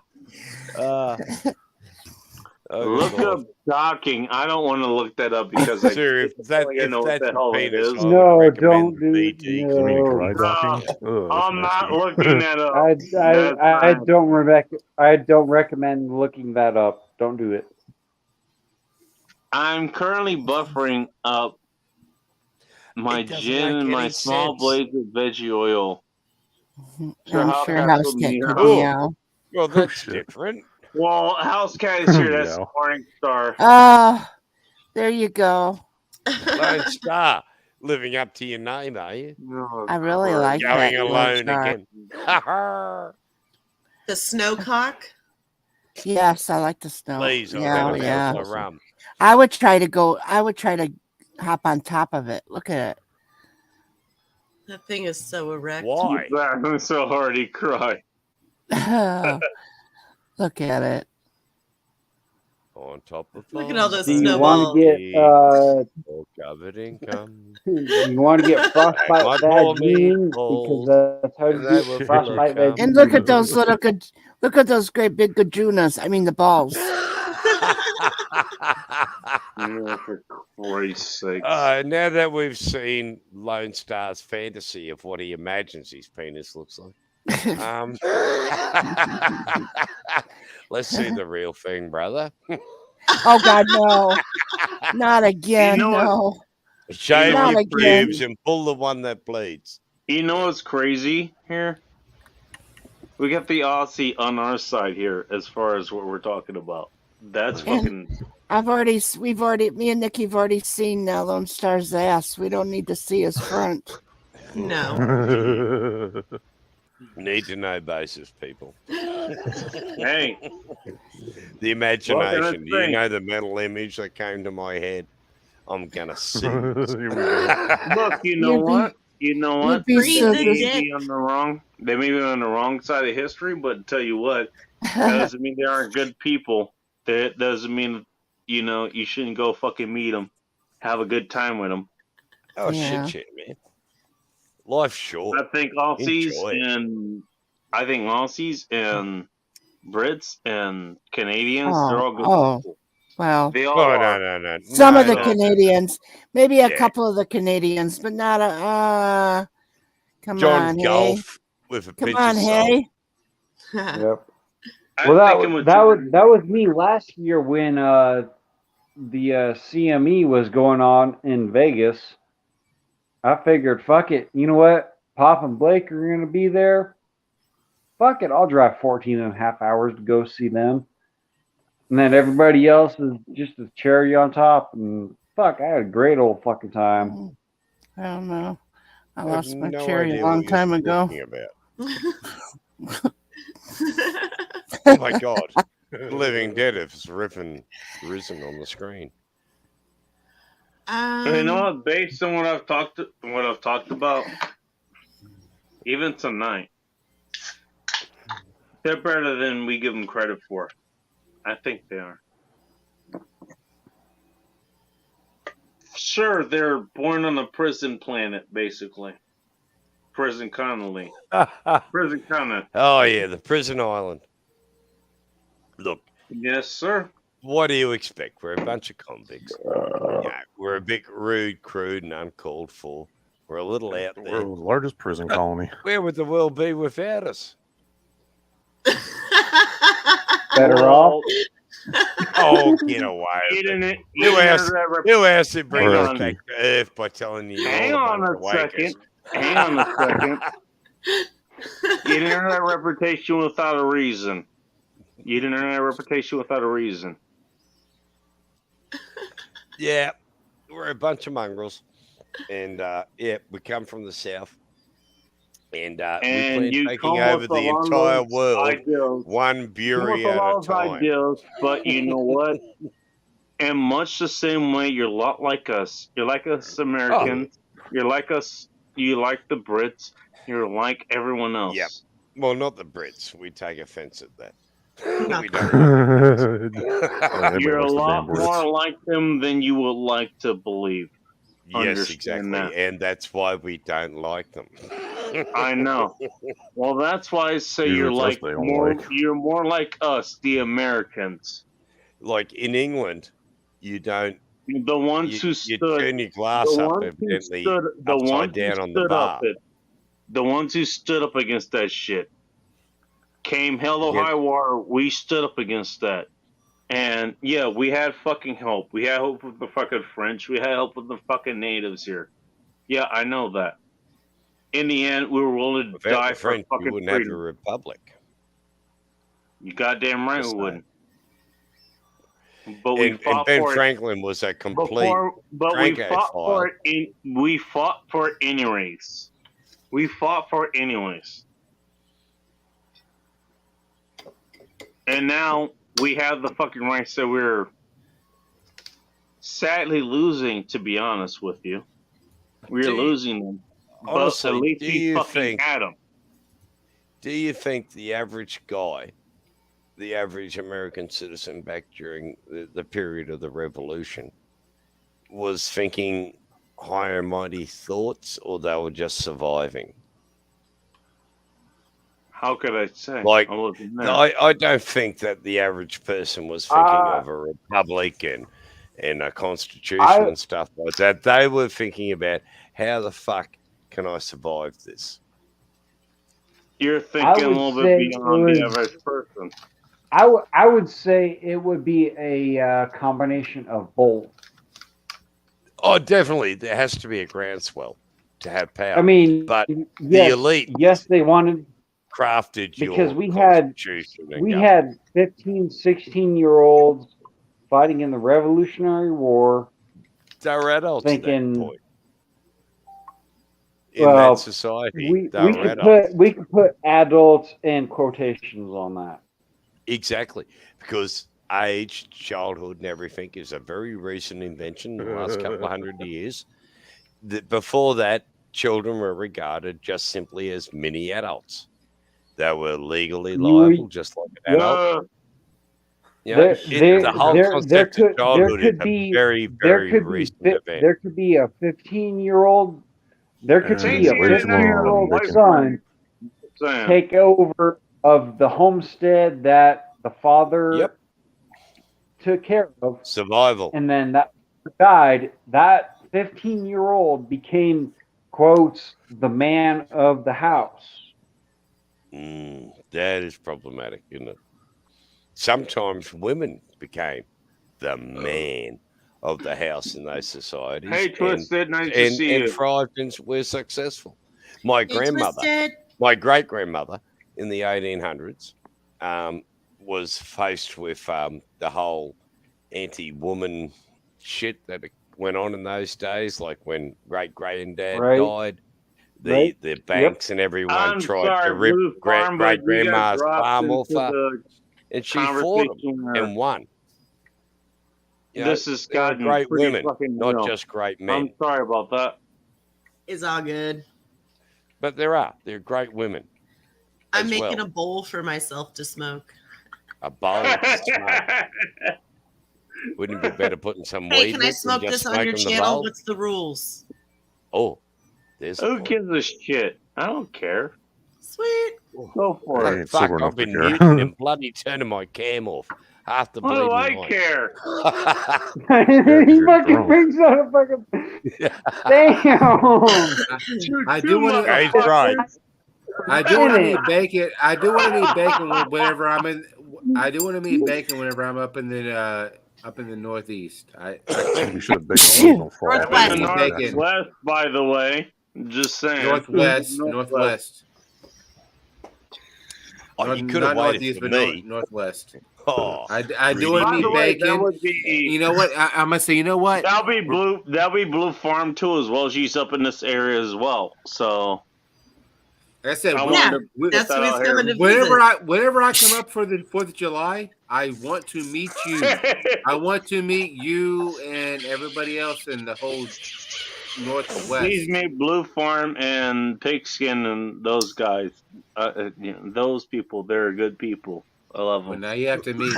Look up docking. I don't want to look that up because I know what the hell it is. No, don't do it. I'm not looking that up. I don't recommend looking that up. Don't do it. I'm currently buffering up my gin and my small blades of veggie oil. I'm sure House Cat could meow. Well, that's different. Well, House Cat is here. That's Morning Star. There you go. Lone Star, living up to your name, are you? I really like that. Going alone again. The snowcock. Yes, I like the snow. Please, yeah. I would try to hop on top of it. Look at it. That thing is so erect. Why? I'm so hard he cried. Look at it. On top of Look at all those Do you snowballs. covered in cum. You want to get frostbite bad genes because that's how you get frostbite bad genes. And look at those look at those great big gajunas. I mean the balls. For Christ's sake. Now that we've seen Lone Star's fantasy of what he imagines his penis looks like, let's see the real thing, brother. Oh God, no! Not again, no. Shave your pubes and pull the one that bleeds. You know what's crazy here? We got the Aussie on our side here as far as what we're talking about. That's fucking. Me and Nikki have already seen Lone Star's ass. We don't need to see his front. No. Need to know basis, people. Hey. The imagination. Do you know the mental image that came to my head? I'm gonna see. Look, you know what? You know what? They may be on the wrong side of history, but tell you what, that doesn't mean they aren't good people. That doesn't mean, you shouldn't go fucking meet them. Have a good time with them. Oh, shit, man. Life's short. I think Aussies and Brits and Canadians, they're all good people. Well, they all are. No. Some of the Canadians, maybe a couple of the Canadians, but not a. Come John on, Gulf hey. with a Come pinch on, of hey. Yep. Well, that was me last year when the CME was going on in Vegas. I figured, fuck it. You know what? Pop and Blake are going to be there. Fuck it. I'll drive 14 and a half hours to go see them. And then everybody else is just a cherry on top. And fuck, I had a great old fucking time. I don't know. I lost my cherry a long time ago. Oh my God. Living Dead has risen on the screen. You know what? Based on what I've talked about, even tonight, they're better than we give them credit for. I think they are. Sure, they're born on a prison planet, basically. Prison colony. Prison colony. Oh yeah, the prison island. Look. Yes, sir. What do you expect? We're a bunch of convicts. Yeah, we're a bit rude, crude, and uncalled for. We're a little out there. We're the largest prison colony. Where would the world be without us? Better off. Oh, get away. Who asked to bring us back to Earth by telling you? Hang on a second. You didn't earn that reputation without a reason. Yeah, we're a bunch of mongrels. And, yeah, we come from the South. And we plan taking over the entire world, ideals. One brewery at a time. Ideals, but you know what? In much the same way, you're a lot like us. You're like us Americans. Oh. You're like us. You like the Brits. You're like everyone else. Yep. Well, not the Brits. We take offense at that. We don't. You're a lot more like them than you would like to believe. Yes, exactly. That. And that's why we don't like them. I know. Well, that's why I say you're more like us, the Americans. Like in England, you don't. The ones who stood. You turn your glass up evidently upside down on the bar. The ones who stood up against that shit. Came hell or high water, we stood up against that. And yeah, we had fucking help. We had help with the fucking French. We had help with the fucking natives here. Yeah, I know that. In the end, we were willing to die for fucking freedom. We wouldn't have a republic. You goddamn right we wouldn't. But we fought Ben for Franklin was a complete we fought for it anyways. And now we have the fucking rights that we're sadly losing, to be honest with you. We're losing them. Honestly, but at least we fucking had them. Do you think the average guy, the average American citizen back during the period of the Revolution, was thinking higher mighty thoughts, or they were just surviving? How could I say? Like, I don't think that the average person was thinking of a republic and a constitution and stuff like that. They were thinking about, how the fuck can I survive this? You're thinking a little bit beyond the average person. I would say it would be a combination of both. Oh, definitely. There has to be a groundswell to have power. I mean, but the elite. Yes, they wanted... crafted because we had 15, 16-year-olds fighting in the Revolutionary War. They were adults thinking, at that point. In that society, we could put adults in quotations on that. Exactly, because age, childhood, and everything is a very recent invention in the last couple of hundred years. Before that, children were regarded just simply as mini adults. They were legally liable, just like an adult. Yeah, the whole concept of childhood is a very, very recent event. There could be a 15-year-old. There could be a 15-year-old son take over of the homestead that the father took care of. Survival. And then that died. That 15-year-old became, quotes, the man of the house. That is problematic, isn't it? Sometimes women became the man of the house in those societies. Hey, Twisted, nice to see you. And thrived and were successful. My grandmother, my great-grandmother in the 1800s was faced with the whole anti-woman shit that went on in those days, like when great-granddad died. the banks and everyone tried to rip great grandma's farm off her, and she fought them and won. This has gotten great women, not real. just great men. I'm sorry about that. It's all good. But they're great women. I'm making a bowl for myself to smoke. A bowl to smoke. Wouldn't it be better putting some weed? Hey, can I smoke this on your channel? What's the rules? Oh, there's who gives a shit? I don't care. Sweet. Go for it. Fuck, I've been muting and bloody turning my cam off. Half the bleeding I night. care? He fucking brings out a fucking. Damn. I do want to. I do want to eat bacon. I do want to eat bacon whenever I'm in. I do want to eat bacon whenever I'm up in the Northeast. We should have bacon. Northwest, by the way. Just saying. Northwest. Oh, you could have waited for me. Northwest. Oh, I do want to eat bacon. That would be, you know what? I'm gonna say. You know what? That'll be Blue Farm too, as well. She's up in this area as well. So. Like I said, that's what he's coming to visit. Whenever I come up for the 4th of July, I want to meet you. I want to meet you and everybody else in the whole Northwest. Please meet Blue Farm and Pigskin and those guys. Those people, they're good people. I love them. Well, now you have to meet me.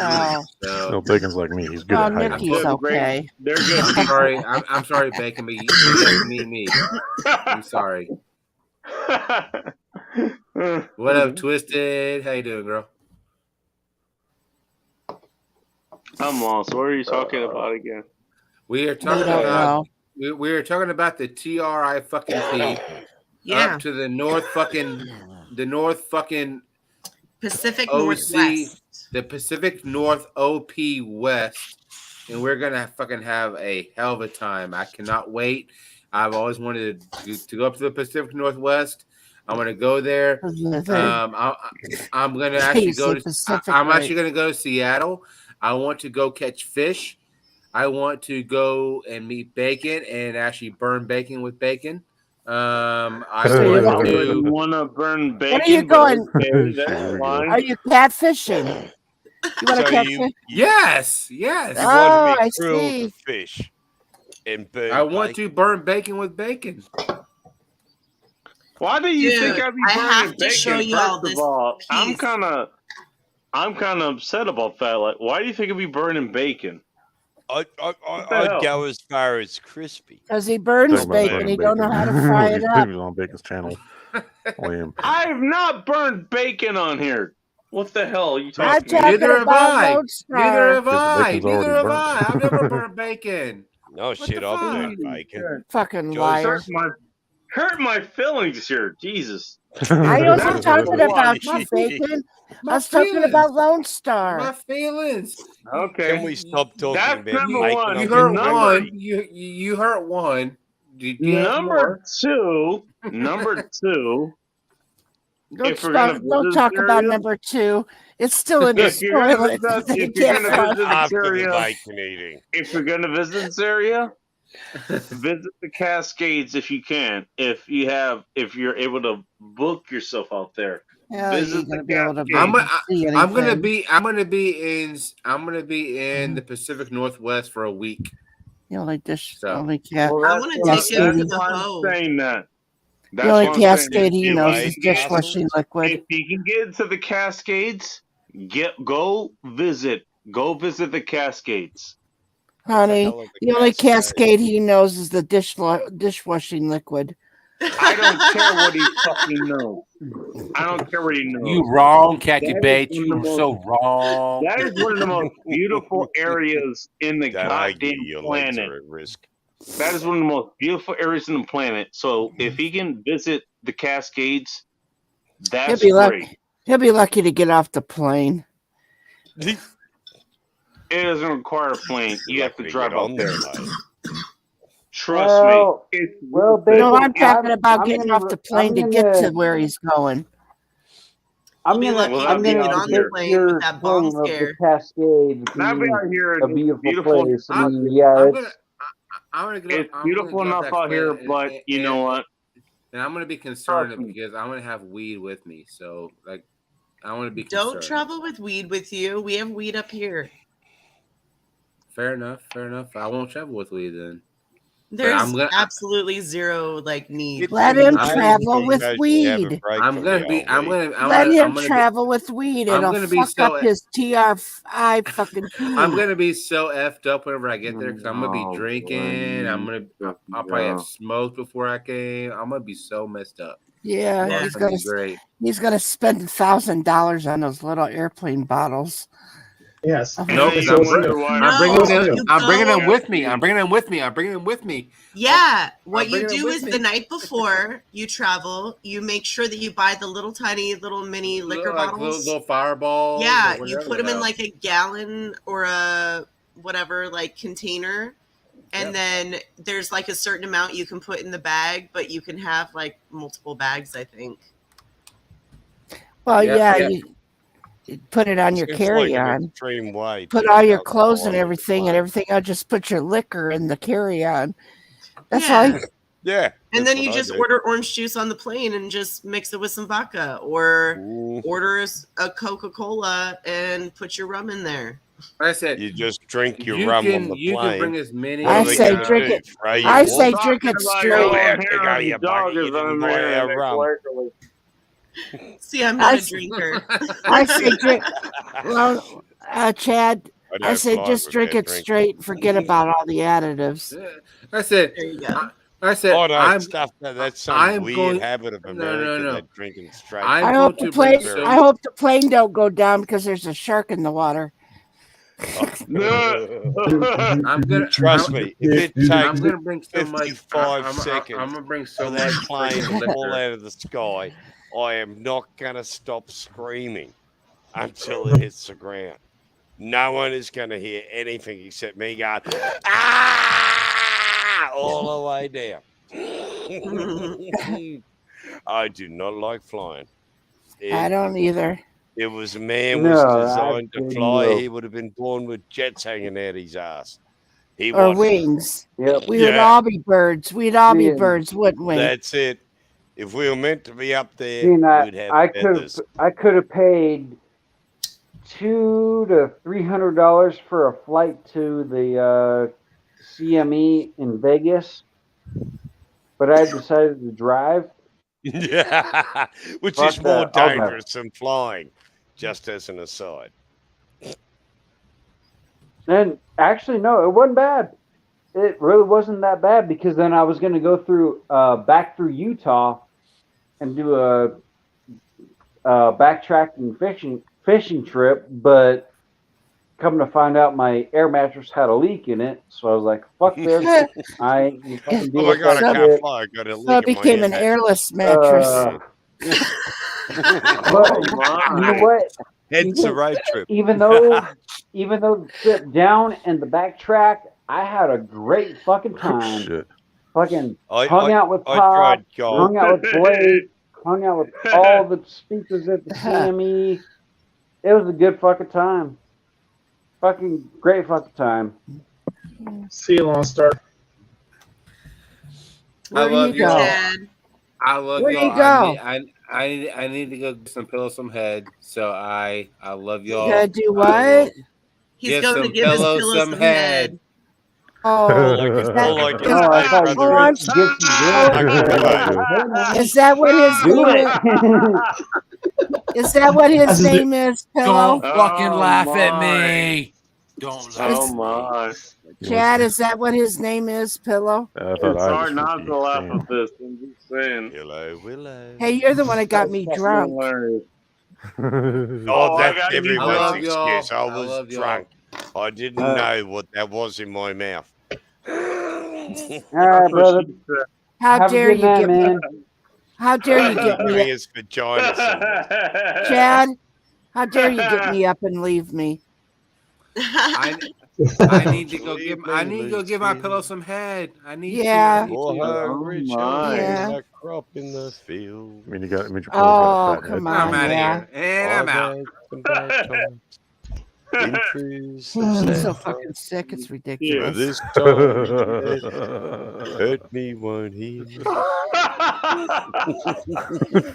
So. No, Bacon's like me. He's good at hiding. Nikki's okay. They're good. I'm sorry, Bacon, but you have to meet me. I'm sorry. What up, Twisted? How you doing, girl? I'm lost. What are you talking about again? We are talking about the TRI fucking P. Yeah. Up to the north fucking Pacific OC, Northwest. The Pacific North OP West, and we're gonna fucking have a hell of a time. I cannot wait. I've always wanted to go up to the Pacific Northwest. I'm gonna go there. I'm gonna actually go to. I'm actually gonna go to Seattle. I want to go catch fish. I want to go and meet Bacon and actually burn bacon with Bacon. I want to burn bacon. What are you going? Are you catfishing? You want to catfish? Yes. Oh, I see. Fish. And burn I want to burn bacon with Bacon. Why do you think I'd be burning bacon? Show you all this I'm kind of upset about that. Like, why do you think I'd be burning bacon? I'd go as far as crispy. Because he burns bacon, he don't know how to fry it up. On Bacon's channel. I have not burned bacon on here. What the hell are you talking about? Neither have I. Neither have I. I've never burned bacon. No shit, I'll burn bacon. Fucking liar. Hurt my feelings here. Jesus. I wasn't talking about you, Bacon. I was talking about Lone Star. My feelings. Okay. Can we stop talking about bacon? You hurt one. You hurt one. Number two. Don't talk about number two. It's still in the toilet. If you're going to visit this area, visit the Cascades if you can. If you're able to book yourself out there. Visit the Cascades. I'm gonna be in the Pacific Northwest for a week. The only I want to take you to the home. Saying that. The only Cascade he knows is dishwashing liquid. If you can get into the Cascades, go visit the Cascades. Honey, the only Cascade he knows is the dishwashing liquid. I don't care what he fucking knows. I don't care what he knows. You wrong, Khaki Bait. You're so wrong. That is one of the most beautiful areas in the goddamn planet. That is one of the most beautiful areas in the planet. So if he can visit the Cascades, that's great. He'll be lucky to get off the plane. It doesn't require a plane. You have to drive up there. Trust me. No, I'm talking about getting off the plane to get to where he's going. I'm gonna get on the plane with that bomb scare. Cascades. A beautiful place. I mean, it's beautiful enough out here, but you know what? And I'm gonna be concerned because I'm gonna have weed with me. So like, I want to be concerned. Don't travel with weed with you. We have weed up here. Fair enough. Fair enough. I won't travel with weed then. There's absolutely zero like need. Let him travel with weed. Let him travel with weed. It'll fuck up his TRI fucking key. I'm gonna be so effed up whenever I get there because I'm gonna be drinking. I'll probably have smoked before I came. I'm gonna be so messed up. Yeah, he's gonna spend $1,000 on those little airplane bottles. Yes. No, I'm bringing them with me. I'm bringing them with me. Yeah. What you do is the night before you travel, you make sure that you buy the little mini liquor bottles. Little fireballs. Yeah, you put them in like a gallon or a whatever like container. And then there's like a certain amount you can put in the bag, but you can have like multiple bags, I think. Well, you put it on your carry-on. Put all your clothes and everything, I'll just put your liquor in the carry-on. That's all. Yeah. And then you just order orange juice on the plane and just mix it with some vodka, or order a Coca-Cola and put your rum in there. I said you just drink your rum on the plane. You can bring as many. I say drink it. I say drink it straight. See, I'm not a drinker. I say drink. Well, Chad, I say just drink it straight and forget about all the additives. I said. There you go. I said, that's some weird habit of America, that drinking straight. I hope the plane don't go down because there's a shark in the water. Trust me. If it takes I'm gonna bring so 55 seconds, I'm gonna bring so for much that plane to fall out of the sky, I am not gonna stop screaming until it hits the ground. No one is gonna hear anything except me going, ah, all the way down. I do not like flying. I don't either. It was a man was designed to fly. He would have been born with jets hanging out his ass. Or wings. Yep. We would all be birds. We'd all be birds, wouldn't we? That's it. If we were meant to be up there, we'd have feathers. I could have paid $200 to $300 for a flight to the CME in Vegas, but I decided to drive. Yeah, which is more dangerous than flying. Just as an aside. And actually, no, it wasn't bad. It really wasn't that bad because then I was going to go through back through Utah and do a backtracking fishing trip, but come to find out my air mattress had a leak in it, so I was like, "Fuck this!" I ain't fucking deal with that shit. So it became an airless mattress. But you know what? Hence the road trip. Even though the trip down and the backtrack, I had a great fucking time. Shit. Fucking hung out with Pop, hung out with Blake, hung out with all the speakers at the CME. It was a good fucking time. Fucking great fucking time. See you, Lone Star. I love you, Dad. I love Where y'all. you go? I need to go get some pillow, some head. So I love y'all. You gotta do what? He's going to give us pillows some head. Oh, is that what his name is? Is that what his name is? Pillow? Don't fucking laugh at me. Don't laugh. Oh my. Chad, is that what his name is? Pillow? It's hard not to laugh at this. I'm just saying. Willow. Hey, you're the one that got me drunk. Oh, that's everyone's excuse. I was drunk. I didn't know what that was in my mouth. All right, brother. How dare you get me? How dare you get me? His vagina. Chad, how dare you get me up and leave me? I need to go give my pillow some head. I need Yeah. to. A crop in the field. I mean, you got. Oh, come on, I'm out of yeah. here. And I'm out. I'm so fucking sick. It's ridiculous. This time hurt me won't he?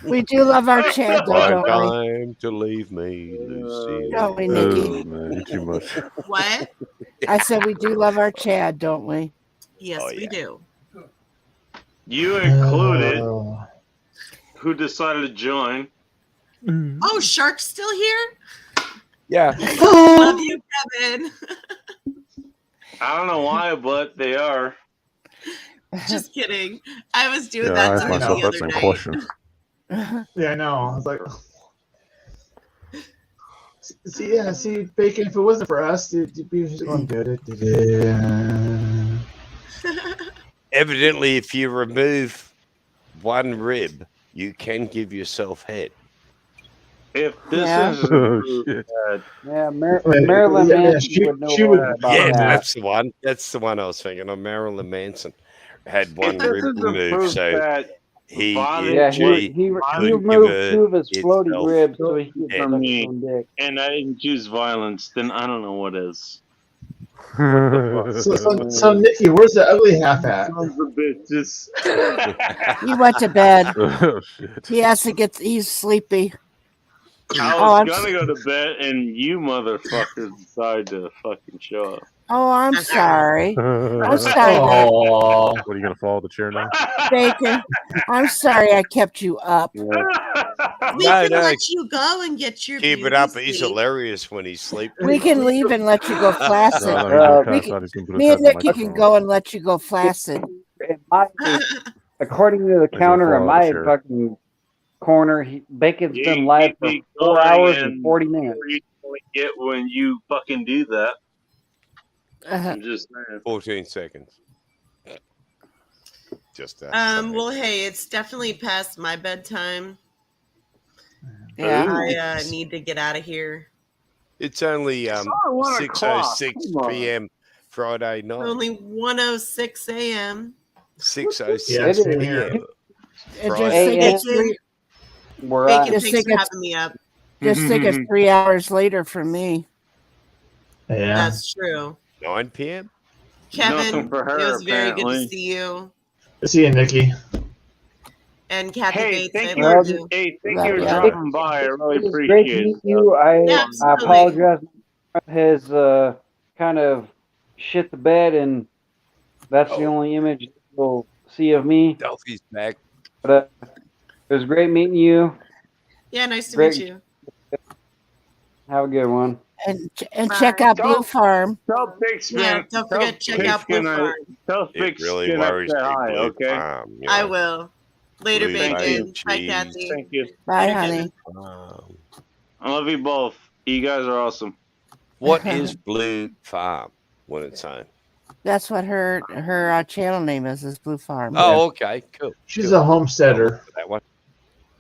We do love our Chad, though, don't we? Time to leave me, Lucy. Don't we, Nikki? Oh, man, too much. What? I said we do love our Chad, don't we? Yes, we do. You included. Who decided to join? Oh, Shark's still here? Yeah. Love you, Kevin. I don't know why, but they are. Just kidding. I was doing Yeah, that I to asked him myself the that's other in night. question. Yeah, I know. I was like, see, Bacon. If it wasn't for us, you'd be just going Evidently, if you remove one rib, you can give yourself head. If this is Marilyn Manson would know about that. That's the one. That's the one I was thinking of. Marilyn Manson had one rib removed, so he removed two of his floating ribs so he could for suck me, his own dick. and I didn't choose violence, then I don't know what is. So Nikki, where's the ugly half at? Sons of bitches. He went to bed. Oh, shit. He has to get. He's sleepy. I was gonna go to bed, and you motherfuckers decided to fucking show up. Oh, I'm sorry. I'm sorry, What, are you going to follow the chair now? Bacon. I'm sorry I kept you up. We can let you go and get your keep it beauty up. He's sleep. hilarious when he's sleeping. We can leave and let you go flaccid. Me and Nikki can go and let you go flaccid. According to the counter in my fucking corner, Bacon's been live for 4 hours and 40 minutes. You only get when you fucking do that. I'm just saying. 14 seconds. Just that. Well, hey, it's definitely past my bedtime. Yeah. I need to get out of here. It's only 6:06 p.m. Friday night. Only 1:06 a.m. 6:06 p.m. Bacon, thanks for having me up. Just think it's 3 hours later for me. Yeah. That's true. 9 p.m. Kevin, for her, it was very good apparently. to see you. See you, Nikki. And Kathy Hey, Bates, thank I you. love you. Hey, thank you for Yeah. dropping by. I really It was great appreciate to it. meet you. I Absolutely. apologize. Has kind of shit the bed, and that's the only image you'll see of me. Delphi's back. But it was great meeting you. Yeah, nice to Great. meet you. Have a good one. And check out Blue Farm. Tell Pigskin. Yeah, don't forget to check out Blue Farm. Tell It really Pigskin I worries said me. hi, Blue okay? Farm, you I know. will. Later, Blue Bacon. cheese. Bye, Kathy. Thank you. Bye, Later, honey. I love you both. You guys are awesome. What is Blue Farm when it's on? That's what her channel name is Blue Farm. Oh, okay, cool. She's a homesteader. That one.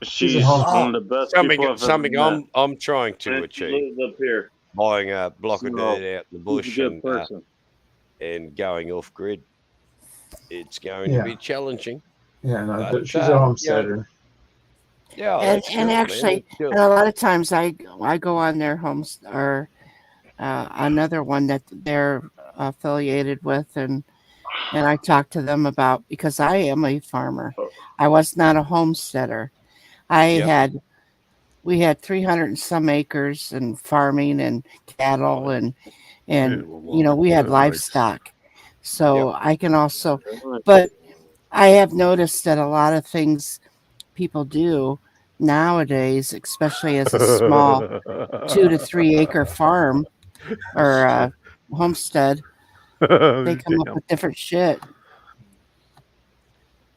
She's a home- one of the best people I've Something ever met. I'm trying to And she achieve. lives up here. Buying a block of So, dirt out in the She's bush a good person. and going off grid. It's going Yeah. to be challenging. Yeah, no, But, she's a homesteader. Yeah, and that's cool, man. actually, That's cool. and a lot of times I go on their homes or another one that they're affiliated with, and I talk to them about, because I am a farmer. I was not a homesteader. We had 300 and some acres and farming and cattle and we had livestock. So I can also, but I have noticed that a lot of things people do nowadays, especially as a small 2 to 3 acre farm or homestead, they come up with different shit.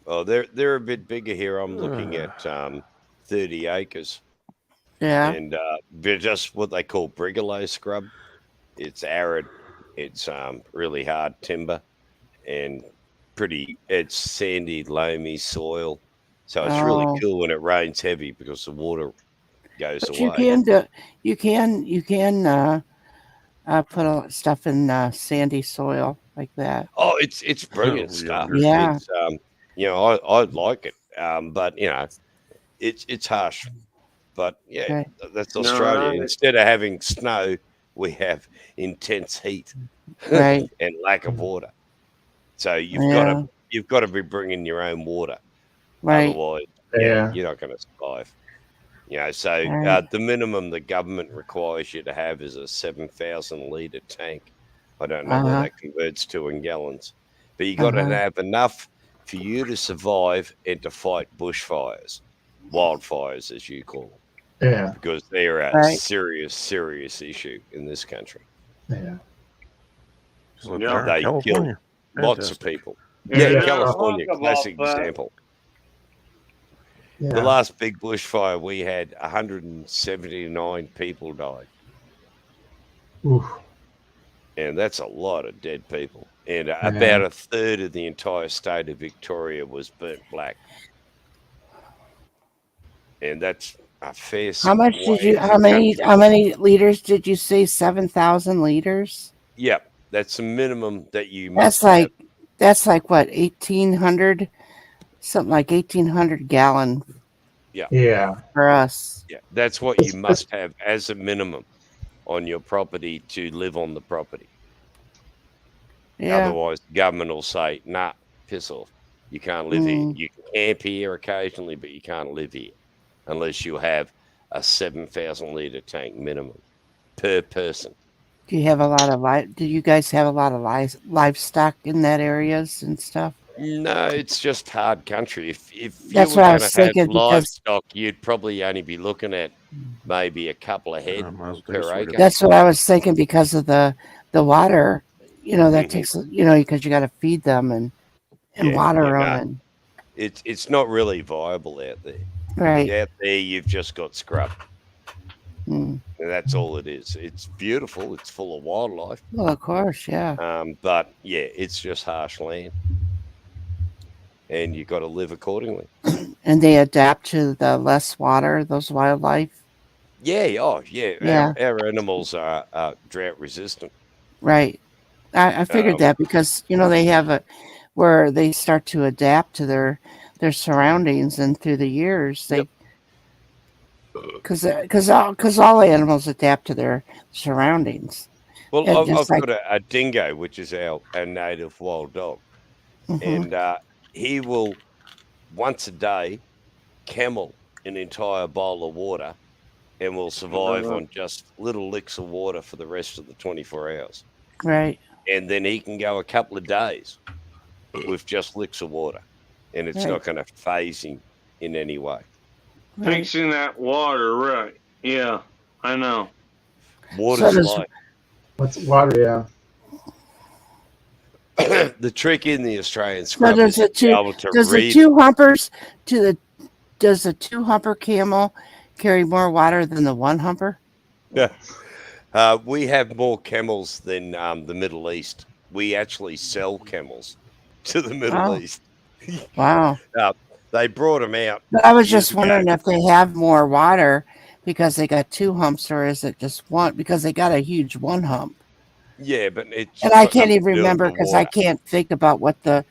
Oh, they're a bit bigger here. I'm looking at 30 acres. Yeah. And they're just what they call brigalow scrub. It's arid. It's really hard timber and it's sandy, loamy soil. So it's really cool when it rains heavy because the water goes But away. you can put stuff in sandy soil like that. Oh, it's brilliant stuff. Yeah. It's, I like it. But it's harsh. But yeah, Okay. that's No, Australia. right. Instead of having snow, we have intense heat Right. and lack of water. So you've Yeah. got to be bringing your own water. Right. Otherwise, Yeah. you're not going to survive. You know, so Right. the minimum the government requires you to have is a 7,000 litre tank. I don't know what Uh-huh. that converts to in gallons, but you got to Uh-huh. have enough for you to survive and to fight bushfires, wildfires as you call them, Yeah. because they're a Right. serious issue in this country. Yeah. So Yeah. there They in kill California. lots of Fantastic. people. Yeah, Yeah, talk California, about classic that. example. Yeah. The last big bushfire we had, 179 people died. Oof. And that's a lot of dead people. And Yeah. about a third of the entire state of Victoria was burnt black. And that's a fair How much did you? swathe of the country. How many liters did you say? 7,000 liters. Yep, that's the minimum that you That's must have. like what 1,800, something like 1,800 gallon Yeah, Yeah. for us. yeah, that's what you must have as a minimum on your property to live on the property. Yeah. Otherwise, the government will say, nah, piss off. You can't live here. You can camp here occasionally, but you can't live here unless you have a 7,000 litre tank minimum per person. Do you have a lot of Do you guys have a lot of livestock in that areas and stuff? No, it's just hard country. If That's you were what I going was to have thinking, because livestock, you'd probably only be looking at maybe a couple of head per acre. that's what I was thinking, because of the water. You know, that takes, because you got to feed them and water them. no, And it's not really viable out there. Right. Out there, you've just got scrub. Mm. And that's all it is. It's beautiful. It's full of wildlife. Well, of course, yeah. But yeah, it's just harsh land, and you got to live accordingly. And they adapt to the less water, those wildlife. Yeah. Oh, yeah. Yeah. Our animals are drought resistant. Right. I figured that, because they have where they start to adapt to their surroundings, and through the years they. Because all animals adapt to their surroundings. Well, And I've just got a dingo, which is our native wild dog, Mhm. and he will once a day camel an entire bowl of water, and will survive on just little licks of water for the rest of the 24 hours. Right. And then he can go a couple of days with just licks of water, and it's Right. not going to phase him in any way. Mixing that water, right? Yeah, I know. Water's does- life. What's water? Yeah. The trick in the Australian So scrub is does the to be able to read. does the two humper camel carry more water than the one humper? Yeah. We have more camels than the Middle East. We actually sell camels to the Middle Wow. East. Wow. They brought them out. But I was years just ago. wondering if they have more water because they got two humps, or is it just one? Because they got a huge one hump. Yeah, but it's And I got can't nothing even to do with remember, the because I water. can't think about what they're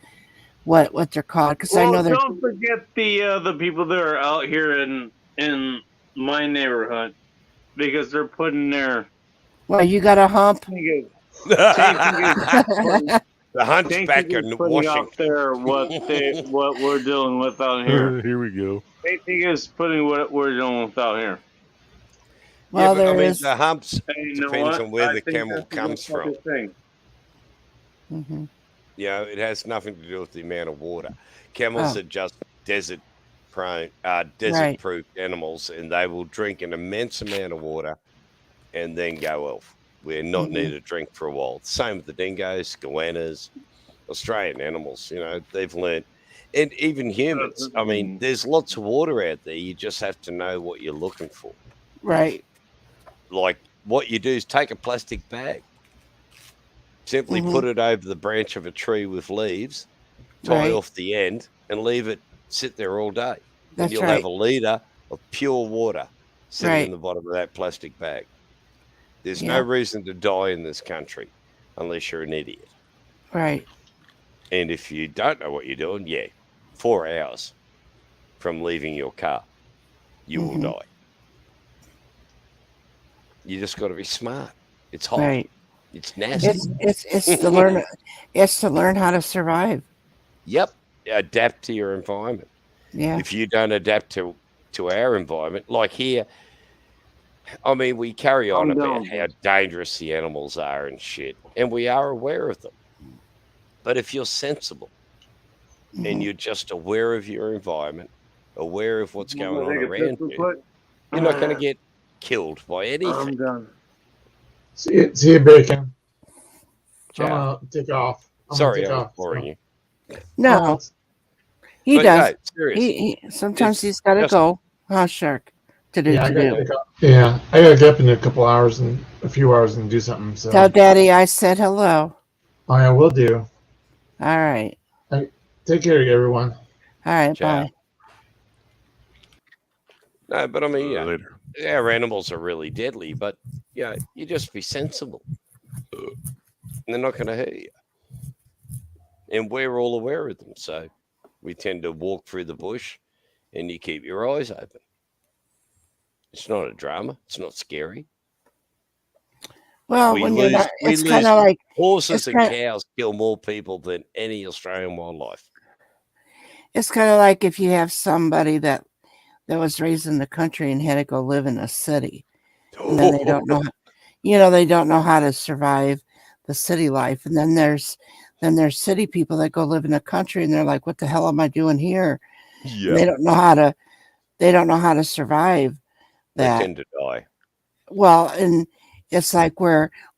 called. Because I Well, know they're don't forget the people that are out here in my neighborhood, because they're putting their well, you got a hump. The hunchback in putting Washington. out there what we're dealing with out here. Here we go. Satan is putting what we're dealing with out here. Well, yeah, but I there mean, is. the humps And you know depends what? on where I the think camel that's a comes good from. fucking thing. Mm-hmm. You know, it has nothing to do with the amount of water. Camels Oh. are just desert Right. proof animals, and they will drink an immense amount of water and then go off. We're not Mhm. need a drink for a while. Same with the dingoes, goannas, Australian animals. You know, they've learned, and even humans. I mean, there's lots of water out there. You just have to know what you're looking for. Right. Like, what you do is take a plastic bag, simply Mhm. put it over the branch of a tree with leaves, tie Right. off the end, and leave it sit there all day. And That's you'll right. have a liter of pure water sitting Right. in the bottom of that plastic bag. There's Yeah. no reason to die in this country unless you're an idiot. Right. And if you don't know what you're doing, 4 hours from leaving your car, you Mhm. will die. You just got to be smart. It's hot. Right. It's nasty. It's to learn. It's to learn how to survive. Yep. Adapt to your environment. Yeah. If you don't adapt to our environment, like here, I mean, we carry on about how dangerous the animals are and shit, and we are aware of them. But if you're sensible and you're just aware of your environment, aware of what's going on around you, you're not going to get killed by anything. I'm done. See you, Bacon. Ciao. I'm gonna take off. Sorry, I'm boring you. No, he But does. no, seriously. He sometimes It's he's got to just- go. Huh, Shark? To do. I gotta get up in a couple hours and a few hours and do something. So Tell Daddy I said hello. I will do. All right. Take care, everyone. All right. Ciao. Bye. No, but I mean, yeah, our animals are really deadly, but yeah, you just be sensible. And they're not going to hurt you. And we're all aware of them, so we tend to walk through the bush, and you keep your eyes open. It's not a drama. It's not scary. Well, We when lose- you're not, we it's lose kind of like horses it's and kinda- cows kill more people than any Australian wildlife. It's kind of like if you have somebody that was raised in the country and had to go live in a city, and then they don't know, they don't know how to survive the city life. And then there's city people that go live in the country and they're like, "What the hell am I doing here?" Yeah. And they don't know how to survive They that. tend to die. Well, and it's like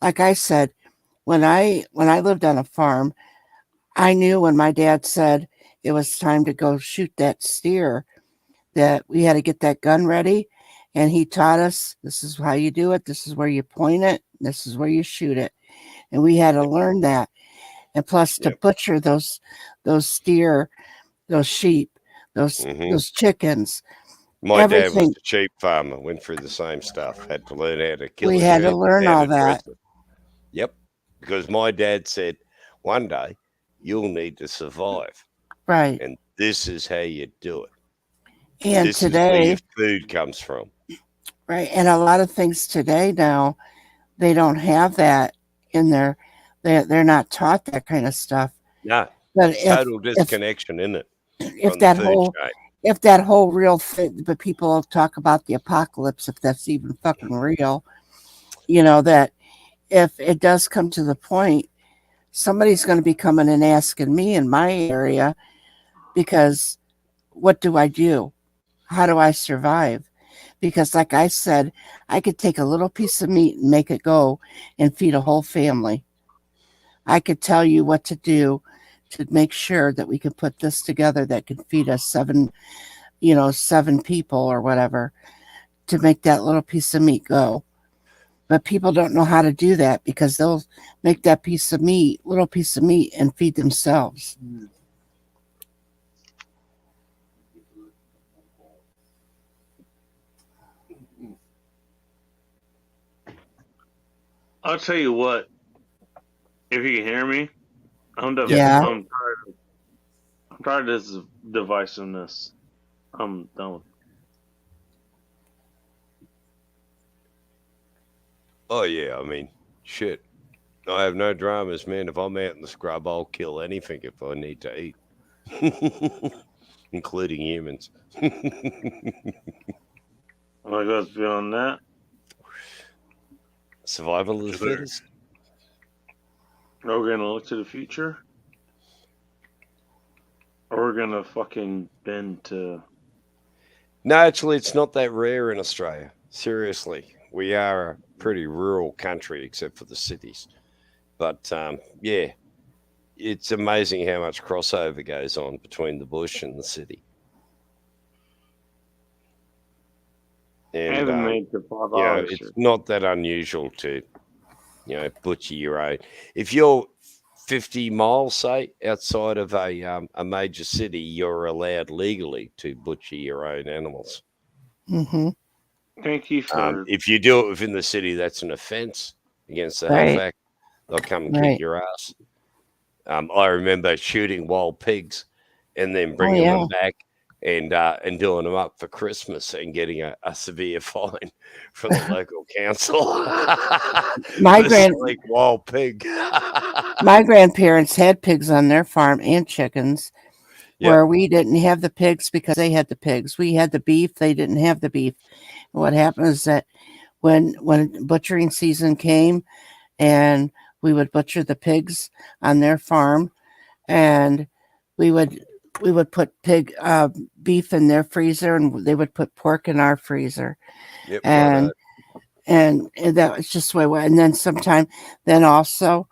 like I said, when I lived on a farm, I knew when my dad said it was time to go shoot that steer, that we had to get that gun ready. And he taught us, this is how you do it. This is where you point it. This is where you shoot it. And we had to learn that. And plus to butcher those steer, those sheep, those chickens. My dad was everything. a sheep farmer, went through the same stuff, had to learn how to kill We a had to sheep, learn how all to dress that. it. Yep, because my dad said, one day you'll need to survive. Right. And this is how you do it. And this is where today, your food comes from. right. And a lot of things today now, they don't have that in their, they're not taught that kind of stuff. No, But total disconnection, isn't it? if from that the food whole, chain. if that whole real thing, but people talk about the apocalypse, if that's even fucking real, that if it does come to the point, somebody's going to be coming and asking me in my area, because what do I do? How do I survive? Because like I said, I could take a little piece of meat and make it go and feed a whole family. I could tell you what to do to make sure that we can put this together that can feed us 7 people or whatever, to make that little piece of meat go. But people don't know how to do that, because they'll make that little piece of meat and feed themselves. I'll tell you what. If you can hear me, I'm done. Yeah. I'm tired of this divisiveness. I'm done with it. Oh, yeah, I mean, shit. I have no dramas, man. If I'm out in the scrub, I'll kill anything if I need to eat, including humans. Am I going beyond that? Survival of the fittest. Are we going to look to the future? Or we're going to fucking bend to... No, actually, it's not that rare in Australia. Seriously. We are a pretty rural country, except for the cities. But, yeah, it's amazing how much crossover goes on between the bush and the city. And, it's not that unusual to, butcher your own. If you're 50 miles, say, outside of a major city, you're allowed legally to butcher your own animals. Mm-hmm. Thank you for... if you do it within the city, that's an offense against the Right. Health Act. They'll come and Right. kick your ass. I remember shooting wild pigs and then bringing yeah. them back, and doing them up for Christmas and getting a severe fine from the local council. Wild pig. My grandparents had pigs on their farm and chickens, where we didn't have the pigs because they had the pigs. We had the beef; they didn't have the beef. And what happened is that when butchering season came, and we would butcher the pigs on their farm, and we would put beef in their freezer, and they would put pork in our freezer. Yep, and that was just the way. And then also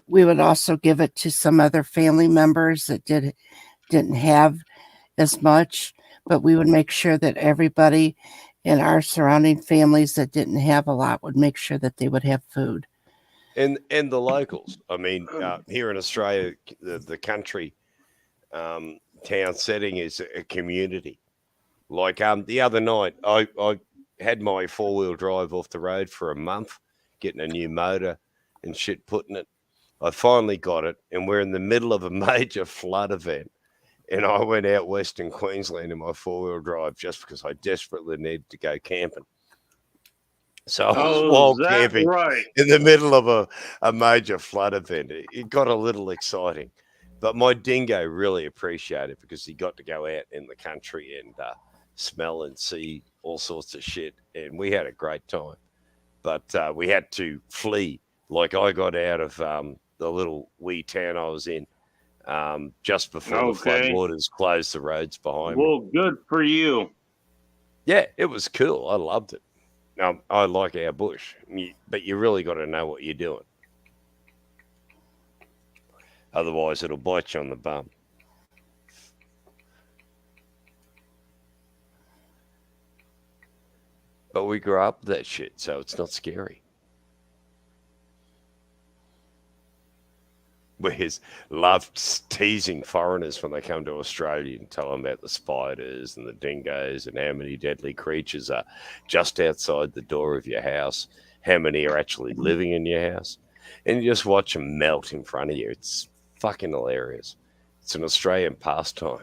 we would also give it to some other family members that didn't have as much, but we would make sure that everybody in our surrounding families that didn't have a lot would make sure that they would have food. And the locals. I mean, here in Australia, the country town setting is a community. Like the other night, I had my 4-wheel drive off the road for a month, getting a new motor and shit put in it. I finally got it, and we're in the middle of a major flood event. And I went out Western Queensland in my 4-wheel drive just because I desperately needed to go camping. So I was wild camping in the middle of a major flood event. It got a little exciting. But my dingo really appreciated it because he got to go out in the country and smell and see all sorts of shit. And we had a great time. But we had to flee. Like I got out of the little wee town I was in just before the floodwaters closed the roads behind me. Well, good for you. Yeah, it was cool. I loved it. I like our bush, but you really got to know what you're doing. Otherwise, it'll bite you on the bum. But we grew up with that shit, so it's not scary. We love teasing foreigners when they come to Australia and tell them about the spiders and the dingoes and how many deadly creatures are just outside the door of your house, how many are actually living in your house, and you just watch them melt in front of you. It's fucking hilarious. It's an Australian pastime.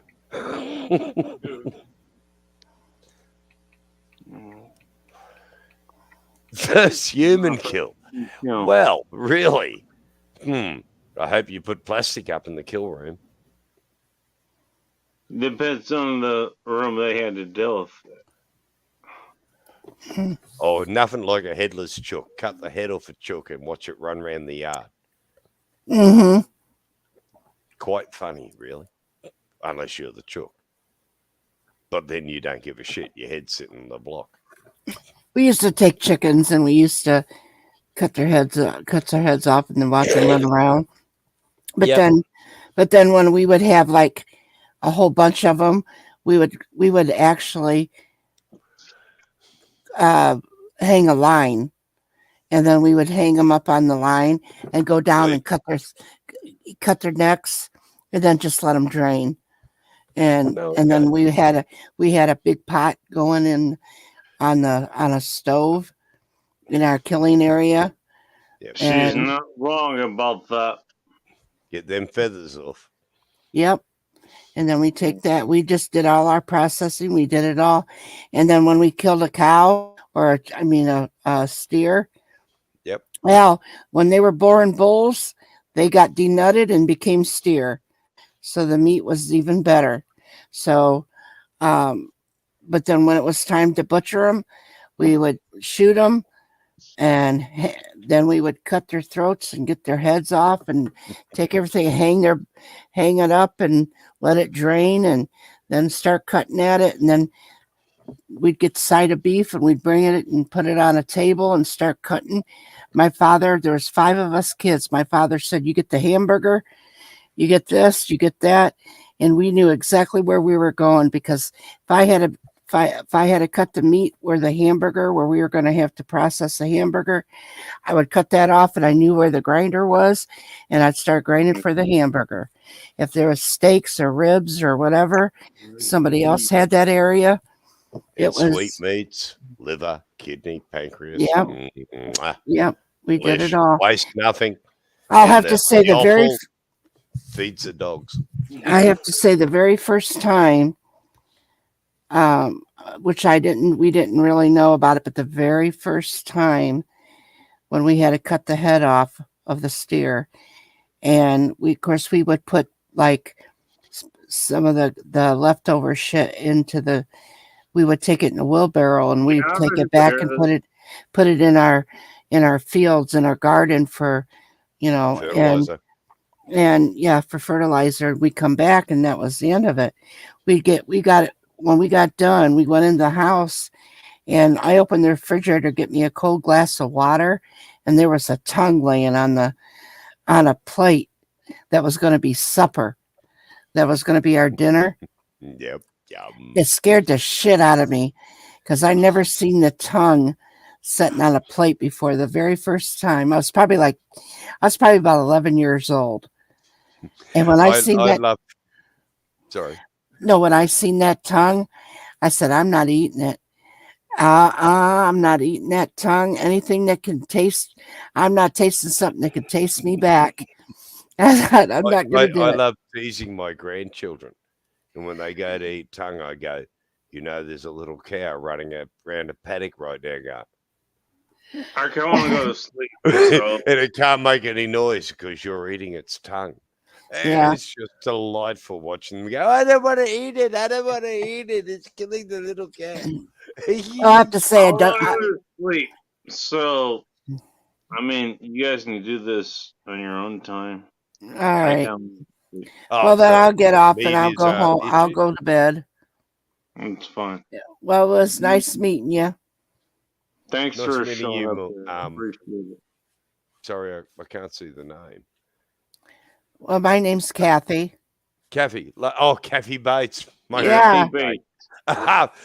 First human kill. Well, really? I hope you put plastic up in the kill room. Depends on the room they had to deal with. Oh, nothing like a headless chook. Cut the head off a chook and watch it run around the yard. Mm-hmm. Quite funny, really. Unless you're the chook. But then you don't give a shit. Your head's sitting on the block. We used to take chickens and we used to cut their heads off and then watch them run around. But then when we would have like a whole bunch of them, we would actually hang a line, and then we would hang them up on the line and go down and cut their necks, and then just let them drain. And then we had a big pot going in on a stove in our killing area. Yep. She's not wrong about that. Get them feathers off. Yep. And then we take that. We just did all our processing. We did it all. And then when we killed a cow or a steer. Yep. Well, when they were born bulls, they got denutted and became steer. So the meat was even better. So, but then when it was time to butcher them, we would shoot them. And then we would cut their throats and get their heads off and take everything, hang it up and let it drain, and then start cutting at it. And then we'd get a side of beef and we'd bring it and put it on a table and start cutting. My father, there was 5 of us kids. My father said, you get the hamburger, you get this, you get that. And we knew exactly where we were going, because if I had to cut the meat where we were going to have to process the hamburger, I would cut that off, and I knew where the grinder was, and I'd start grinding for the hamburger. If there was steaks or ribs or whatever, somebody else had that area. It was sweet meats, liver, kidney, pancreas. Yep. Yep. We did it all. Waste nothing. I'll have to say the very feeds the dogs. I have to say the very first time which we didn't really know about it, but the very first time when we had to cut the head off of the steer, and we would put like some of the leftover shit we would take it in a wheelbarrow and we'd take it back and put it in our fields, in our garden for, fertilizer. and yeah, for fertilizer. We come back and that was the end of it. We got it when we got done. We went in the house and I opened the refrigerator to get me a cold glass of water, and there was a tongue laying on a plate that was going to be supper. That was going to be our dinner. Yep. Yum. It scared the shit out of me because I never seen the tongue sitting on a plate before. The very first time, I was probably about 11 years old. And when when I seen that tongue, I said, I'm not eating it. I'm not eating that tongue. Anything that can taste, I'm not tasting something that can taste me back. I'm not going to do it. I love teasing my grandchildren. And when they go to eat tongue, I go, there's a little cow running around a paddock right there, going. I want to go to sleep. So. And it can't make any noise because you're eating its tongue. And it's just delightful watching them go, I don't want to eat it. I don't want to eat it. It's killing the little cat. I have to say, I don't. Go to sleep. So, I mean, you guys can do this on your own time. All right. Well, then I'll get off and I'll go home. I'll go to bed. It's fine. Yeah. Well, it was nice meeting you. Thanks for showing up. Appreciate it. Sorry, I can't see the name. Well, my name's Kathy. Kathy. Kathy Bates. Kathy Bates.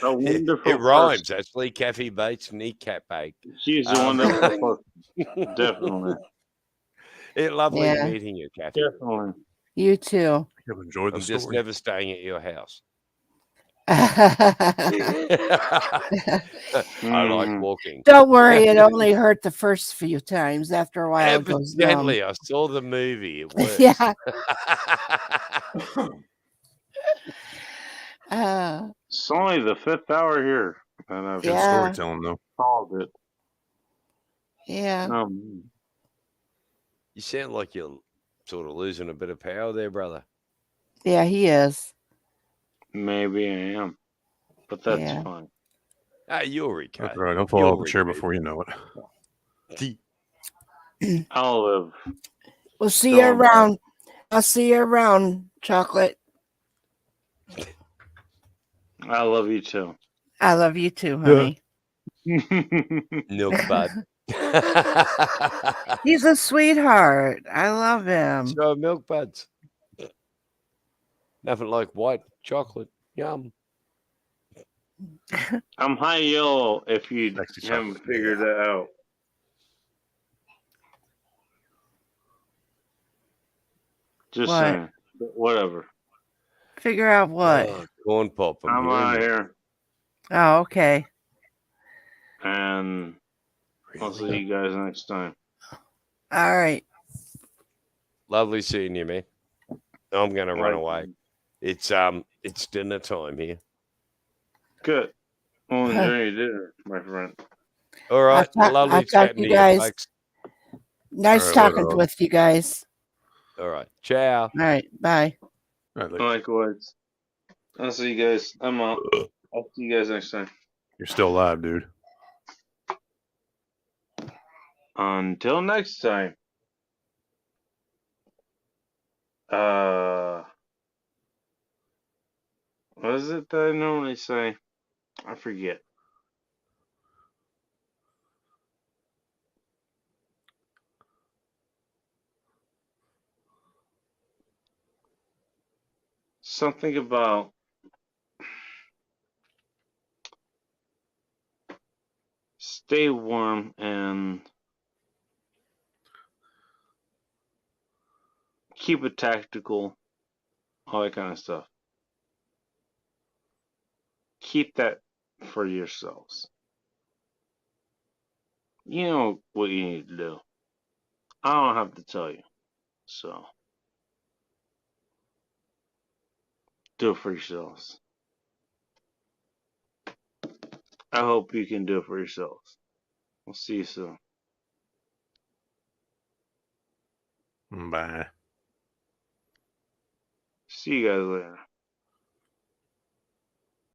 Wonderful. It rhymes, actually. Kathy Bates, kneecap bake. She's a wonderful person. Definitely. Lovely meeting you, Kathy. Definitely. You too. I've enjoyed the story. Just never staying at your house. I like walking. Don't worry, it only hurt the first few times. After a while, it goes numb. I saw the movie. It works. Yeah. It's only the 5th hour here. Good storytelling, though. Called it. Yeah. You sound like you're sort of losing a bit of power there, brother. Yeah, he is. Maybe I am, but that's fine. You'll recover. That's right. I'll fall off the chair before you know it. I'll live. We'll see you around. I'll see you around, Chocolate. I love you too. I love you too, honey. Milk bud. He's a sweetheart. I love him. So milk buds. Nothing like white chocolate. Yum. I'm high yellow if you haven't figured that out. Just saying. Whatever. Figure out what? Corn pop. I'm out here. Oh, okay. And I'll see you guys next time. All right. Lovely seeing you, man. I'm gonna run away. It's dinner time here. Good. Well, enjoy your dinner, my friend. All right. Lovely chatting to you guys. Nice talking with you guys. All right. Ciao. All right. Bye. Likewise. I'll see you guys. I'm out. I'll see you guys next time. You're still alive, dude. Until next time. What is it that I normally say? I forget. Something about stay warm and keep it tactical, all that kind of stuff. Keep that for yourselves. You know what you need to do. I don't have to tell you. So, do it for yourselves. I hope you can do it for yourselves. We'll see you soon. Bye. See you guys later.